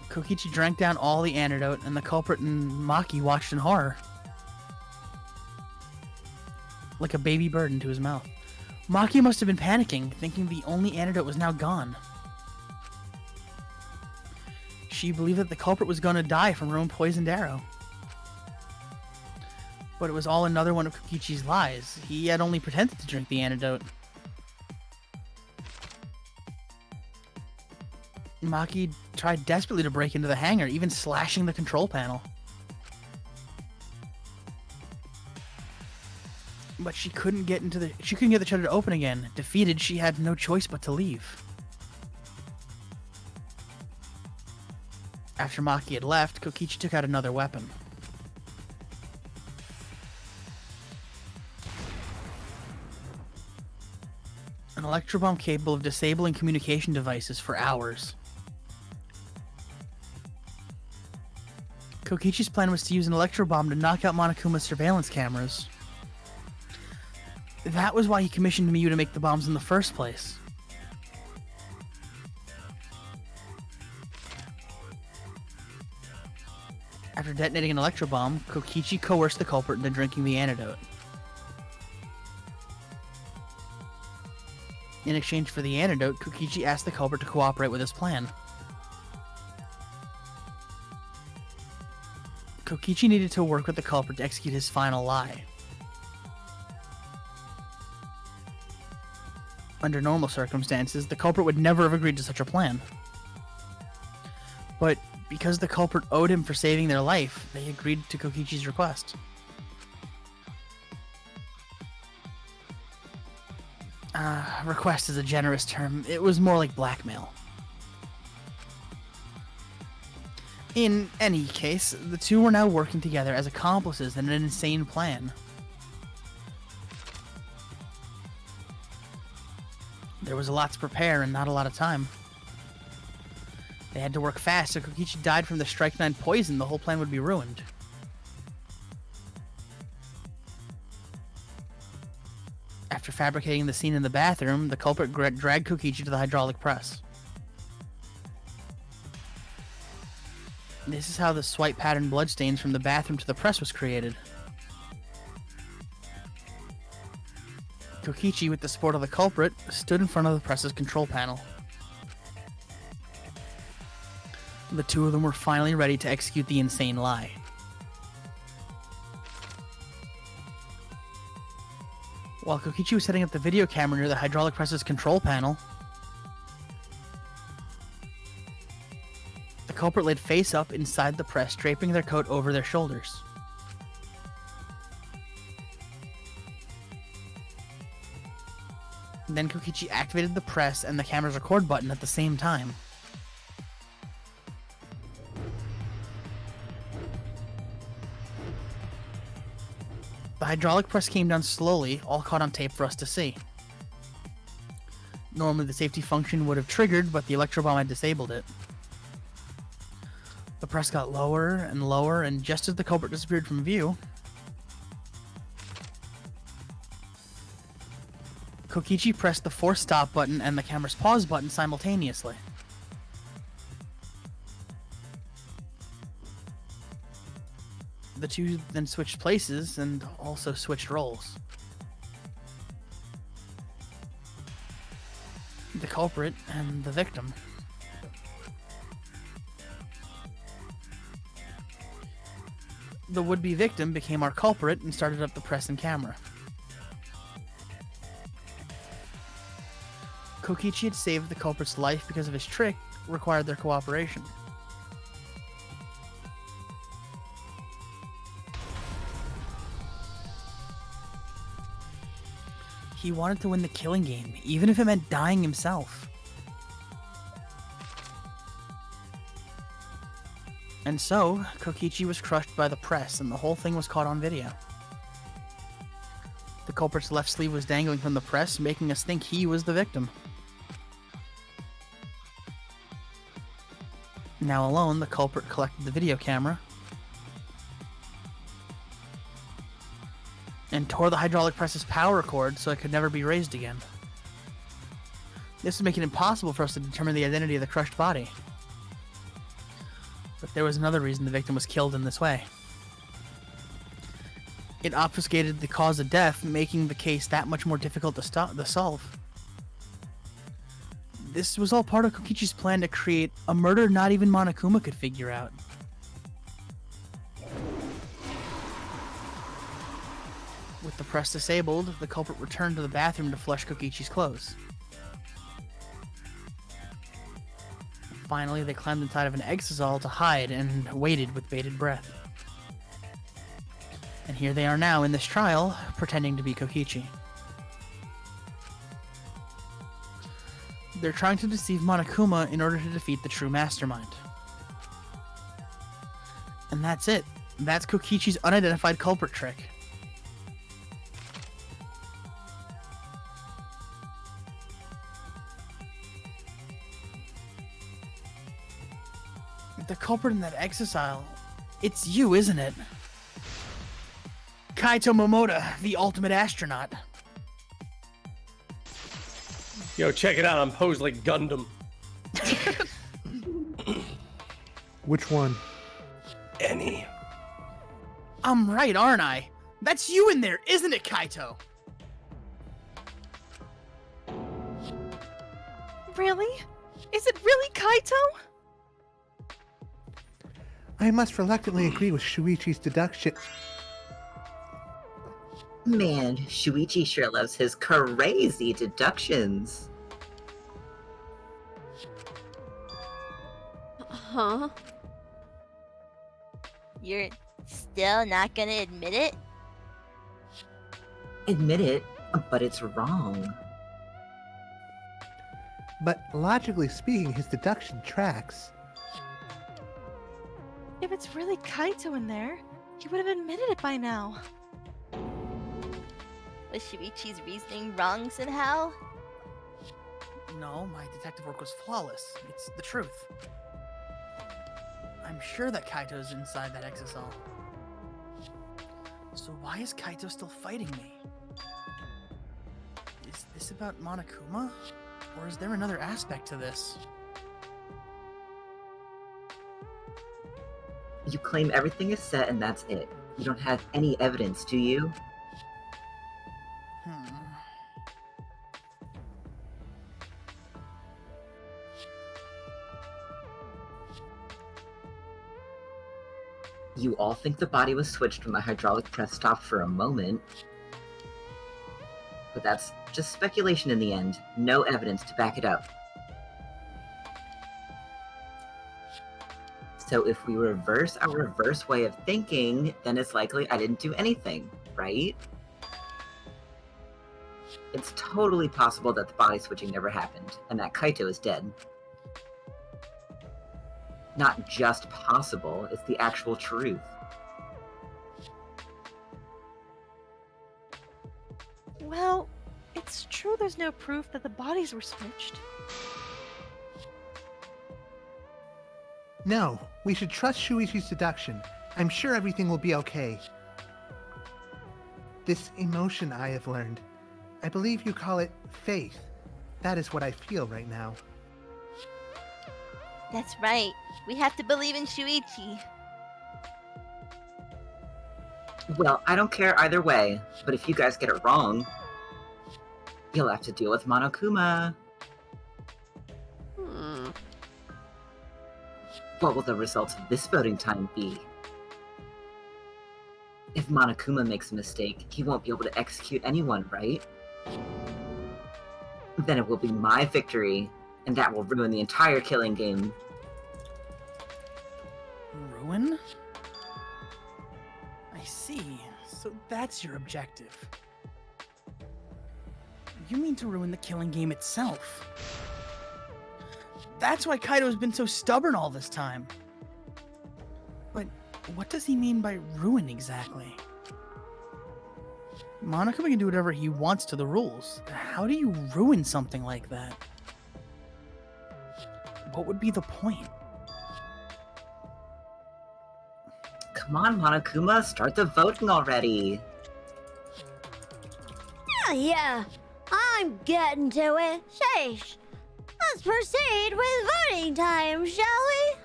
Kokichi drank down all the antidote, and the culprit and Maki watched in horror. Like a baby bird into his mouth. Maki must have been panicking, thinking the only antidote was now gone. She believed that the culprit was going to die from her own poisoned arrow. But it was all another one of Kokichi's lies. He had only pretended to drink the antidote. Maki tried desperately to break into the hangar, even slashing the control panel. But she couldn't get the shutter to open again. Defeated, she had no choice but to leave. After Maki had left, Kokichi took out another weapon. An electrobomb capable of disabling communication devices for hours. Kokichi's plan was to use an electrobomb to knock out Monokuma's surveillance cameras. That was why he commissioned Miyu to make the bombs in the first place. After detonating an electrobomb, Kokichi coerced the culprit into drinking the antidote. In exchange for the antidote, Kokichi asked the culprit to cooperate with his plan. Kokichi needed to work with the culprit to execute his final lie. Under normal circumstances, the culprit would never have agreed to such a plan. But because the culprit owed him for saving their life, they agreed to Kokichi's request. Request is a generous term. It was more like blackmail. In any case, the two were now working together as accomplices in an insane plan. There was a lot to prepare and not a lot of time. They had to work fast, so if Kokichi died from the Strike 9 poison, the whole plan would be ruined. After fabricating the scene in the bathroom, the culprit dragged Kokichi to the hydraulic press. This is how the swipe pattern bloodstains from the bathroom to the press was created. Kokichi, with the support of the culprit, stood in front of the press's control panel. The two of them were finally ready to execute the insane lie. While Kokichi was setting up the video camera near the hydraulic press's control panel, the culprit laid face up inside the press, draping their coat over their shoulders. Then Kokichi activated the press and the camera's record button at the same time. The hydraulic press came down slowly, all caught on tape for us to see. Normally the safety function would have triggered, but the electrobomb had disabled it. The press got lower, and just as the culprit disappeared from view, Kokichi pressed the force stop button and the camera's pause button simultaneously. The two then switched places and also switched roles. The culprit and the victim. The would-be victim became our culprit and started up the press and camera. Kokichi had saved the culprit's life because of his trick required their cooperation. He wanted to win the killing game, even if it meant dying himself. And so, Kokichi was crushed by the press, and the whole thing was caught on video. The culprit's left sleeve was dangling from the press, making us think he was the victim. Now alone, the culprit collected the video camera and tore the hydraulic press's power cord so it could never be raised again. This would make it impossible for us to determine the identity of the crushed body. But there was another reason the victim was killed in this way. It obfuscated the cause of death, making the case that much more difficult to solve. This was all part of Kokichi's plan to create a murder not even Monokuma could figure out. With the press disabled, the culprit returned to the bathroom to flush Kokichi's clothes. Finally, they climbed inside of an exisal to hide and waited with bated breath. And here they are now in this trial, pretending to be Kokichi. They're trying to deceive Monokuma in order to defeat the true mastermind. And that's it. That's Kokichi's unidentified culprit trick. The culprit in that exile, it's you, isn't it? Kaito Momota, the ultimate astronaut. Yo, check it out. I'm posed like Gundam. Which one? Any. I'm right, aren't I? That's you in there, isn't it, Kaito? Really? Is it really Kaito? I must reluctantly agree with Shuichi's deduction. Man, Shuichi sure loves his crazy deductions. Huh? You're still not gonna admit it? Admit it, but it's wrong. But logically speaking, his deduction tracks. If it's really Kaito in there, he would have admitted it by now. Was Shuichi's reasoning wrong somehow? No, my detective work was flawless. It's the truth. I'm sure that Kaito's inside that exisal. So why is Kaito still fighting me? Is this about Monokuma? Or is there another aspect to this? You claim everything is set and that's it. You don't have any evidence, do you? You all think the body was switched when the hydraulic press stopped for a moment. But that's just speculation in the end. No evidence to back it up. So if we reverse our reverse way of thinking, then it's likely I didn't do anything, right? It's totally possible that the body switching never happened, and that Kaito is dead. Not just possible, it's the actual truth. Well, it's true there's no proof that the bodies were switched. No, we should trust Shuichi's deduction. I'm sure everything will be okay. This emotion I have learned, I believe you call it faith. That is what I feel right now. That's right. We have to believe in Shuichi. Well, I don't care either way, but if you guys get it wrong, you'll have to deal with Monokuma. What will the results of this voting time be? If Monokuma makes a mistake, he won't be able to execute anyone, right? Then it will be my victory, and that will ruin the entire killing game. Ruin? I see. So that's your objective. You mean to ruin the killing game itself. That's why Kaito's been so stubborn all this time. But what does he mean by ruin exactly? Monokuma can do whatever he wants to the rules. How do you ruin something like that? What would be the point? Come on, Monokuma, start the voting already. Yeah, I'm getting to it. Sheesh. Let's proceed with voting time, shall we?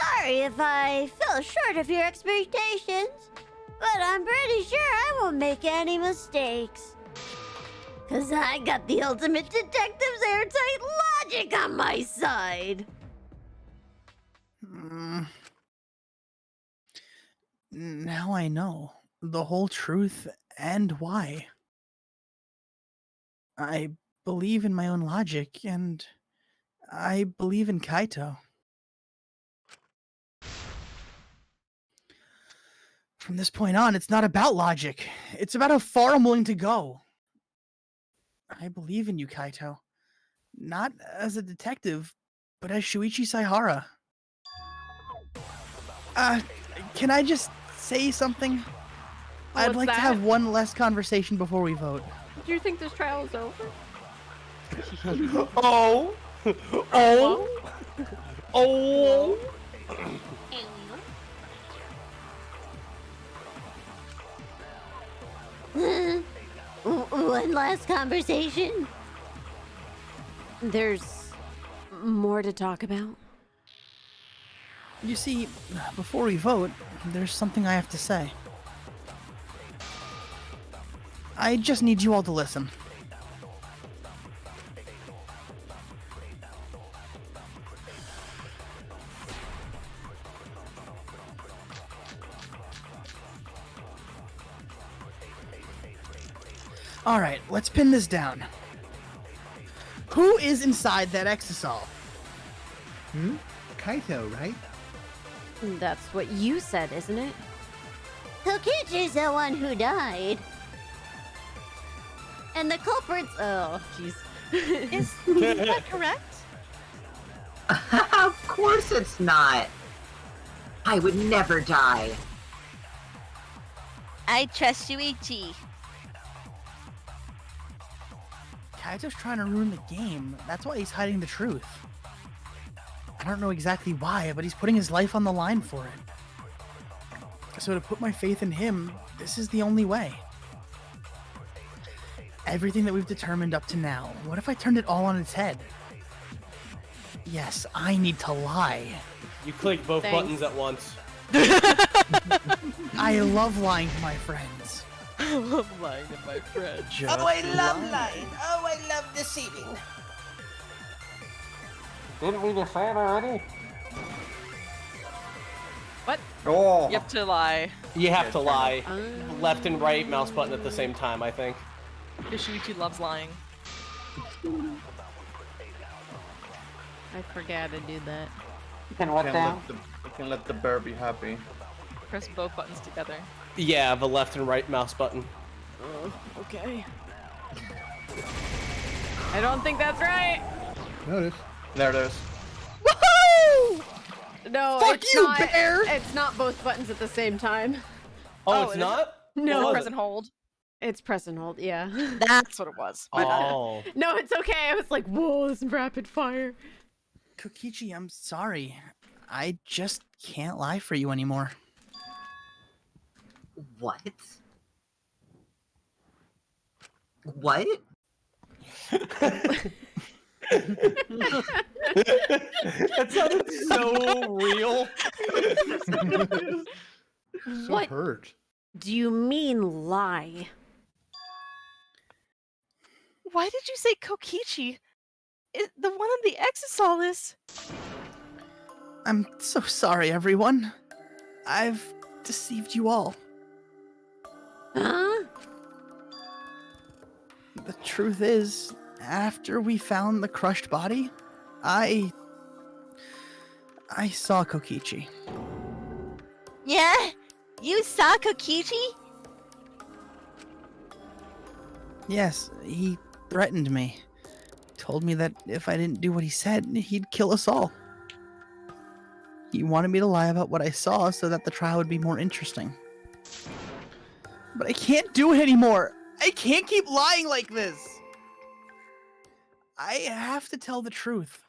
Sorry if I fell short of your expectations, but I'm pretty sure I won't make any mistakes. 'Cause I got the ultimate detective's airtight logic on my side. Now I know the whole truth and why. I believe in my own logic, and I believe in Kaito. From this point on, it's not about logic. It's about how far I'm willing to go. I believe in you, Kaito. Not as a detective, but as Shuichi Saihara. Can I just say something? I'd what's like to that? have one less conversation before we vote. Do you think this trial is over? Oh! Oh! Oh! One last conversation? There's more to talk about. You see, before we vote, there's something I have to say. I just need you all to listen. Alright, let's pin this down. Who is inside that exisal? Kaito, right? That's what you said, isn't it? Kokichi's the one who died. And the culprits. Oh, jeez. Is that correct? Of course it's not. I would never die. I trust Shuichi. Kaito's trying to ruin the game. That's why he's hiding the truth. I don't know exactly why, but he's putting his life on the line for it. So to put my faith in him, this is the only way. Everything that we've determined up to now, what if I turned it all on its head? Yes, I need to lie. You click both buttons at once. I love lying to my friends. I love lying to my friends. Just Oh, I love lying. Oh, I love deceiving. Didn't we decide already? What? Oh. You have to lie. You have to lie. Left and right mouse button at the same time, I think. Because Shuichi loves lying. I forgot to do that. Can what down? You can let the bear be happy. Press both buttons together. Yeah, the left and right mouse button. Okay. I don't think that's right. Notice. There it is. Woohoo! No, Fuck it's you, not, bear! It's not both buttons at the same time. Oh, Oh, it's it not? No. What Press was and hold. It's press and hold, yeah. That's what it was. it? Oh. No, it's okay. I was like, whoa, this is rapid fire. Kokichi, I'm sorry. I just can't lie for you anymore. What? What? That sounded so real. So What? hurt. Do you mean lie? Why did you say Kokichi? The one on the exisal is... I'm so sorry, everyone. I've deceived you all. Huh? The truth is, after we found the crushed body, I saw Kokichi. Yeah? You saw Kokichi? Yes, he threatened me. Told me that if I didn't do what he said, he'd kill us all. He wanted me to lie about what I saw so that the trial would be more interesting. But I can't do it anymore. I can't keep lying like this. I have to tell the truth.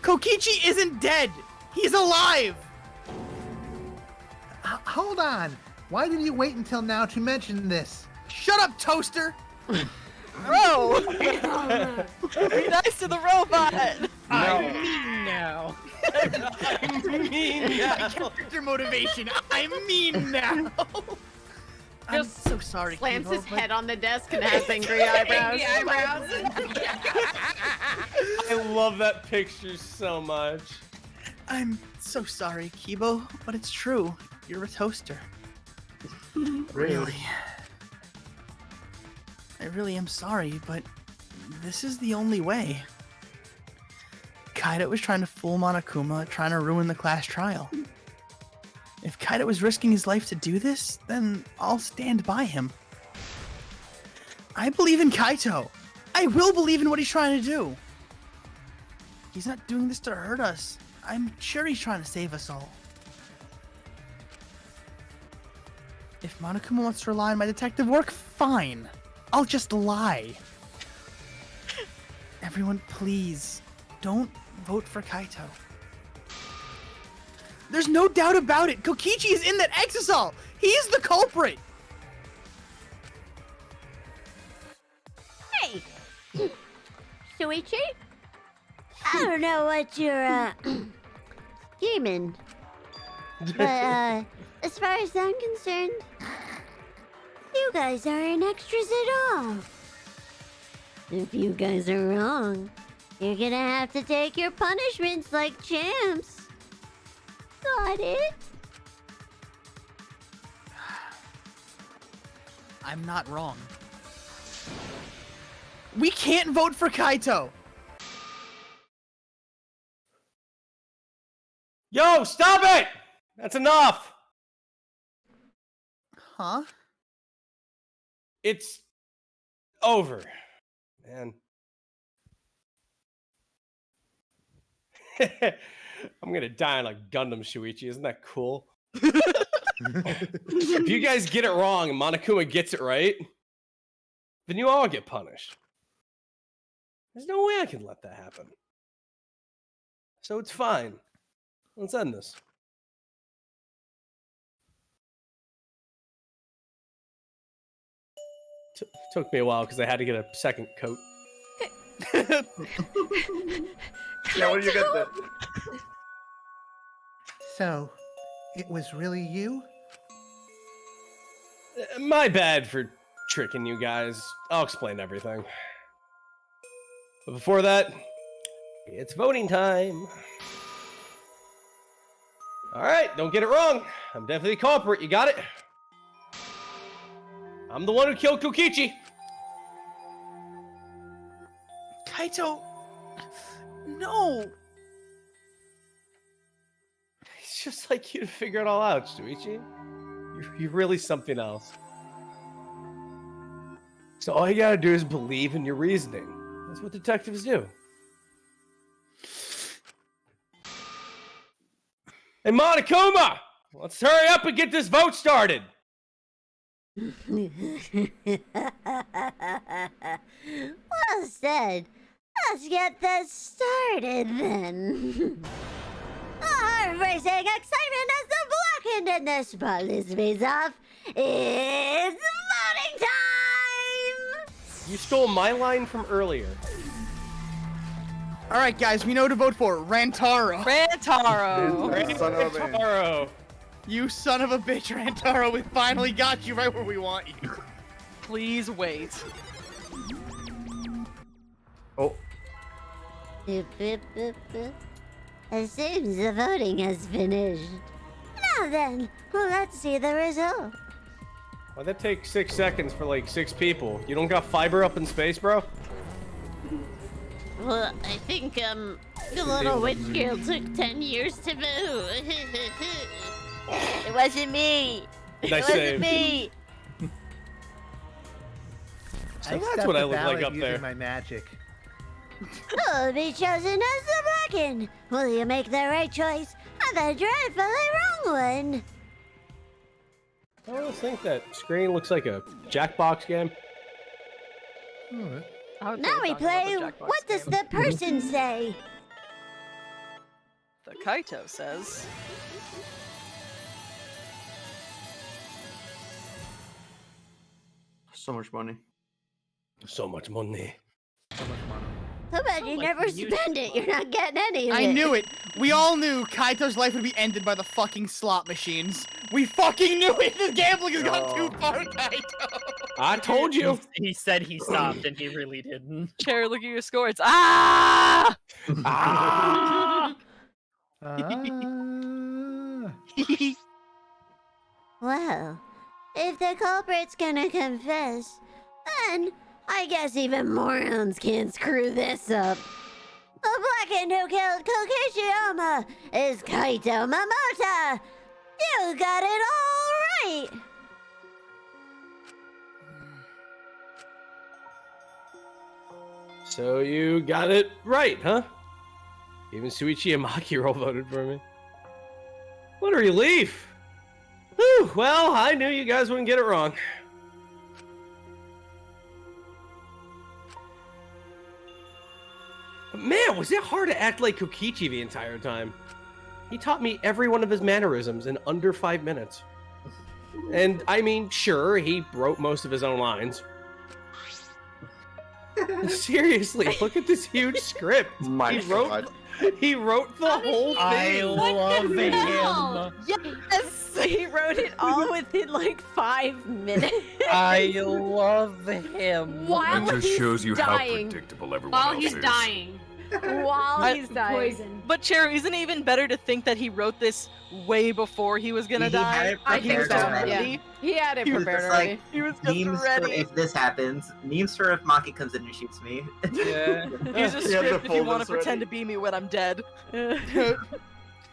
Kokichi isn't dead. He's alive. Hold on. Why did you wait until now to mention this? Shut up, Toaster. Bro! Be nice to the robot! I'm mean now. I'm mean now. Character motivation. I'm mean now. I'm so sorry. Slams Kibo, his but- head on the desk and has angry eyebrows. I love that picture so much. I'm so sorry, Kibo, but it's true. You're a toaster. Really. I really am sorry, but this is the only way. Kaito was trying to fool Monokuma, trying to ruin the class trial. If Kaito was risking his life to do this, then I'll stand by him. I believe in Kaito. I will believe in what he's trying to do. He's not doing this to hurt us. I'm sure he's trying to save us all. If Monokuma wants to rely on my detective work, fine. I'll just lie. Everyone, please, don't vote for Kaito. There's no doubt about it. Kokichi is in that exisal. He's the culprit. Hey, Shuichi? I don't know what you're, scheming. But, as far as I'm concerned, you guys aren't extras at all. If you guys are wrong, you're gonna have to take your punishments like champs. Got it? I'm not wrong. We can't vote for Kaito. Yo, stop it! That's enough! Huh? It's over, man. I'm gonna die on a Gundam, Shuichi. Isn't that cool? If you guys get it wrong and Monokuma gets it right, then you all get punished. There's no way I can let that happen. So it's fine. Let's end this. Took me a while because I had to get a second coat. Yeah, what do you get there? So, it was really you? My bad for tricking you guys. I'll explain everything. But before that, it's voting time. All right, don't get it wrong. I'm definitely the culprit. You got it? I'm the one who killed Kokichi. Kaito, no. It's just like you to figure it all out, Shuichi. You're really something else. So all you gotta do is believe in your reasoning. That's what detectives do. Hey, Monokuma! Let's hurry up and get this vote started. Well said. Let's get this started then. A heart-racing excitement as the blackened and the spotless face off. It's voting time! You stole my line from earlier. All right, guys, we know to vote for Rantaro. Rantaro! Son of a man. Rantaro! You son of a bitch, Rantaro. We finally got you right where we want you. Please wait. Oh. It seems the voting has finished. Now then, let's see the result. Why'd that take 6 seconds for like 6 people? You don't got fiber up in space, bro? Well, I think, the little witch girl took 10 years to vote. It wasn't me. It Nice wasn't save. me. So that's what I look like up using there. my magic. Who'll be chosen as the Bracken? Will you make the right choice or the dreadfully wrong one? I always think that screen looks like a Jackbox game. Now we play What Does the Person Say? The Kaito says. So much money. So much money. Too bad you never spend it. You're not getting any of it. I knew it. We all knew Kaito's life would be ended by the fucking slot machines. We fucking knew it. This gambling has gone too far, Kaito. I told you. He said he stopped, and he really didn't. Cher, look at your score. It's ah! Ah! Well, if the culprit's gonna confess, then I guess even morons can't screw this up. The Blackened who killed Kokichi Oma is Kaito Momota! You got it all right! So you got it right, huh? Even Shuichi and Maki all voted for me. What a relief! Whew, well, I knew you guys wouldn't get it wrong. But man, was it hard to act like Kokichi the entire time. He taught me every one of his mannerisms in under 5 minutes. And I mean, sure, he wrote most of his own lines. Seriously, look at this huge script. He wrote the whole thing. I love him. Yes, he wrote it all within like 5 minutes. I love him. While It just he's shows you dying. how predictable everyone While else he's is. dying. While he's dying. Poison. But Cher, isn't it even better to think that he wrote this way before he was gonna He die? had it I think prepared so. already. Yeah. He had it He was prepared just already. like, He was just memes for ready. if this happens. Memes for if Maki comes in and shoots me. Yeah. Here's a He had the script if you want to folders pretend to be me when I'm dead.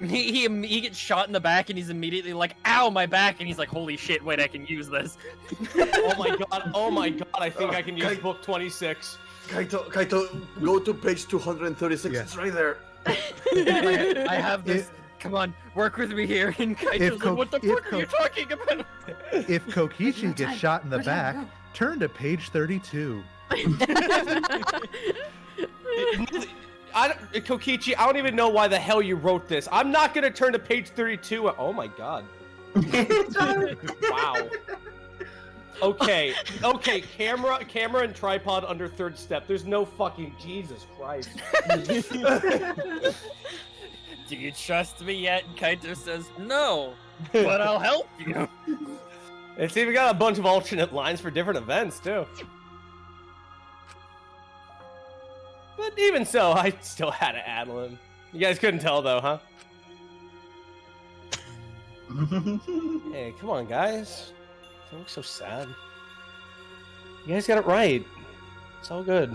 He gets shot in the back, and he's immediately like, "Ow, my back!" And he's like, "Holy shit! Wait, I can use this." Oh my god! Oh my god! I think I can use book 26. Kaito, go to page 236. It's right there. I have this. Come on, work with me here. And Kaito's like, "What the fuck are you talking about?" If Kokichi gets shot in the back, turn to page 32. Kokichi, I don't even know why the hell you wrote this. I'm not gonna turn to page 32. Oh my god. Wow. Okay, camera and tripod under third step. There's no fucking Jesus Christ. Do you trust me yet? And Kaito says, "No, but I'll help you." It's even got a bunch of alternate lines for different events too. But even so, I still had to add him. You guys couldn't tell though, huh? Hey, come on, guys. Don't look so sad. You guys got it right. It's all good.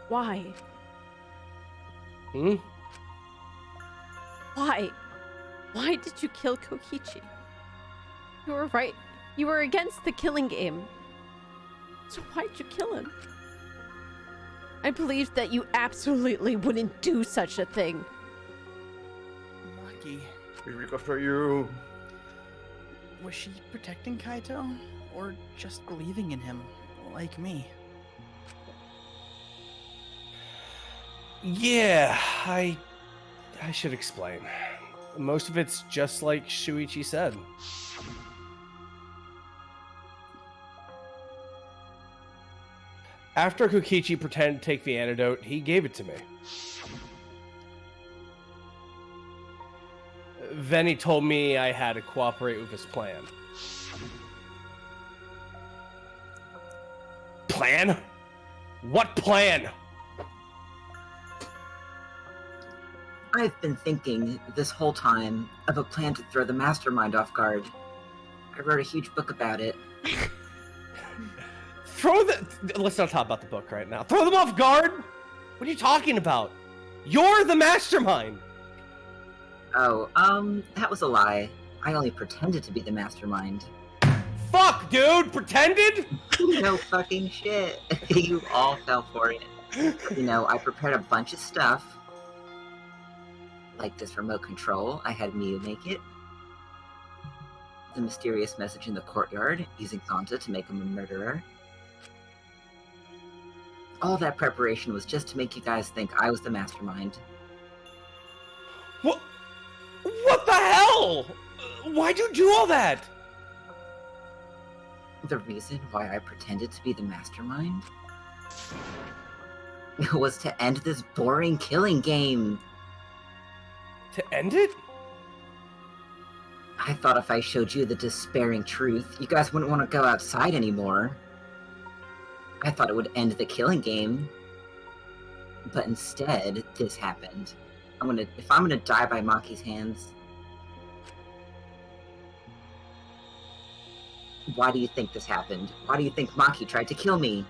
Why? Hmm? Why? Why did you kill Kokichi? You were right. You were against the killing game. So why'd you kill him? I believed that you absolutely wouldn't do such a thing. Maki, After you. was she protecting Kaito? Or just believing in him, like me? Yeah, I should explain. Most of it's just like Shuichi said. After Kokichi pretended to take the antidote, he gave it to me. Then he told me I had to cooperate with his plan. Plan? What plan? I've been thinking this whole time of a plan to throw the mastermind off guard. I wrote a huge book about it. Let's not talk about the book right now. Throw them off guard? What are you talking about? You're the mastermind! Oh, that was a lie. I only pretended to be the mastermind. fuck, dude? Pretended? No fucking shit. You all fell for it. You know, I prepared a bunch of stuff. Like this remote control. I had Miu make it. The mysterious message in the courtyard, using Gonta to make him a murderer. All that preparation was just to make you guys think I was the mastermind. What the hell? Why'd you do all that? The reason why I pretended to be the mastermind was to end this boring killing game. To end it? I thought if I showed you the despairing truth, you guys wouldn't want to go outside anymore. I thought it would end the killing game. But instead, this happened. If I'm gonna die by Maki's hands, why do you think this happened? Why do you think Maki tried to kill me?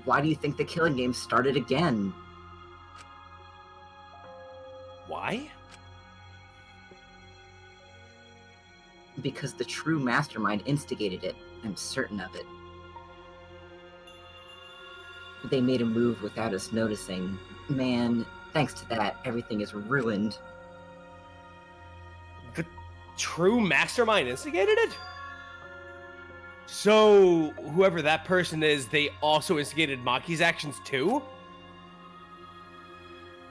Why do you think the killing game started again? Why? Because the true mastermind instigated it. I'm certain of it. They made a move without us noticing. Man, thanks to that, everything is ruined. The true mastermind instigated it? So, whoever that person is, they also instigated Maki's actions too?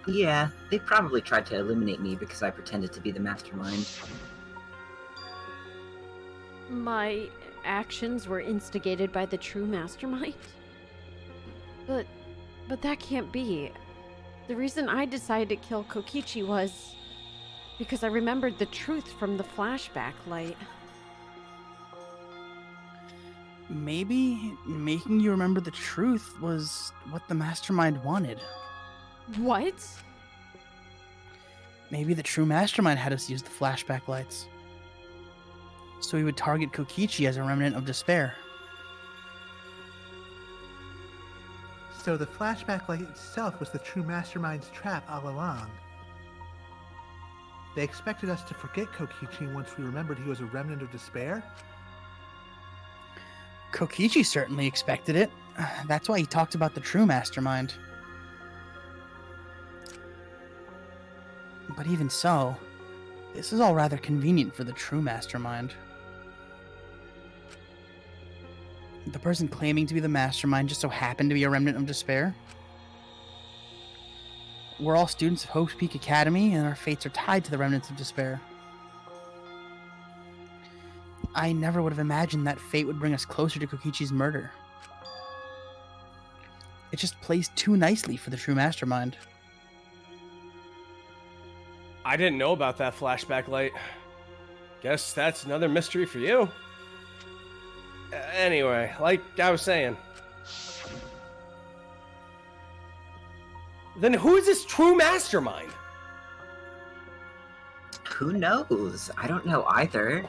Yeah, they probably tried to eliminate me because I pretended to be the mastermind. My actions were instigated by the true mastermind? But that can't be. The reason I decided to kill Kokichi was because I remembered the truth from the flashback light. Maybe making you remember the truth was what the mastermind wanted. What? Maybe the true mastermind had us use the flashback lights, so he would target Kokichi as a remnant of despair. So the flashback light itself was the true mastermind's trap all along. They expected us to forget Kokichi once we remembered he was a remnant of despair? Kokichi certainly expected it. That's why he talked about the true mastermind. But even so, this is all rather convenient for the true mastermind. The person claiming to be the mastermind just so happened to be a remnant of despair. We're all students of Hope's Peak Academy, and our fates are tied to the remnants of despair. I never would have imagined that fate would bring us closer to Kokichi's murder. It just plays too nicely for the true mastermind. I didn't know about that flashback light. Guess that's another mystery for you. Anyway, like I was saying. Then who is this true mastermind? Who knows? I don't know either.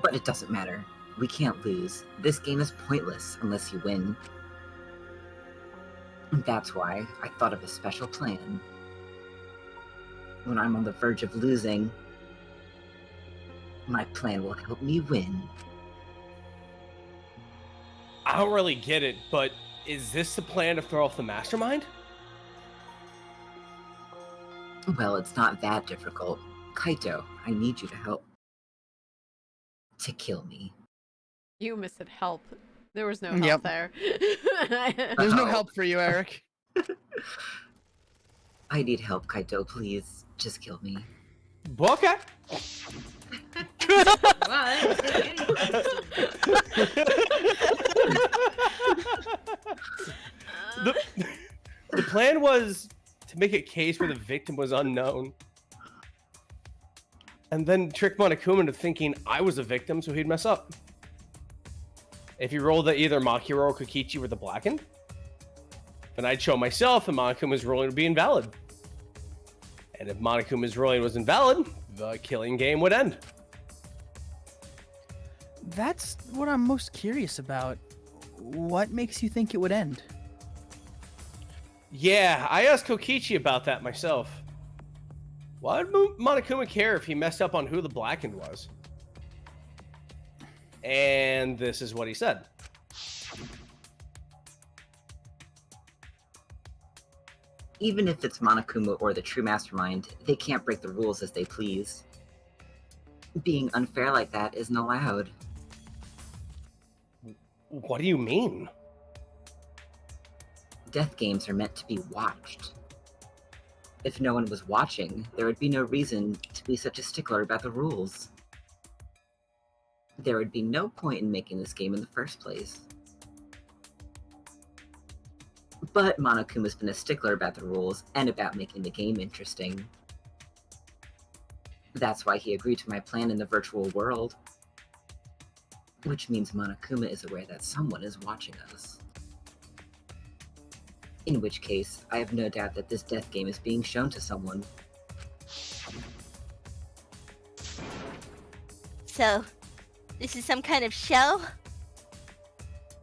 But it doesn't matter. We can't lose. This game is pointless unless you win. That's why I thought of a special plan. When I'm on the verge of losing, my plan will help me win. I don't really get it, but is this the plan to throw off the mastermind? Well, it's not that difficult. Kaito, I need you to help. To kill me. You missed help. There was no help there. There's no help for you, Eric. I need help, Kaito, please. Just kill me. Okay. The plan was to make a case where the victim was unknown. And then trick Monokuma into thinking I was a victim so he'd mess up. If he rolled that either Makiro or Kokichi were the blackened, then I'd show myself and Monokuma's ruling would be invalid. And if Monokuma's ruling was invalid, the killing game would end. That's what I'm most curious about. What makes you think it would end? Yeah, I asked Kokichi about that myself. Why would Monokuma care if he messed up on who the Blackened was? And this is what he said. Even if it's Monokuma or the true mastermind, they can't break the rules as they please. Being unfair like that isn't allowed. What do you mean? Death games are meant to be watched. If no one was watching, there would be no reason to be such a stickler about the rules. There would be no point in making this game in the first place. But Monokuma's been a stickler about the rules and about making the game interesting. That's why he agreed to my plan in the virtual world. Which means Monokuma is aware that someone is watching us. In which case, I have no doubt that this death game is being shown to someone. So, this is some kind of show?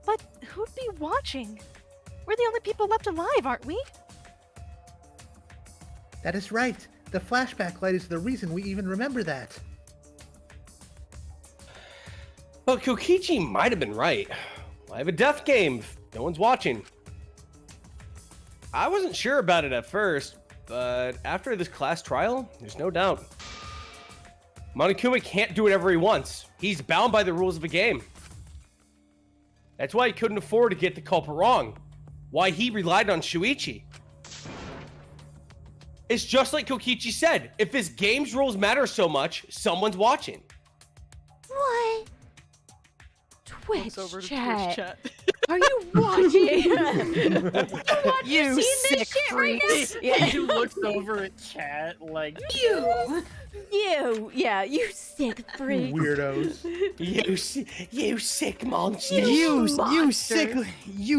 But who'd be watching? We're the only people left alive, aren't we? That is right. The flashback light is the reason we even remember that. Well, Kokichi might have been right. I have a death game if no one's watching. I wasn't sure about it at first, but after this class trial, there's no doubt. Monokuma can't do whatever he wants. He's bound by the rules of the game. That's why he couldn't afford to get the culprit wrong. Why he relied on Shuichi. It's just like Kokichi said. If this game's rules matter so much, someone's watching. What? Twitch over to chat. Twitch chat. Are you watching? You seen this sick shit right freak. now? Yeah. He looks over at chat like You sick freak. Weirdos. You sick monster. You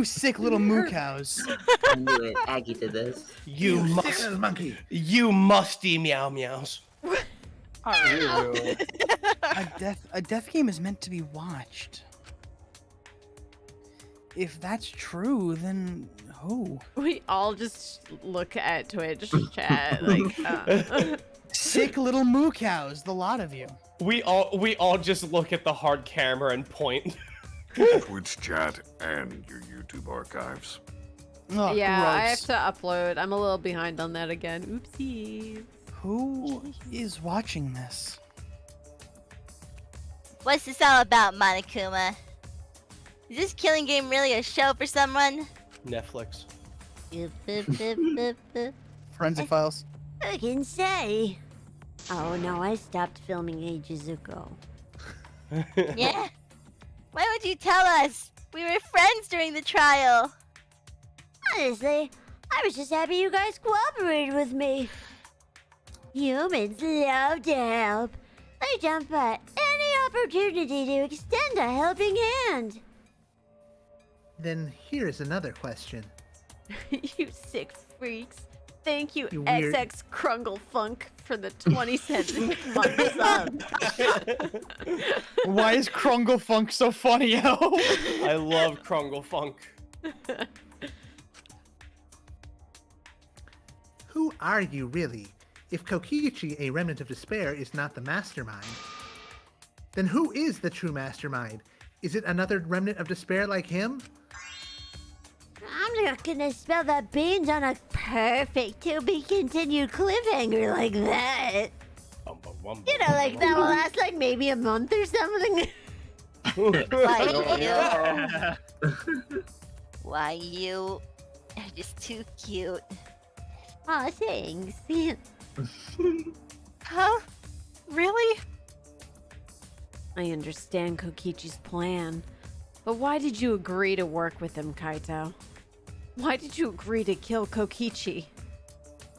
sick little moo cows. I knew it. Aggie did this. You sick monkey. You musty meow meows. A death game is meant to be watched. If that's true, then who? We all just look at Twitch chat like sick little moo cows, the lot of you. We all just look at the hard camera and point. Twitch chat and your YouTube archives. Oh, yeah, I have gross. to upload. I'm a little behind on that again. Oopsie. Who is watching this? What's this all about, Monokuma? Is this killing game really a show for someone? Netflix. Forensic files. Who can say? Oh no, I stopped filming ages ago. Yeah? Why would you tell us? We were friends during the trial. Honestly, I was just happy you guys cooperated with me. Humans love to help. They jump at any opportunity to extend a helping hand. Then here's another question. You sick freaks. Thank you, You weird- XX Krungle Funk, for the 27th month sub. Why is Krungle Funk so funny, yo? I love Krungle Funk. Who are you really? If Kokichi, a remnant of despair, is not the mastermind, then who is the true mastermind? Is it another remnant of despair like him? I'm not gonna spill the beans on a perfect to be continued cliffhanger like that. You know, like that will last like maybe a month or something. Why you are just too cute. Aw, thanks. Huh? Really? I understand Kokichi's plan, but why did you agree to work with him, Kaito? Why did you agree to kill Kokichi?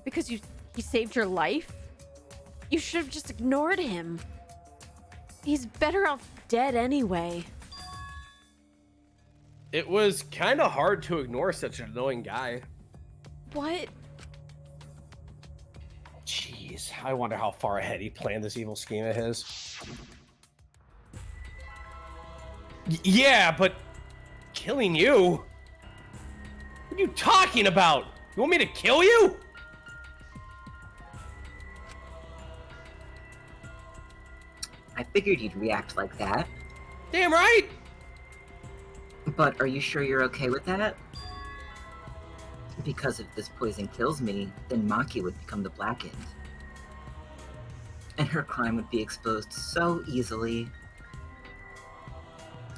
Because he saved your life? You should have just ignored him. He's better off dead anyway. It was kind of hard to ignore such an annoying guy. What? Jeez, I wonder how far ahead he planned this evil scheme of his. Yeah, but killing you? What are you talking about? You want me to kill you? I figured you'd react like that. Damn right! But are you sure you're okay with that? Because if this poison kills me, then Maki would become the Blackened. And her crime would be exposed so easily.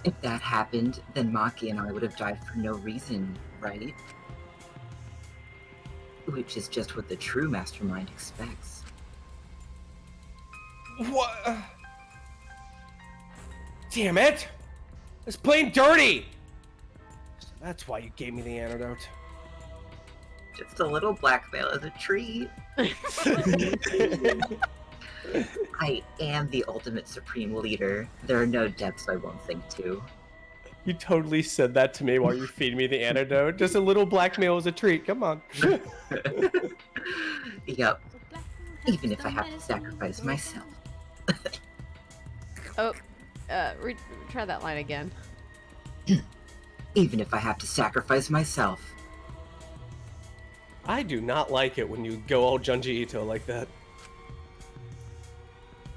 If that happened, then Maki and I would have died for no reason, right? Which is just what the true mastermind expects. What? Damn it! It's plain dirty! So that's why you gave me the antidote. Just a little blackmail as a treat. I am the ultimate supreme leader. There are no depths I won't sink to. You totally said that to me while you're feeding me the antidote. Just a little blackmail as a treat. Come on. Yep. Even if I have to sacrifice myself. Try that line again. Even if I have to sacrifice myself. I do not like it when you go all Junji Ito like that.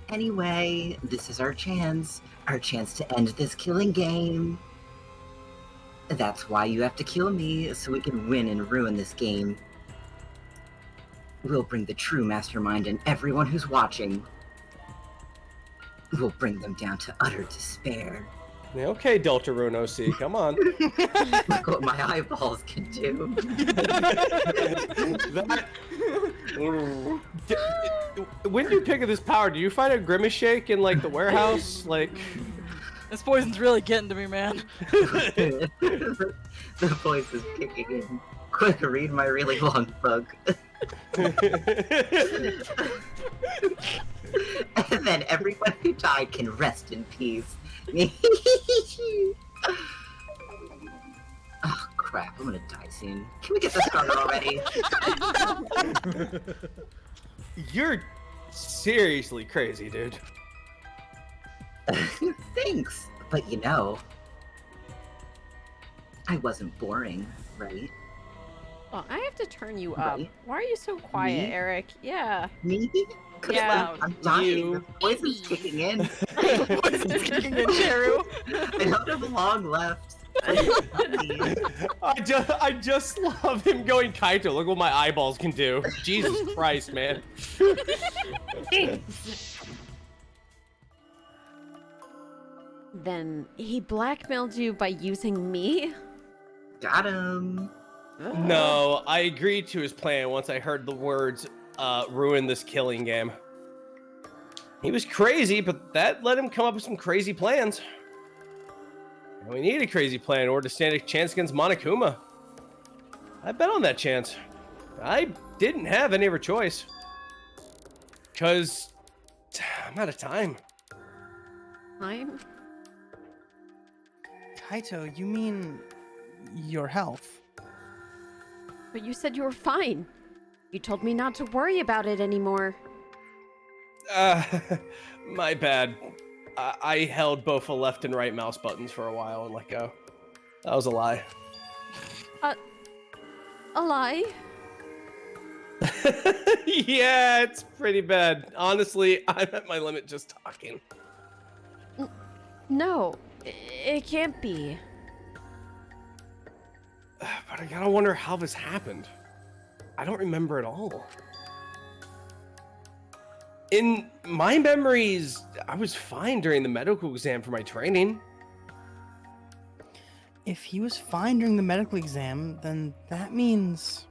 Anyway, this is our chance to end this killing game. That's why you have to kill me, so we can win and ruin this game. We'll bring the true mastermind and everyone who's watching. We'll bring them down to utter despair. Okay, Deltarune OC, come on. Look what my eyeballs can do. When do you pick up this power? Do you find a Grimace Shake in like the warehouse? Like, this poison's really getting to me, man. The voice is kicking in. Quick, read my really long book. And then everyone who died can rest in peace. Oh crap, I'm gonna die soon. Can we get this started already? You're seriously crazy, dude. Thanks, but you know, I wasn't boring, right? Oh, I have to turn you up. Right. Why are you so quiet, Me? Eric? Yeah. Me? Yeah. I'm dying. The poison's kicking in. Poison's kicking in, Cheru. I don't have long left. I just love him going Kaito. Look what my eyeballs can do. Jesus Christ, man. Then he blackmailed you by using me? Got him. No, I agreed to his plan once I heard the words, ruin this killing game. He was crazy, but that let him come up with some crazy plans. And we need a crazy plan in order to stand a chance against Monokuma. I bet on that chance. I didn't have any other choice. Because I'm out of time. Time? Kaito, you mean your health? But you said you were fine. You told me not to worry about it anymore. My bad. I held both the left and right mouse buttons for a while and let go. That was a lie. A lie? Yeah, it's pretty bad. Honestly, I'm at my limit just talking. No, it can't be. But I gotta wonder how this happened. I don't remember at all. In my memories, I was fine during the medical exam for my training. If he was fine during the medical exam, then that means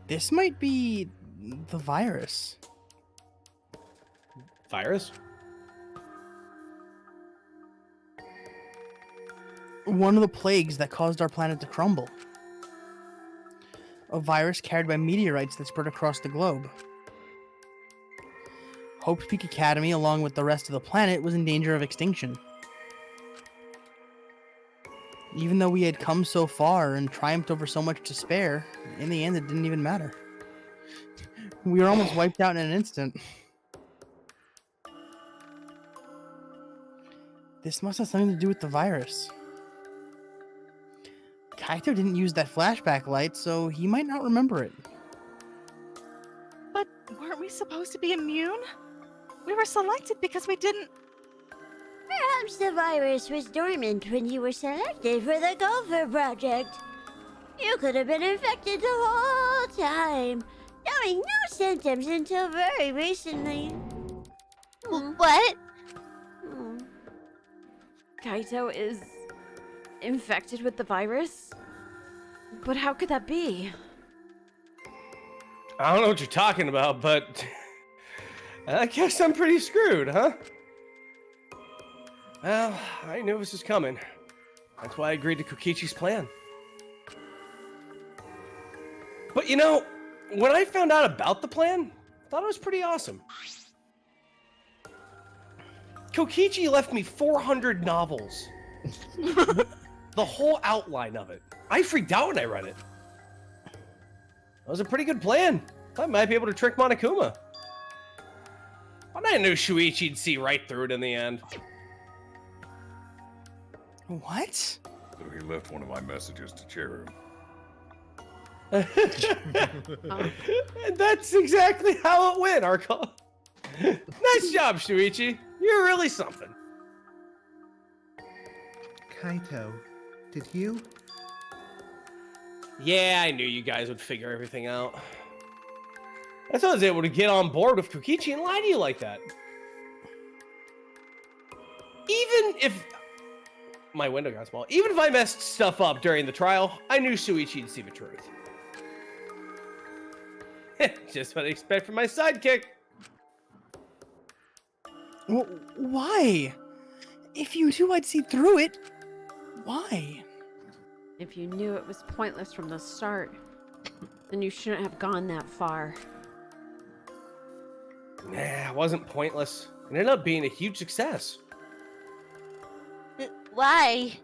this might be the virus. Virus? One of the plagues that caused our planet to crumble. A virus carried by meteorites that spread across the globe. Hope's Peak Academy, along with the rest of the planet, was in danger of extinction. Even though we had come so far and triumphed over so much despair, in the end it didn't even matter. We were almost wiped out in an instant. This must have something to do with the virus. Kaito didn't use that flashback light, so he might not remember it. But weren't we supposed to be immune? We were selected because we didn't. Perhaps the virus was dormant when you were selected for the Gopher Project. You could have been infected the whole time, showing no symptoms until very recently. What? Kaito is infected with the virus? But how could that be? I don't know what you're talking about, but I guess I'm pretty screwed, huh? Well, I knew this was coming. That's why I agreed to Kokichi's plan. But you know, when I found out about the plan, I thought it was pretty awesome. Kokichi left me 400 novels. The whole outline of it. I freaked out when I read it. That was a pretty good plan. I might be able to trick Monokuma. But I knew Shuichi'd see right through it in the end. What? So he left one of my messages to Cheru. And that's exactly how it went, Arcolf. Nice job, Shuichi. You're really something. Kaito, did you? Yeah, I knew you guys would figure everything out. That's why I was able to get on board with Kokichi and lie to you like that. Even if... My window got small. Even if I messed stuff up during the trial, I knew Shuichi'd see the truth. Just what I expect from my sidekick. Why? If you knew I'd see through it, why? If you knew it was pointless from the start, then you shouldn't have gone that far. Nah, it wasn't pointless. It ended up being a huge success. Why?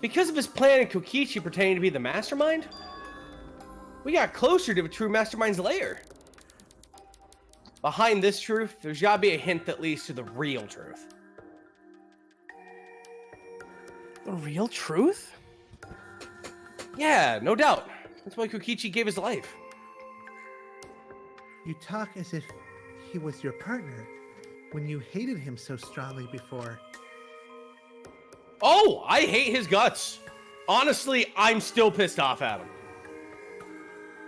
Because of his plan and Kokichi pretending to be the mastermind, we got closer to the true mastermind's lair. Behind this truth, there's gotta be a hint that leads to the real truth. The real truth? Yeah, no doubt. That's why Kokichi gave his life. You talk as if he was your partner when you hated him so strongly before. Oh, I hate his guts. Honestly, I'm still pissed off at him.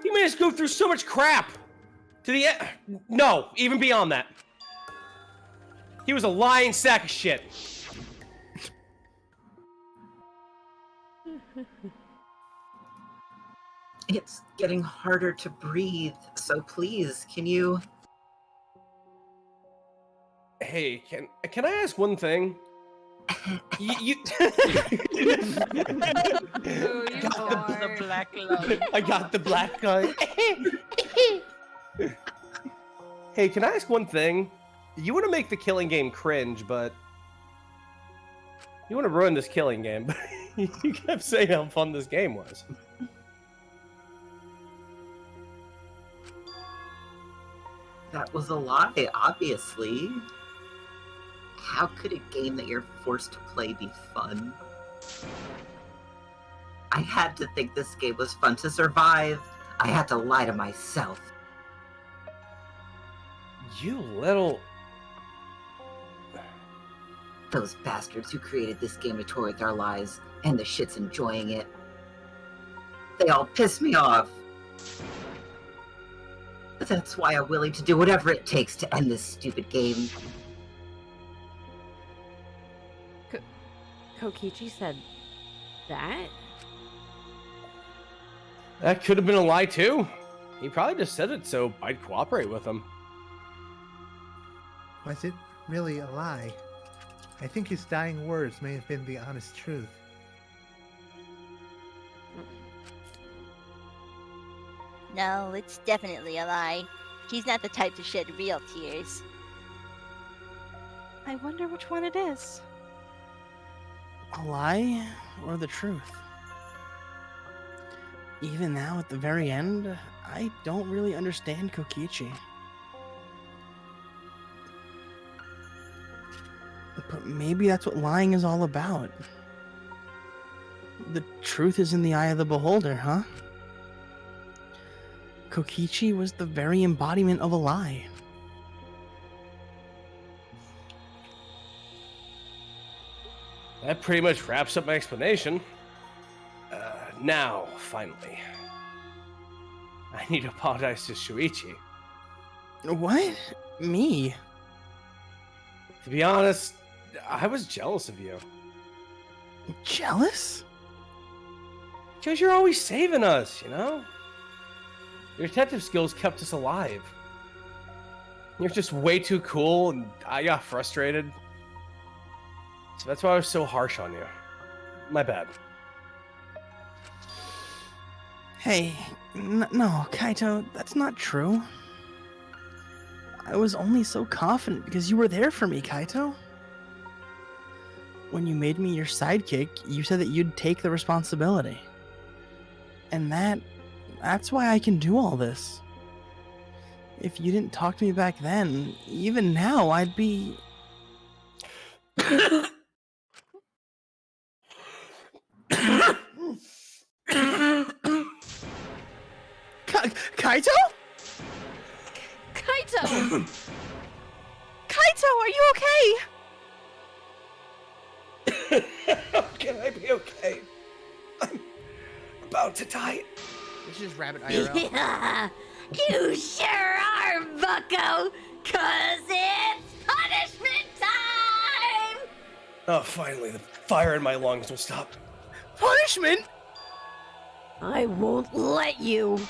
He made us go through so much crap. To the end. No, even beyond that. He was a lying sack of shit. It's getting harder to breathe, so please, can you... Hey, can I ask one thing? You got the black line. I got the black line. Hey, can I ask one thing? You want to make the killing game cringe, but you want to ruin this killing game. But you kept saying how fun this game was. That was a lie, obviously. How could a game that you're forced to play be fun? I had to think this game was fun to survive. I had to lie to myself. You little... Those bastards who created this game to toy with our lives, and the shit's enjoying it. They all piss me off. That's why I'm willing to do whatever it takes to end this stupid game. Kokichi said that? That could have been a lie too. He probably just said it so I'd cooperate with him. Was it really a lie? I think his dying words may have been the honest truth. No, it's definitely a lie. He's not the type to shed real tears. I wonder which one it is. A lie or the truth? Even now, at the very end, I don't really understand Kokichi. But maybe that's what lying is all about. The truth is in the eye of the beholder, huh? Kokichi was the very embodiment of a lie. That pretty much wraps up my explanation. Now, finally, I need to apologize to Shuichi. What? Me? To be honest, I was jealous of you. Jealous? Because you're always saving us, you know? Your detective skills kept us alive. You're just way too cool, and I got frustrated. So that's why I was so harsh on you. My bad. Hey, no, Kaito, that's not true. I was only so confident because you were there for me, Kaito. When you made me your sidekick, you said that you'd take the responsibility. And that's why I can do all this. If you didn't talk to me back then, even now, I'd be... Kaito? Kaito! Kaito, are you okay? How can I be okay? I'm about to die. This is Rabbit IRL. Yeah, you sure are, bucko, 'cause it's punishment time! Oh, finally, the fire in my lungs will stop. Punishment? I won't let you.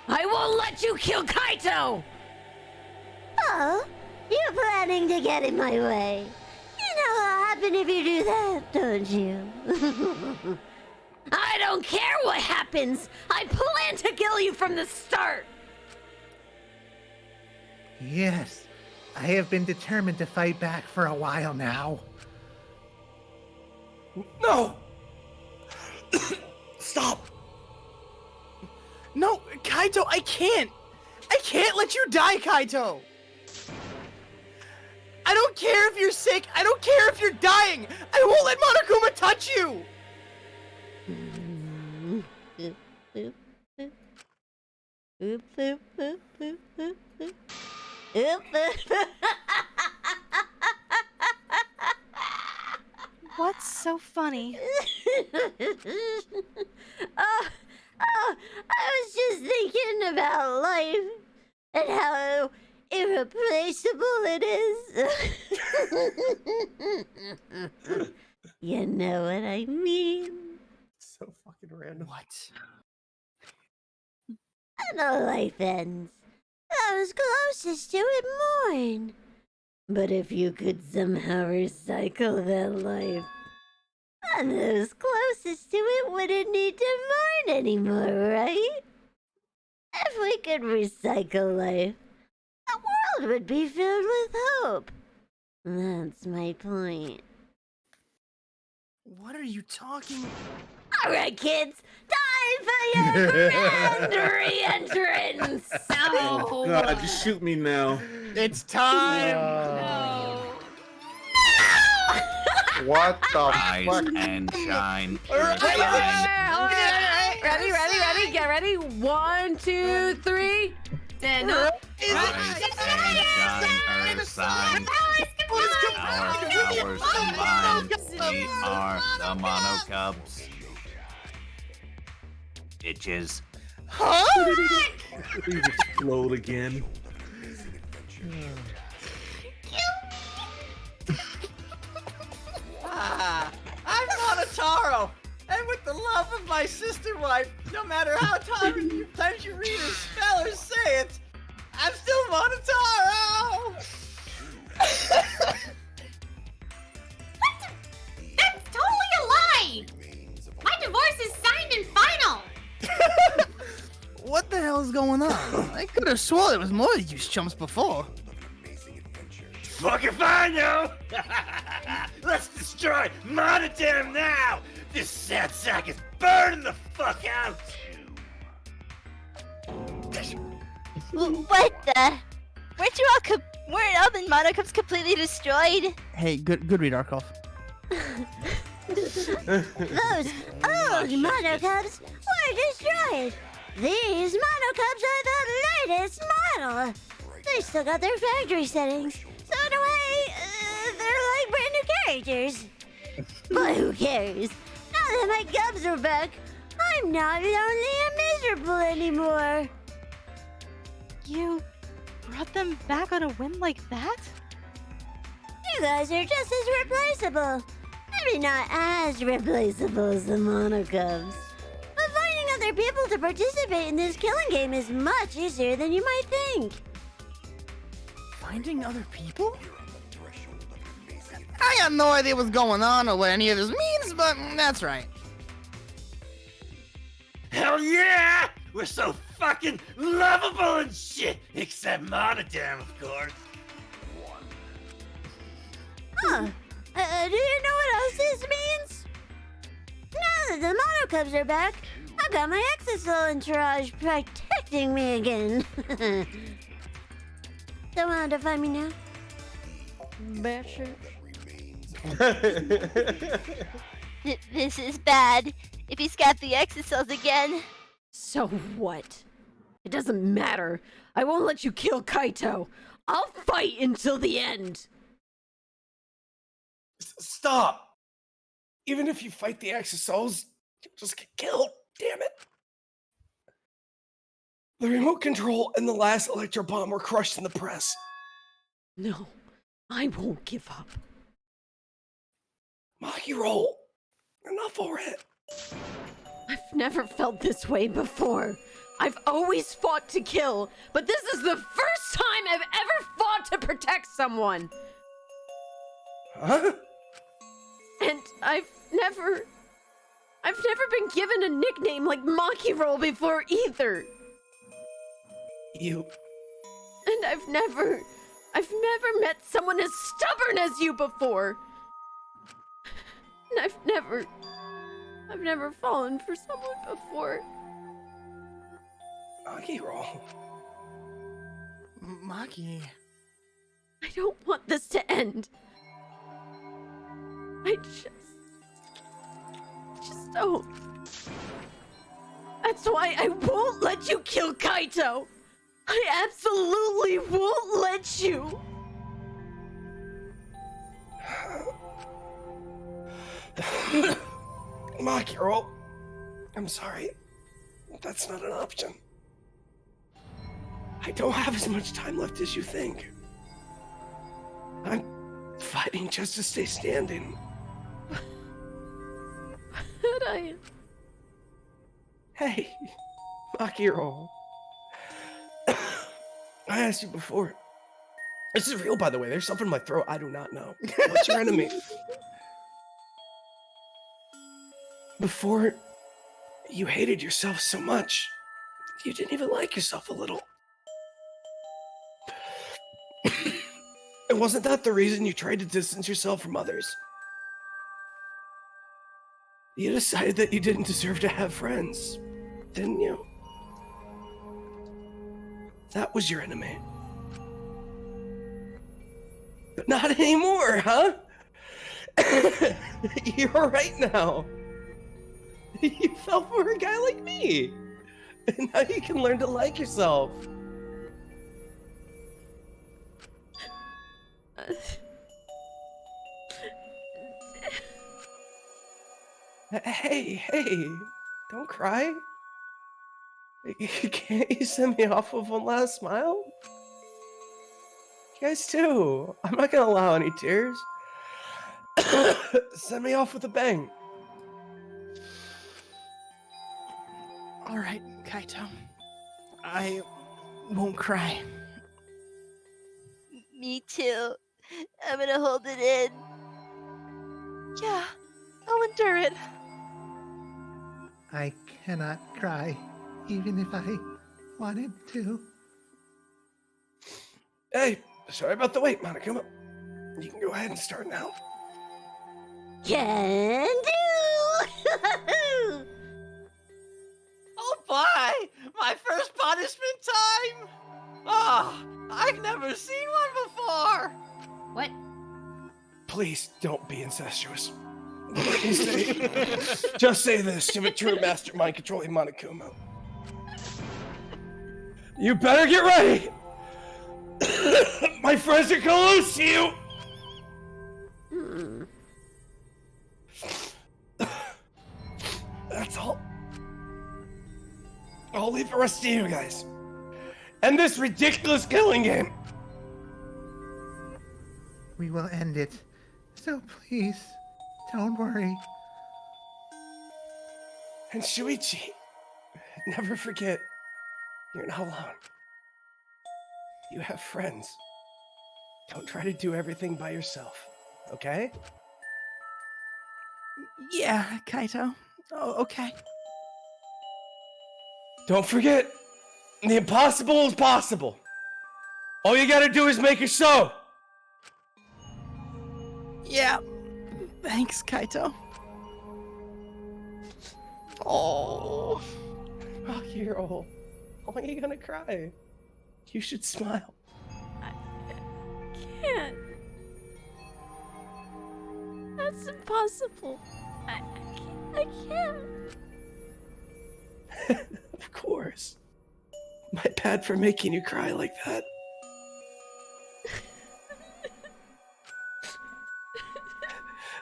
I won't let you kill Kaito! Oh, you're planning to get in my way. You know what'll happen if you do that, don't you? I don't care what happens! I plan to kill you from the start! Yes, I have been determined to fight back for a while now. No! Stop! No, Kaito, I can't! I can't let you die, Kaito! I don't care if you're sick, I don't care if you're dying! I won't let Monokuma touch you! What's so funny? I was just thinking about life and how irreplaceable it is. You know what I mean? So fucking random. What? I know life ends. I was closest to it mourn. But if you could somehow recycle that life, then those closest to it wouldn't need to mourn anymore, right? If we could recycle life, the world would be filled with hope. That's my point. What are you talking? Alright, kids, time for your grand re-entrance! Oh God, just shoot me now. It's time! What the Rise fuck? and shine. Ready, get ready. 1, 2, 3. Then up. Rise and shine, earth sign. Our powers combined, we are the Mono Cubs. Bitches. Please explode again. I'm Monotaro, and with the love of my sister wife, no matter how times you read or spell or say it, I'm still Monotaro! That's totally a lie! My divorce is signed and final! What the hell's going on? I could have sworn there was more of you chumps before. Fucking fine, yo! Let's destroy Monotaro now! This sad sack is burning the fuck out! What the? Weren't all the Monokums completely destroyed? Hey, good read, Arcolf. Those old Monocubs were destroyed. These Monocubs are the latest model. They still got their factory settings, so in a way, they're like brand new characters. But who cares? Now that my cubs are back, I'm not lonely and miserable anymore. You brought them back on a whim like that? You guys are just as replaceable. Maybe not as replaceable as the Monocubs. But finding other people to participate in this killing game is much easier than you might think. Finding other people? I got no idea what's going on or what any of this means, but that's right. Hell yeah! We're so fucking lovable and shit! Except Monotaro, of course. Huh. Do you know what else this means? Now that the Monocubs are back, I've got my Exosoul entourage protecting me again. Don't want to find me now? Basher. This is bad. If he's got the exosols again. So what? It doesn't matter. I won't let you kill Kaito. I'll fight until the end. Stop! Even if you fight the Exosouls, you'll just get killed. Damn it. The remote control and the last electro bomb were crushed in the press. No, I won't give up. Maki roll. Enough already. I've never felt this way before. I've always fought to kill, but this is the first time I've ever fought to protect someone. Huh? And I've never been given a nickname like Maki Roll before either. You. And I've never met someone as stubborn as you before. And I've never fallen for someone before. Maki roll. Maki. I don't want this to end. I just don't. That's why I won't let you kill Kaito. I absolutely won't let you. Maki roll. I'm sorry. That's not an option. I don't have as much time left as you think. I'm fighting just to stay standing. But I... Hey, Maki roll. I asked you before. This is real, by the way. There's something in my throat I do not know. What's your enemy? Before, you hated yourself so much, you didn't even like yourself a little. And wasn't that the reason you tried to distance yourself from others? You decided that you didn't deserve to have friends, didn't you? That was your enemy. But not anymore, huh? You're right now. You fell for a guy like me. And now you can learn to like yourself. Hey, don't cry. Can't you send me off with one last smile? You guys too. I'm not gonna allow any tears. Send me off with a bang. All right, Kaito. I won't cry. Me too. I'm gonna hold it in. Yeah, I'll endure it. I cannot cry, even if I wanted to. Hey, sorry about the wait, Monokuma. You can go ahead and start now. Can do! Oh boy! My first punishment time! Oh, I've never seen one before! What? Please don't be incestuous. Just say this to a true mastermind controlling Monokuma. You better get ready! My friends are close to you! I'll leave the rest to you guys. End this ridiculous killing game. We will end it. So please, don't worry. And Shuichi, never forget, you're not alone. You have friends. Don't try to do everything by yourself, okay? Yeah, Kaito. Oh, okay. Don't forget, the impossible is possible. All you gotta do is make it so. Yeah. Thanks, Kaito. Oh. Rocky, you're old. Why are you gonna cry? You should smile. Can't. That's impossible. I can't. Of course. My bad for making you cry like that.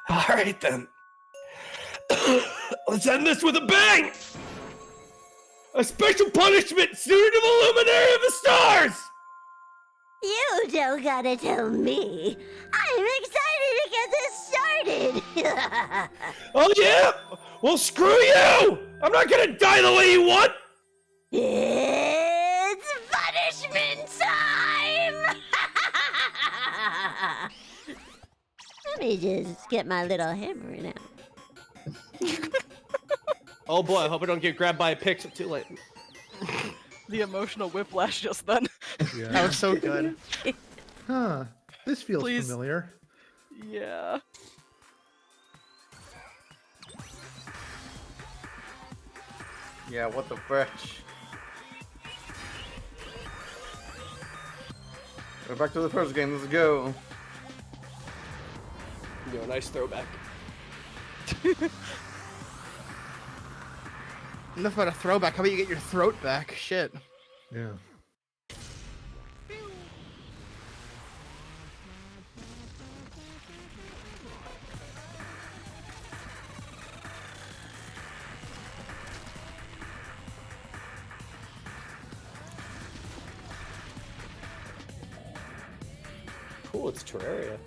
Alright then. Let's end this with a bang! A special punishment suited to the luminary of the stars! You don't gotta tell me. I'm excited to get this started. Oh yeah? Well, screw you! I'm not gonna die the way you want! It's punishment time! Let me just get my little hammer out. Oh boy, I hope I don't get grabbed by a pixel too late. The emotional whiplash just then. Yeah. That was so good. Huh. This feels Please. familiar. Yeah. Yeah, what the fetch? We're back to the first game, let's go. Yo, nice throwback. Enough about a throwback. How about you get your throat back? Shit. Yeah. Cool, it's Terraria.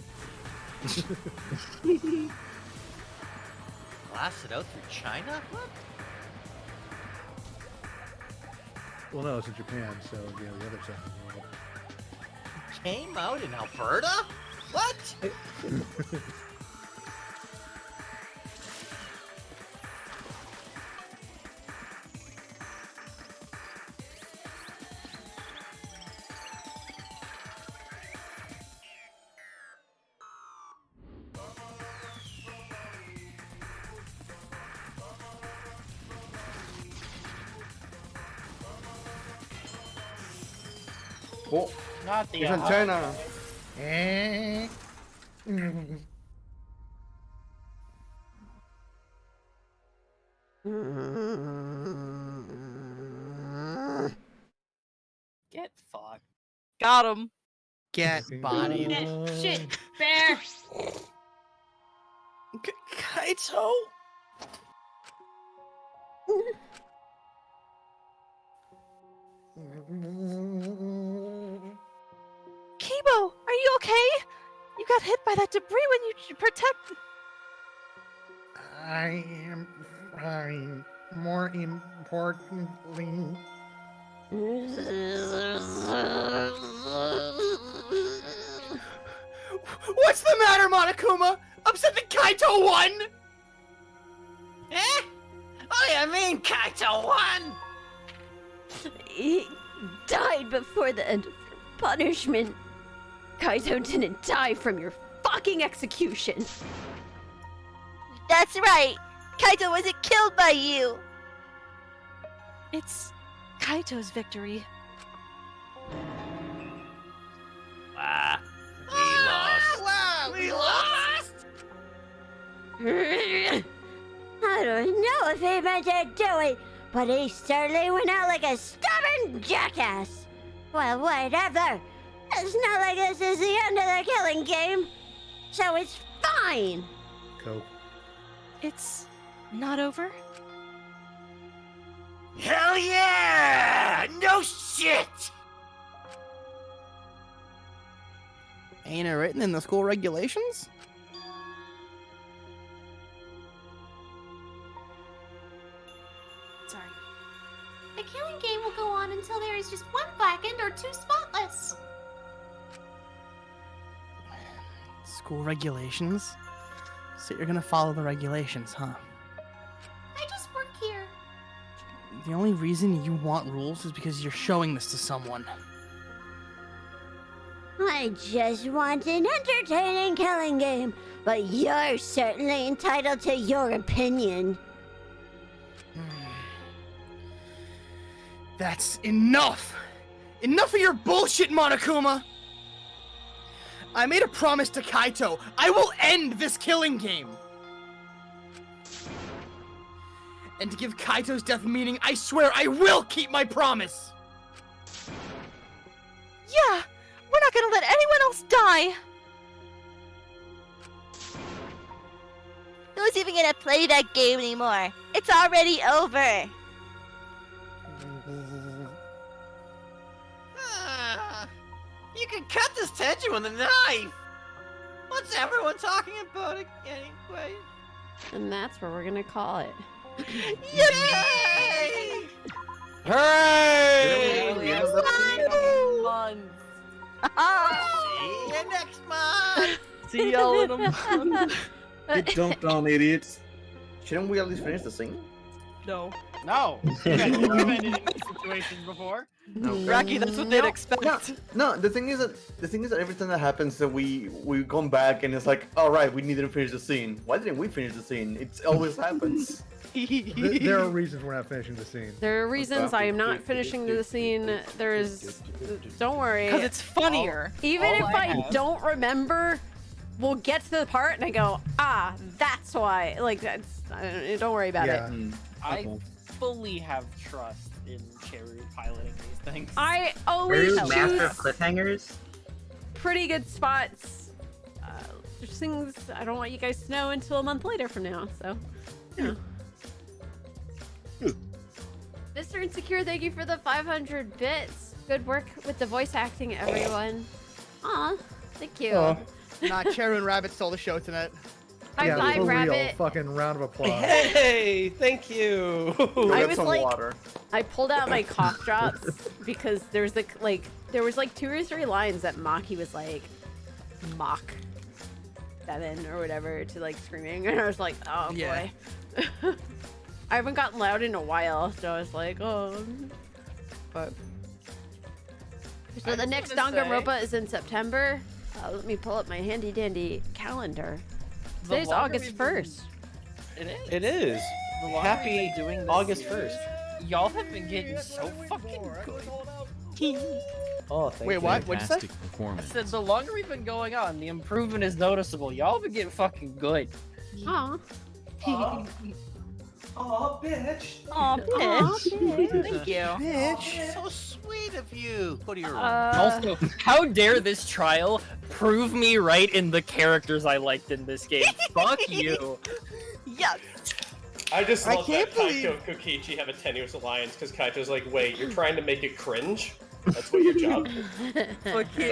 Blasted out through China? What? Well, no, it's in Japan, so yeah, the other side of the world. Came out in Alberta? What? Oh, Not the he's in China. Get fucked. Got him. Get bodied. Shit, bear. Kaito. Kibo, are you okay? You got hit by that debris when you protect. I am fine. More importantly, What's the matter, Monokuma? Upset that Kaito won? Eh? What do you mean, Kaito won? He died before the end of your punishment. Kaito didn't die from your fucking execution. That's right. Kaito wasn't killed by you. It's Kaito's victory. Ah, we lost. Wow, we lost? I don't know if he meant to do it, but he certainly went out like a stubborn jackass. Well, whatever. It's not like this is the end of the killing game, so it's fine. Coke. It's not over? Hell yeah! No shit! Ain't it written in the school regulations? Sorry. The killing game will go on until there is just one blackened or two spotless. School regulations? So you're gonna follow the regulations, huh? I just work here. The only reason you want rules is because you're showing this to someone. I just want an entertaining killing game, but you're certainly entitled to your opinion. That's enough! Enough of your bullshit, Monokuma! I made a promise to Kaito. I will end this killing game! And to give Kaito's death meaning, I swear I will keep my promise! Yeah! We're not gonna let anyone else die! Who's even gonna play that game anymore? It's already over. You can cut this tension with a knife! What's everyone talking about anyway? And that's where we're gonna call it. Yay! Hooray! See you next month! See y'all in a month. Get dumped on, idiots. Shouldn't we at least finish the scene? No. No. You've been in these situations before. No. Rocky, that's what they'd expect. No, the thing is that every time that happens, that we come back and it's like, all right, we needed to finish the scene. Why didn't we finish the scene? It always happens. There are reasons we're not finishing the scene. There are reasons I am not finishing the scene. There's... Don't worry. Because it's funnier. Even All if I I have- don't remember, we'll get to the part and I go, ah, that's why. Like, that's... don't worry about it. I fully have trust in Cheru piloting these things. I always Cheru, master of choose cliffhangers. pretty good spots. There's things I don't want you guys to know until a month later from now, so, you know. Mr. Insecure, thank you for the 500 bits. Good work with the voice acting, everyone. Aw, thank you. Nah, Cheru and Rabbit stole the show tonight. High five, for real. Rabbit. Fucking round of applause. Hey, thank you. I was like, I pulled out my cough drops because there's there was like 2 or 3 lines that Maki was like, Mach 7 or whatever to like screaming, and I was like, oh Yeah. boy. I haven't gotten loud in a while, so I was like, oh. But so the next Danganronpa is in September. Let me pull up my handy dandy calendar. Today's August 1st. It is. It is. The longer Happy we've been doing this August series, 1st. Y'all have been getting so fucking good. Oh, thank Wait, you. what? What'd you say? I said the longer we've been going on, the improvement is noticeable. Y'all been getting fucking good. Aw. Oh, bitch. Aw, bitch. Thank you. Bitch. So sweet of you. What are your Also, how dare this trial prove me right in the characters I liked in this game? Fuck you. Yes. I just I love can't that Kaito and Kokichi have a tenuous alliance because Kaito's like, wait, you're trying to make it cringe? That's what your job is. Fucking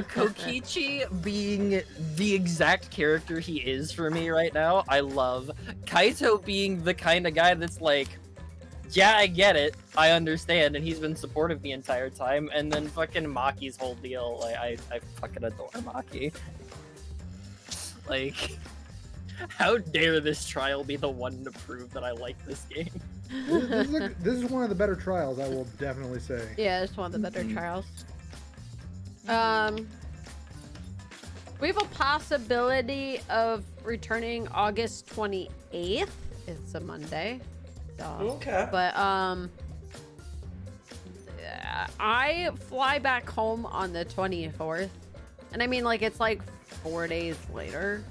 Kokichi being the exact character he is for me right now, I love. Kaito being the kind of guy that's like, yeah, I get it, I understand, and he's been supportive the entire time, and then fucking Maki's whole deal, like, I fucking adore Maki. Like, how dare this trial be the one to prove that I like this game? This is one of the better trials, I will definitely say. Yeah, it's one of the better trials. We have a possibility of returning August 28th. It's a Monday. Okay. But I fly back home on the 24th. And I mean, like, it's like 4 days later.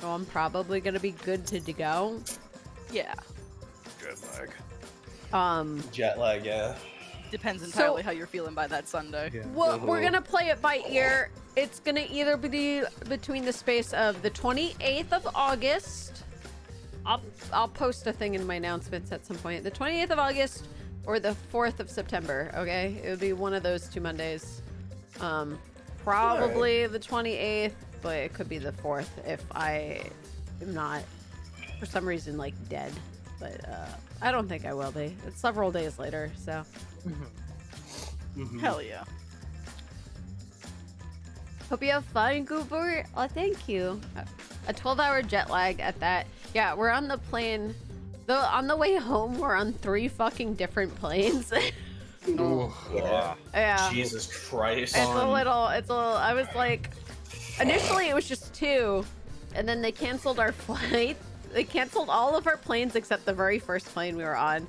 So I'm probably gonna be good to go. Yeah. Jet lag. Jet lag, yeah. Depends entirely how you're feeling by that Sunday. Well, we're gonna play it by ear. It's gonna either be between the space of the 28th of August. I'll post a thing in my announcements at some point. The 28th of August or the 4th of September, okay? It would be one of those 2 Mondays. Probably the 28th, but it could be the 4th if I am not, for some reason, like, dead. But I don't think I will be. It's several days later, so. Hell yeah. Hope you have fun, Goober. Oh, thank you. A 12-hour jet lag at that. Yeah, we're on the plane. Though on the way home, we're on 3 fucking different planes. Yeah. Jesus Christ. It's a little, I was like, initially it was just 2, and then they canceled our flight. They canceled all of our planes except the very first plane we were on,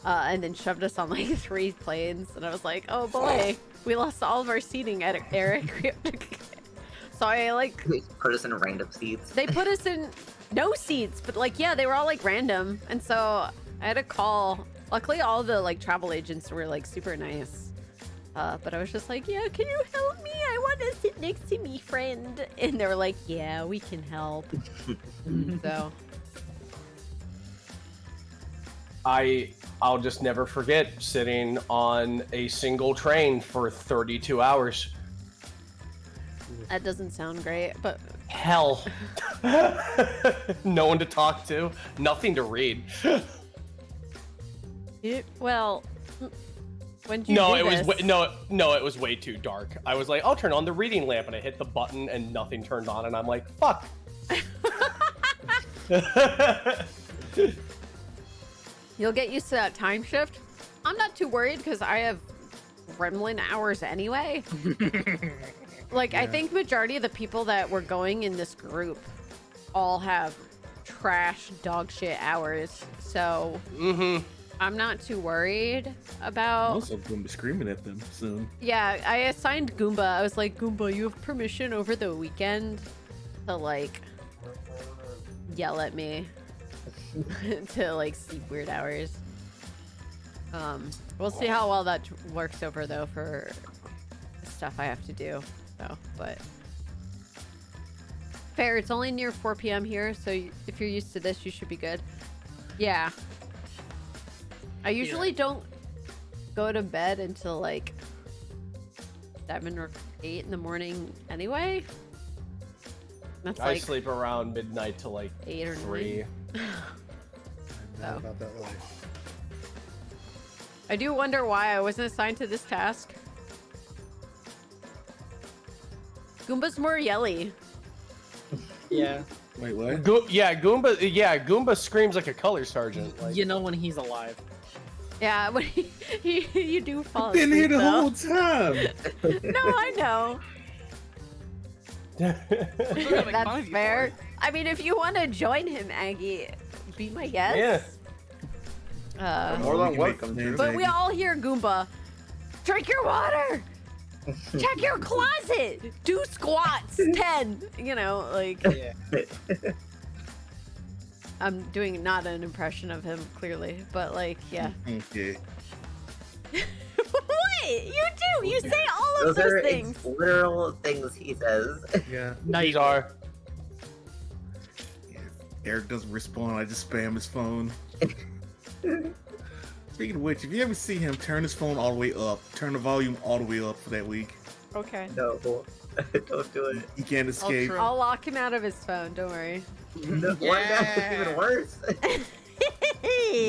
and then shoved us on like 3 planes. And I was like, oh boy, we lost all of our seating at Eric. So I like... They put us in random seats. They put us in no seats, but like, yeah, they were all like random. And so I had to call. Luckily, all the like travel agents were like super nice. But I was just like, yeah, can you help me? I want to sit next to me, friend. And they were like, yeah, we can help. So. I'll just never forget sitting on a single train for 32 hours. That doesn't sound great, but... Hell. No one to talk to, nothing to read. Well, when did you No, do it was this? no, it was way too dark. I was like, I'll turn on the reading lamp, and I hit the button, and nothing turned on, and I'm like, fuck. You'll get used to that time shift. I'm not too worried because I have gremlin hours anyway. Like, I think majority of the people that were going in this group all have trash dog shit hours. So I'm not too worried about... I'm also going to be screaming at them soon. Yeah, I assigned Goomba. I was like, Goomba, you have permission over the weekend to, like, yell at me to, like, sleep weird hours. We'll see how well that works over, though, for stuff I have to do. So, but... Fair, it's only near 4 p.m. here, so if you're used to this, you should be good. Yeah. I usually don't go to bed until like 7 or 8 in the morning anyway. That's I like sleep around midnight to like 8 or 3. 9. Not about that life. I do wonder why I wasn't assigned to this task. Goomba's more yelly. Yeah. Wait, what? Goomba screams like a color sergeant. Like... You know when he's alive. Yeah, when you do fall Been here asleep, the though. whole time. No, I know. That's fair. I mean, if you want to join him, Aggie, be my guest. Yeah. More than welcome. But we all hear Goomba. Drink your water. Check your closet. Do squats. 10. You know, like. Yeah. I'm doing not an impression of him, clearly, but like, yeah. Okay. What? You do. You say all of Those those are things. literal things he says. Yeah. These are. Eric doesn't respond. I just spam his phone. Speaking of which, if you ever see him turn his phone all the way up, turn the volume all the way up for that week. Okay. No, don't do it. He can't escape. I'll lock him out of his phone. Don't worry. No, that's even worse.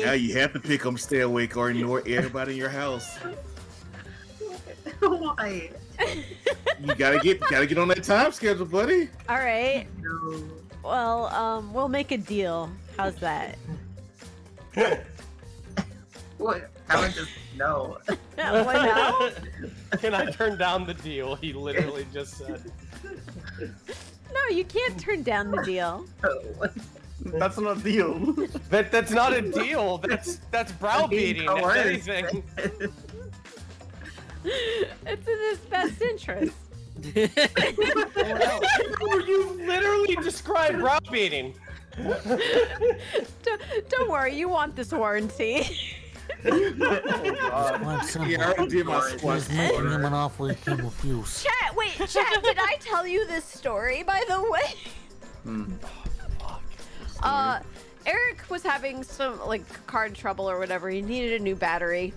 Now you have to pick him, stay awake, or ignore everybody in your house. Why? You gotta get on that time schedule, buddy. All right. No. Well, we'll make a deal. How's that? What? How about just no? What now? Can I turn down the deal? He literally just said. No, you can't turn down the deal. That's not a deal. That's not a deal. That's browbeating. If coerced. anything. It's in his best interest. You literally described browbeating. Don't worry, you want this warranty. Yeah, I already did my squat. Making him an offer he can refuse. Chat, did I tell you this story, by the way? Eric was having some, like, card trouble or whatever. He needed a new battery.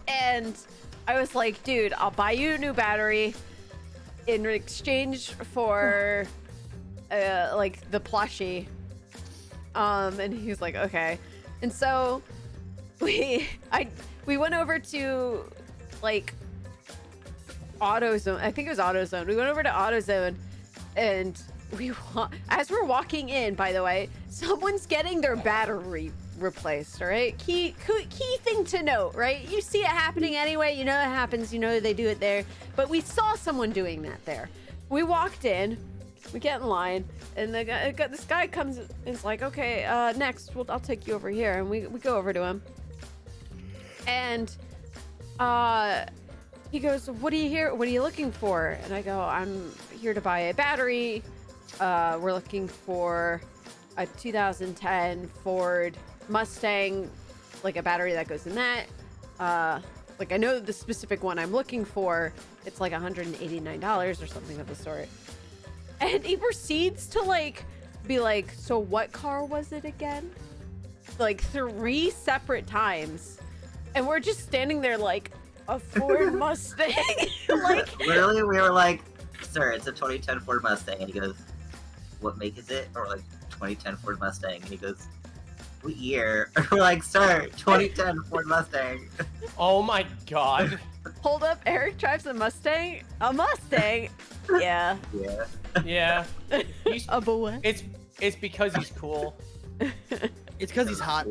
And I was like, dude, I'll buy you a new battery in exchange for like the plushie. And he was like, okay. And so we went over to like AutoZone. I think it was AutoZone. We went over to AutoZone, and as we're walking in, by the way, someone's getting their battery replaced. All right, key thing to note, right? You see it happening anyway. You know it happens. You know they do it there. But we saw someone doing that there. We walked in. We get in line, and this guy comes and is like, okay, next, I'll take you over here. And we go over to him. And he goes, what are you here? What are you looking for? And I go, I'm here to buy a battery. We're looking for a 2010 Ford Mustang, like a battery that goes in that. Like I know the specific one I'm looking for. It's like $189 or something of the sort. And he proceeds to like be like, so what car was it again? Like 3 separate times. And we're just standing there like, a Ford Mustang. Like literally, we were like, sir, it's a 2010 Ford Mustang. And he goes, what make is it? Or like 2010 Ford Mustang. And he goes, what year? We're like, sir, 2010 Ford Mustang. Oh my god. Hold up, Eric drives a Mustang? A Mustang? Yeah. Yeah. Yeah. He's a boy. It's because he's cool. It's because he's hot.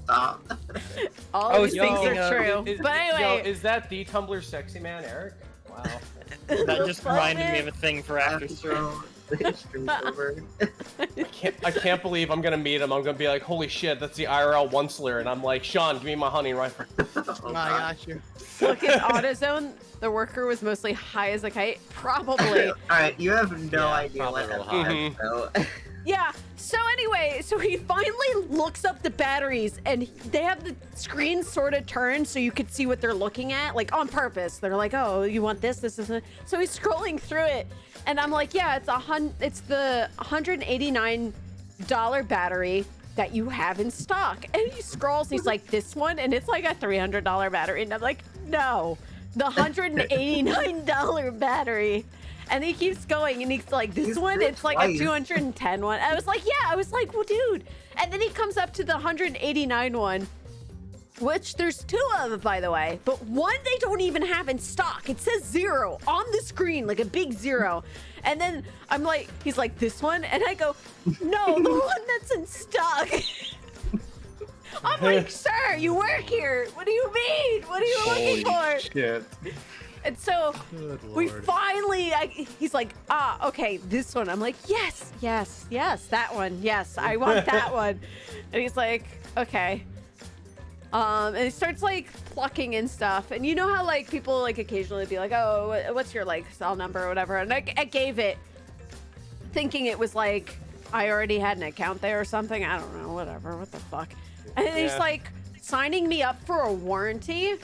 Stop. All these things are true. But anyway. Is that the Tumblr sexy man, Eric? Wow. That just reminded me of a thing for after school. I can't believe I'm gonna meet him. I'm gonna be like, holy shit, that's the IRL onceler, and I'm like, Sean, give me my hunting rifle. I got you. Look at AutoZone. The worker was mostly high as a kite. Probably. Alright, you have no idea what that high. so. Yeah. So anyway, so he finally looks up the batteries, and they have the screen sort of turned so you could see what they're looking at, like on purpose. They're like, oh, you want this, this, this. So he's scrolling through it, and I'm like, yeah, it's the $189 battery that you have in stock. And he scrolls, he's like, this one, and it's like a $300 battery, and I'm like, no, the $189 battery. And he keeps going, and he's like, this one, it's like a 210 one. I was like, yeah. I was like, well, dude. And then he comes up to the 189 one, which there's 2 of them, by the way. But one they don't even have in stock. It says 0 on the screen, like a big 0. And then I'm like, he's like, this one? And I go, no, the one that's in stock. I'm like, sir, you work here. What do you mean? What are you looking for? Shit. And so we finally, he's like, okay, this one. I'm like, yes, that one. Yes, I want that one. And he's like, okay. And he starts like plucking and stuff. And you know how like people like occasionally be like, oh, what's your like cell number or whatever? And I gave it thinking it was like, I already had an account there or something. I don't know, whatever, what the fuck. And he's like signing me up for a warranty.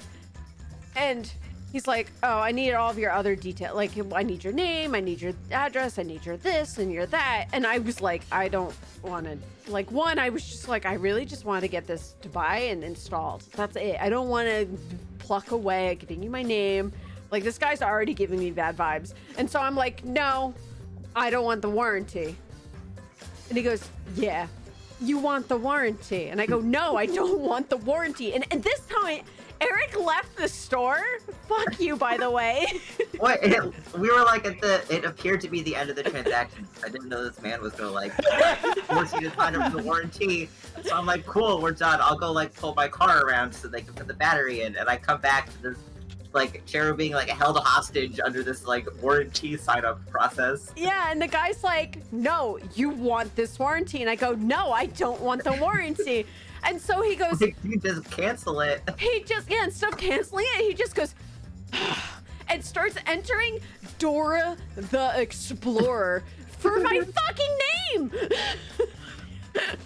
And he's like, oh, I need all of your other details. Like, I need your name, I need your address, I need your this and your that. And I was like, I don't want to, like, one, I was just like, I really just want to get this to buy and installed. That's it. I don't want to pluck away at giving you my name. Like, this guy's already giving me bad vibes. And so I'm like, no, I don't want the warranty. And he goes, yeah, you want the warranty. And I go, no, I don't want the warranty. And this time, Eric left the store. Fuck you, by the way. What? We were like it appeared to be the end of the transaction. I didn't know this man was gonna like force you to sign up for the warranty. So I'm like, cool, we're done. I'll go like pull my car around so they can put the battery in. And I come back to this like Cheru being like held hostage under this like warranty sign up process. Yeah, and the guy's like, no, you want this warranty. And I go, no, I don't want the warranty. And so he goes, you just cancel it. He just, instead of canceling it, he just goes, and starts entering Dora the Explorer for my fucking name.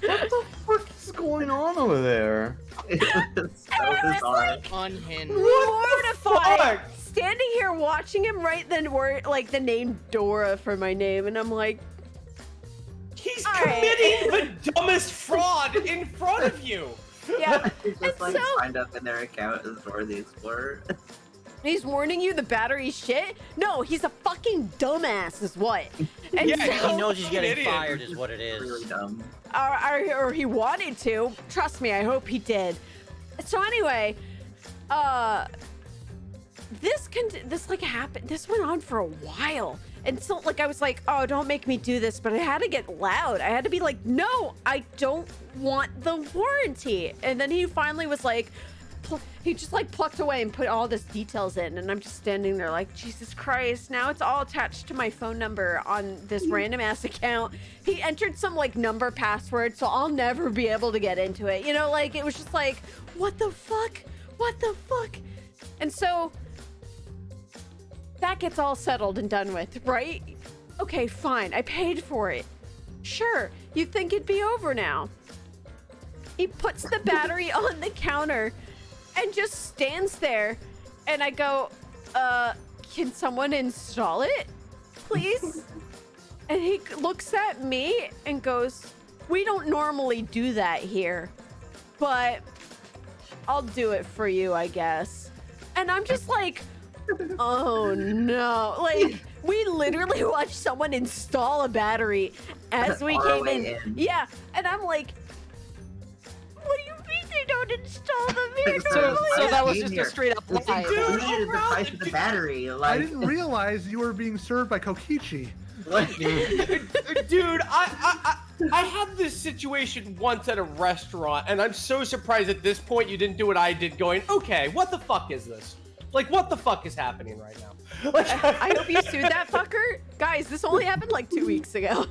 What the fuck is going on over there? It's so bizarre. Unhinged. Mortified. Standing here watching him write the name Dora for my name, and I'm like, he's committing the dumbest fraud in front of you. Yeah. He's just like signed up in their account as Dora the Explorer. He's warning you the battery's shit? No, he's a fucking dumbass is what. And He knows he's getting fired is what it is. Really dumb. Or he wanted to. Trust me, I hope he did. So anyway, this like happened. This went on for a while. And so like I was like, oh, don't make me do this, but I had to get loud. I had to be like, no, I don't want the warranty. And then he finally was like, he just like plucked away and put all this details in, and I'm just standing there like, Jesus Christ, now it's all attached to my phone number on this random ass account. He entered some like number password, so I'll never be able to get into it. You know, like it was just like, what the fuck? What the fuck? And so that gets all settled and done with, right? Okay, fine, I paid for it. Sure, you'd think it'd be over now. He puts the battery on the counter and just stands there, and I go, can someone install it, please? And he looks at me and goes, we don't normally do that here, but I'll do it for you, I guess. And I'm just like, oh no. Like, we literally watched someone install a battery as we came in. Yeah, and I'm like, what do you mean they don't install them here? So that was just a straight up lie. Dude, the price of the battery. Like... I didn't realize you were being served by Kokichi. Dude, I had this situation once at a restaurant, and I'm so surprised at this point you didn't do what I did, going, okay, what the fuck is this? Like, what the fuck is happening right now? I hope you sued that fucker. Guys, this only happened like 2 weeks ago.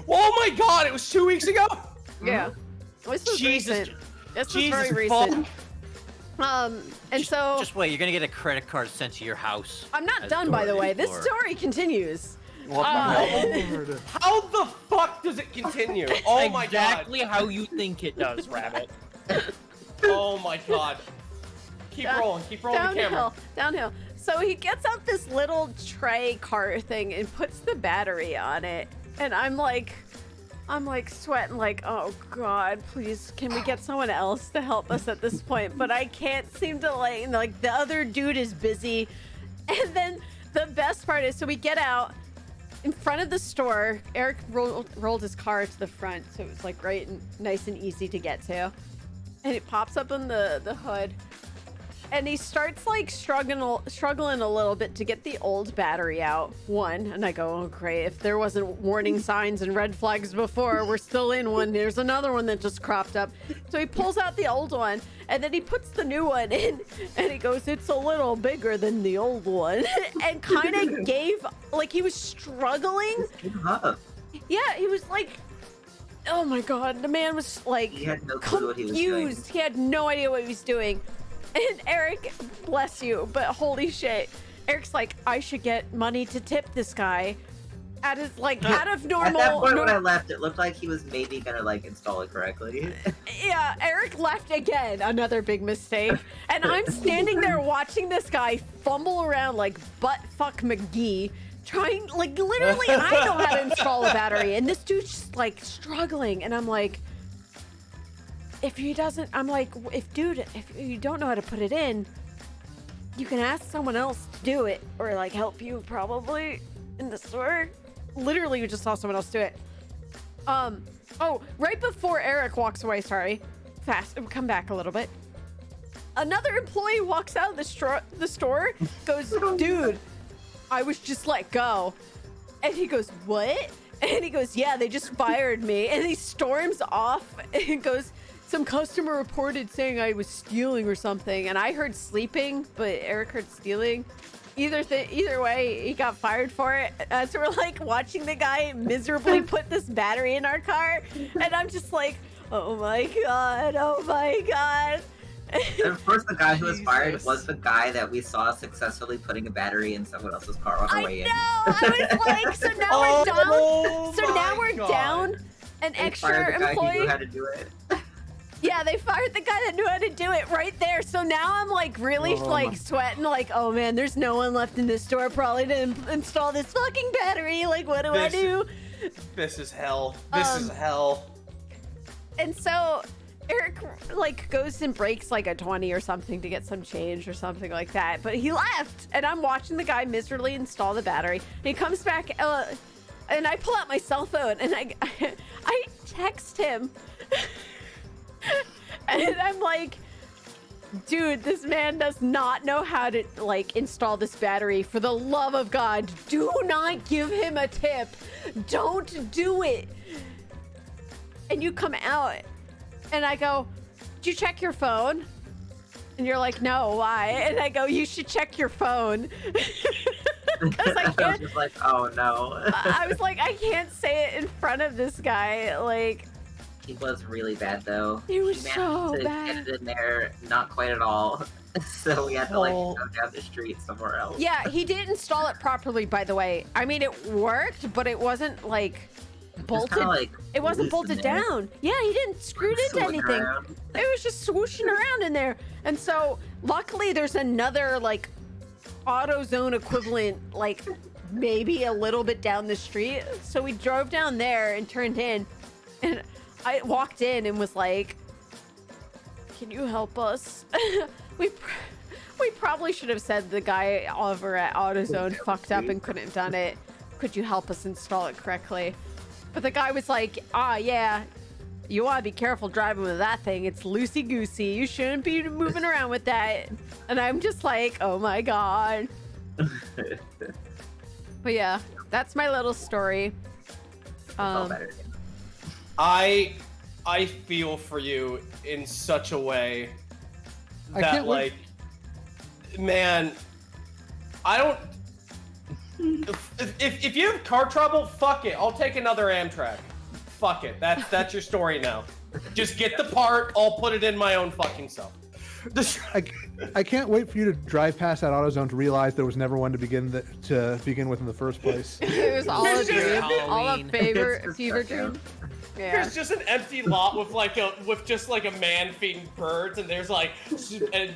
Oh my god, it was 2 weeks ago? Yeah. This was Jesus. recent. This was Jesus very fuck. recent. And so Just wait, you're gonna get a credit card sent to your house. I'm not as done, by the Dora way. the This Explorer. story continues. How the fuck does it continue? Oh my god. Exactly how you think it does, Rabbit. Oh my god. Keep rolling the camera. Downhill. So he gets out this little tray cart thing and puts the battery on it. And I'm like sweating like, oh god, please, can we get someone else to help us at this point? But I can't seem to like the other dude is busy. And then the best part is, so we get out in front of the store. Eric rolled his car to the front, so it was like right and nice and easy to get to. And it pops up on the hood. And he starts like struggling a little bit to get the old battery out. And I go, oh great, if there wasn't warning signs and red flags before, we're still in one. There's another one that just cropped up. So he pulls out the old one, and then he puts the new one in, and he goes, it's a little bigger than the old one. And kind of gave, like he was struggling. Yeah, he was like, oh my god, the man was like He had no clue what he was doing. confused. He had no idea what he was doing. And Eric, bless you, but holy shit, Eric's like, I should get money to tip this guy. Out of normal. At that point when I left, it looked like he was maybe gonna like install it correctly. Yeah, Eric left again, another big mistake. And I'm standing there watching this guy fumble around like butt fuck McGee, trying, like literally, I know how to install a battery, and this dude's just like struggling, and I'm like, if you don't know how to put it in, you can ask someone else to do it, or like help you probably in the store. Literally, we just saw someone else do it. Oh, right before Eric walks away, sorry, fast, come back a little bit. Another employee walks out of the store, goes, dude, I was just let go. And he goes, what? And he goes, yeah, they just fired me. And he storms off and goes, some customer reported saying I was stealing or something, and I heard sleeping, but Eric heard stealing. Either way, he got fired for it. So we're like watching the guy miserably put this battery in our car, and I'm just like, oh my god. And of course, the guy who was fired was the guy that we saw successfully putting a battery in someone else's car on the way in. I was like, so now we're down. So now we're down an extra the guy employee. who knew how to do it. Yeah, they fired the guy that knew how to do it right there. So now I'm like really like sweating, like, oh man, there's no one left in this store probably to install this fucking battery. Like, what do I do? This is hell. This is hell. And so Eric like goes and breaks like a 20 or something to get some change or something like that. But he left, and I'm watching the guy miserably install the battery. And he comes back, and I pull out my cell phone and I text him, and I'm like, dude, this man does not know how to like install this battery. For the love of God, do not give him a tip. Don't do it. And you come out, and I go, did you check your phone? And you're like, no, why? And I go, you should check your phone. Because I I was can't. just like, oh no. I was like, I can't say it in front of this guy. Like, He was really bad though. He was managed so to bad. get it in there, not quite at all. So we had to like go down the street somewhere else. yeah, he didn't install it properly, by the way. I mean, it worked, but it wasn't like bolted. kinda, like, It wasn't loose bolted in there. down. Yeah, he didn't screw it into Swing anything. around. It was just swooshing around in there. And so, luckily, there's another like AutoZone equivalent, like maybe a little bit down the street. So we drove down there and turned in, and I walked in and was like, "Can you help us?" we probably should have said the guy over at AutoZone fucked up and couldn't have done it. Could you help us install it correctly? But the guy was like, yeah, you want to be careful driving with that thing. It's loosey-goosey. You shouldn't be moving around with that. And I'm just like, oh my God. But yeah, that's my little story. I feel for you in such a way I that can't wait- like, man, I don't. If you have car trouble, fuck it. I'll take another Amtrak. Fuck it. That's your story now. Just get the part. I'll put it in my own fucking self. I can't wait for you to drive past that AutoZone to realize there was never one to begin with in the first place. It was all a dream, all a Halloween. fever dream. Yeah. There's just an empty lot with just like a man feeding birds, and there's like, and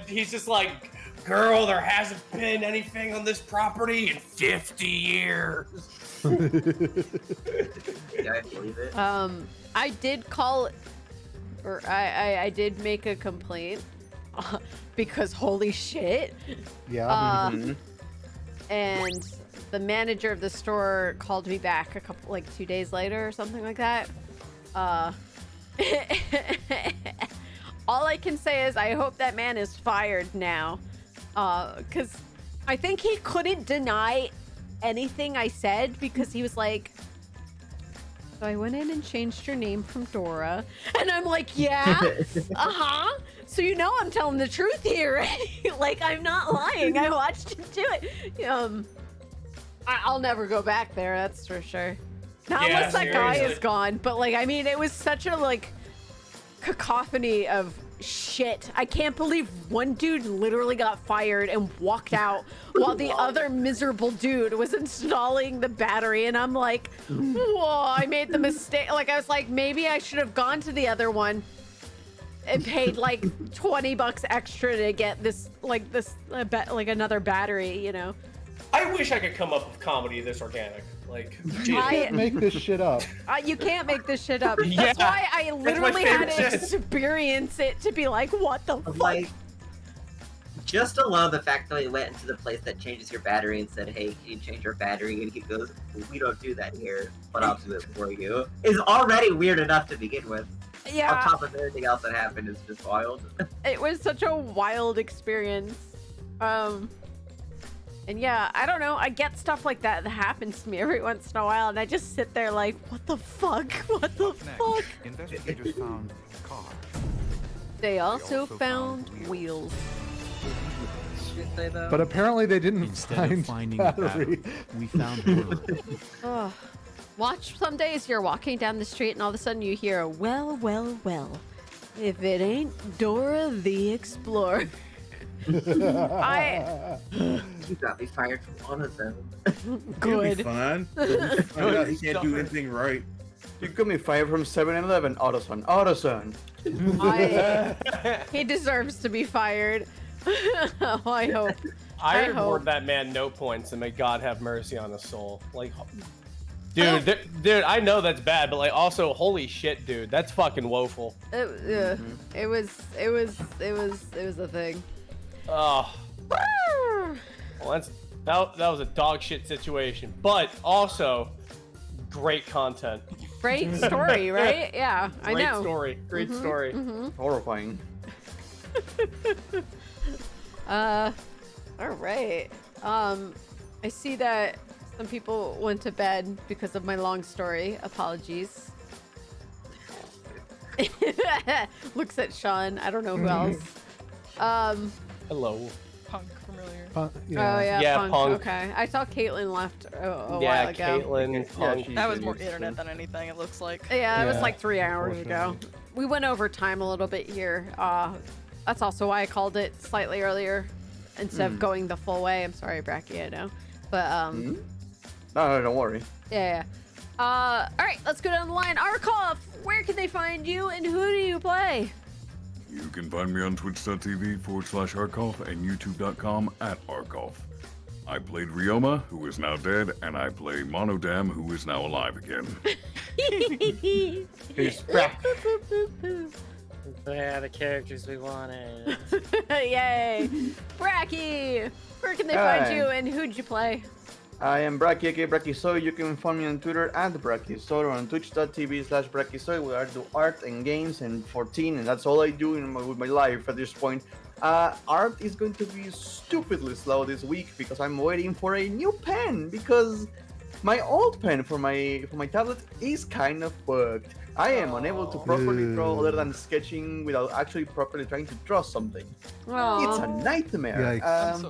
he's just like, girl, there hasn't been anything on this property in 50 years. Yeah, I believe it. I did call, or I did make a complaint because holy shit. Yeah. And the manager of the store called me back a couple, like 2 days later or something like that. All I can say is I hope that man is fired now. Because I think he couldn't deny anything I said because he was like, so I went in and changed your name from Dora. And I'm like, yeah, uh-huh. So you know I'm telling the truth here, right? Like, I'm not lying. I watched him do it. I'll never go back there, that's for sure. Not Yeah, unless that guy seriously. is gone. But, like, I mean, it was such a, like, cacophony of shit. I can't believe one dude literally got fired and walked out while the other miserable dude was installing the battery. And I'm like, whoa, I made the mistake. Like, I was like, maybe I should have gone to the other one and paid like $20 extra to get this, like another battery, you know? I wish I could come up with comedy this organic. Like, You can't make this shit up. You can't make this shit up. Yeah. That's why I That's my literally had favorite to shit. experience it to be like, what the fuck? Like, just alone the fact that we went into the place that changes your battery and said, hey, can you change your battery? And he goes, we don't do that here, but I'll do it for you, is already weird enough to begin with. Yeah. On top of everything else that happened is just wild. It was such a wild experience. And yeah, I don't know. I get stuff like that that happens to me every once in a while, and I just sit there like, what the fuck? What the fuck? Investigators found a car. They also found wheels. But apparently they didn't Instead of finding a battery. battery, we found her. Ugh. Watch, some days you're walking down the street and all of a sudden you hear a well, well, well. If it ain't Dora the Explorer. You got me fired from AutoZone. It'll be fine. Find out he can't do anything right. You got me fired from 7-Eleven, AutoZone. AutoZone. He deserves to be fired. Oh, I hope. I hope. reward that man no points, and may God have mercy on his soul. Like, Dude, I know that's bad, but like also, holy shit, dude, that's fucking woeful. It was a thing. Oh. Well, that was a dog shit situation, but also great content. Great story, right? Yeah, I know. Great story. Horrifying. All right. I see that some people went to bed because of my long story. Apologies. Looks at Sean. I don't know who else. Hello. Punk from earlier. Oh yeah, Punk. Okay, I saw Caitlyn left a while ago. Caitlyn. Punk. That was more internet than anything. It looks like. Yeah, it was like 3 hours ago. We went over time a little bit here. That's also why I called it slightly earlier instead of going the full way. I'm sorry, Bracky, I know, but No, don't worry. yeah. All right, let's go down the line. Arcolf, where can they find you, and who do you play? You can find me on twitch.tv/Arcolf and youtube.com/Arcolf. I played Ryoma, who is now dead, and I play Monodam, who is now alive again. He's back. Yeah, the characters we wanted. Yay! Bracky, where can they find you, and who'd you play? I am Brachy, aka Brachyzoid. You can find me on Twitter at Brachyzoid or on twitch.tv/Brachyzoid, where I do art and games and 14, and that's all I do with my life at this point. Art is going to be stupidly slow this week because I'm waiting for a new pen because my old pen for my tablet is kind of fucked. I am unable to properly draw other than sketching without actually properly trying to draw something. It's a nightmare.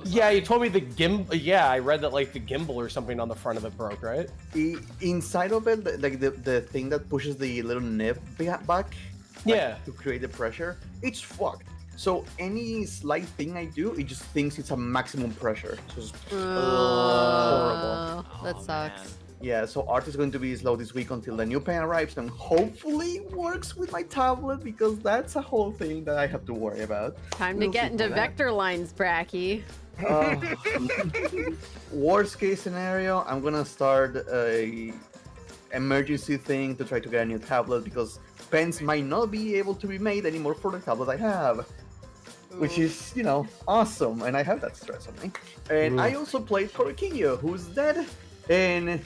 Yeah, you told me the gimbal. Yeah, I read that like the gimbal or something on the front of it broke, right? Inside of it, like the thing that pushes the little nib back, to create the pressure, it's fucked. So any slight thing I do, it just thinks it's a maximum pressure. So it's horrible. That sucks. Yeah, so art is going to be slow this week until the new pen arrives and hopefully works with my tablet because that's a whole thing that I have to worry about. Time to get into vector lines, Bracky. Worst case scenario, I'm gonna start a emergency thing to try to get a new tablet because pens might not be able to be made anymore for the tablet I have. Which is, awesome, and I have that stress on me. And I also played Korekiyo, who's dead, and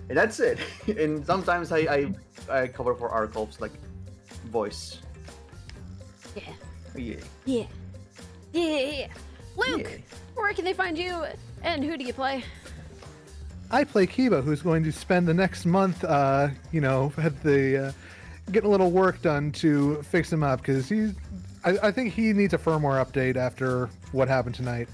that's it. And sometimes I cover for Arcolf's voice. Yeah. Luke, where can they find you, and who do you play? I play Kiba, who's going to spend the next month, getting a little work done to fix him up because I think he needs a firmware update after what happened tonight.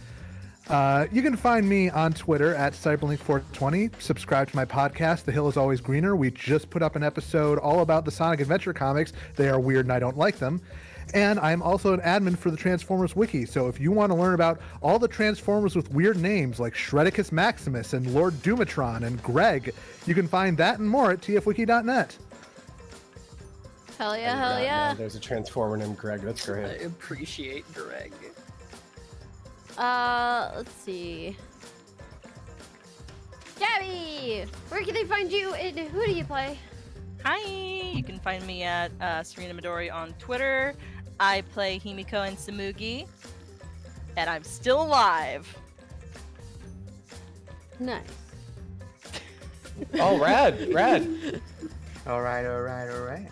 You can find me on Twitter at Cyberlink420. Subscribe to my podcast, The Hill is Always Greener. We just put up an episode all about the Sonic Adventure comics. They are weird and I don't like them. And I'm also an admin for the Transformers Wiki. So if you want to learn about all the Transformers with weird names like Shredicus Maximus and Lord Doomatron and Greg, you can find that and more at tfwiki.net. Hell yeah. There's a Transformer named Greg. That's great. I appreciate Greg. Let's see. Gabby, where can they find you, and who do you play? Hi, you can find me at Serenamidori on Twitter. I play Himiko and Samugi, and I'm still alive. Nice. Oh, rad. All right. Alright.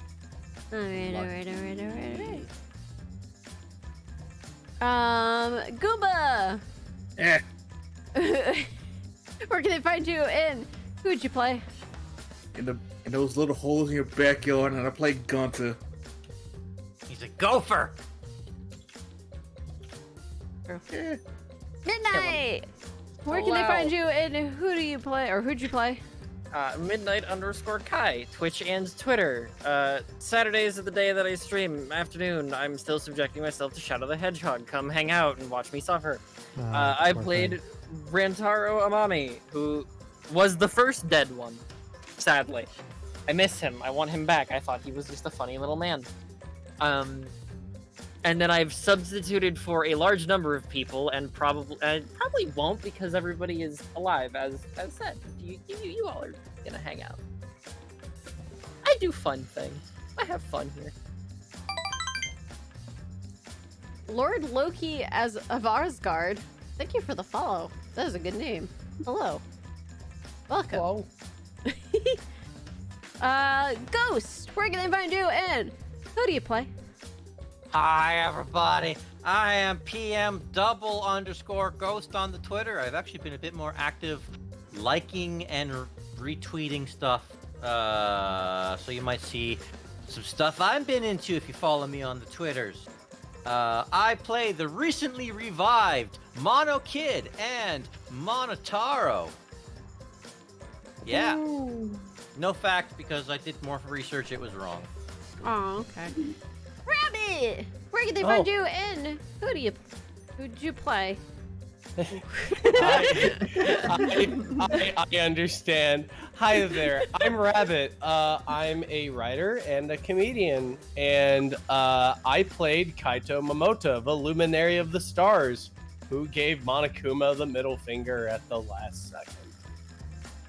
Goomba! Where can they find you, and who'd you play? In those little holes in your backyard, and I play Gonta. He's a gopher! Midnight! Where can they find you, and who do you play, or who'd you play? Midnight_Kai, Twitch and Twitter. Saturdays are the day that I stream. Afternoon, I'm still subjecting myself to Shadow the Hedgehog. Come hang out and watch me suffer. I played Rantaro Amami, who was the first dead one, sadly. I miss him. I want him back. I thought he was just a funny little man. And then I've substituted for a large number of people, and probably won't because everybody is alive, as said. You all are gonna hang out. I do fun things. I have fun here. Lord Loki as of Arsgard. Thank you for the follow. That is a good name. Hello. Welcome. Hello. Ghost, where can they find you? And who do you play? Hi everybody, I am PM_Ghost on the Twitter. I've actually been a bit more active liking and retweeting stuff. So you might see some stuff I've been into if you follow me on the Twitters. I play the recently revived Monokid and Monotaro. Yeah. Ooh. No fact because I did more research, it was wrong. Oh, okay. Rabbit! Where can they find you? And who'd you play? I understand. Hi there. I'm Rabbit. I'm a writer and a comedian, and I played Kaito Momota, the Luminary of the Stars, who gave Monokuma the middle finger at the last second.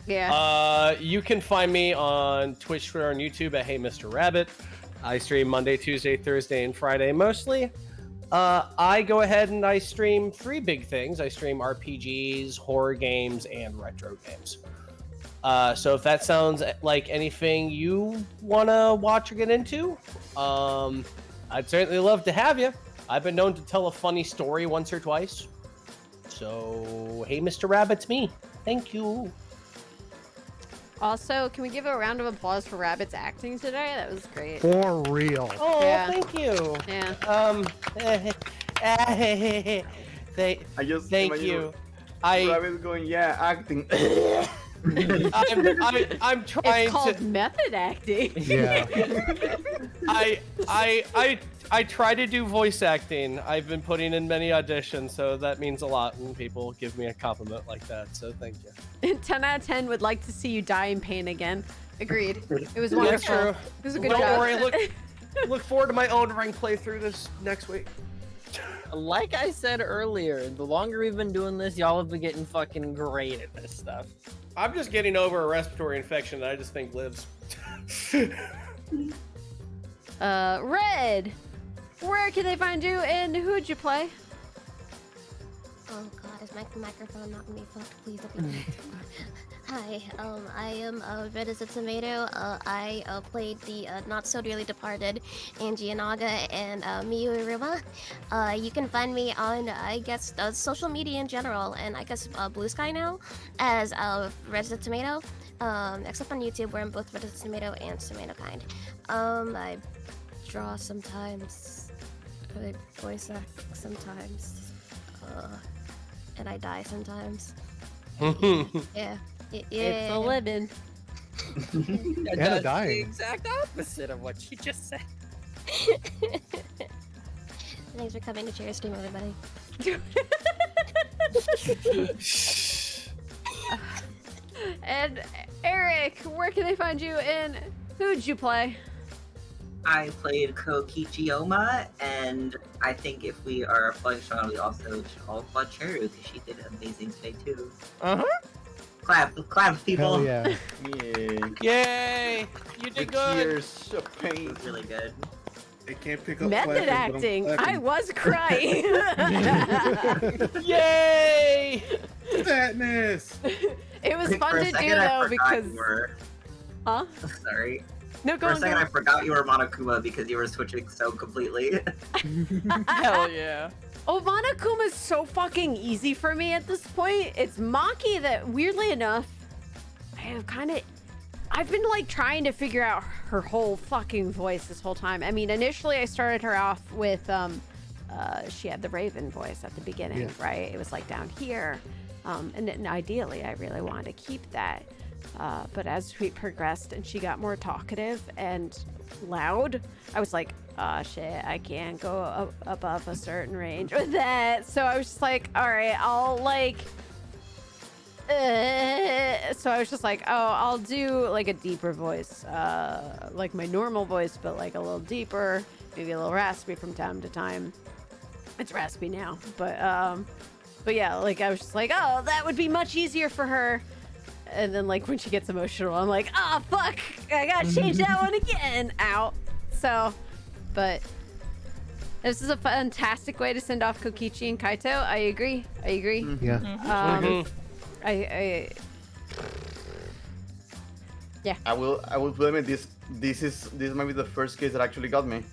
Yeah. You can find me on Twitch, Twitter, and YouTube at HeyMrRabbit. I stream Monday, Tuesday, Thursday, and Friday mostly. I go ahead and I stream 3 big things. I stream RPGs, horror games, and retro games. So if that sounds like anything you want to watch or get into, I'd certainly love to have you. I've been known to tell a funny story once or twice. So, hey, Mr. Rabbit's me. Thank you. Also, can we give a round of applause for Rabbit's acting today? That was great. For real. Oh, Yeah. thank you. Yeah. Thank you. Rabbit's going, yeah, acting. I'm trying It's called to. method acting. Yeah. I try to do voice acting. I've been putting in many auditions, so that means a lot when people give me a compliment like that. So thank you. 10 out of 10 would like to see you die in pain again. Agreed. It was That's wonderful. true. It was a good Don't job. worry. Look forward to my own ring playthrough this next week. Like I said earlier, the longer we've been doing this, y'all have been getting fucking great at this stuff. I'm just getting over a respiratory infection that I just think lives. Red, where can they find you and who'd you play? Oh god, is my microphone not gonna be fucked? Please don't be Hi, I am Redasatomato. I played the not so dearly departed Angie Inaga and Miyu Ryoma. You can find me on, I guess, social media in general, and I guess Blue Sky now, as Redasatomato. Except on YouTube, where I'm both Redasatomato and Tomato Kind. I draw sometimes, I voice act sometimes, and I die sometimes. Yeah. It's a living. And a dying. The exact opposite of what you just said. Thanks for coming to Cherry Stream, everybody. And Eric, where can they find you and who'd you play? I played Kokichi Oma, and I think if we are applauding Sean, we also should all applaud Cheru because she did amazing today too. Clap, people. Hell yeah. Yay! You did good. Cheers of pain. Really good. It can't pick up Method clapping, but I'm acting. clapping. I was crying. Yay! Fatness. It was For fun a to do second, I though forgot because. you were- Huh? Sorry. No, go For a on. second, Go I on. forgot you were Monokuma because you were switching so completely. Hell yeah. Oh, Monokuma's so fucking easy for me at this point. It's Maki that, weirdly enough, I've been like trying to figure out her whole fucking voice this whole time. I mean, initially I started her off with, she had the Raven voice at the beginning, Yeah. right? It was like down here. And ideally, I really wanted to keep that. But as we progressed and she got more talkative and loud, I was like, oh shit, I can't go above a certain range with that. So I was just like, all right, I'll like, so I was just like, oh, I'll do like a deeper voice, like my normal voice, but like a little deeper. maybe a little raspy from time to time. It's raspy now, but yeah, like I was just like, oh, that would be much easier for her. And then like when she gets emotional, I'm like, oh fuck, I gotta change that one again. Ow. So, but this is a fantastic way to send off Kokichi and Kaito. I agree. Yeah. Yeah. I will blame it. This might be the first case that actually got me.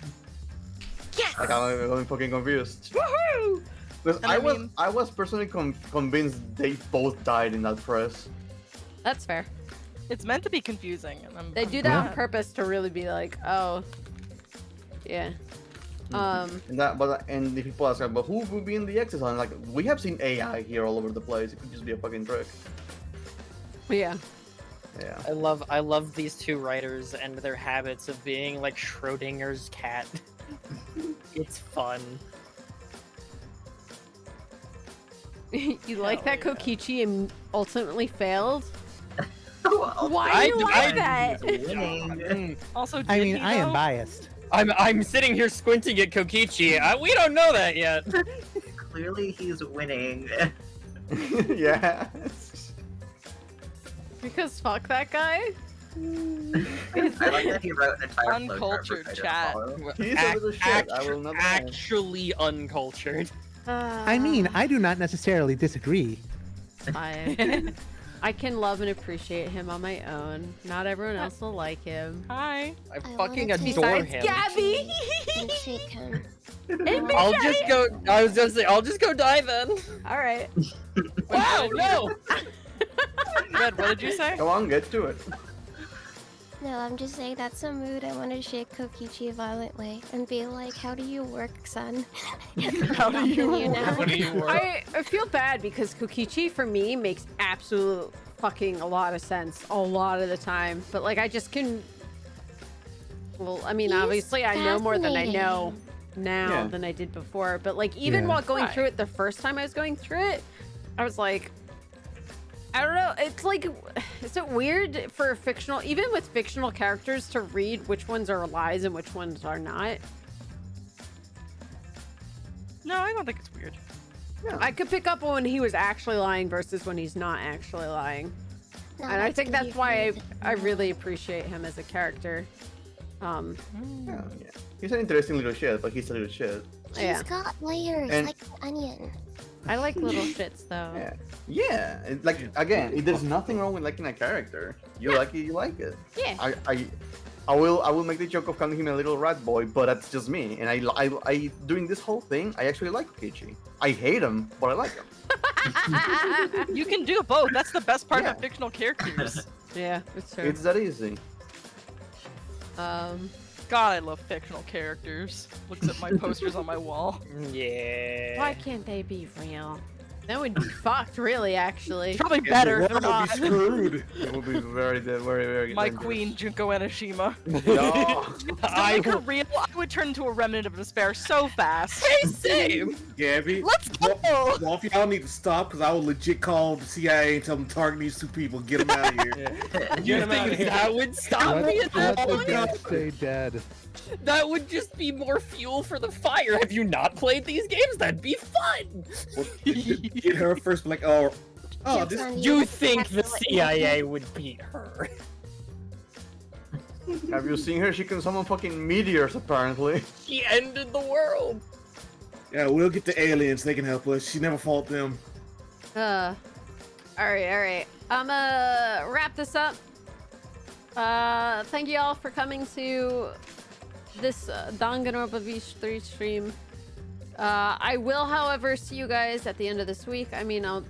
Yes. Like I'm fucking confused. Woohoo! Because And I was personally convinced they both died in that press. That's fair. It's meant to be confusing. And They do that on purpose to really be like, oh, yeah. And if people ask, but who would be in the X's on? Like, we have seen AI here all over the place. It could just be a fucking trick. Yeah. Yeah. I love these two writers and their habits of being like Schrodinger's cat. It's fun. You like that Kokichi ultimately failed? Oh, Why do you like that? Also, I mean, did he, I am though? biased. I'm sitting here squinting at Kokichi. We don't know that yet. Clearly, he's winning. Yeah. Because fuck that guy. I like that he wrote an entire Uncultured chat. He's a little shit. I will not lie. Actually uncultured. I mean, I do not necessarily disagree. I can love and appreciate him on my own. Not everyone else will like him. Hi. I fucking adore Besides him. Gabby. And shake him. I'll just go. I was gonna say, I'll just go die then. All right. Wow, no. Red, what did you say? Come on, get to it. No, I'm just saying that's a mood I want to shake Kokichi violently and be like, how do you work, son? How do you work? I feel bad because Kokichi for me makes absolute fucking a lot of sense a lot of the time. But like I just can. Well, I mean, He's obviously I know more than I know fascinating. now than I did before. But like even while going through it the first time I was going through it, I was like, I don't know. It's like, is it weird for fictional, even with fictional characters, to read which ones are lies and which ones are not? No, I don't think it's weird. Yeah. I could pick up on when he was actually lying versus when he's not actually lying. No, And I think gonna that's be why fun. I really appreciate him as a character. Yeah. He's an interesting little shit, but he's a little shit. He's got layers And- like an onion. I like little shits though. Yeah. Yeah. Like again, there's nothing wrong with liking a character. You like it, you like it. Yeah. I will make the joke of calling him a little rat boy, but that's just me. And I doing this whole thing, I actually like Kokichi. I hate him, but I like him. You can do both. That's the best part of fictional characters. Yeah, it's true. It's that easy. God, I love fictional characters. Looks at my posters on my wall. Yeah. Why can't they be real? That would be fucked, really, actually. Probably better. We'll be screwed. It would be very, very My dangerous. queen, Junko Enoshima. No. To make her real, I would turn into a remnant of despair so fast. Hey, same. Gabby, Let's go. Well, if y'all need to stop, because I will legit call the CIA and tell them to target these two people, get them out of here. You think that would stop me at that Let the point? dead stay dead. That would just be more fuel for the fire. Have you not played these games? That'd be fun. Get her first, like, oh, this. You think the CIA would beat her? Have you seen her? She can summon fucking meteors, apparently. She ended the world. Yeah, we'll get the aliens. They can help us. She never fought them. All right. I'm gonna wrap this up. Thank you all for coming to this Danganronpa V3 stream. I will, however, see you guys at the end of this week. I mean, I'll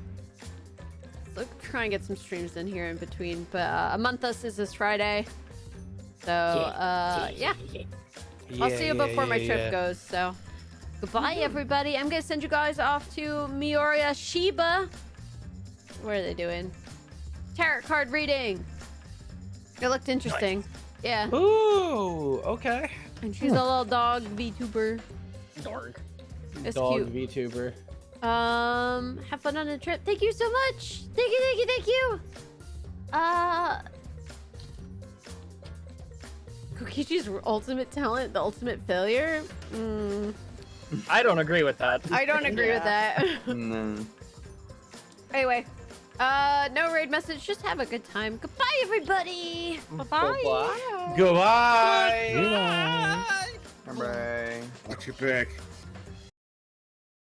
try and get some streams in here in between, but Among Us is this Friday. So, yeah. I'll see you before my trip goes, so. Goodbye, everybody. I'm gonna send you guys off to Mioriya Shiba. What are they doing? Tarot card reading. It looked interesting. Yeah. Ooh, okay. And she's a little dog VTuber. Dork. It's Dog cute. VTuber. Have fun on the trip. Thank you so much. Thank you. Kokichi's ultimate talent, the ultimate failure? I don't agree with that. I don't agree with that. No. Anyway, no raid message. Just have a good time. Goodbye, everybody. Bye-bye. Goodbye. Bye. Watch your back.